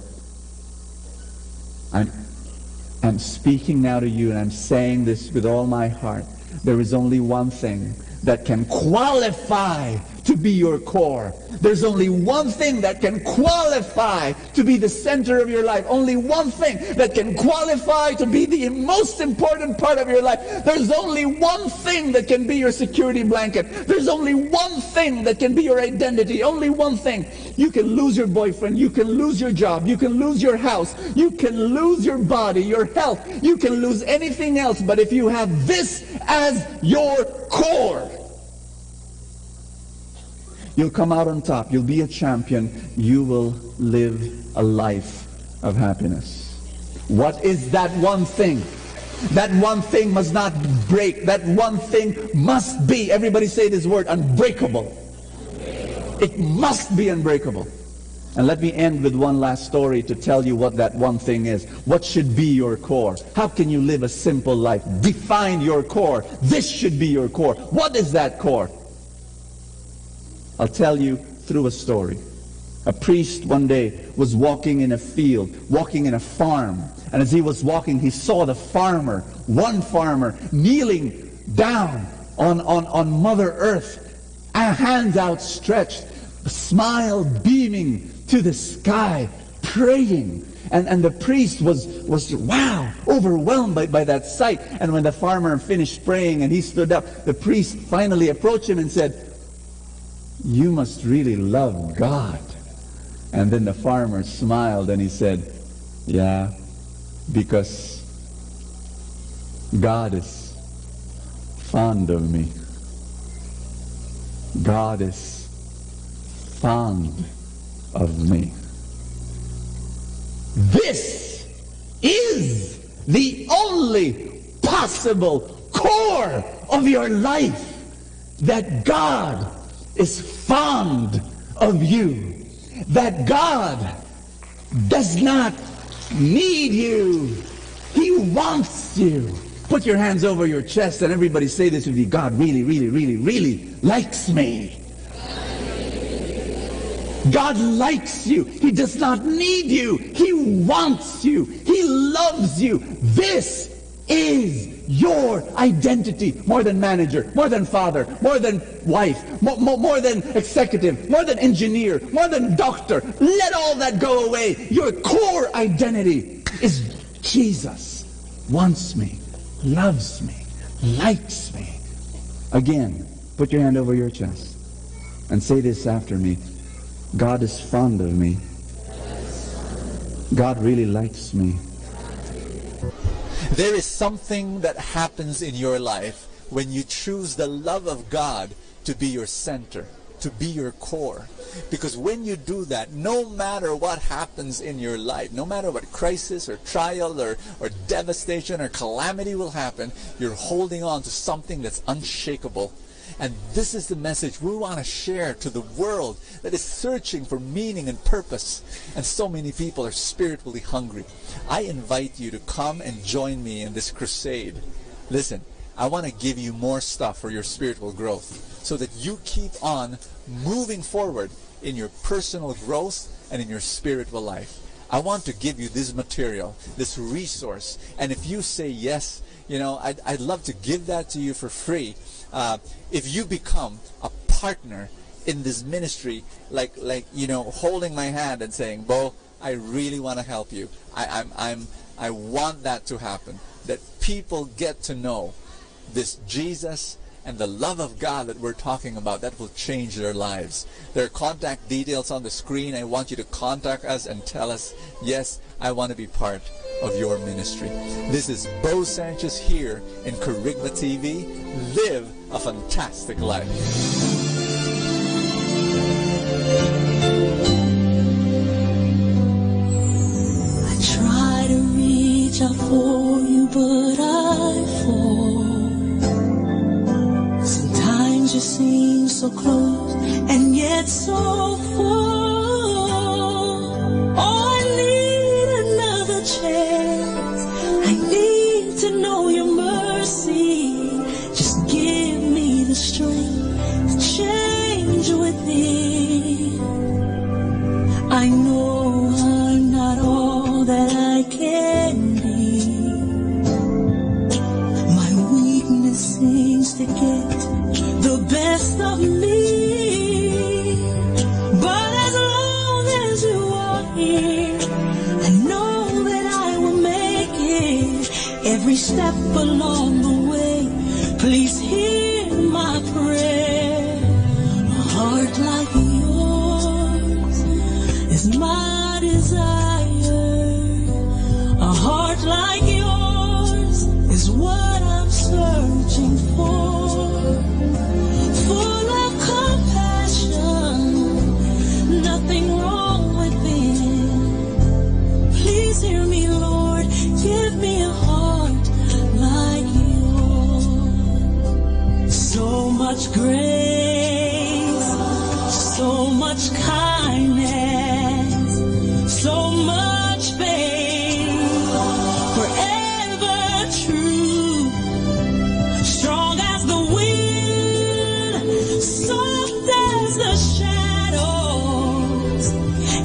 I'm speaking now to you, and I'm saying this with all my heart. There is only one thing that can qualify to be your core. There's only one thing that can qualify to be the center of your life. Only one thing that can qualify to be the most important part of your life. There's only one thing that can be your security blanket. There's only one thing that can be your identity. Only one thing. You can lose your boyfriend. You can lose your job. You can lose your house. You can lose your body, your health. You can lose anything else. But if you have this as your core, you'll come out on top. You'll be a champion. You will live a life of happiness. What is that one thing? That one thing must not break. That one thing must be, everybody say this word, unbreakable. It must be unbreakable. And let me end with one last story to tell you what that one thing is. What should be your core? How can you live a simple life? Define your core. This should be your core. What is that core? I'll tell you through a story. A priest one day was walking in a field, walking in a farm. And as he was walking, he saw the farmer, one farmer, kneeling down on Mother Earth, hands outstretched, a smile beaming to the sky, praying. And the priest was wow, overwhelmed by that sight. And when the farmer finished praying and he stood up, the priest finally approached him and said, "You must really love God." And then the farmer smiled and he said, "Yeah, because God is fond of me. God is fond of me." This is the only possible core of your life, that God is fond of you, that God does not need you. He wants you. Put your hands over your chest and everybody say this with you. God really, really, really, really likes me. God likes you. He does not need you. He wants you. He loves you. This is your identity. More than manager, more than father, more than wife, more than executive, more than engineer, more than doctor. Let all that go away. Your core identity is Jesus wants me, loves me, likes me. Again, put your hand over your chest and say this after me. God is fond of me. God really likes me. There is something that happens in your life when you choose the love of God to be your center, to be your core. Because when you do that, no matter what happens in your life, no matter what crisis or trial or devastation or calamity will happen, you're holding on to something that's unshakable. And this is the message we want to share to the world that is searching for meaning and purpose. And so many people are spiritually hungry. I invite you to come and join me in this crusade. Listen, I want to give you more stuff for your spiritual growth so that you keep on moving forward in your personal growth and in your spiritual life. I want to give you this material, this resource. And if you say yes, you know, I'd love to give that to you for free. If you become a partner in this ministry, like you know, holding my hand and saying, "Bo, I really want to help you. I want that to happen. That people get to know this Jesus and the love of God that we're talking about, that will change their lives." There are contact details on the screen. I want you to contact us and tell us, "Yes, I want to be part of your ministry." This is Bo Sanchez here in Kerygma TV. Live a fantastic life. I try to reach out for you, but I fall. Sometimes you seem so close and yet so far. Oh, I need another chance. I need to know your mercy. Just give me to get the best of me. But as long as you are here, I know that I will make it every step along the way. Please hear my prayer. A heart like yours is my desire. A heart like yours is what I'm searching for. Full of compassion, nothing wrong within. Please hear me, Lord, give me a heart like yours. So much grace, so much kindness, so much faith, forever true, strong as the wind, soft as the shadows.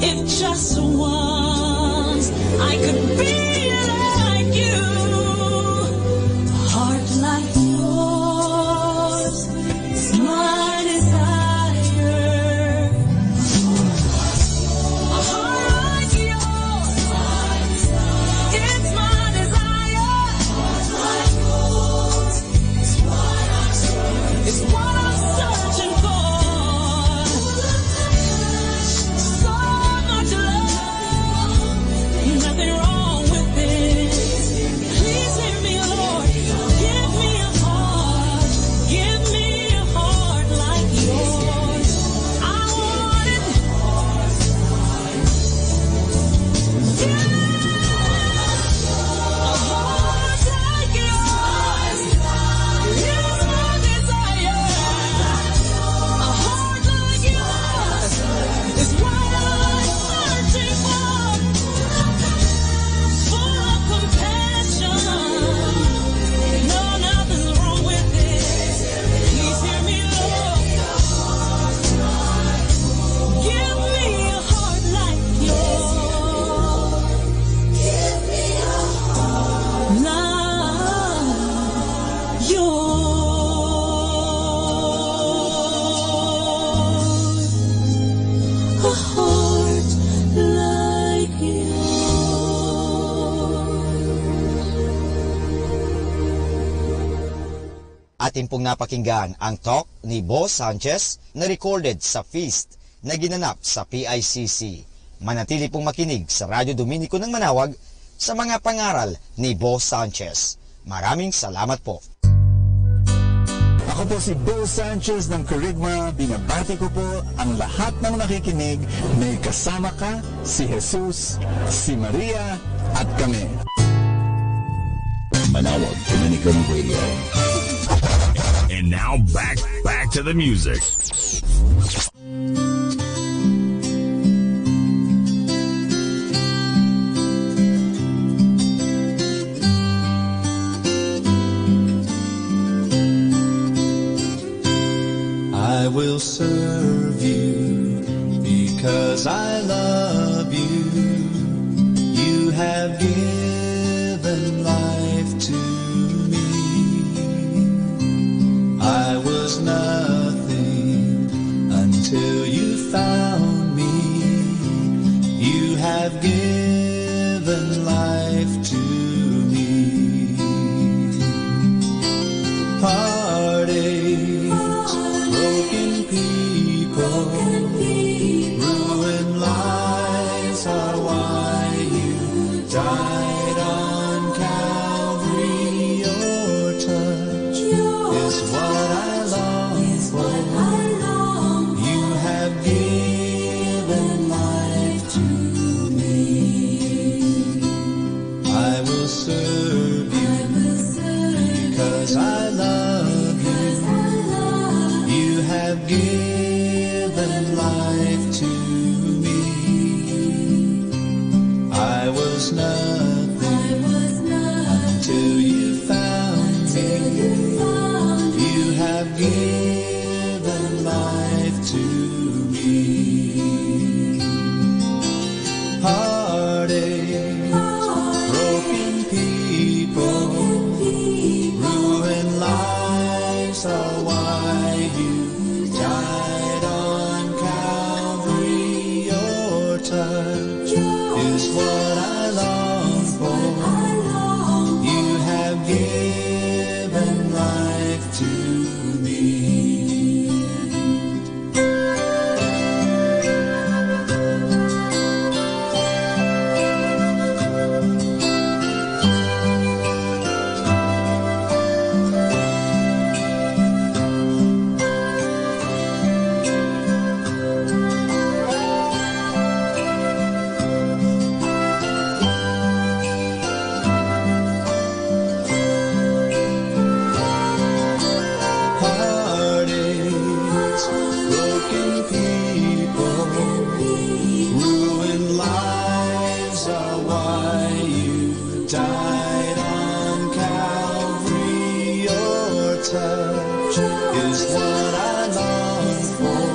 If just once I could be like you, a heart like yours is my desire. A heart like yours, it's my desire. It's what I'm searching for. So much love, nothing wrong with it. Please hear me, Lord. Give me a heart. Give me a heart like yours. I want it. A heart like yours is my desire. A heart like yours is what I'm searching for. Full of compassion, no, nothing's wrong with it. Please hear me, Lord. Give me a heart like yours. Give me a heart like yours. A heart like Atin pong napakinggan ang talk ni Boss Sanchez na recorded sa feast na ginanap sa PICC. Manatili pong makinig sa Radyo Dominico ng Manawag sa mga pangaral ni Boss Sanchez. Maraming salamat po. Ako po si Bo Sanchez ng Kerygma. Binabati ko po ang lahat ng nakikinig. May kasama ka, si Jesus, si Maria, at kami. Manawag Dominican Radio. And now back to the music. I will serve you because I love you. You have given life to me. I was nothing until you found me. You have given life to me. Heartaches, broken people, ruined lives are why you died on Calvary. Your touch is what I long for. You have given life to me. I will serve you because I love you. You have given life to me. I was nothing until you found me. You have given life to me. Heartaches, broken people, ruined is what I long for.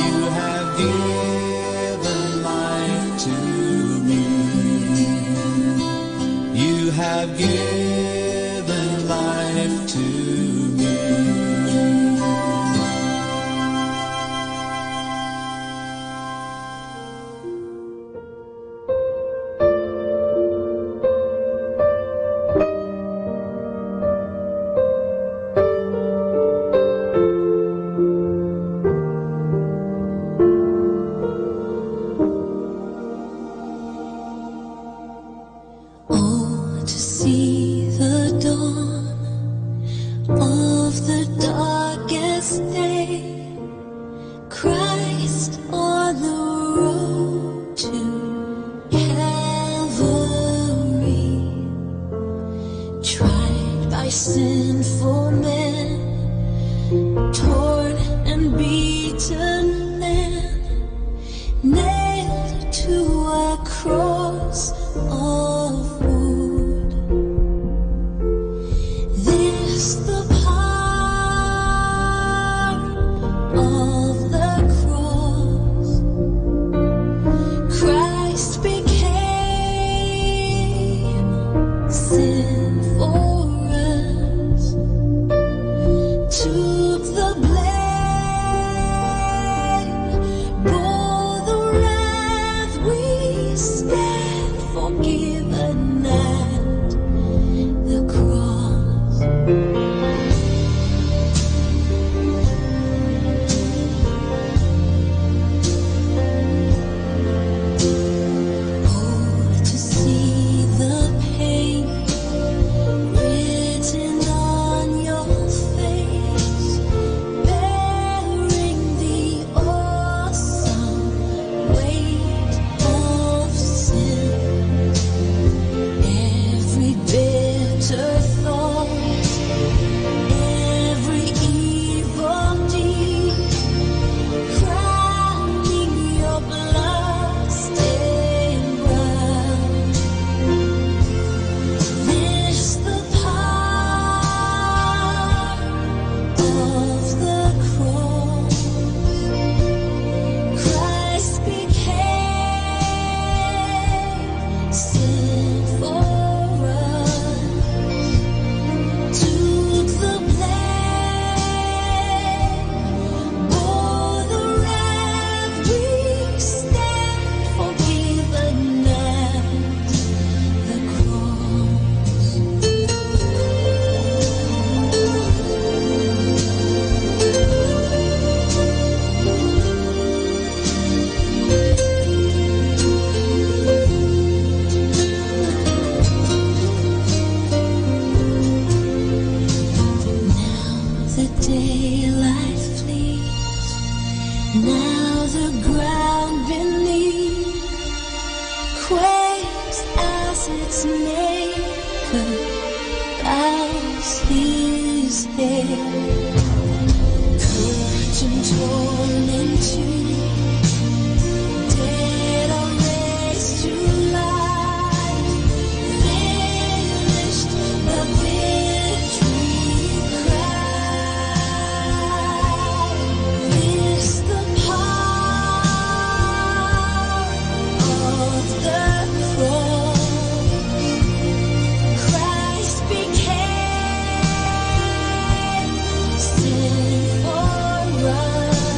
You have given life to me. You have given life to me. Oh, to see the dawn of the darkest day, Christ on the road to Calvary, tried by sinful men, torn and beaten then, nailed to a cross of wood. This the power of the cross. Christ became sin for us, took the blame, bore the wrath we stand forgiven at the cross. Oh, to see the pain written on your face, bearing the awesome weight of sin. Every bitter thought, every evil deed, crowning your blood-stained brow. This the power of the cross. Christ became sin for us, took the blame, bore the wrath we stand forgiven at the The daylight flees, now the ground beneath quakes as its maker bows his head. Curtain torn in two, dead are raised to life, finished the victory cry. This the power of the cross. Christ became sin for us.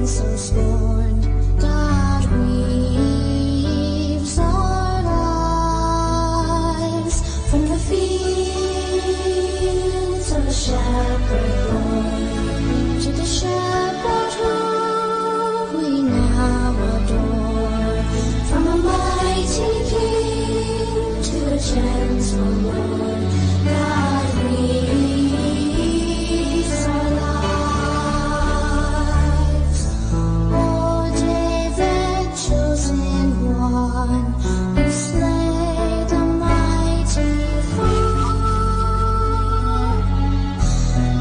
so scorned. God weaves our lives from the fields of a shepherd born to the shepherd who we now adore. From a mighty king to a gentle lord, God weaves our lives. Oh, David, chosen one, who slay the mighty foe,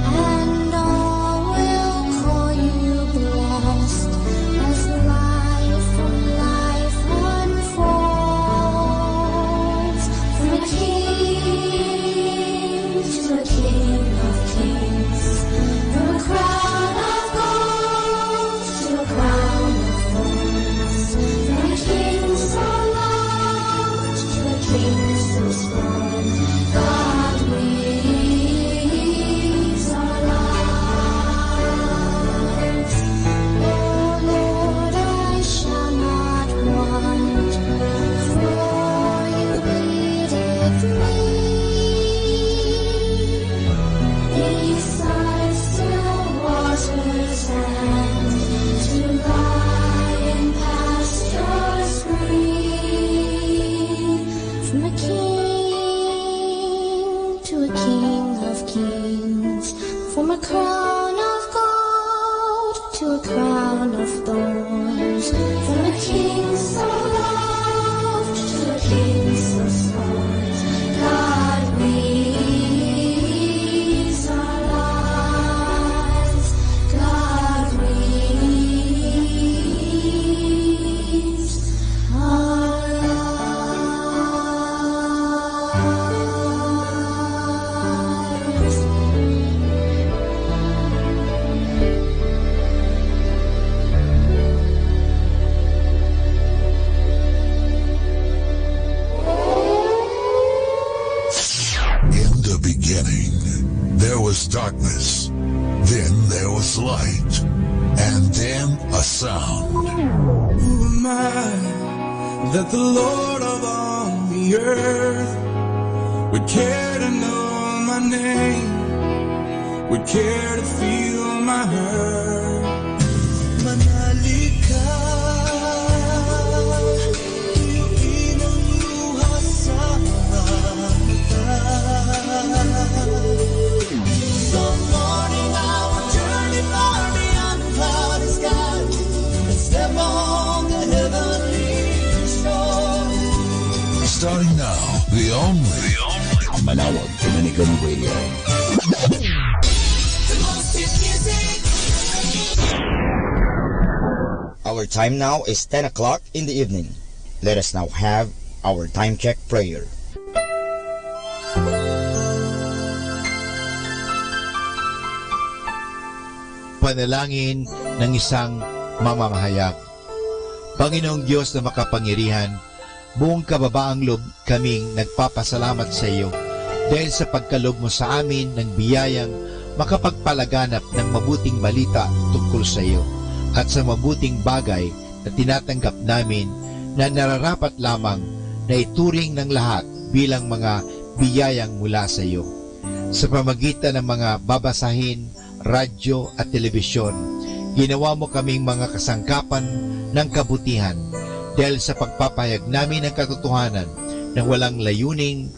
and all will call you blessed as life from life unfolds. From a king to a king of kings, from a crown of gold to a crown of thorns, from a king so loved to a king so scorned, God weaves our lives. Oh Lord, I shall not want, for you leadeth me beside still waters and to lie in pastures green. From a king to a king of kings, from a crown of gold to a crown of thorns, from a king so loved to a king so scorned, God weaves our lives. God weaves our lives. In the beginning, there was darkness, then there was light, and then a sound. Who am I that the Lord of all the earth would care to know my name, would care to feel my hurt? Manali ka, iinom luha sa mata. Some morning I will journey far beyond the cloudy sky and step on the heavenly shore. Starting now, the only Manawag Dominican Radio. The most hit music. Our time now is 10 o'clock in the evening. Let us now have our time check prayer. Panalangin ng isang mamamahayag. Panginoong Diyos na makapangyarihan, buong kababaang loob kaming nagpapasalamat sa iyo dahil sa pagkalob mo sa amin ng biyayang makapagpalaganap ng mabuting balita tungkol sa iyo at sa mabuting bagay na tinatanggap namin na nararapat lamang na ituring ng lahat bilang mga biyayang mula sa iyo. Sa pamagitan ng mga babasahin, radyo at telebisyon, ginawa mo kaming mga kasangkapan ng kabutihan dahil sa pagpapahayag namin ng katotohanan na walang layuning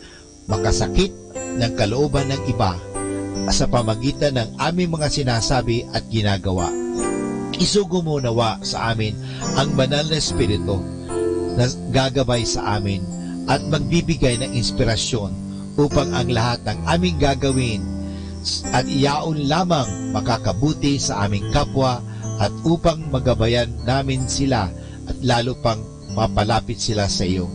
makasakit ng kalooban ng iba sa pamagitan ng aming mga sinasabi at ginagawa. Isugo mo nawa sa amin ang banal na Espiritu na gagabay sa amin at magbibigay ng inspirasyon upang ang lahat ng aming gagawin at iyaon lamang makakabuti sa aming kapwa at upang magabayan namin sila at lalo pang mapalapit sila sa iyo.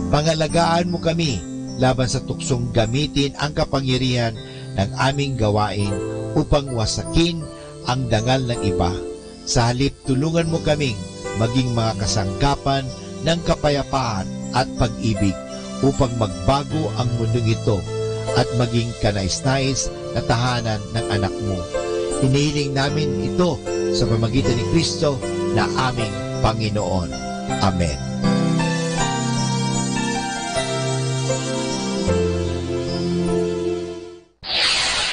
Pangalagaan mo kami laban sa tuksong gamitin ang kapangyarihan ng aming gawain upang wasakin ang dangal ng iba. Sa halip, tulungan mo kaming maging mga kasangkapan ng kapayapaan at pag-ibig upang magbago ang mundong ito at maging kanais-nais na tahanan ng anak mo. Hinihiling namin ito sa pamamagitan ni Kristo na aming Panginoon. Amen.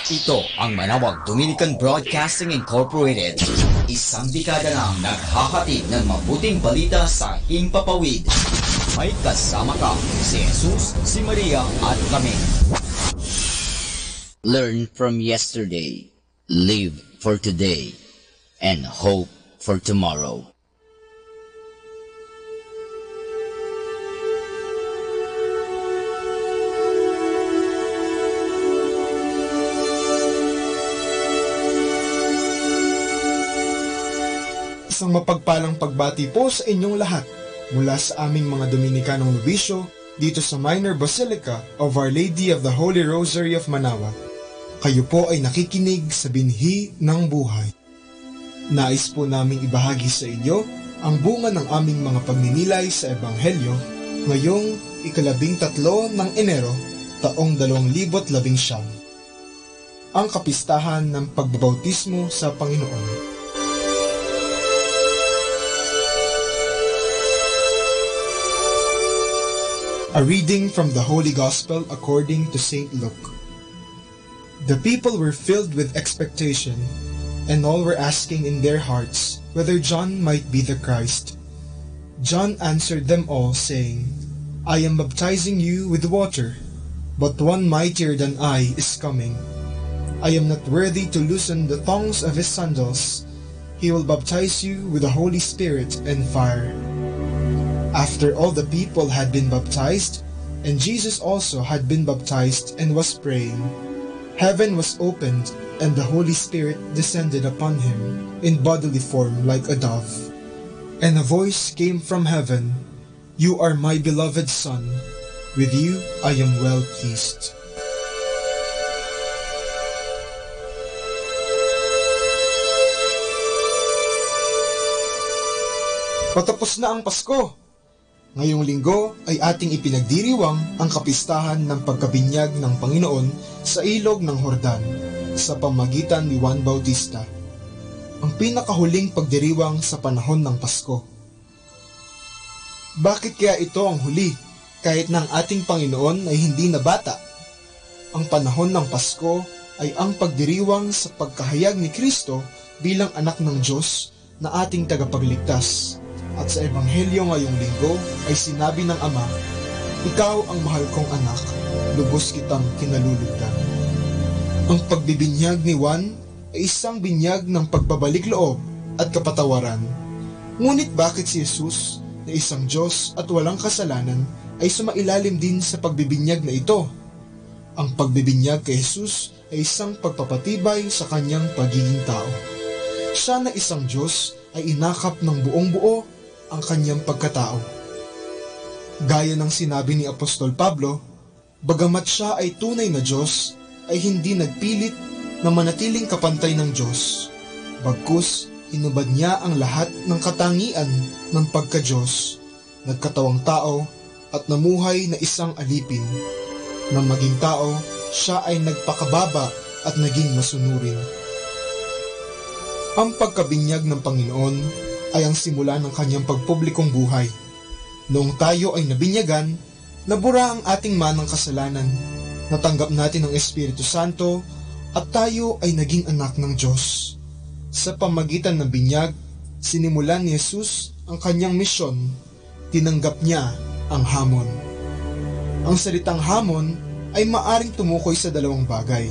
Ito ang Manawag Dominican Broadcasting Incorporated. Isang dekada nang naghahatid ng mabuting balita sa himpapawid. May kasama ka, si Jesus, si Maria at kami. Learn from yesterday, live for today, and hope for tomorrow. Isang mapagpalang pagbati po sa inyong lahat mula sa aming mga Dominikanong nobisyo dito sa Minor Basilica of Our Lady of the Holy Rosary of Manawag. Kayo po ay nakikinig sa binhi ng buhay. Nais po naming ibahagi sa inyo ang bunga ng aming mga pagninilay sa Ebanghelyo ngayong 13 ng Enero taong 2019. Ang kapistahan ng pagbabautismo sa Panginoon. A reading from the Holy Gospel according to St. Luke. The people were filled with expectation, and all were asking in their hearts whether John might be the Christ. John answered them all, saying, I am baptizing you with water, but one mightier than I is coming. I am not worthy to loosen the thongs of his sandals. He will baptize you with the Holy Spirit and fire. After all the people had been baptized, and Jesus also had been baptized and was praying, heaven was opened, and the Holy Spirit descended upon him in bodily form like a dove. And a voice came from heaven, You are my beloved Son, with you I am well pleased. Patapos na ang Pasko. Ngayong linggo ay ating ipinagdiriwang ang kapistahan ng pagkabinyag ng Panginoon sa ilog ng Jordan sa pamagitan ni Juan Bautista, ang pinakahuling pagdiriwang sa panahon ng Pasko. Bakit kaya ito ang huli kahit na ang ating Panginoon ay hindi na bata? Ang panahon ng Pasko ay ang pagdiriwang sa pagkahayag ni Kristo bilang anak ng Diyos na ating tagapagligtas. At sa Ebanghelyo ngayong linggo ay sinabi ng Ama, Ikaw ang mahal kong anak, lubos kitang kinalulugdan. Ang pagbibinyag ni Juan ay isang binyag ng pagbabalik loob at kapatawaran. Ngunit bakit si Jesus, na isang Diyos at walang kasalanan, ay sumailalim din sa pagbibinyag na ito? Ang pagbibinyag kay Jesus ay isang pagpapatibay sa kanyang pagiging tao. Siya na isang Diyos ay inakap ng buong buo ang kanyang pagkatao. Gaya ng sinabi ni Apostol Pablo, bagamat siya ay tunay na Diyos, ay hindi nagpilit na manatiling kapantay ng Diyos. Bagkus, hinubad niya ang lahat ng katangian ng pagka-Diyos, nagkatawang tao at namuhay na isang alipin. Nang maging tao, siya ay nagpakababa at naging masunurin. Ang pagkabinyag ng Panginoon ay ang simula ng kanyang pagpublikong buhay. Noong tayo ay nabinyagan, nabura ang ating manang kasalanan, natanggap natin ang Espiritu Santo, at tayo ay naging anak ng Diyos. Sa pamagitan ng binyag, sinimulan ni Jesus ang kanyang misyon, tinanggap niya ang hamon. Ang salitang hamon ay maaring tumukoy sa dalawang bagay.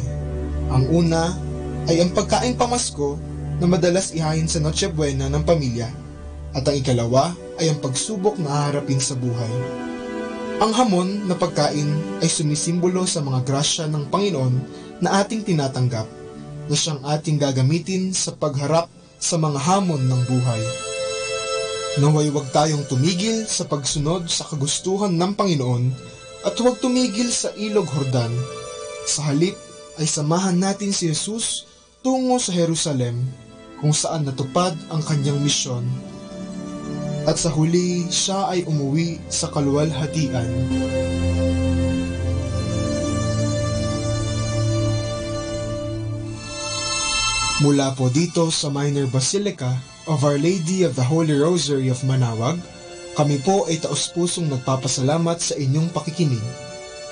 Ang una ay ang pagkaing pamasko na madalas ihain sa Noche Buena ng pamilya, at ang ikalawa ay ang pagsubok na haharapin sa buhay. Ang hamon na pagkain ay sumisimbolo sa mga grasya ng Panginoon na ating tinatanggap, na siyang ating gagamitin sa pagharap sa mga hamon ng buhay. Naway huwag tayong tumigil sa pagsunod sa kagustuhan ng Panginoon at huwag tumigil sa ilog Jordan. Sa halip ay samahan natin si Jesus tungo sa Jerusalem, kung saan natupad ang kanyang misyon. At sa huli, siya ay umuwi sa kaluwalhatian. Mula po dito sa Minor Basilica of Our Lady of the Holy Rosary of Manawag, kami po ay taus-pusong nagpapasalamat sa inyong pakikinig.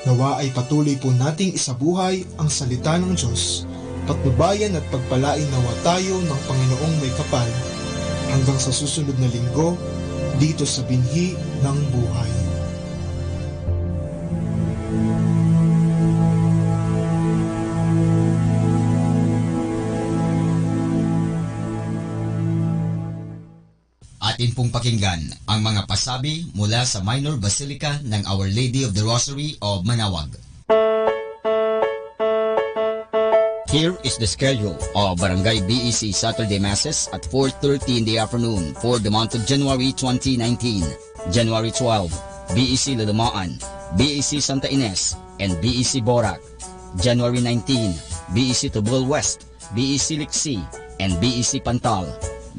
Nawa ay patuloy po nating isabuhay ang salita ng Diyos, patnubayan at pagpalain nawa tayo ng Panginoong may kapal. Hanggang sa susunod na linggo, dito sa Binhi ng Buhay. Atin pong pakinggan ang mga pasabi mula sa Minor Basilica ng Our Lady of the Rosary of Manawag. Here is the schedule of Barangay BEC Saturday Masses at 4:30 in the afternoon for the month of January 2019. January 12, BEC Lalamaan, BEC Santa Ines, and BEC Borac. January 19, BEC Tubol West, BEC Liksi, and BEC Pantal.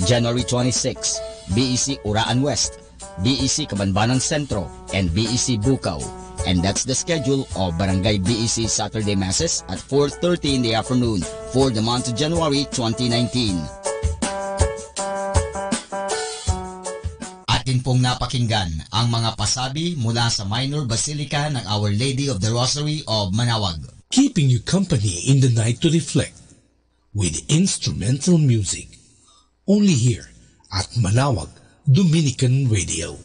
January 26, BEC Uraan West, BEC Cabanbanan Centro, and BEC Bukaw. And that's the schedule of Barangay BEC Saturday Masses at 4:30 in the afternoon for the month of January 2019. Atin pong napakinggan ang mga pasabi mula sa Minor Basilica ng Our Lady of the Rosary of Manawag. Keeping you company in the night to reflect with instrumental music. Only here at Manawag Dominican Radio.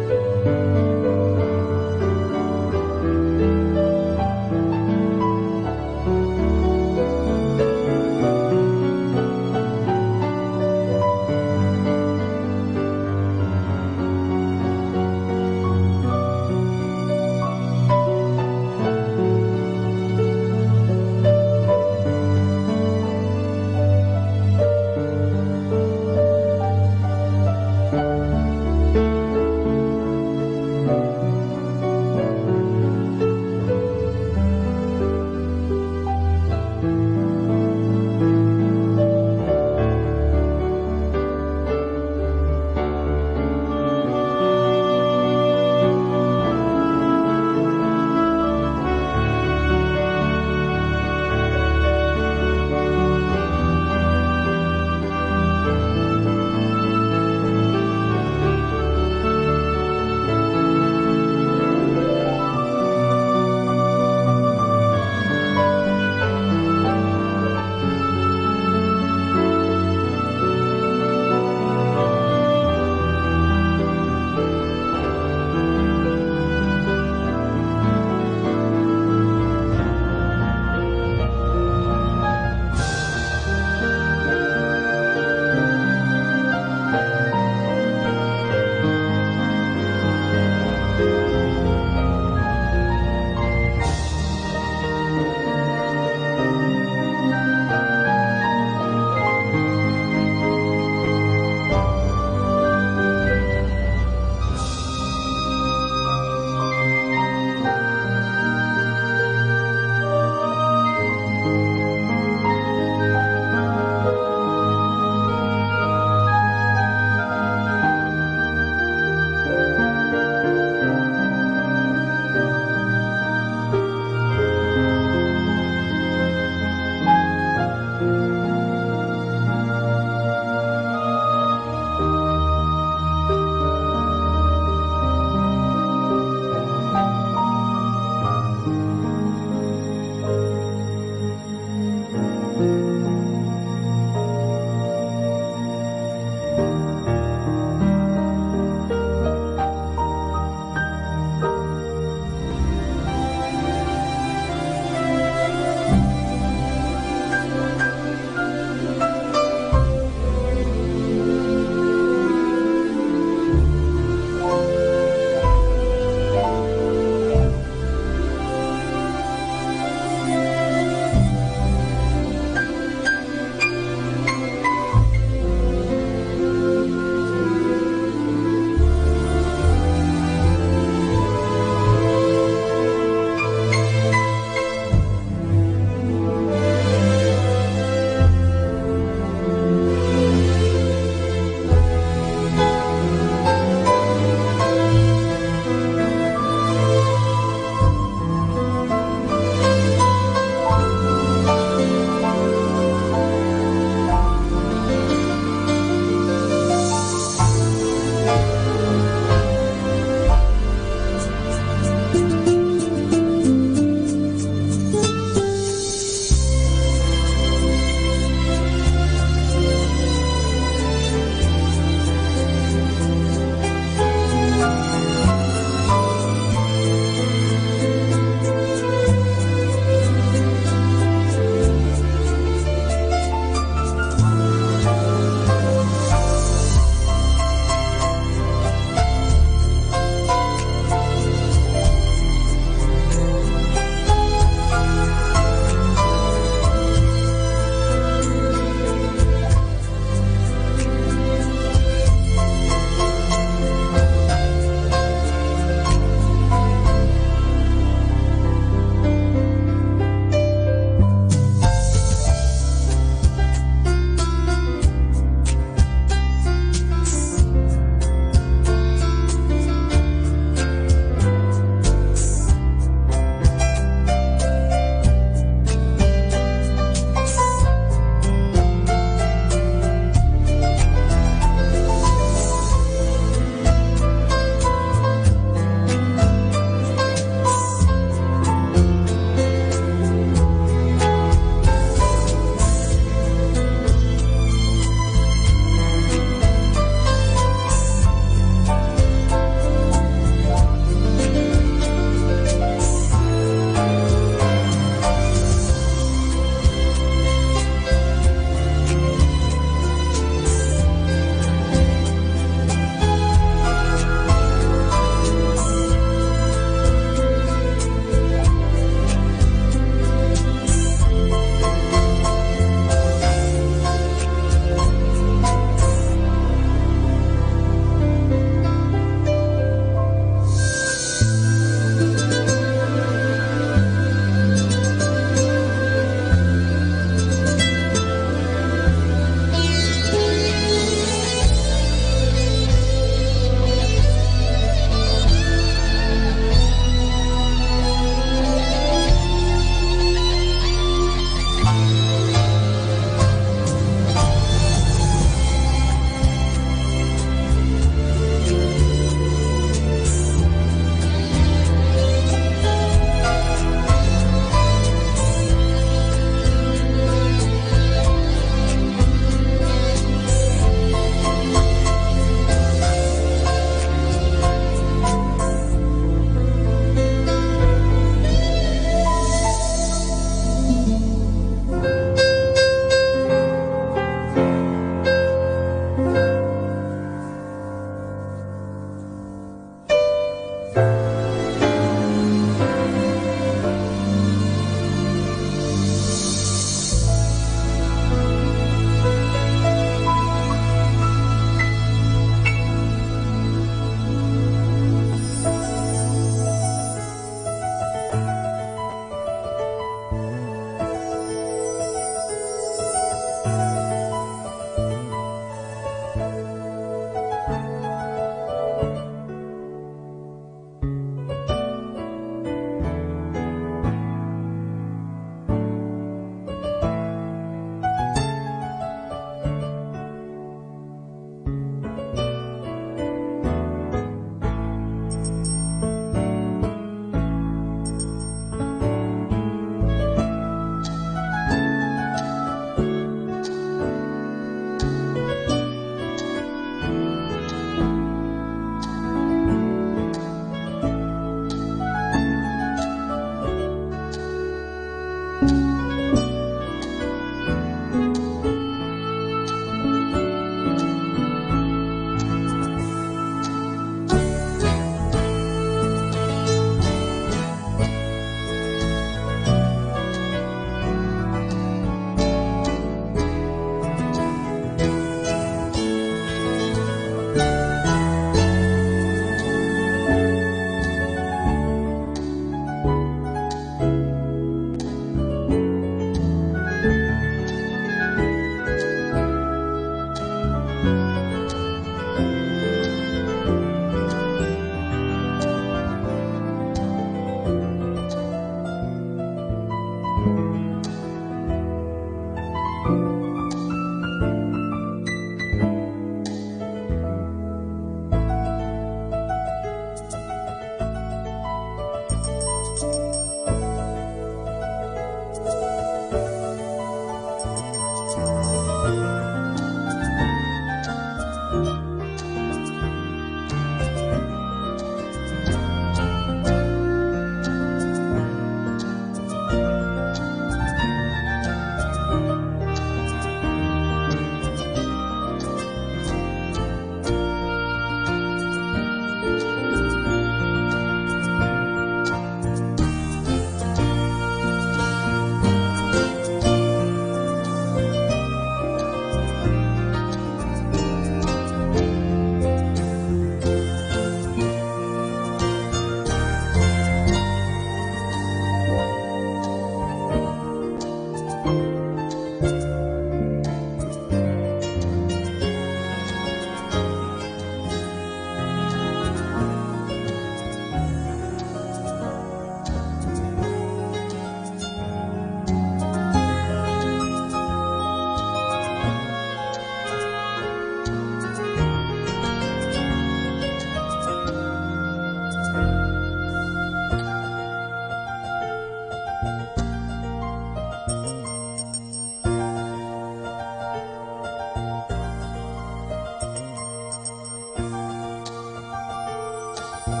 Isang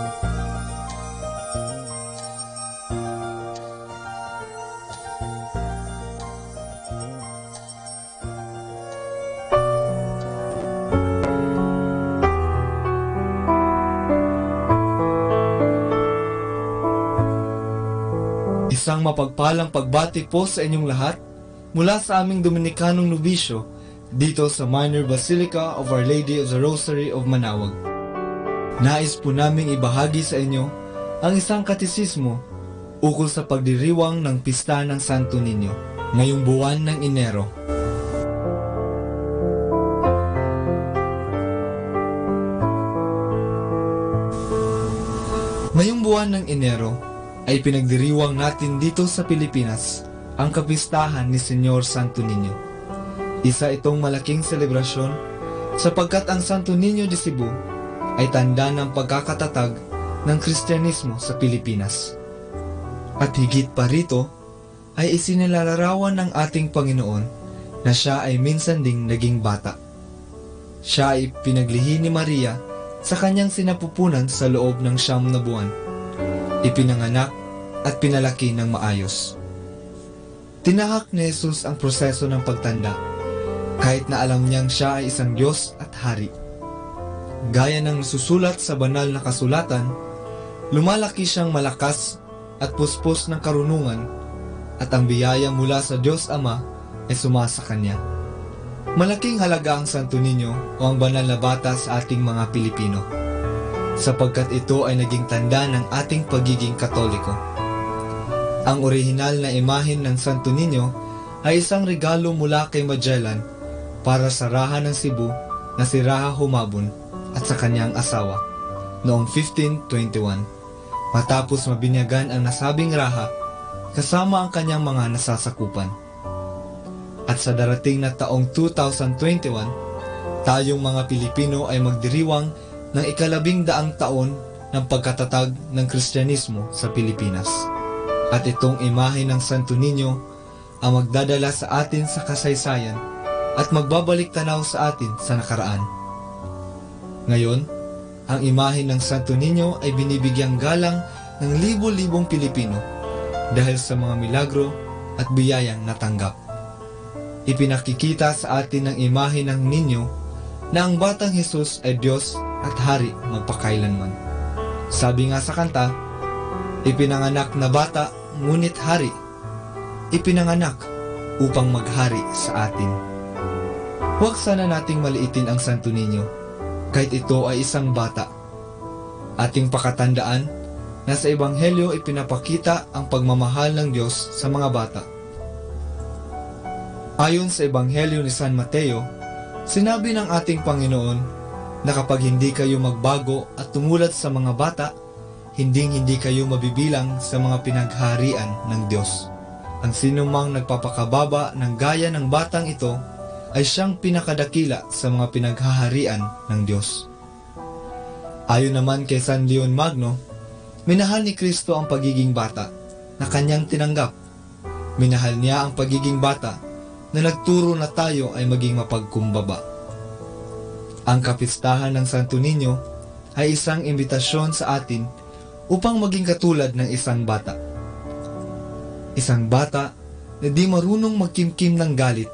mapagpalang pagbati po sa inyong lahat mula sa aming Dominikanong nobisyo dito sa Minor Basilica of Our Lady of the Rosary of Manawag. Nais po naming ibahagi sa inyo ang isang katisismo ukol sa pagdiriwang ng Pista ng Santo Niño ngayong buwan ng Enero. Ngayong buwan ng Enero ay pinagdiriwang natin dito sa Pilipinas ang kapistahan ni Señor Santo Niño. Isa itong malaking selebrasyon sapagkat ang Santo Niño de Cebu ay tanda ng pagkakatatag ng Kristyanismo sa Pilipinas. At higit pa rito ay isinilalarawan ng ating Panginoon na siya ay minsan ding naging bata. Siya ay pinaglihi ni Maria sa kanyang sinapupunan sa loob ng 9 na buwan. Ipinanganak at pinalaki ng maayos. Tinahak ni Jesus ang proseso ng pagtanda, kahit na alam niyang siya ay isang Diyos at Hari. Gaya ng nasusulat sa banal na kasulatan, lumalaki siyang malakas at puspos ng karunungan, at ang biyaya mula sa Diyos Ama ay sumasa kanya. Malaking halaga ang Santo Niño o ang banal na bata sa ating mga Pilipino, sapagkat ito ay naging tanda ng ating pagiging Katoliko. Ang orihinal na imahen ng Santo Niño ay isang regalo mula kay Magellan para sa Raha ng Cebu na si Raha Humabon at sa kanyang asawa noong 1521, matapos mabinyagan ang nasabing Raha kasama ang kanyang mga nasasakupan. At sa darating na taong 2021, tayong mga Pilipino ay magdiriwang ng 100 taon ng pagkatatag ng Kristyanismo sa Pilipinas. At itong imahe ng Santo Niño ang magdadala sa atin sa kasaysayan at magbabalik tanaw sa atin sa nakaraan. Ngayon, ang imahe ng Santo Niño ay binibigyang galang ng libo-libong Pilipino dahil sa mga milagro at biyayang natanggap. Ipinakikita sa atin ng imahe ng Niño na ang batang Jesus ay Diyos at Hari magpakailanman. Sabi nga sa kanta, ipinanganak na bata, ngunit Hari. Ipinanganak upang maghari sa atin. Huwag sana nating maliitin ang Santo Niño, kahit ito ay isang bata. Ating pakatandaan na sa Ebanghelyo ipinapakita ang pagmamahal ng Diyos sa mga bata. Ayon sa Ebanghelyo ni San Mateo, sinabi ng ating Panginoon na kapag hindi kayo magbago at tumulad sa mga bata, hindi kayo mabibilang sa mga pinagharian ng Diyos. Ang sinumang nagpapakababa ng gaya ng batang ito ay siyang pinakadakila sa mga pinaghaharian ng Diyos. Ayon naman kay San Leon Magno, minahal ni Kristo ang pagiging bata na kanyang tinanggap. Minahal niya ang pagiging bata na nagturo na tayo ay maging mapagkumbaba. Ang kapistahan ng Santo Niño ay isang imbitasyon sa atin upang maging katulad ng isang bata. Isang bata na di marunong magkimkim ng galit.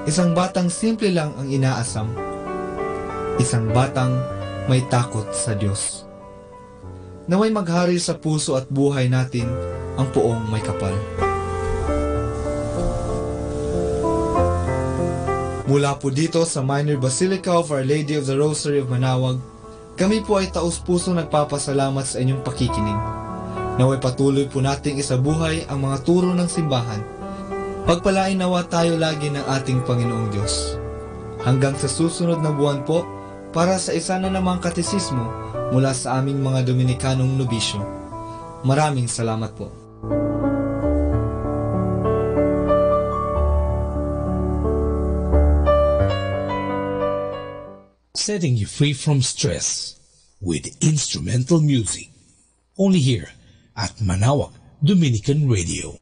Isang batang simple lang ang inaasam. Isang batang may takot sa Diyos. Naway maghari sa puso at buhay natin ang Poong May Kapal. Mula po dito sa Minor Basilica of Our Lady of the Rosary of Manawag, kami po ay taus-puso nagpapasalamat sa inyong pakikinig. Naway patuloy po nating isabuhay ang mga turo ng simbahan. Pagpalain nawa tayo lagi ng ating Panginoong Diyos. Hanggang sa susunod na buwan po, para sa isa na namang katisismo mula sa aming mga Dominikanong nobisyo. Maraming salamat po. Setting you free from stress with instrumental music. Only here at Manawag Dominican Radio.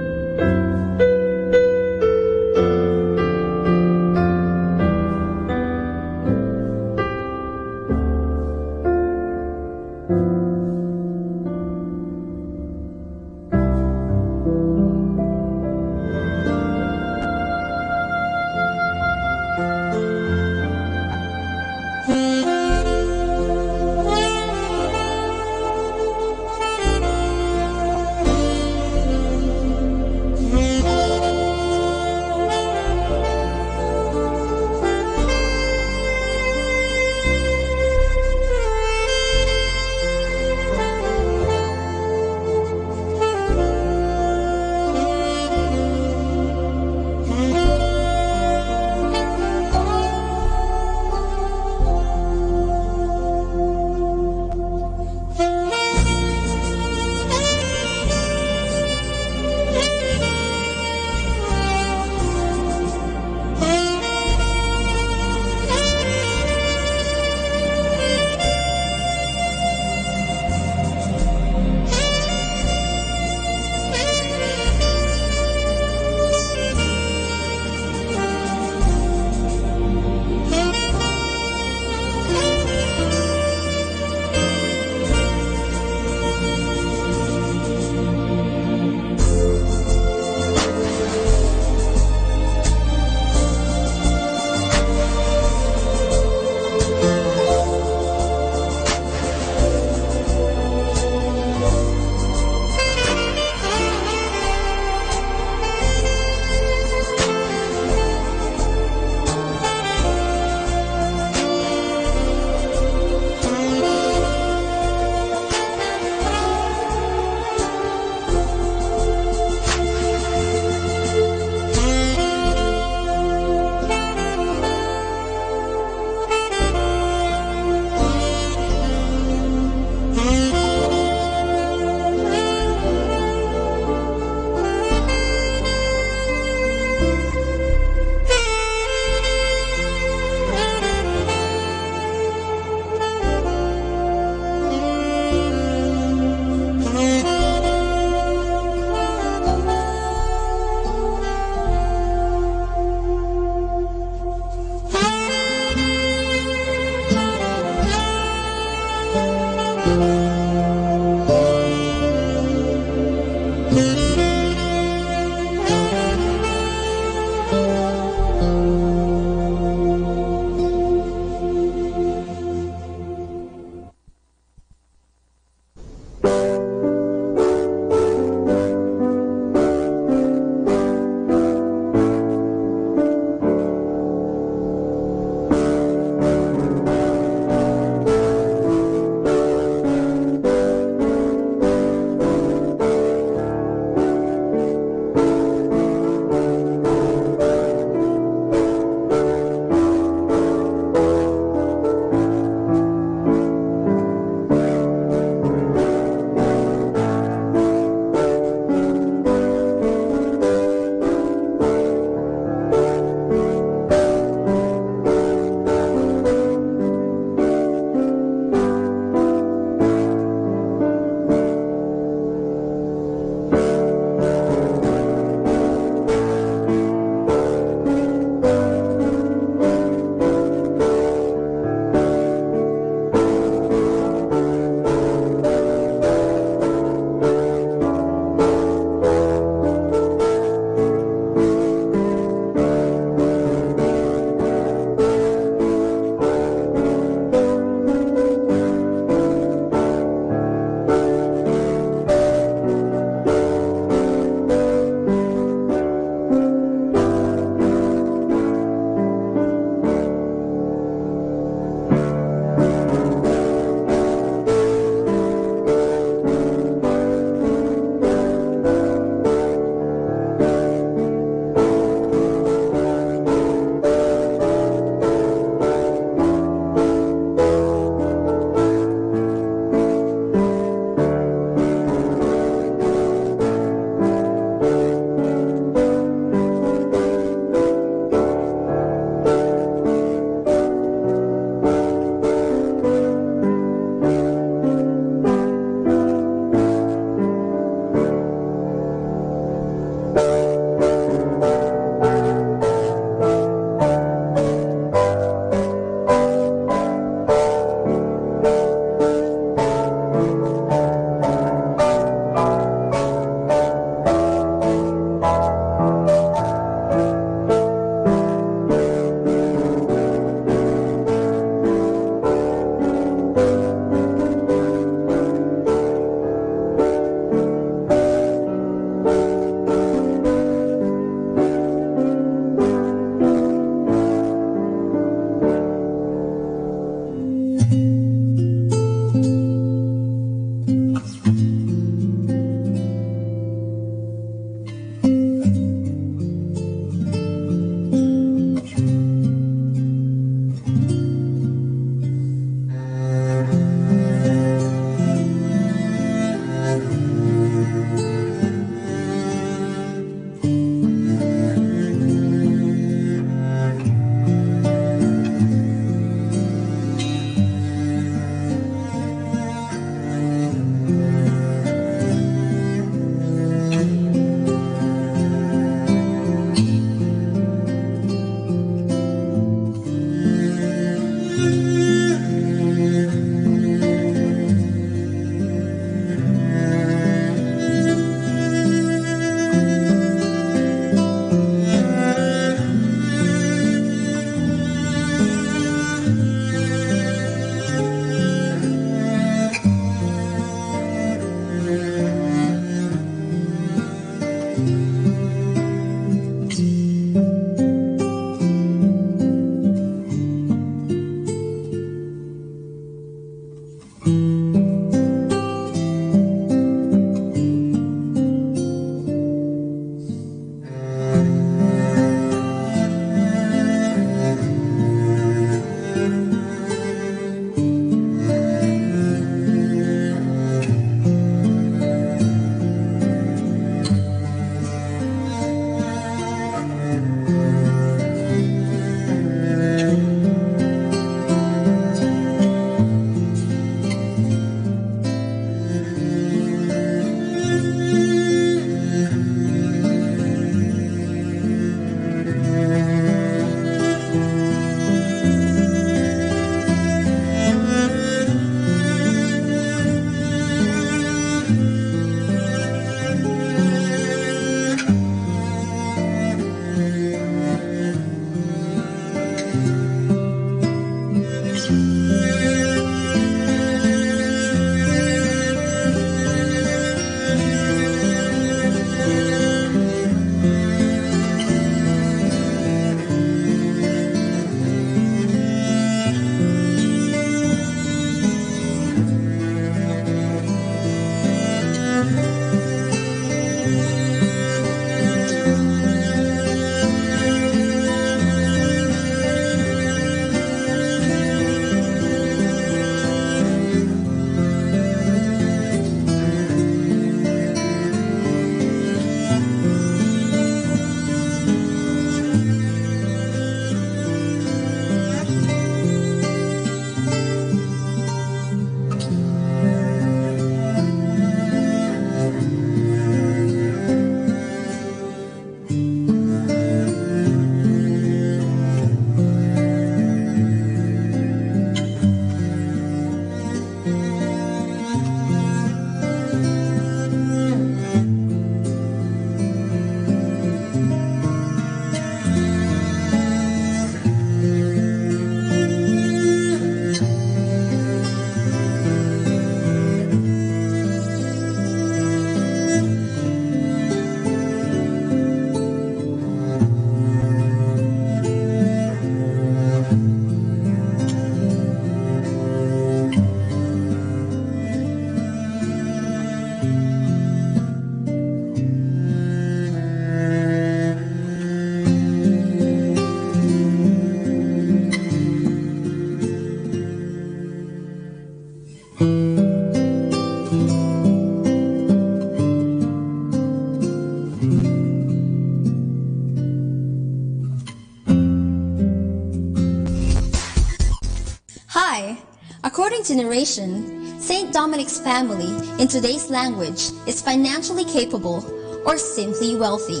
According to narration, Saint Dominic's family, in today's language, is financially capable or simply wealthy.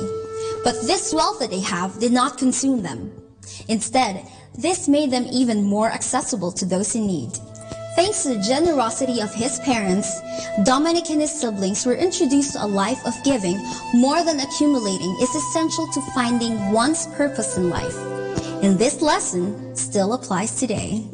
But this wealth that they have did not consume them. Instead, this made them even more accessible to those in need. Thanks to the generosity of his parents, Dominic and his siblings were introduced to a life of giving more than accumulating is essential to finding one's purpose in life. And this lesson still applies today.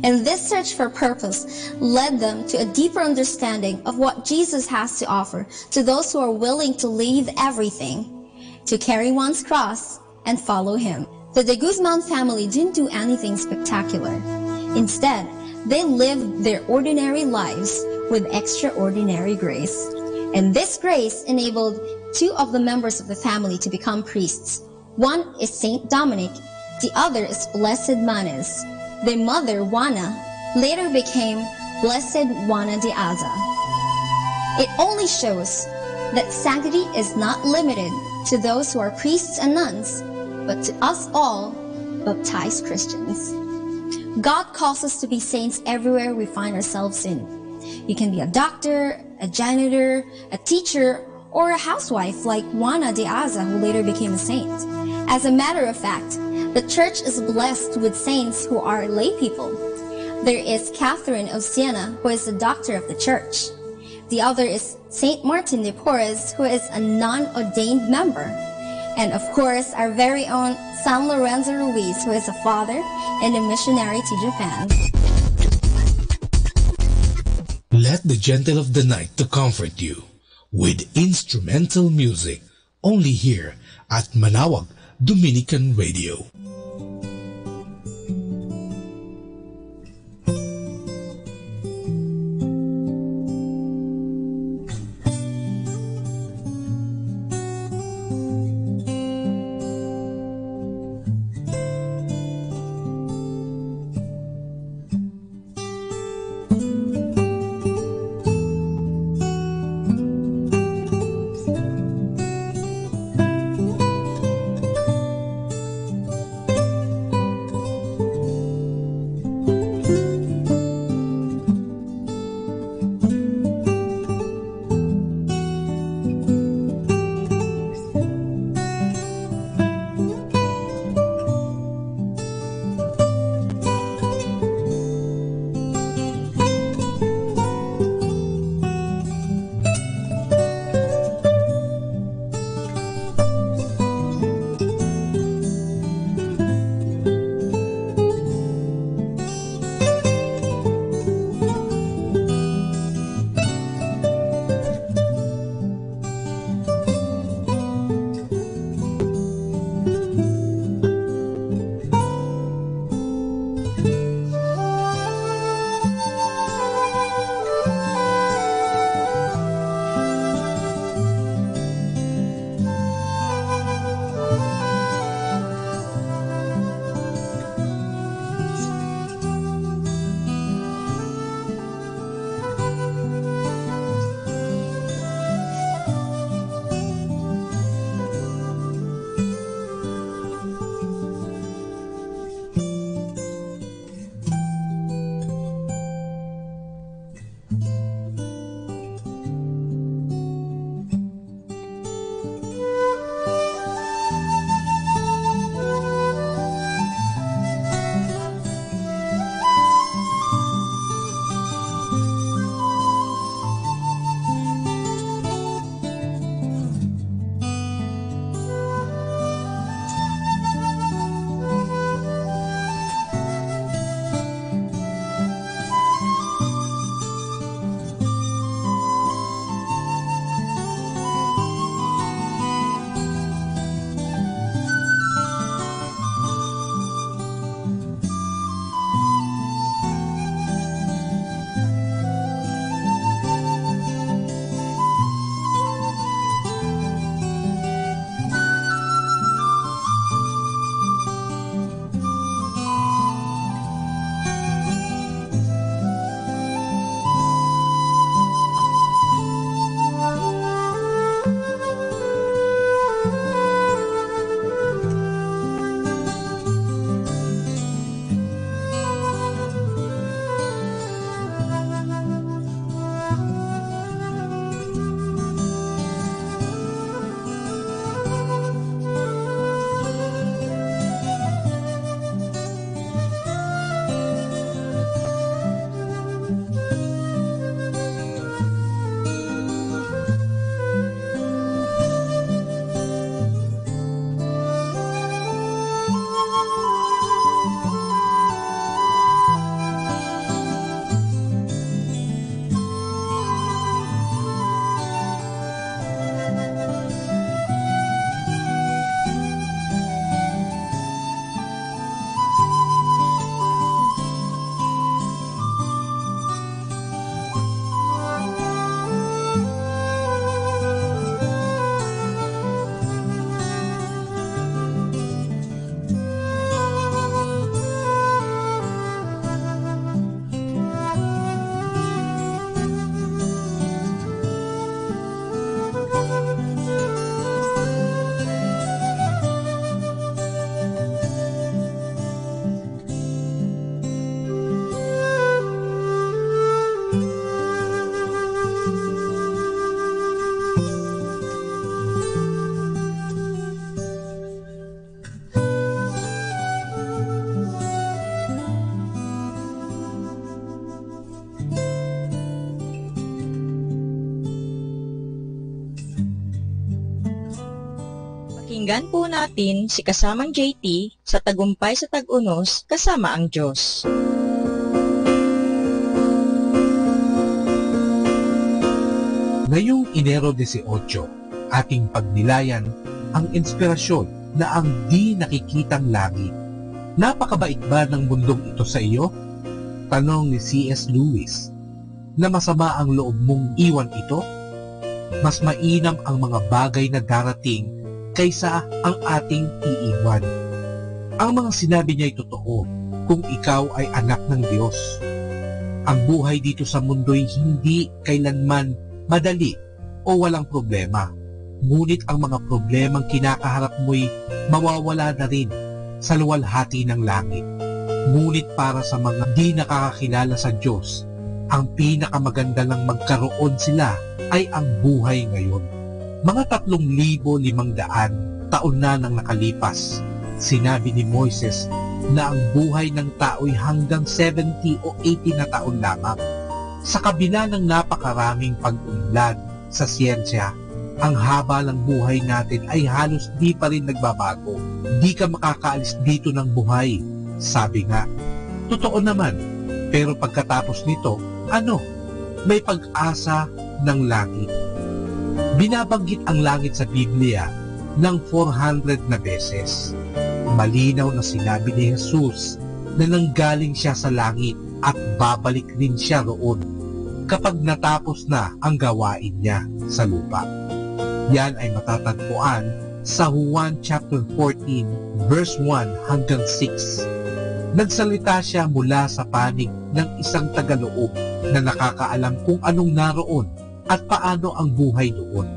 And this search for purpose led them to a deeper understanding of what Jesus has to offer to those who are willing to leave everything, to carry one's cross, and follow him. The de Guzman family didn't do anything spectacular. Instead, they lived their ordinary lives with extraordinary grace. And this grace enabled two of the members of the family to become priests. One is Saint Dominic, the other is Blessed Manes. Their mother, Juana, later became Blessed Juana de Aza. It only shows that sanctity is not limited to those who are priests and nuns, but to us all, baptized Christians. God calls us to be saints everywhere we find ourselves in. You can be a doctor, a janitor, a teacher, or a housewife like Juana de Aza, who later became a saint. As a matter of fact, the church is blessed with saints who are lay people. There is Catherine of Siena, who is the doctor of the church. The other is Saint Martin de Porres, who is a non-ordained member. And of course, our very own San Lorenzo Ruiz, who is a father and a missionary to Japan. Let the gentle of the night to comfort you with instrumental music, only here at Manawag Dominican Radio. Pakinggan po natin si kasamang JT sa Tagumpay sa Tag-Unos kasama ang Diyos. Ngayong Enero 18, ating pagnilayan ang inspirasyon na ang di nakikitang langit. Napakabait ba ng mundong ito sa iyo? Tanong ni C.S. Lewis. Na masama ang loob mong iwan ito? Mas mainam ang mga bagay na darating kaysa ang ating iiwan. Ang mga sinabi niya ay totoo kung ikaw ay anak ng Diyos. Ang buhay dito sa mundo'y hindi kailanman madali o walang problema. Ngunit ang mga problemang kinakaharap mo'y mawawala na rin sa luwalhati ng langit. Ngunit para sa mga di nakakakilala sa Diyos, ang pinakamaganda ng magkaroon sila ay ang buhay ngayon. Mga 3,500 taon na nang nakalipas, sinabi ni Moises na ang buhay ng tao'y hanggang 70 o 80 na taon lamang. Sa kabila ng napakaraming pag-unlad sa siyensya, ang haba ng buhay natin ay halos di pa rin nagbabago. Di ka makakaalis dito ng buhay, sabi nga. Totoo naman, pero pagkatapos nito, ano? May pag-asa ng langit. Binabanggit ang langit sa Biblia ng 400 na beses. Malinaw na sinabi ni Jesus na nanggaling siya sa langit at babalik din siya roon kapag natapos na ang gawain niya sa lupa. Yan ay matatagpuan sa Juan chapter 14 verse 1 hanggang 6. Nagsalita siya mula sa panig ng isang tagaloob na nakakaalam kung anong naroon at paano ang buhay doon.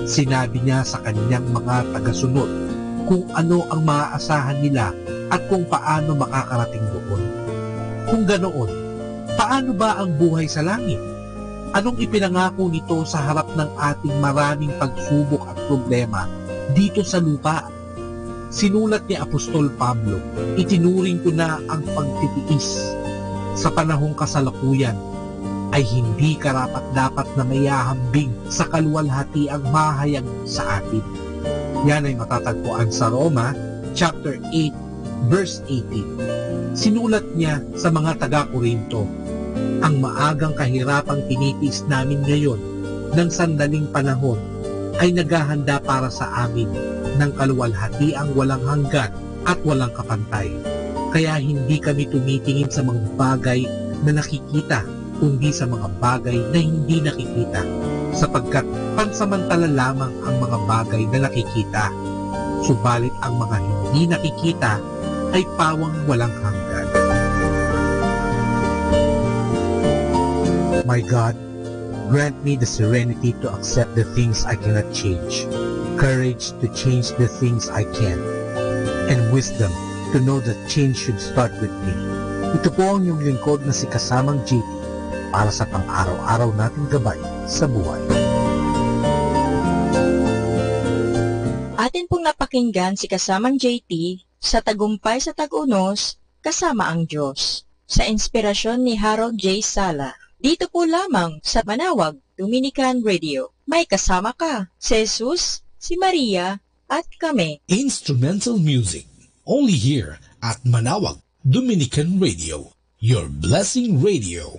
Sinabi niya sa kanyang mga tagasunod kung ano ang maaasahan nila at kung paano makakarating doon. Kung ganoon, paano ba ang buhay sa langit? Anong ipinangako nito sa harap ng ating maraming pagsubok at problema dito sa lupa? Sinulat ni Apostol Pablo, itinuring ko na ang pagtitiis sa panahong kasalukuyan ay hindi karapat-dapat na mayahambing sa kaluwalhatiang mahayag sa atin. Yan ay matatagpuan sa Roma chapter 8 verse 18. Sinulat niya sa mga taga-Korinto, ang maagang kahirapang tinitiis namin ngayon ng sandaling panahon ay naghahanda para sa amin ng kaluwalhatiang walang hanggan at walang kapantay. Kaya hindi kami tumitingin sa mga bagay na nakikita, kundi sa mga bagay na hindi nakikita, sapagkat pansamantala lamang ang mga bagay na nakikita, subalit ang mga hindi nakikita ay pawang walang hanggan. My God, grant me the serenity to accept the things I cannot change, courage to change the things I can, and wisdom to know that change should start with me. Ito po ang iyong lingkod na si Kasamang JT para sa pang-araw-araw nating gabay sa buhay. Atin pong napakinggan si Kasamang JT sa Tagumpay sa Tag-Unos kasama ang Diyos sa inspirasyon ni Harold J. Sala. Dito po lamang sa Manawag Dominican Radio. May kasama ka, si Jesus, si Maria, at kami. Instrumental music, only here at Manawag Dominican Radio, your blessing radio.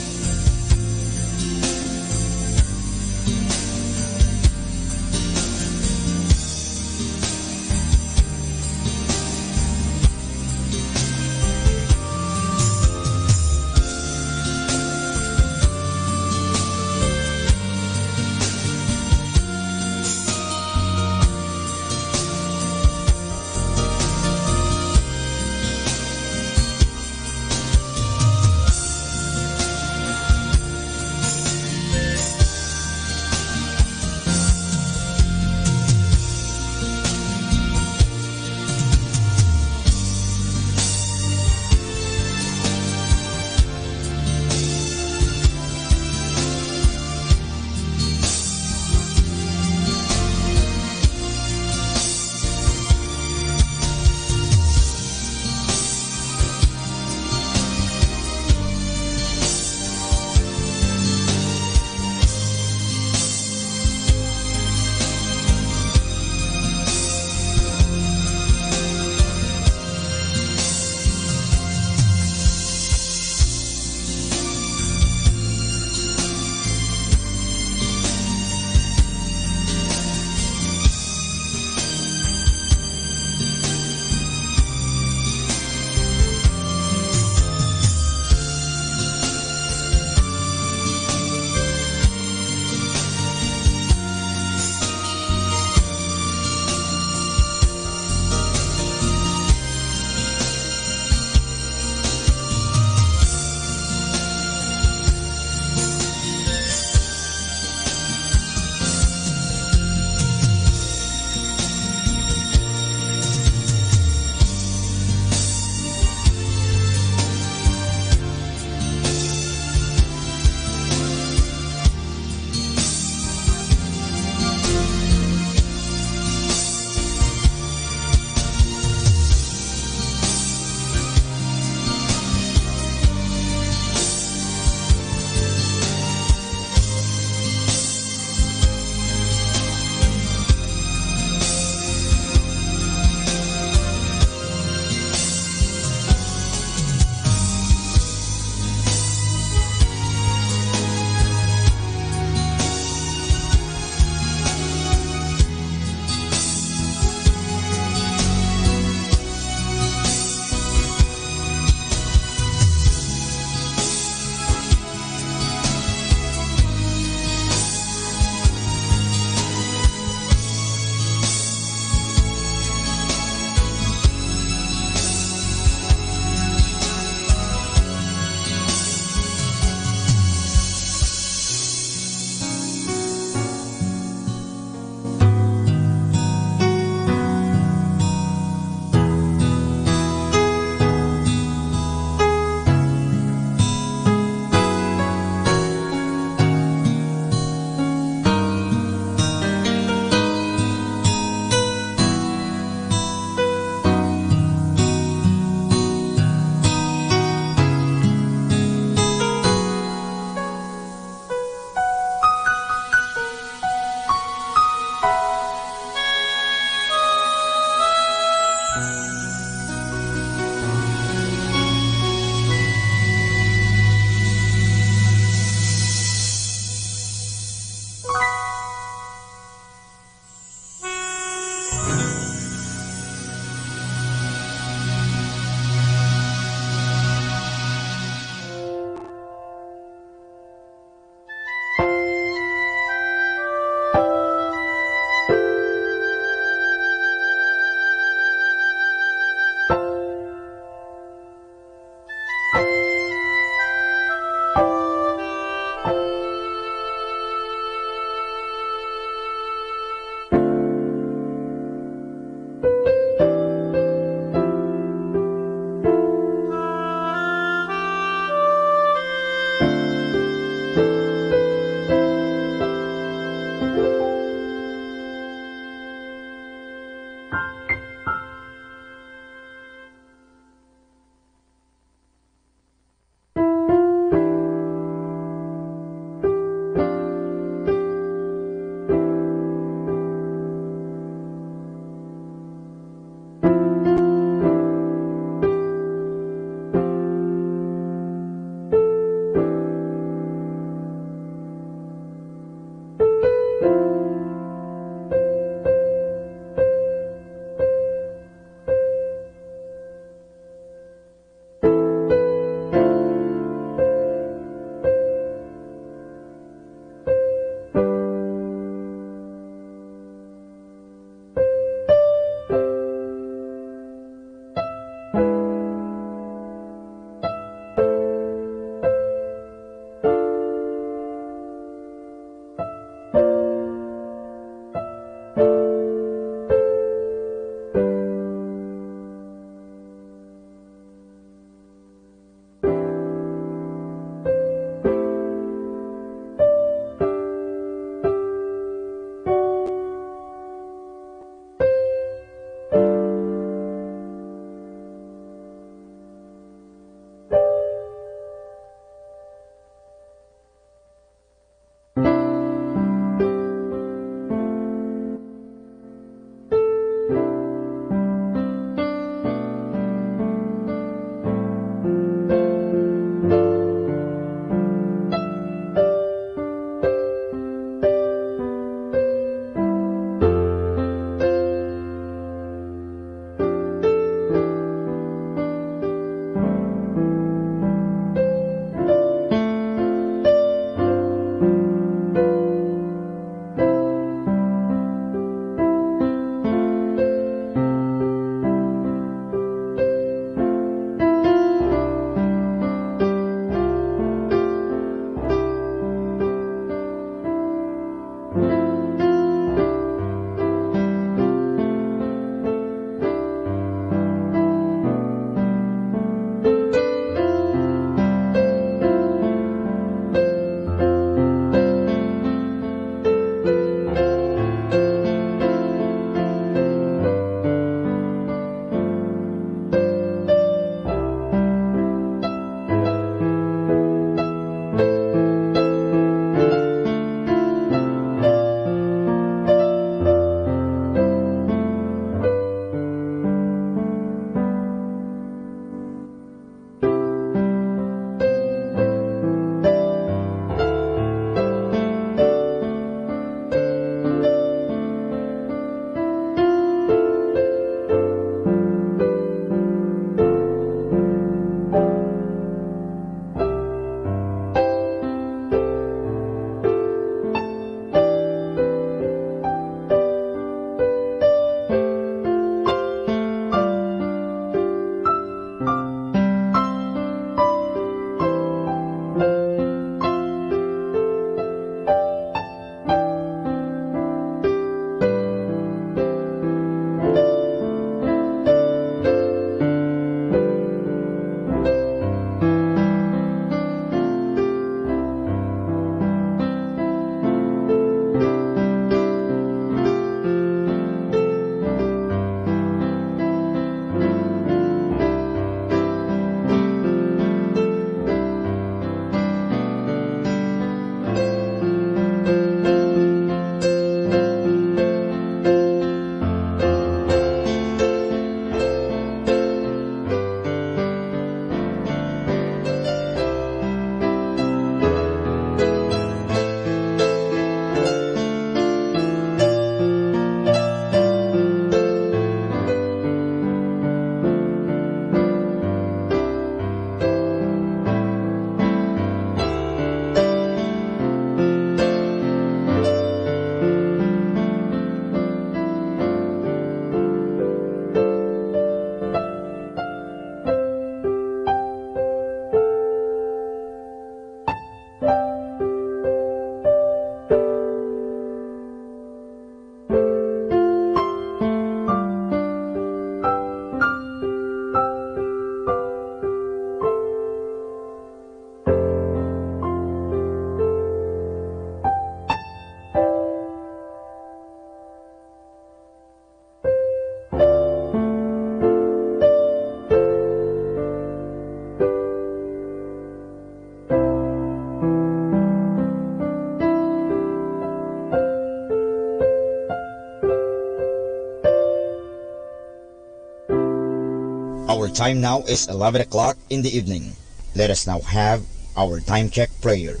time now is 11 o'clock in the evening. Let us now have our time check prayer.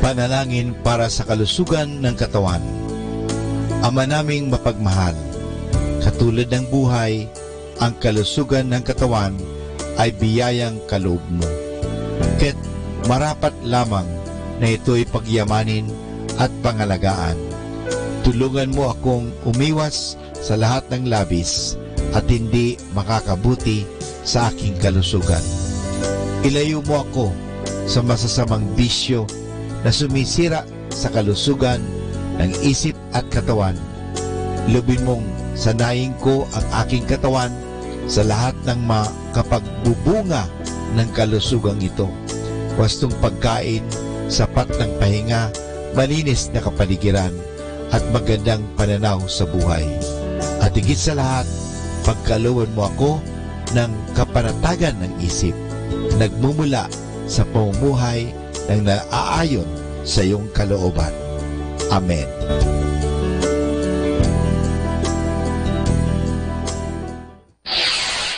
Panalangin para sa kalusugan ng katawan. Ama naming mapagmahal, katulad ng buhay, ang kalusugan ng katawan ay biyayang kaloob mo. Kaya't marapat lamang na ito'y pagyamanin at pangalagaan. Tulungan mo akong umiwas sa lahat ng labis at hindi makakabuti sa aking kalusugan. Ilayo mo ako sa masasamang bisyo na sumisira sa kalusugan ng isip at katawan. Lubin mong sanayin ko ang aking katawan sa lahat ng makapagbubunga ng kalusugang ito. Wastong pagkain, sapat ng pahinga, malinis na kapaligiran, at magandang pananaw sa buhay. At higit sa lahat, pagkalooban mo ako ng kapanatagan ng isip, nagmumula sa pamumuhay ng naaayon sa iyong kalooban. Amen.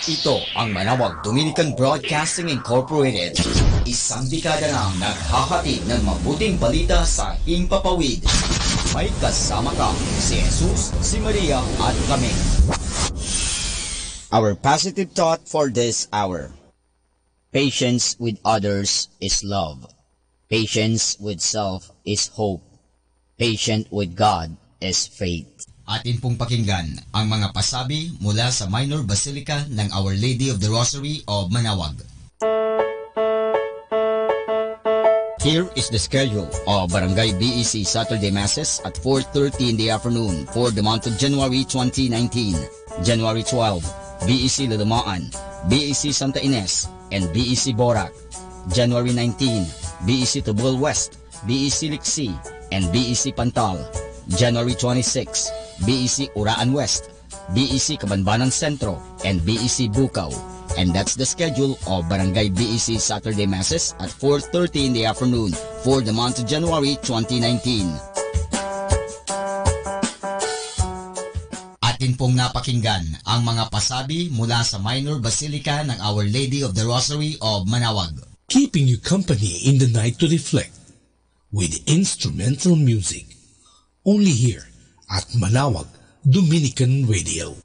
Ito ang Manawag Dominican Broadcasting Incorporated. Isang dekada na naghahatid ng mabuting balita sa himpapawid. May kasama ka, si Jesus, si Maria at kami. Our positive thought for this hour. Patience with others is love. Patience with self is hope. Patient with God is faith. Atin pong pakinggan ang mga pasabi mula sa Minor Basilica ng Our Lady of the Rosary of Manawag. Here is the schedule of Barangay BEC Saturday Masses at 4:30 in the afternoon for the month of January 2019. January 12, BEC Lalamaan, BEC Santa Ines, and BEC Borac. January 19, BEC Tubol West, BEC Liksi, and BEC Pantal. January 26, BEC Uraan West, BEC Kabanbanan Sentro, and BEC Bukaw. And that's the schedule of Barangay BEC Saturday Masses at 4:30 in the afternoon for the month of January 2019. Atin pong napakinggan ang mga pasabi mula sa Minor Basilica ng Our Lady of the Rosary of Manawag. Keeping you company in the night to reflect with instrumental music. Only here at Manawag Dominican Radio.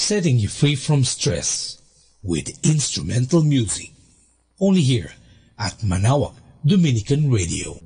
setting you free from stress with instrumental music. Only here at Manaoag Dominican Radio.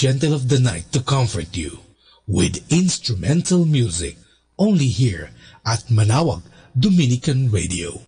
gentle of the night to comfort you with instrumental music, only here at Manawag Dominican Radio.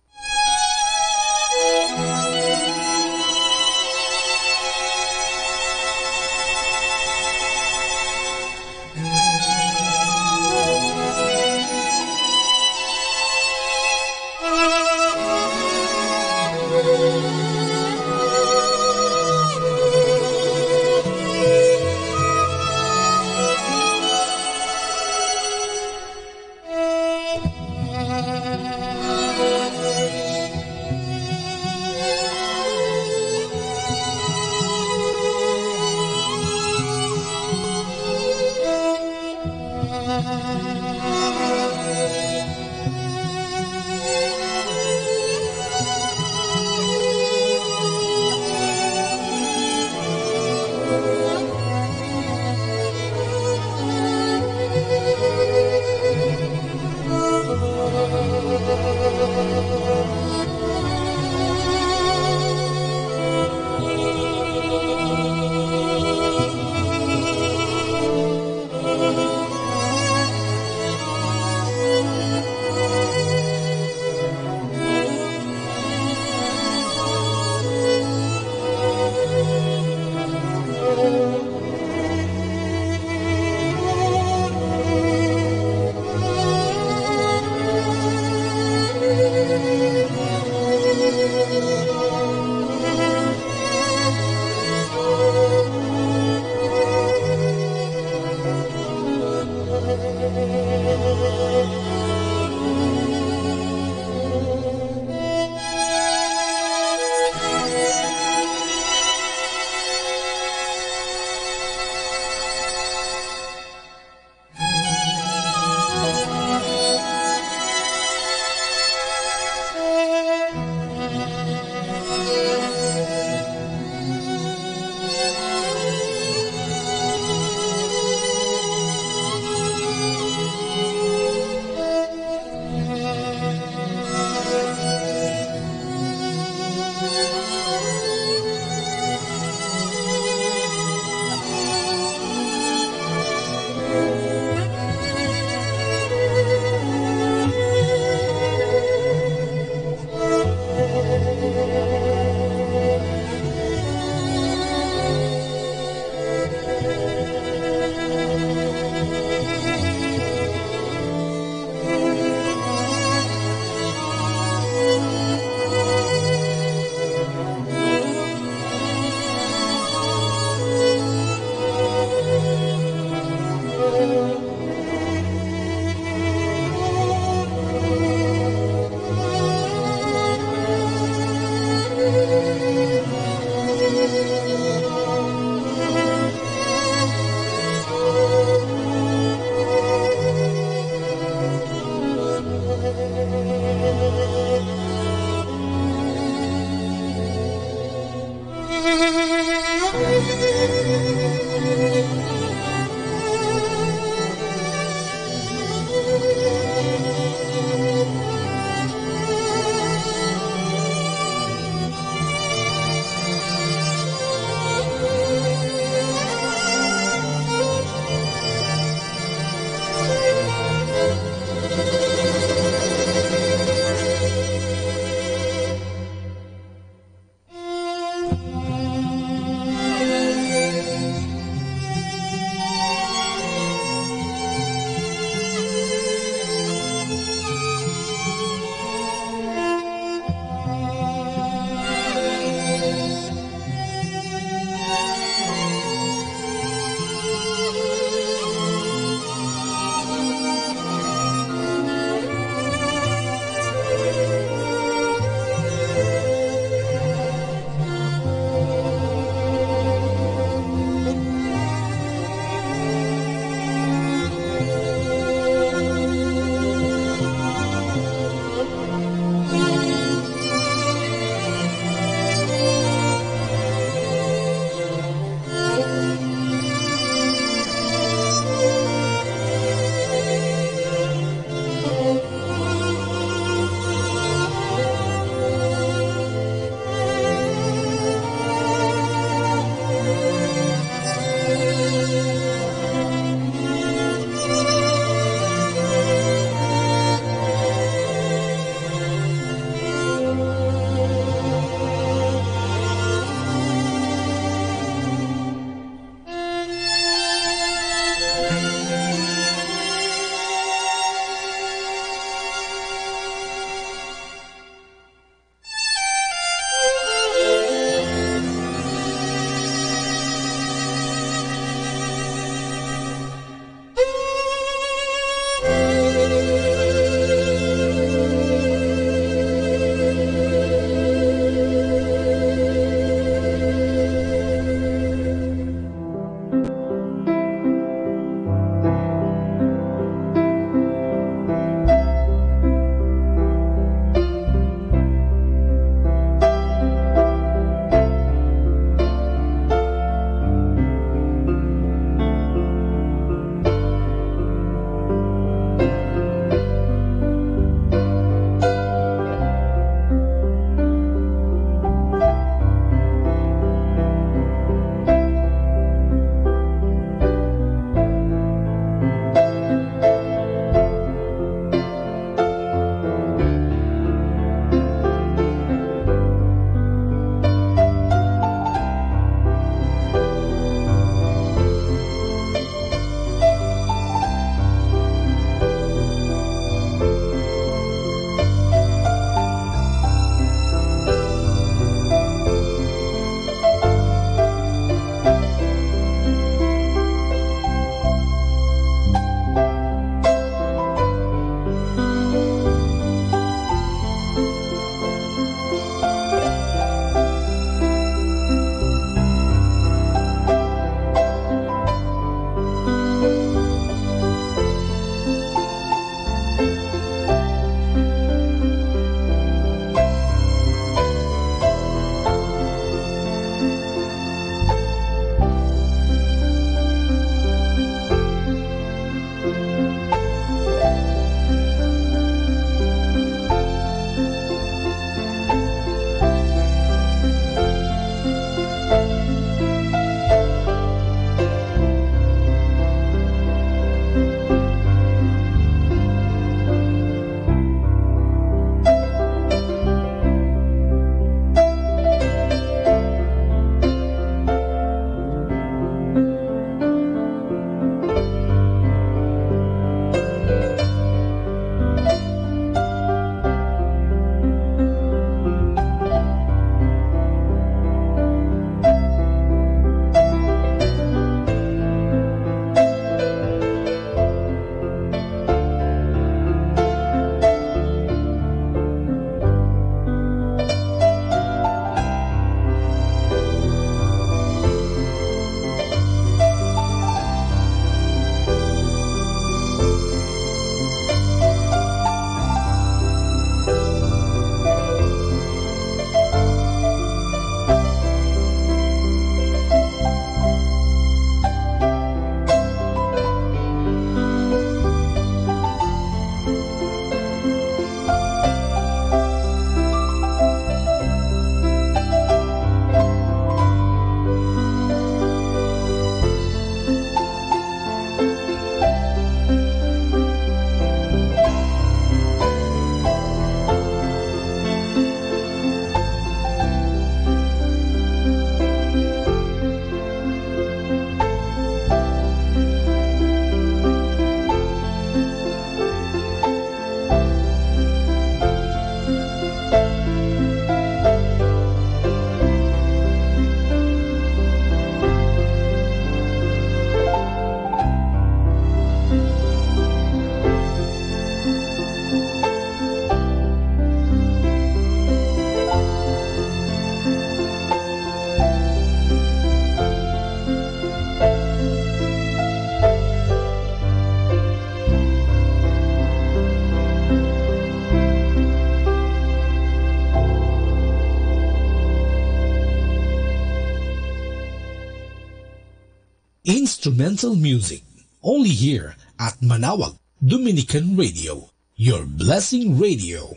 instrumental music. Only here at Manawag Dominican Radio, your blessing radio.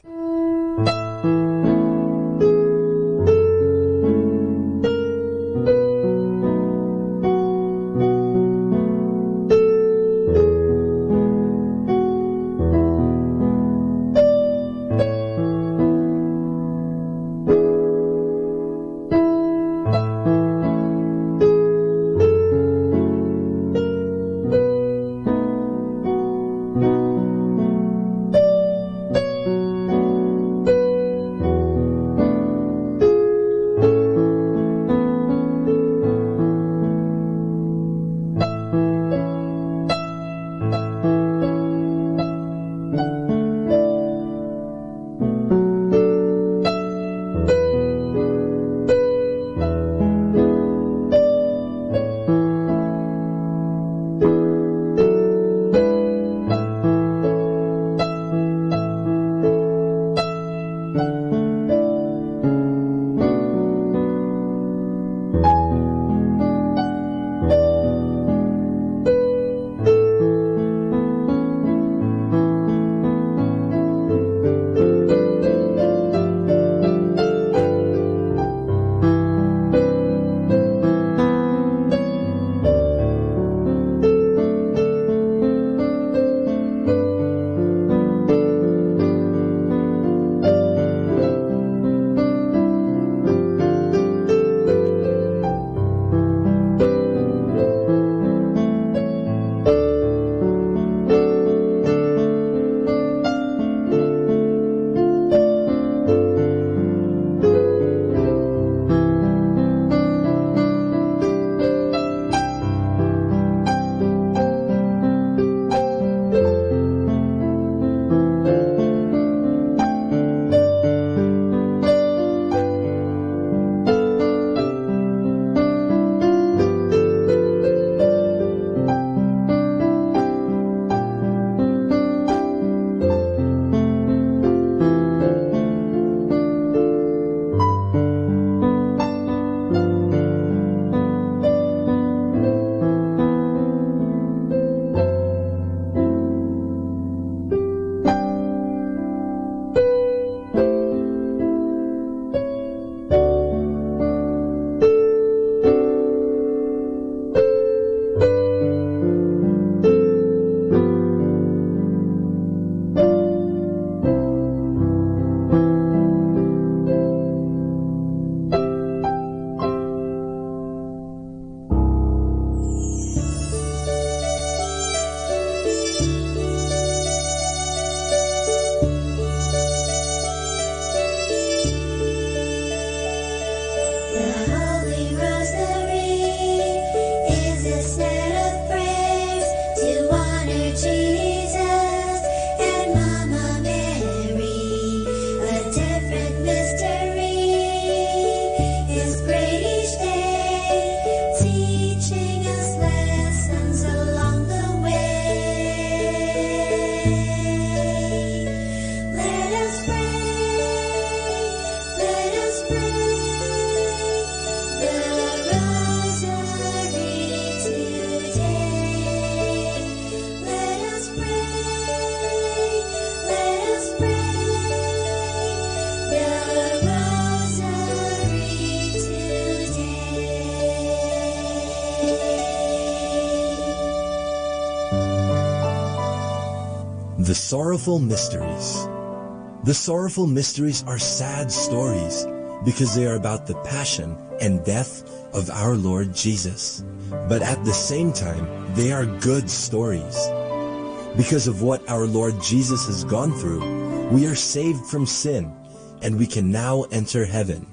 The Sorrowful Mysteries. The sorrowful mysteries are sad stories because they are about the passion and death of our Lord Jesus. But at the same time, they are good stories. Because of what our Lord Jesus has gone through, we are saved from sin and we can now enter heaven.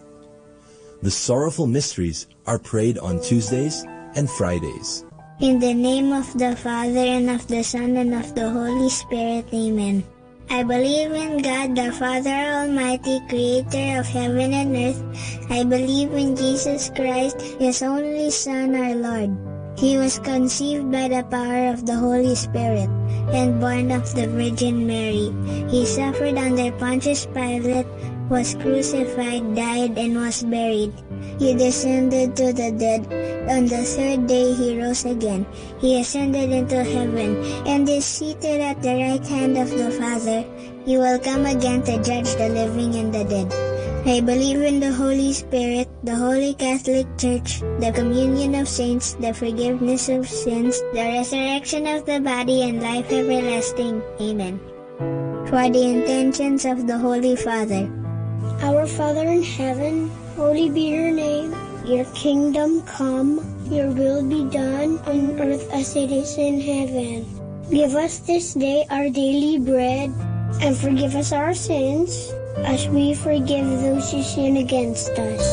The sorrowful mysteries are prayed on Tuesdays and Fridays. In the name of the Father, and of the Son, and of the Holy Spirit, Amen. I believe in God, the Father Almighty, creator of heaven and earth. I believe in Jesus Christ, His only Son, our Lord. He was conceived by the power of the Holy Spirit and born of the Virgin Mary. He suffered under Pontius Pilate, was crucified, died, and was buried. He descended to the dead. On the third day he rose again. He ascended into heaven and is seated at the right hand of the Father. He will come again to judge the living and the dead. I believe in the Holy Spirit, the Holy Catholic Church, the communion of saints, the forgiveness of sins, the resurrection of the body, and life everlasting. Amen. For the intentions of the Holy Father. Our Father in heaven, holy be your name. Your kingdom come, your will be done on earth as it is in heaven. Give us this day our daily bread, and forgive us our sins, as we forgive those who sin against us.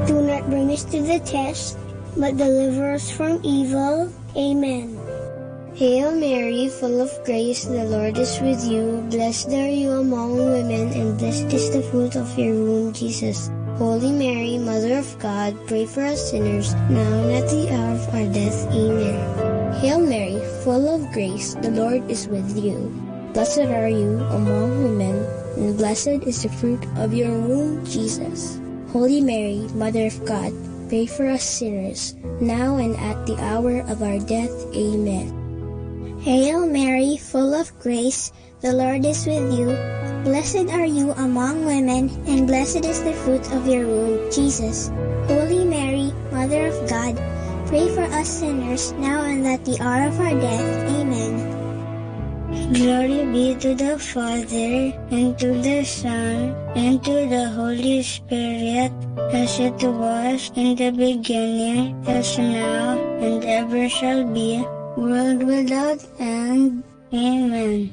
Do not bring us to the test, but deliver us from evil. Amen. Hail Mary, full of grace, the Lord is with you. Blessed are you among women, and blessed is the fruit of your womb, Jesus. Holy Mary, Mother of God, pray for us sinners, now and at the hour of our death. Amen. Hail Mary, full of grace, the Lord is with you. Blessed are you among women, and blessed is the fruit of your womb, Jesus. Holy Mary, Mother of God, pray for us sinners, now and at the hour of our death. Amen. Hail Mary, full of grace, the Lord is with you. Blessed are you among women, and blessed is the fruit of your womb, Jesus. Holy Mary, Mother of God, pray for us sinners, now and at the hour of our death. Amen. Glory be to the Father, and to the Son, and to the Holy Spirit, as it was in the beginning, as now, and ever shall be, world without end. Amen.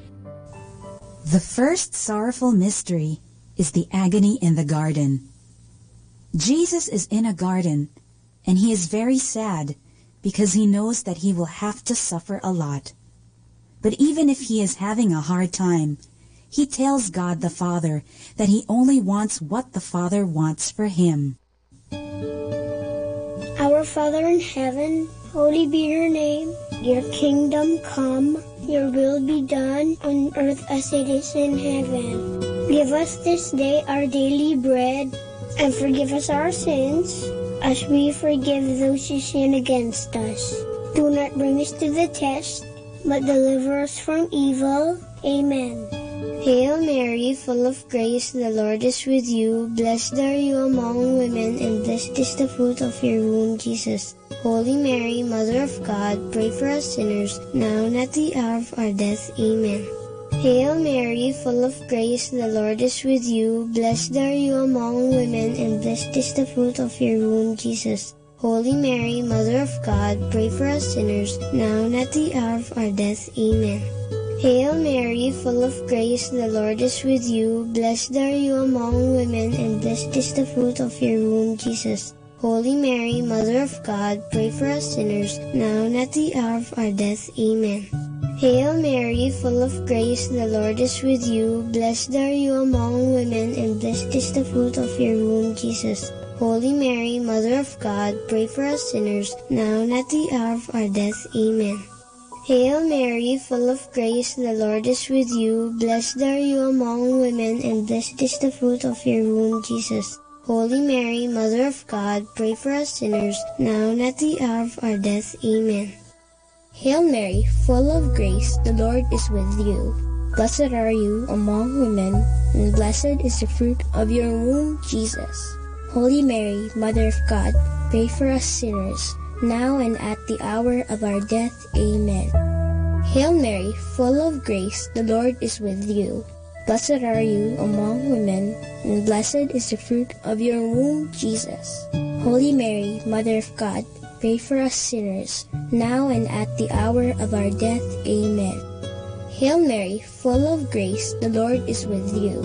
The first sorrowful mystery is the agony in the garden. Jesus is in a garden, and he is very sad because he knows that he will have to suffer a lot. But even if he is having a hard time, he tells God the Father that he only wants what the Father wants for him. Our Father in heaven, holy be your name. Your kingdom come, your will be done on earth as it is in heaven. Give us this day our daily bread, and forgive us our sins, as we forgive those who sin against us. Do not bring us to the test, but deliver us from evil. Amen. Hail Mary, full of grace, the Lord is with you. Blessed are you among women, and blessed is the fruit of your womb, Jesus. Holy Mary, Mother of God, pray for us sinners, now and at the hour of our death. Amen. Hail Mary, full of grace, the Lord is with you. Blessed are you among women, and blessed is the fruit of your womb, Jesus. Holy Mary, Mother of God, pray for us sinners, now and at the hour of our death. Amen. Hail Mary, full of grace, the Lord is with you. Blessed are you among women, and blessed is the fruit of your womb, Jesus. Holy Mary, Mother of God, pray for us sinners, now and at the hour of our death. Amen. Hail Mary, full of grace, the Lord is with you. Blessed are you among women, and blessed is the fruit of your womb, Jesus. Holy Mary, Mother of God, pray for us sinners, now and at the hour of our death. Amen. Hail Mary, full of grace, the Lord is with you. Blessed are you among women, and blessed is the fruit of your womb, Jesus. Holy Mary, Mother of God, pray for us sinners, now and at the hour of our death. Amen. Hail Mary, full of grace, the Lord is with you. Blessed are you among women, and blessed is the fruit of your womb, Jesus. Holy Mary, Mother of God, pray for us sinners, now and at the hour of our death. Amen. Hail Mary, full of grace, the Lord is with you. Blessed are you among women, and blessed is the fruit of your womb, Jesus. Holy Mary, Mother of God, pray for us sinners, now and at the hour of our death. Amen. Hail Mary, full of grace, the Lord is with you.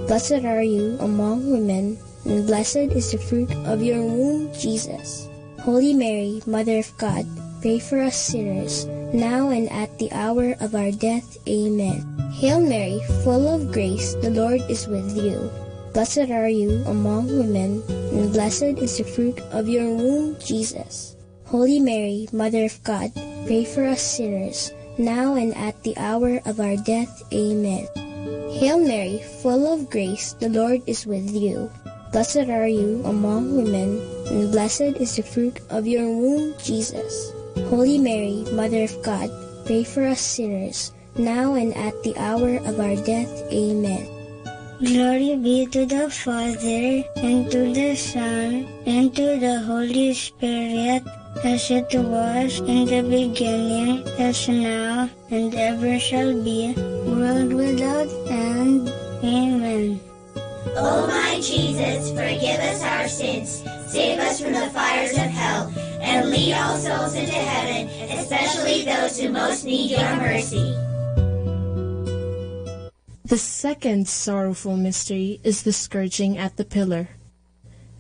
Blessed are you among women, and blessed is the fruit of your womb, Jesus. Holy Mary, Mother of God, pray for us sinners, now and at the hour of our death. Amen. Hail Mary, full of grace, the Lord is with you. Blessed are you among women, and blessed is the fruit of your womb, Jesus. Holy Mary, Mother of God, pray for us sinners, now and at the hour of our death. Amen. Hail Mary, full of grace, the Lord is with you. Blessed are you among women, and blessed is the fruit of your womb, Jesus. Holy Mary, Mother of God, pray for us sinners, now and at the hour of our death. Amen. Glory be to the Father, and to the Son, and to the Holy Spirit, as it was in the beginning, as now, and ever shall be, world without end. Amen. O my Jesus, forgive us our sins, save us from the fires of hell, and lead all souls into heaven, especially those who most need your mercy. The second sorrowful mystery is the scourging at the pillar.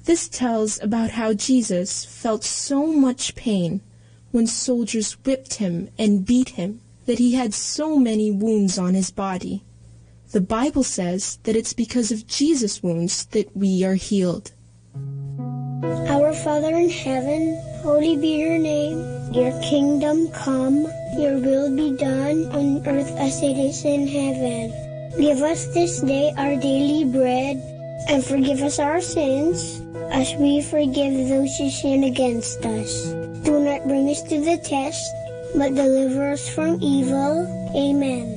This tells about how Jesus felt so much pain when soldiers whipped him and beat him that he had so many wounds on his body. The Bible says that it's because of Jesus' wounds that we are healed. Our Father in heaven, holy be your name. Your kingdom come, your will be done on earth as it is in heaven. Give us this day our daily bread, and forgive us our sins, as we forgive those who sin against us. Do not bring us to the test, but deliver us from evil. Amen.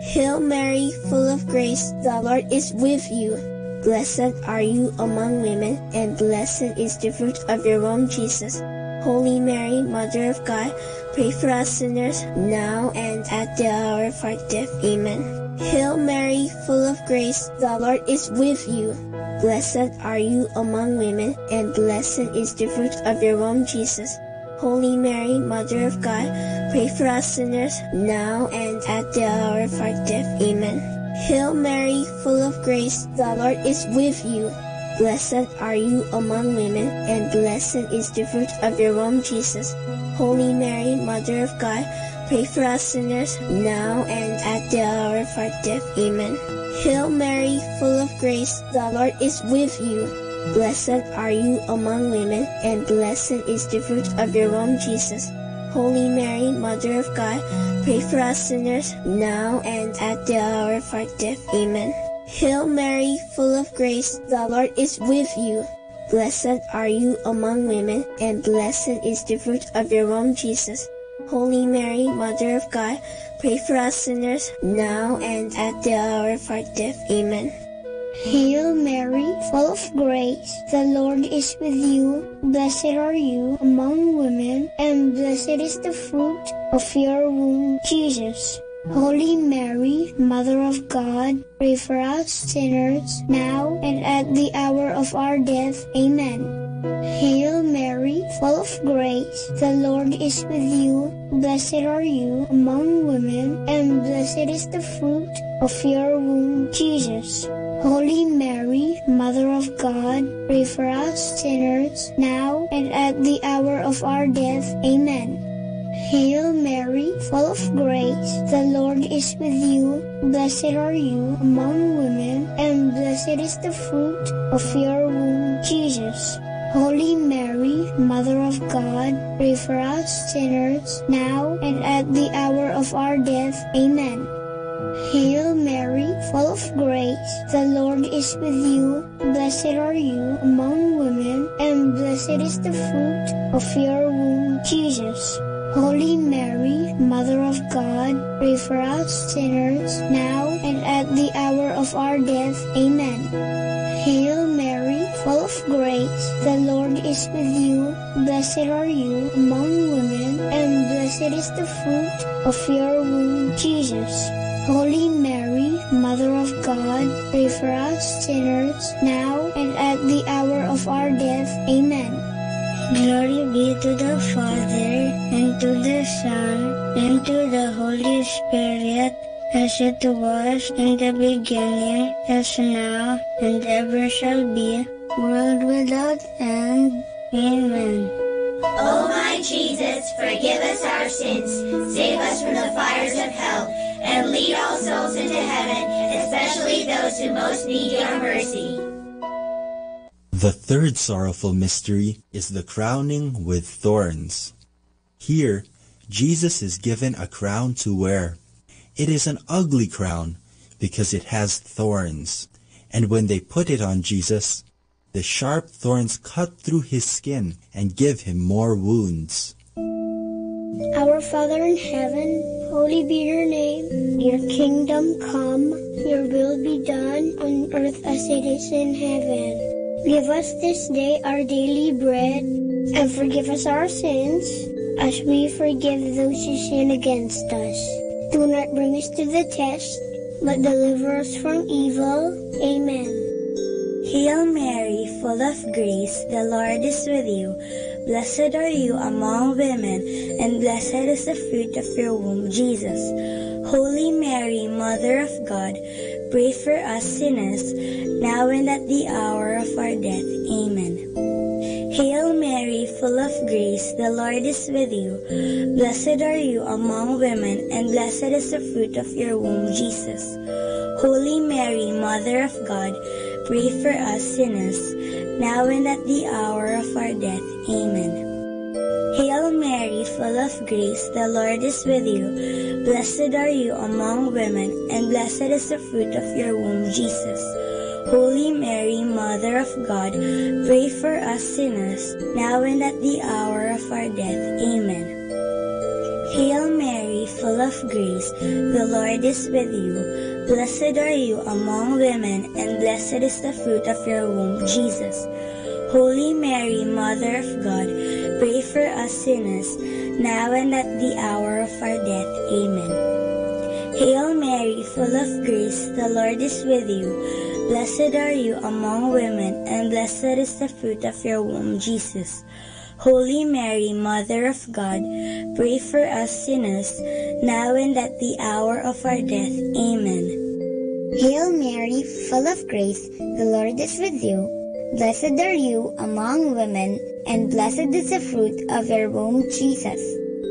Hail Mary, full of grace, the Lord is with you. Blessed are you among women, and blessed is the fruit of your womb, Jesus. Holy Mary, Mother of God, pray for us sinners, now and at the hour of our death. Amen. Hail Mary, full of grace, the Lord is with you. Blessed are you among women, and blessed is the fruit of your womb, Jesus. Holy Mary, Mother of God, pray for us sinners, now and at the hour of our death. Amen. Hail Mary, full of grace, the Lord is with you. Blessed are you among women, and blessed is the fruit of your womb, Jesus. Holy Mary, Mother of God, pray for us sinners, now and at the hour of our death. Amen. Hail Mary, full of grace, the Lord is with you. Blessed are you among women, and blessed is the fruit of your womb, Jesus. Holy Mary, Mother of God, pray for us sinners, now and at the hour of our death. Amen. Hail Mary, full of grace, the Lord is with you. Blessed are you among women, and blessed is the fruit of your womb, Jesus. Holy Mary, Mother of God, pray for us sinners, now and at the hour of our death. Amen. Hail Mary, full of grace, the Lord is with you. Blessed are you among women, and blessed is the fruit of your womb, Jesus. Holy Mary, Mother of God, pray for us sinners, now and at the hour of our death. Amen. Hail Mary, full of grace, the Lord is with you. Blessed are you among women, and blessed is the fruit of your womb, Jesus. Holy Mary, Mother of God, pray for us sinners, now and at the hour of our death. Amen. Hail Mary, full of grace, the Lord is with you. Blessed are you among women, and blessed is the fruit of your womb, Jesus. Holy Mary, Mother of God, pray for us sinners, now and at the hour of our death. Amen. Hail Mary, full of grace, the Lord is with you. Blessed are you among women, and blessed is the fruit of your womb, Jesus. Holy Mary, Mother of God, pray for us sinners, now and at the hour of our death. Amen. Hail Mary, full of grace, the Lord is with you. Blessed are you among women, and blessed is the fruit of your womb, Jesus. Holy Mary, Mother of God, pray for us sinners, now and at the hour of our death. Amen. Glory be to the Father, and to the Son, and to the Holy Spirit, as it was in the beginning, as now, and ever shall be, world without end. Amen. O my Jesus, forgive us our sins, save us from the fires of hell, and lead all souls into heaven, especially those who most need your mercy. The third sorrowful mystery is the crowning with thorns. Here, Jesus is given a crown to wear. It is an ugly crown because it has thorns. And when they put it on Jesus, the sharp thorns cut through his skin and give him more wounds. Our Father in heaven, holy be your name. Your kingdom come, your will be done on earth as it is in heaven. Give us this day our daily bread, and forgive us our sins, as we forgive those who sin against us. Do not bring us to the test, but deliver us from evil. Amen. Hail Mary, full of grace, the Lord is with you. Blessed are you among women, and blessed is the fruit of your womb, Jesus. Holy Mary, Mother of God, pray for us sinners, now and at the hour of our death. Amen. Hail Mary, full of grace, the Lord is with you. Blessed are you among women, and blessed is the fruit of your womb, Jesus. Holy Mary, Mother of God, pray for us sinners, now and at the hour of our death. Amen. Hail Mary, full of grace, the Lord is with you. Blessed are you among women, and blessed is the fruit of your womb, Jesus. Holy Mary, Mother of God, pray for us sinners, now and at the hour of our death. Amen. Hail Mary, full of grace, the Lord is with you. Blessed are you among women, and blessed is the fruit of your womb, Jesus. Holy Mary, Mother of God, pray for us sinners, now and at the hour of our death. Amen. Hail Mary, full of grace, the Lord is with you. Blessed are you among women, and blessed is the fruit of your womb, Jesus. Holy Mary, Mother of God, pray for us sinners, now and at the hour of our death. Amen. Hail Mary, full of grace, the Lord is with you. Blessed are you among women, and blessed is the fruit of your womb, Jesus.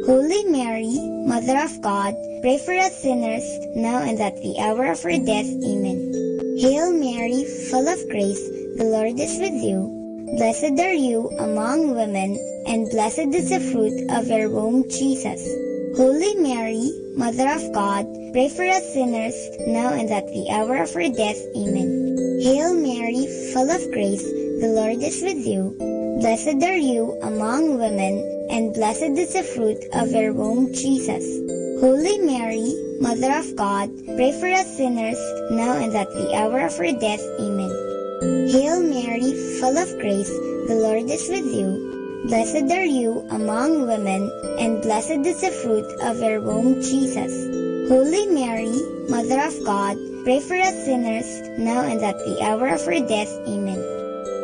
Holy Mary, Mother of God, pray for us sinners, now and at the hour of our death. Amen. Hail Mary, full of grace, the Lord is with you. Blessed are you among women, and blessed is the fruit of your womb, Jesus. Holy Mary, Mother of God, pray for us sinners, now and at the hour of our death. Amen. Hail Mary, full of grace, the Lord is with you. Blessed are you among women, and blessed is the fruit of your womb, Jesus. Holy Mary, Mother of God, pray for us sinners, now and at the hour of our death. Amen. Hail Mary, full of grace, the Lord is with you. Blessed are you among women, and blessed is the fruit of your womb, Jesus. Holy Mary, Mother of God, pray for us sinners, now and at the hour of our death. Amen.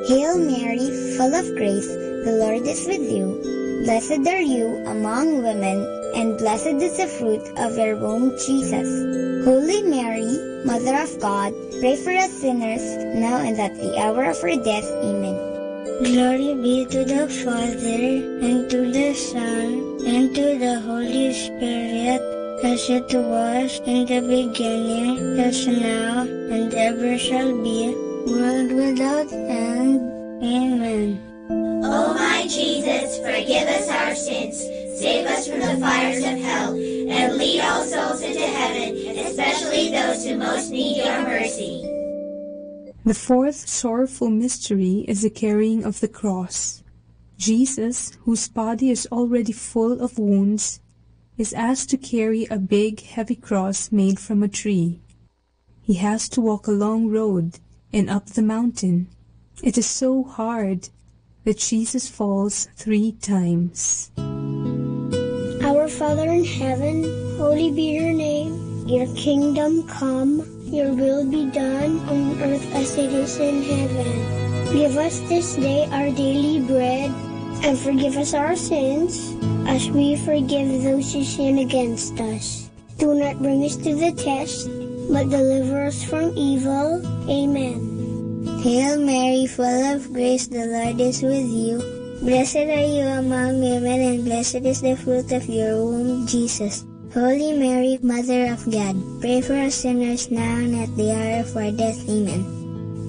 Hail Mary, full of grace, the Lord is with you. Blessed are you among women, and blessed is the fruit of your womb, Jesus. Holy Mary, Mother of God, pray for us sinners, now and at the hour of our death. Amen. Glory be to the Father, and to the Son, and to the Holy Spirit, as it was in the beginning, is now, and ever shall be, world without end. Amen. O my Jesus, forgive us our sins, save us from the fires of hell, and lead all souls into heaven, especially those who most need your mercy. The fourth sorrowful mystery is the carrying of the cross. Jesus, whose body is already full of wounds, is asked to carry a big, heavy cross made from a tree. He has to walk a long road and up the mountain. It is so hard that Jesus falls 3 times. Our Father in heaven, holy be your name. Your kingdom come, your will be done on earth as it is in heaven. Give us this day our daily bread, and forgive us our sins, as we forgive those who sin against us. Do not bring us to the test, but deliver us from evil. Amen. Hail Mary, full of grace, the Lord is with you. Blessed are you among women, and blessed is the fruit of your womb, Jesus. Holy Mary, Mother of God, pray for us sinners now and at the hour of our death. Amen.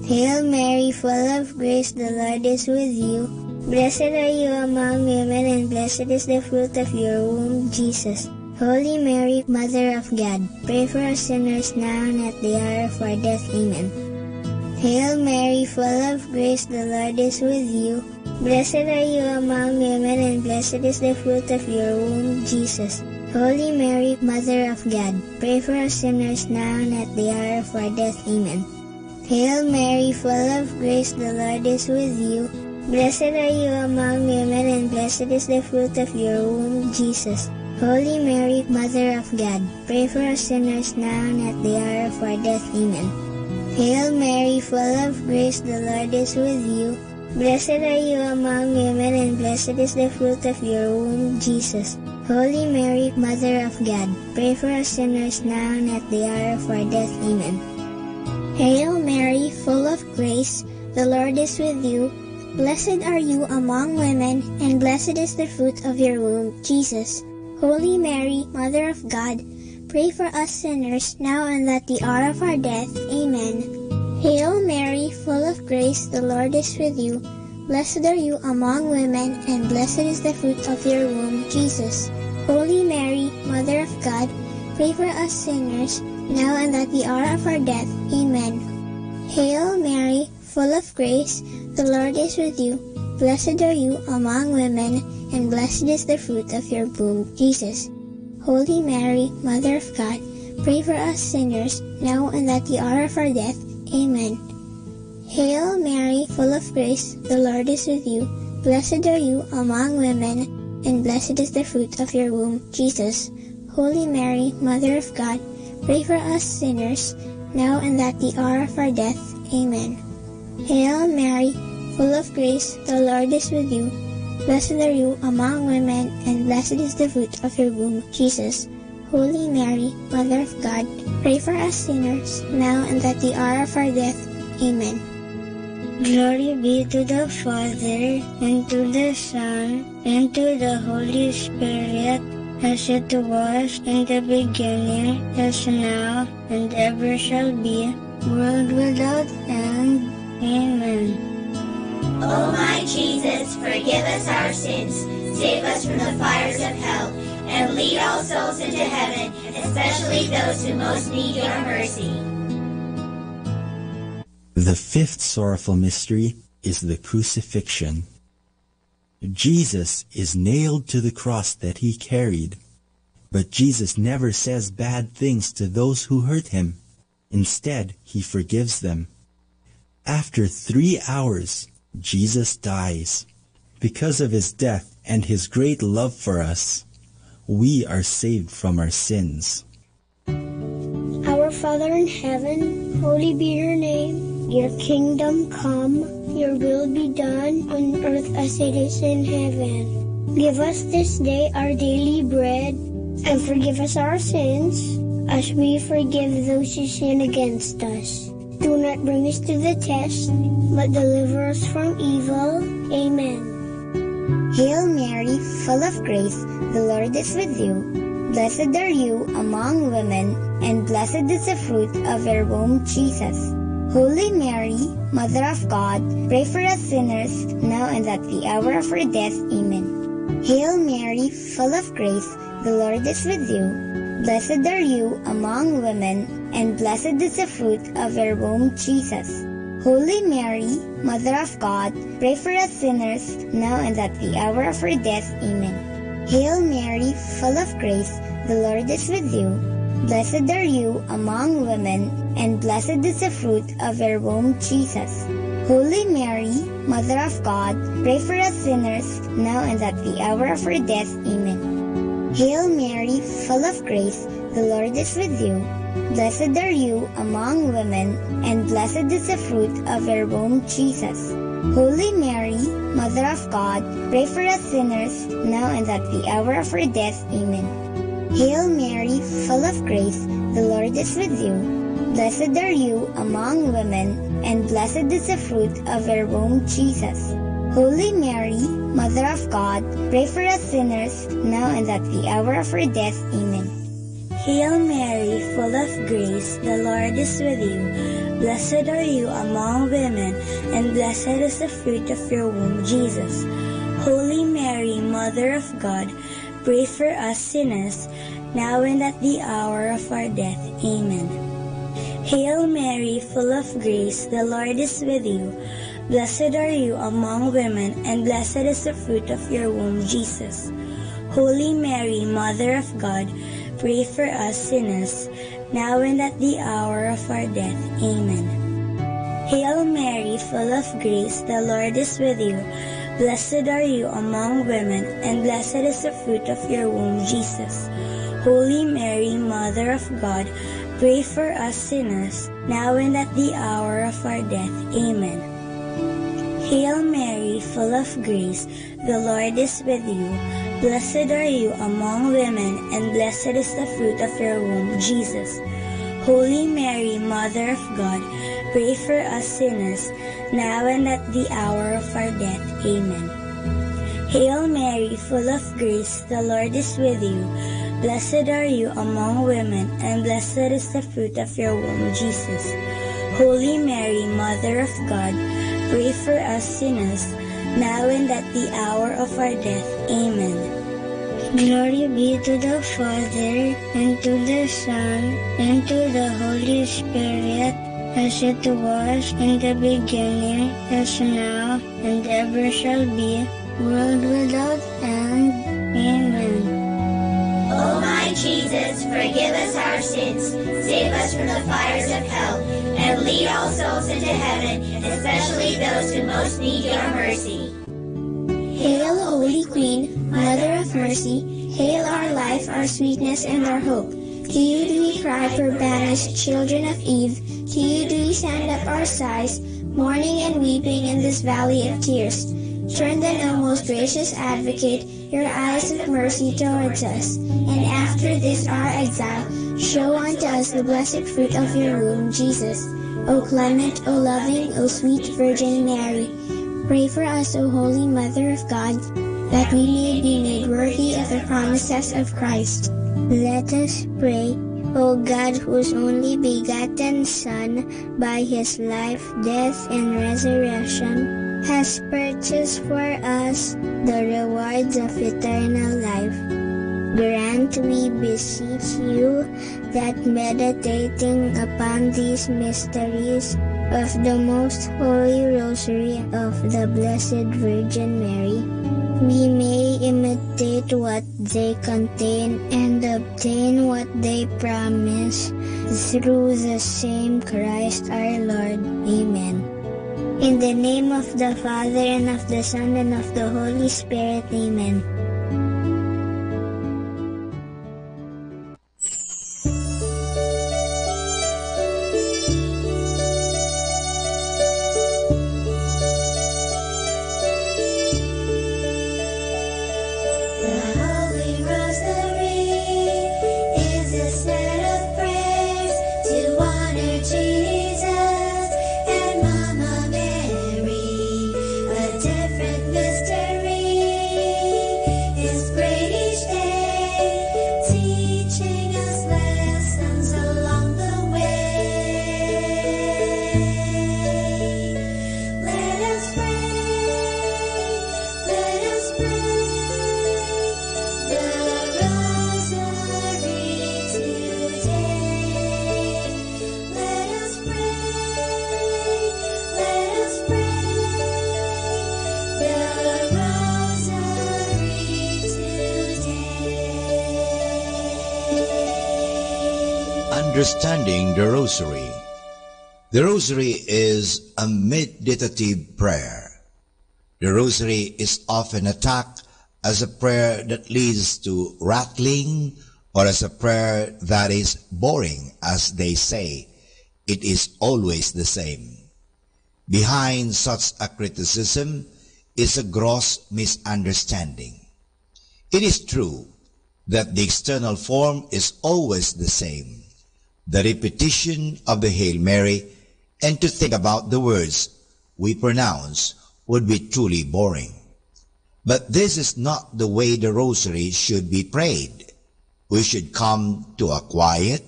Hail Mary, full of grace, the Lord is with you. Blessed are you among women, and blessed is the fruit of your womb, Jesus. Holy Mary, Mother of God, pray for us sinners now and at the hour of our death. Amen. Hail Mary, full of grace, the Lord is with you. Blessed are you among women, and blessed is the fruit of your womb, Jesus. Holy Mary, Mother of God, pray for us sinners now and at the hour of our death. Amen. Hail Mary, full of grace, the Lord is with you. Blessed are you among women, and blessed is the fruit of your womb, Jesus. Holy Mary, Mother of God, pray for us sinners now and at the hour of our death. Amen. Hail Mary, full of grace, the Lord is with you. Blessed are you among women, and blessed is the fruit of your womb, Jesus. Holy Mary, Mother of God, pray for us sinners now and at the hour of our death. Amen. Hail Mary, full of grace, the Lord is with you. Blessed are you among women, and blessed is the fruit of your womb, Jesus. Holy Mary, Mother of God, pray for us sinners now and at the hour of our death. Amen. Hail Mary, full of grace, the Lord is with you. Blessed are you among women, and blessed is the fruit of your womb, Jesus. Holy Mary, Mother of God, pray for us sinners, now and at the hour of our death. Amen. Hail Mary, full of grace, the Lord is with you. Blessed are you among women, and blessed is the fruit of your womb, Jesus. Holy Mary, Mother of God, pray for us sinners, now and at the hour of our death. Amen. Hail Mary, full of grace, the Lord is with you. Blessed are you among women, and blessed is the fruit of your womb, Jesus. Holy Mary, Mother of God, pray for us sinners, now and at the hour of our death. Amen. Hail Mary, full of grace, the Lord is with you. Blessed are you among women, and blessed is the fruit of your womb, Jesus. Holy Mary, Mother of God, pray for us sinners, now and at the hour of our death. Amen. Glory be to the Father, and to the Son, and to the Holy Spirit, as it was in the beginning, as now, and ever shall be, world without end. Amen. O my Jesus, forgive us our sins, save us from the fires of hell, and lead all souls into heaven, especially those who most need your mercy. The fifth sorrowful mystery is the crucifixion. Jesus is nailed to the cross that he carried, but Jesus never says bad things to those who hurt him. Instead, he forgives them. After 3 hours, Jesus dies. Because of his death and his great love for us, we are saved from our sins. Our Father in heaven, holy be your name. Your kingdom come, your will be done on earth as it is in heaven. Give us this day our daily bread, and forgive us our sins, as we forgive those who sin against us. Do not bring us to the test, but deliver us from evil. Amen. Hail Mary, full of grace, the Lord is with you. Blessed are you among women, and blessed is the fruit of your womb, Jesus. Holy Mary, Mother of God, pray for us sinners, now and at the hour of our death. Amen. Hail Mary, full of grace, the Lord is with you. Blessed are you among women, and blessed is the fruit of your womb, Jesus. Holy Mary, Mother of God, pray for us sinners, now and at the hour of our death. Amen. Hail Mary, full of grace, the Lord is with you. Blessed are you among women, and blessed is the fruit of your womb, Jesus. Holy Mary, Mother of God, pray for us sinners, now and at the hour of our death. Amen. Hail Mary, full of grace, the Lord is with you. Blessed are you among women, and blessed is the fruit of your womb, Jesus. Holy Mary, Mother of God, pray for us sinners, now and at the hour of our death. Amen. Hail Mary, full of grace, the Lord is with you. Blessed are you among women, and blessed is the fruit of your womb, Jesus. Holy Mary, Mother of God, pray for us sinners, now and at the hour of our death. Amen. Hail Mary, full of grace, the Lord is with you. Blessed are you among women, and blessed is the fruit of your womb, Jesus. Holy Mary, Mother of God, pray for us sinners, now and at the hour of our death. Amen. Hail Mary, full of grace, the Lord is with you. Blessed are you among women, and blessed is the fruit of your womb, Jesus. Holy Mary, Mother of God, pray for us sinners, now and at the hour of our death. Amen. Hail Mary, full of grace, the Lord is with you. Blessed are you among women, and blessed is the fruit of your womb, Jesus. Holy Mary, Mother of God, pray for us sinners, now and at the hour of our death. Amen. Hail Mary, full of grace, the Lord is with you. Blessed are you among women, and blessed is the fruit of your womb, Jesus. Holy Mary, Mother of God, pray for us sinners, now and at the hour of our death. Amen. Hail Mary, full of grace, the Lord is with you. Blessed are you among women, and blessed is the fruit of your womb, Jesus. Holy Mary, Mother of God, pray for us sinners, now and at the hour of our death. Amen. Glory be to the Father, and to the Son, and to the Holy Spirit, as it was in the beginning, as now, and ever shall be, world without end. Amen. O my Jesus, forgive us our sins, save us from the fires of hell, and lead all souls into heaven, especially those who most need your mercy. Hail, Holy Queen, Mother of Mercy, hail our life, our sweetness, and our hope. To you do we cry, for banished children of Eve. To you do we send up our sighs, mourning and weeping in this valley of tears. Turn then, O most gracious Advocate, your eyes of mercy towards us, and after this our exile, show unto us the blessed fruit of your womb, Jesus. O clement, O loving, O sweet Virgin Mary, pray for us, O Holy Mother of God, that we may be made worthy of the promises of Christ. Let us pray. O God, whose only begotten Son, by his life, death, and resurrection, has purchased for us the rewards of eternal life, grant, we beseech you, that meditating upon these mysteries of the most holy rosary of the Blessed Virgin Mary, we may imitate what they contain and obtain what they promise, through the same Christ our Lord. Amen. In the name of the Father, and of the Son, and of the Holy Spirit. Amen. Understanding the Rosary. The Rosary is a meditative prayer. The Rosary is often attacked as a prayer that leads to rattling, or as a prayer that is boring, as they say. It is always the same. Behind such a criticism is a gross misunderstanding. It is true that the external form is always the same, the repetition of the Hail Mary, and to think about the words we pronounce would be truly boring. But this is not the way the Rosary should be prayed. we should come to a quiet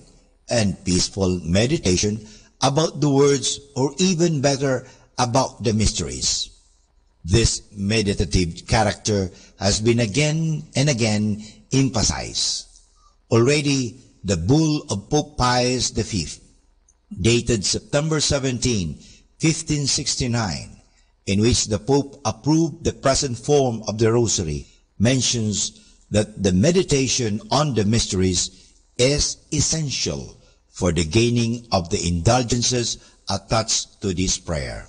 and peaceful meditation about the words, or even better, about the mysteries. This meditative character has been again and again emphasized. Already, the bull of Pope Pius V, dated September 17, 1569, in which the Pope approved the present form of the Rosary, mentions that the meditation on the mysteries is essential for the gaining of the indulgences attached to this prayer.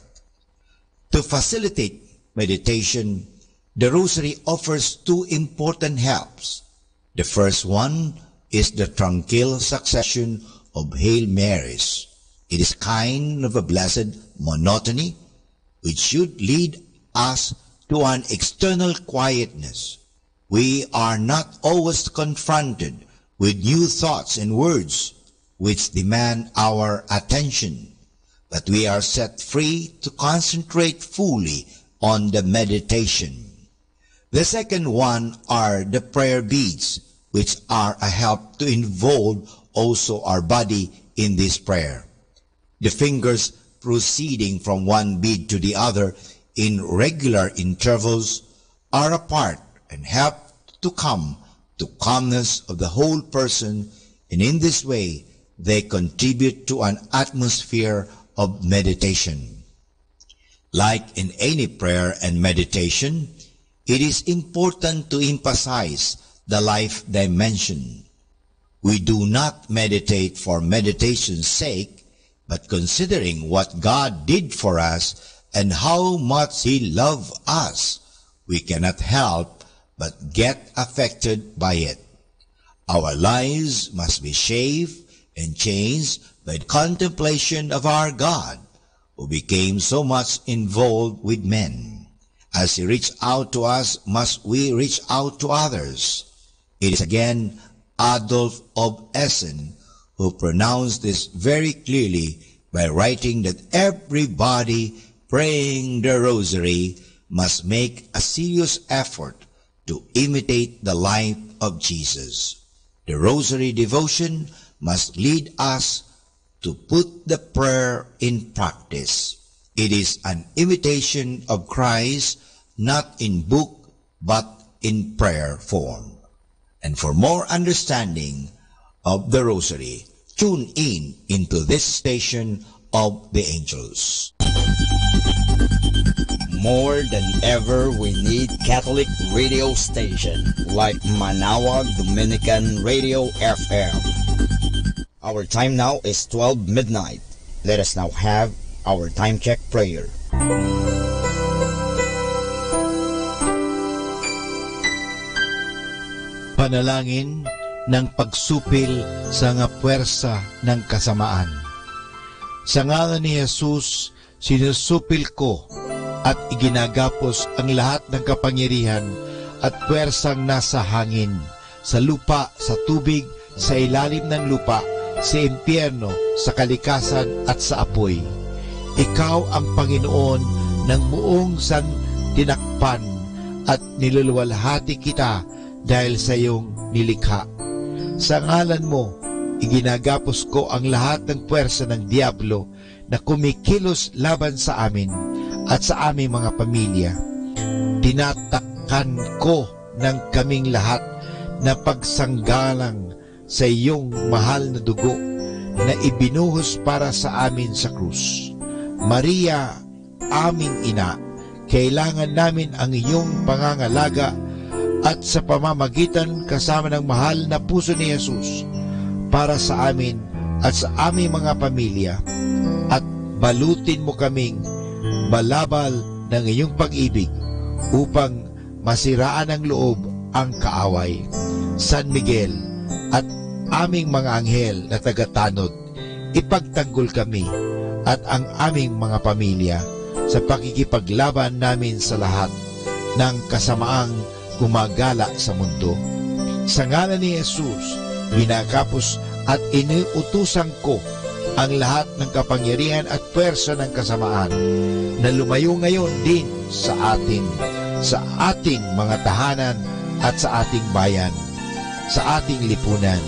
To facilitate meditation, the Rosary offers two important helps. The first one is the tranquil succession of Hail Marys. It is kind of a blessed monotony which should lead us to an external quietness. We are not always confronted with new thoughts and words which demand our attention, but we are set free to concentrate fully on the meditation. The second one are the prayer beads, which are a help to involve also our body in this prayer. The fingers proceeding from one bead to the other in regular intervals are apart and help to come to calmness of the whole person, and in this way they contribute to an atmosphere of meditation. Like in any prayer and meditation, it is important to emphasize the life dimension. We do not meditate for meditation's sake, but considering what God did for us and how much He loved us, we cannot help but get affected by it. Our lives must be shaped and changed by the contemplation of our God, who became so much involved with men. As He reached out to us, must we reach out to others. It is again Adolf of Essen who pronounced this very clearly by writing that everybody praying the Rosary must make a serious effort to imitate the life of Jesus. The Rosary devotion must lead us to put the prayer in practice. It is an imitation of Christ, not in book, but in prayer form. And for more understanding of the Rosary, tune in into this station of the angels. More than ever, we need Catholic radio station like Manaoag Dominican Radio FM. Our time now is 12 midnight. Let us now have our time check prayer. Panalangin ng pagsupil sa nga puwersa ng kasamaan. Sa ngalan ni Jesus, sinusupil ko at iginagapos ang lahat ng kapangyarihan at puwersang nasa hangin, sa lupa, sa tubig, sa ilalim ng lupa, sa impyerno, sa kalikasan at sa apoy. Ikaw ang Panginoon ng buong santinakpan at niluluwalhati kita dahil sa iyong nilikha. Sa ngalan mo, iginagapos ko ang lahat ng puwersa ng diablo na kumikilos laban sa amin at sa aming mga pamilya. Tinatakpan ko ng kaming lahat na pagsanggalang sa iyong mahal na dugo na ibinuhos para sa amin sa krus. Maria, aming ina, kailangan namin ang iyong pangangalaga at sa pamamagitan kasama ng mahal na puso ni Jesus para sa amin at sa aming mga pamilya, at balutin mo kaming balabal ng iyong pag-ibig upang masiraan ng loob ang kaaway. San Miguel at aming mga anghel na tagatanod, ipagtanggol kami at ang aming mga pamilya sa pakikipaglaban namin sa lahat ng kasamaang gumagala sa mundo. Sa ngalan ni Jesus, ginagapos at iniutusan ko ang lahat ng kapangyarihan at puwersa ng kasamaan na lumayo ngayon din sa ating mga tahanan at sa ating bayan. sa ating lipunan.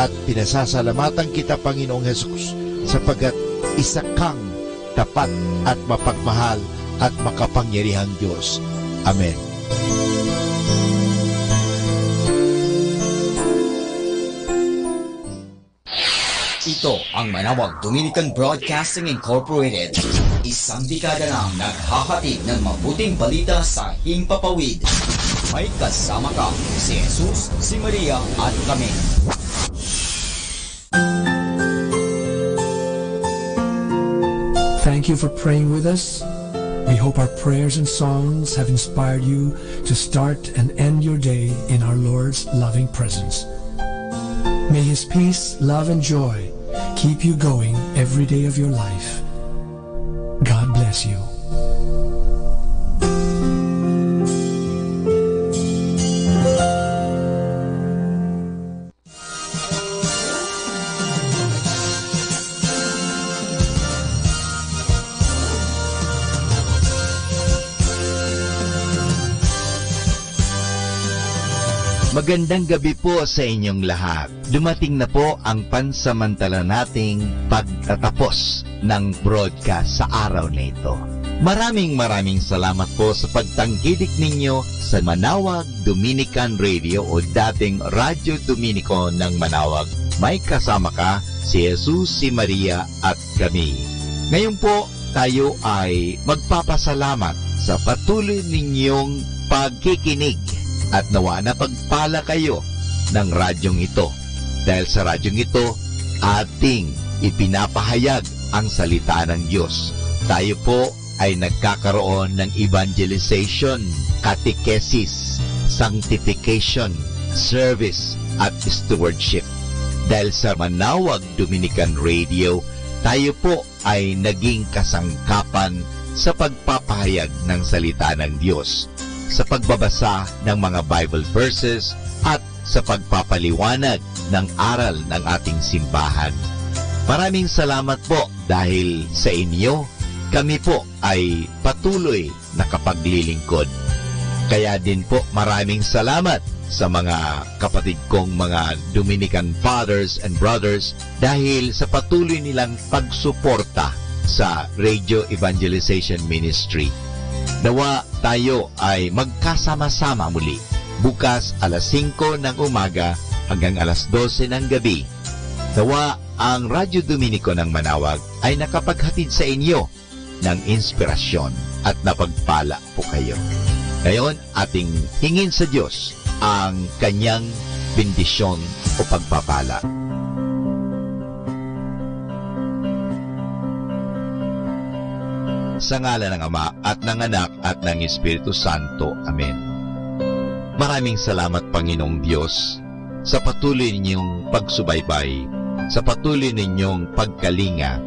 At pinasasalamatan kita, Panginoong Hesus, sapagkat isa kang tapat at mapagmahal at makapangyarihang Diyos. Amen. Ito ang Manawag Dominican Broadcasting Incorporated. Isang dekada nang naghahatid ng mabuting balita sa himpapawid. May kasama ka, si Jesus, si Maria at kami. Thank you for praying with us. We hope our prayers and songs have inspired you to start and end your day in our Lord's loving presence. May His peace, love, and joy keep you going every day of your life. God bless you. Magandang gabi po sa inyong lahat. Dumating na po ang pansamantala nating pagtatapos ng broadcast sa araw na ito. Maraming salamat po sa pagtangkilik ninyo sa Manawag Dominican Radio o dating Radyo Dominico ng Manawag. May kasama ka, si Jesus, si Maria at kami. Ngayon po, tayo ay magpapasalamat sa patuloy ninyong pagkikinig. At nawa na pagpala kayo ng radyong ito. Dahil sa radyong ito, ating ipinapahayag ang salita ng Diyos. Tayo po ay nagkakaroon ng evangelization, catechesis, sanctification, service, at stewardship. Dahil sa Manawag Dominican Radio, tayo po ay naging kasangkapan sa pagpapahayag ng salita ng Diyos, sa pagbabasa ng mga Bible verses at sa pagpapaliwanag ng aral ng ating simbahan. Maraming salamat po dahil sa inyo, kami po ay patuloy na kapaglilingkod. Kaya din po maraming salamat sa mga kapatid kong mga Dominican fathers and brothers dahil sa patuloy nilang pagsuporta sa Radio Evangelization Ministry. Nawa tayo ay magkasama-sama muli bukas alas 5 ng umaga hanggang alas 12 ng gabi. Nawa ang Radyo Dominico ng Manawag ay nakapaghatid sa inyo ng inspirasyon at napagpala po kayo. Ngayon, ating hingin sa Diyos ang kanyang bendisyon o pagpapala. Sa ngalan ng Ama at ng Anak at ng Espiritu Santo. Amen. Maraming salamat, Panginoong Diyos, sa patuloy ninyong pagsubaybay, sa patuloy ninyong pagkalinga,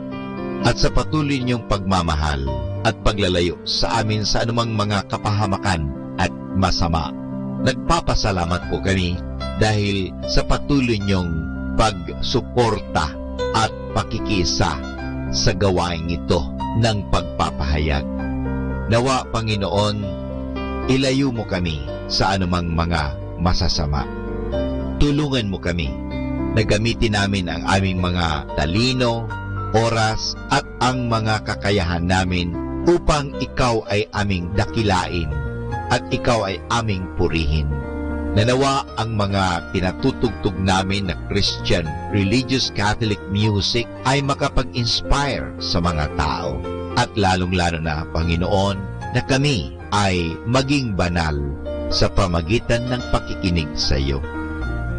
at sa patuloy ninyong pagmamahal at paglalayo sa amin sa anumang mga kapahamakan at masama. Nagpapasalamat po kami dahil sa patuloy ninyong pagsuporta at pakikisa sa gawain ito ng pagpapahayag. Nawa, Panginoon, ilayo mo kami sa anumang mga masasama. Tulungan mo kami na gamitin namin ang aming mga talino, oras at ang mga kakayahan namin upang ikaw ay aming dakilain at ikaw ay aming purihin. Nanawa ang mga pinatutugtog namin na Christian religious Catholic music ay makapag-inspire sa mga tao. At lalong-lalo na, Panginoon, na kami ay maging banal sa pamagitan ng pakikinig sa iyo.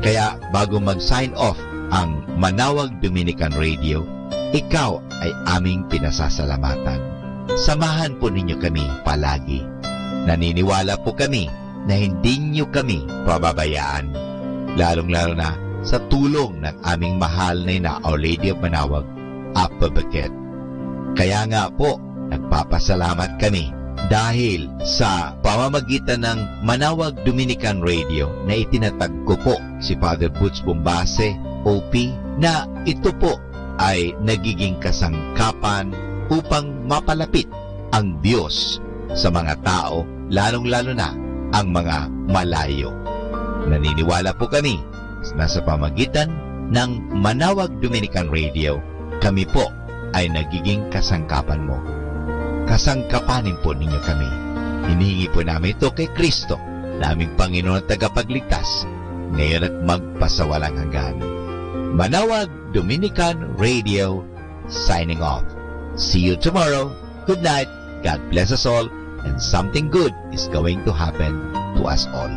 Kaya bago mag-sign off ang Manawag Dominican Radio, ikaw ay aming pinasasalamatan. Samahan po ninyo kami palagi. Naniniwala po kami na hindi nyo kami pababayaan, lalong-lalo na sa tulong ng aming mahal na Our Lady of Manawag, Apa Baquet. Kaya nga po, nagpapasalamat kami dahil sa pamamagitan ng Manawag Dominican Radio na itinatag ko po si Father Butch Bombase, OP, na ito po ay nagiging kasangkapan upang mapalapit ang Diyos sa mga tao, lalong-lalo na ang mga malayo. Naniniwala po kami na sa pamagitan ng Manawag Dominican Radio, kami po ay nagiging kasangkapan mo. Kasangkapanin po ninyo kami. Hinihingi po namin ito kay Kristo, na aming Panginoon at tagapagligtas, ngayon at magpasawalang hanggan. Manawag Dominican Radio, signing off. See you tomorrow. Good night. God bless us all, and something good is going to happen to us all.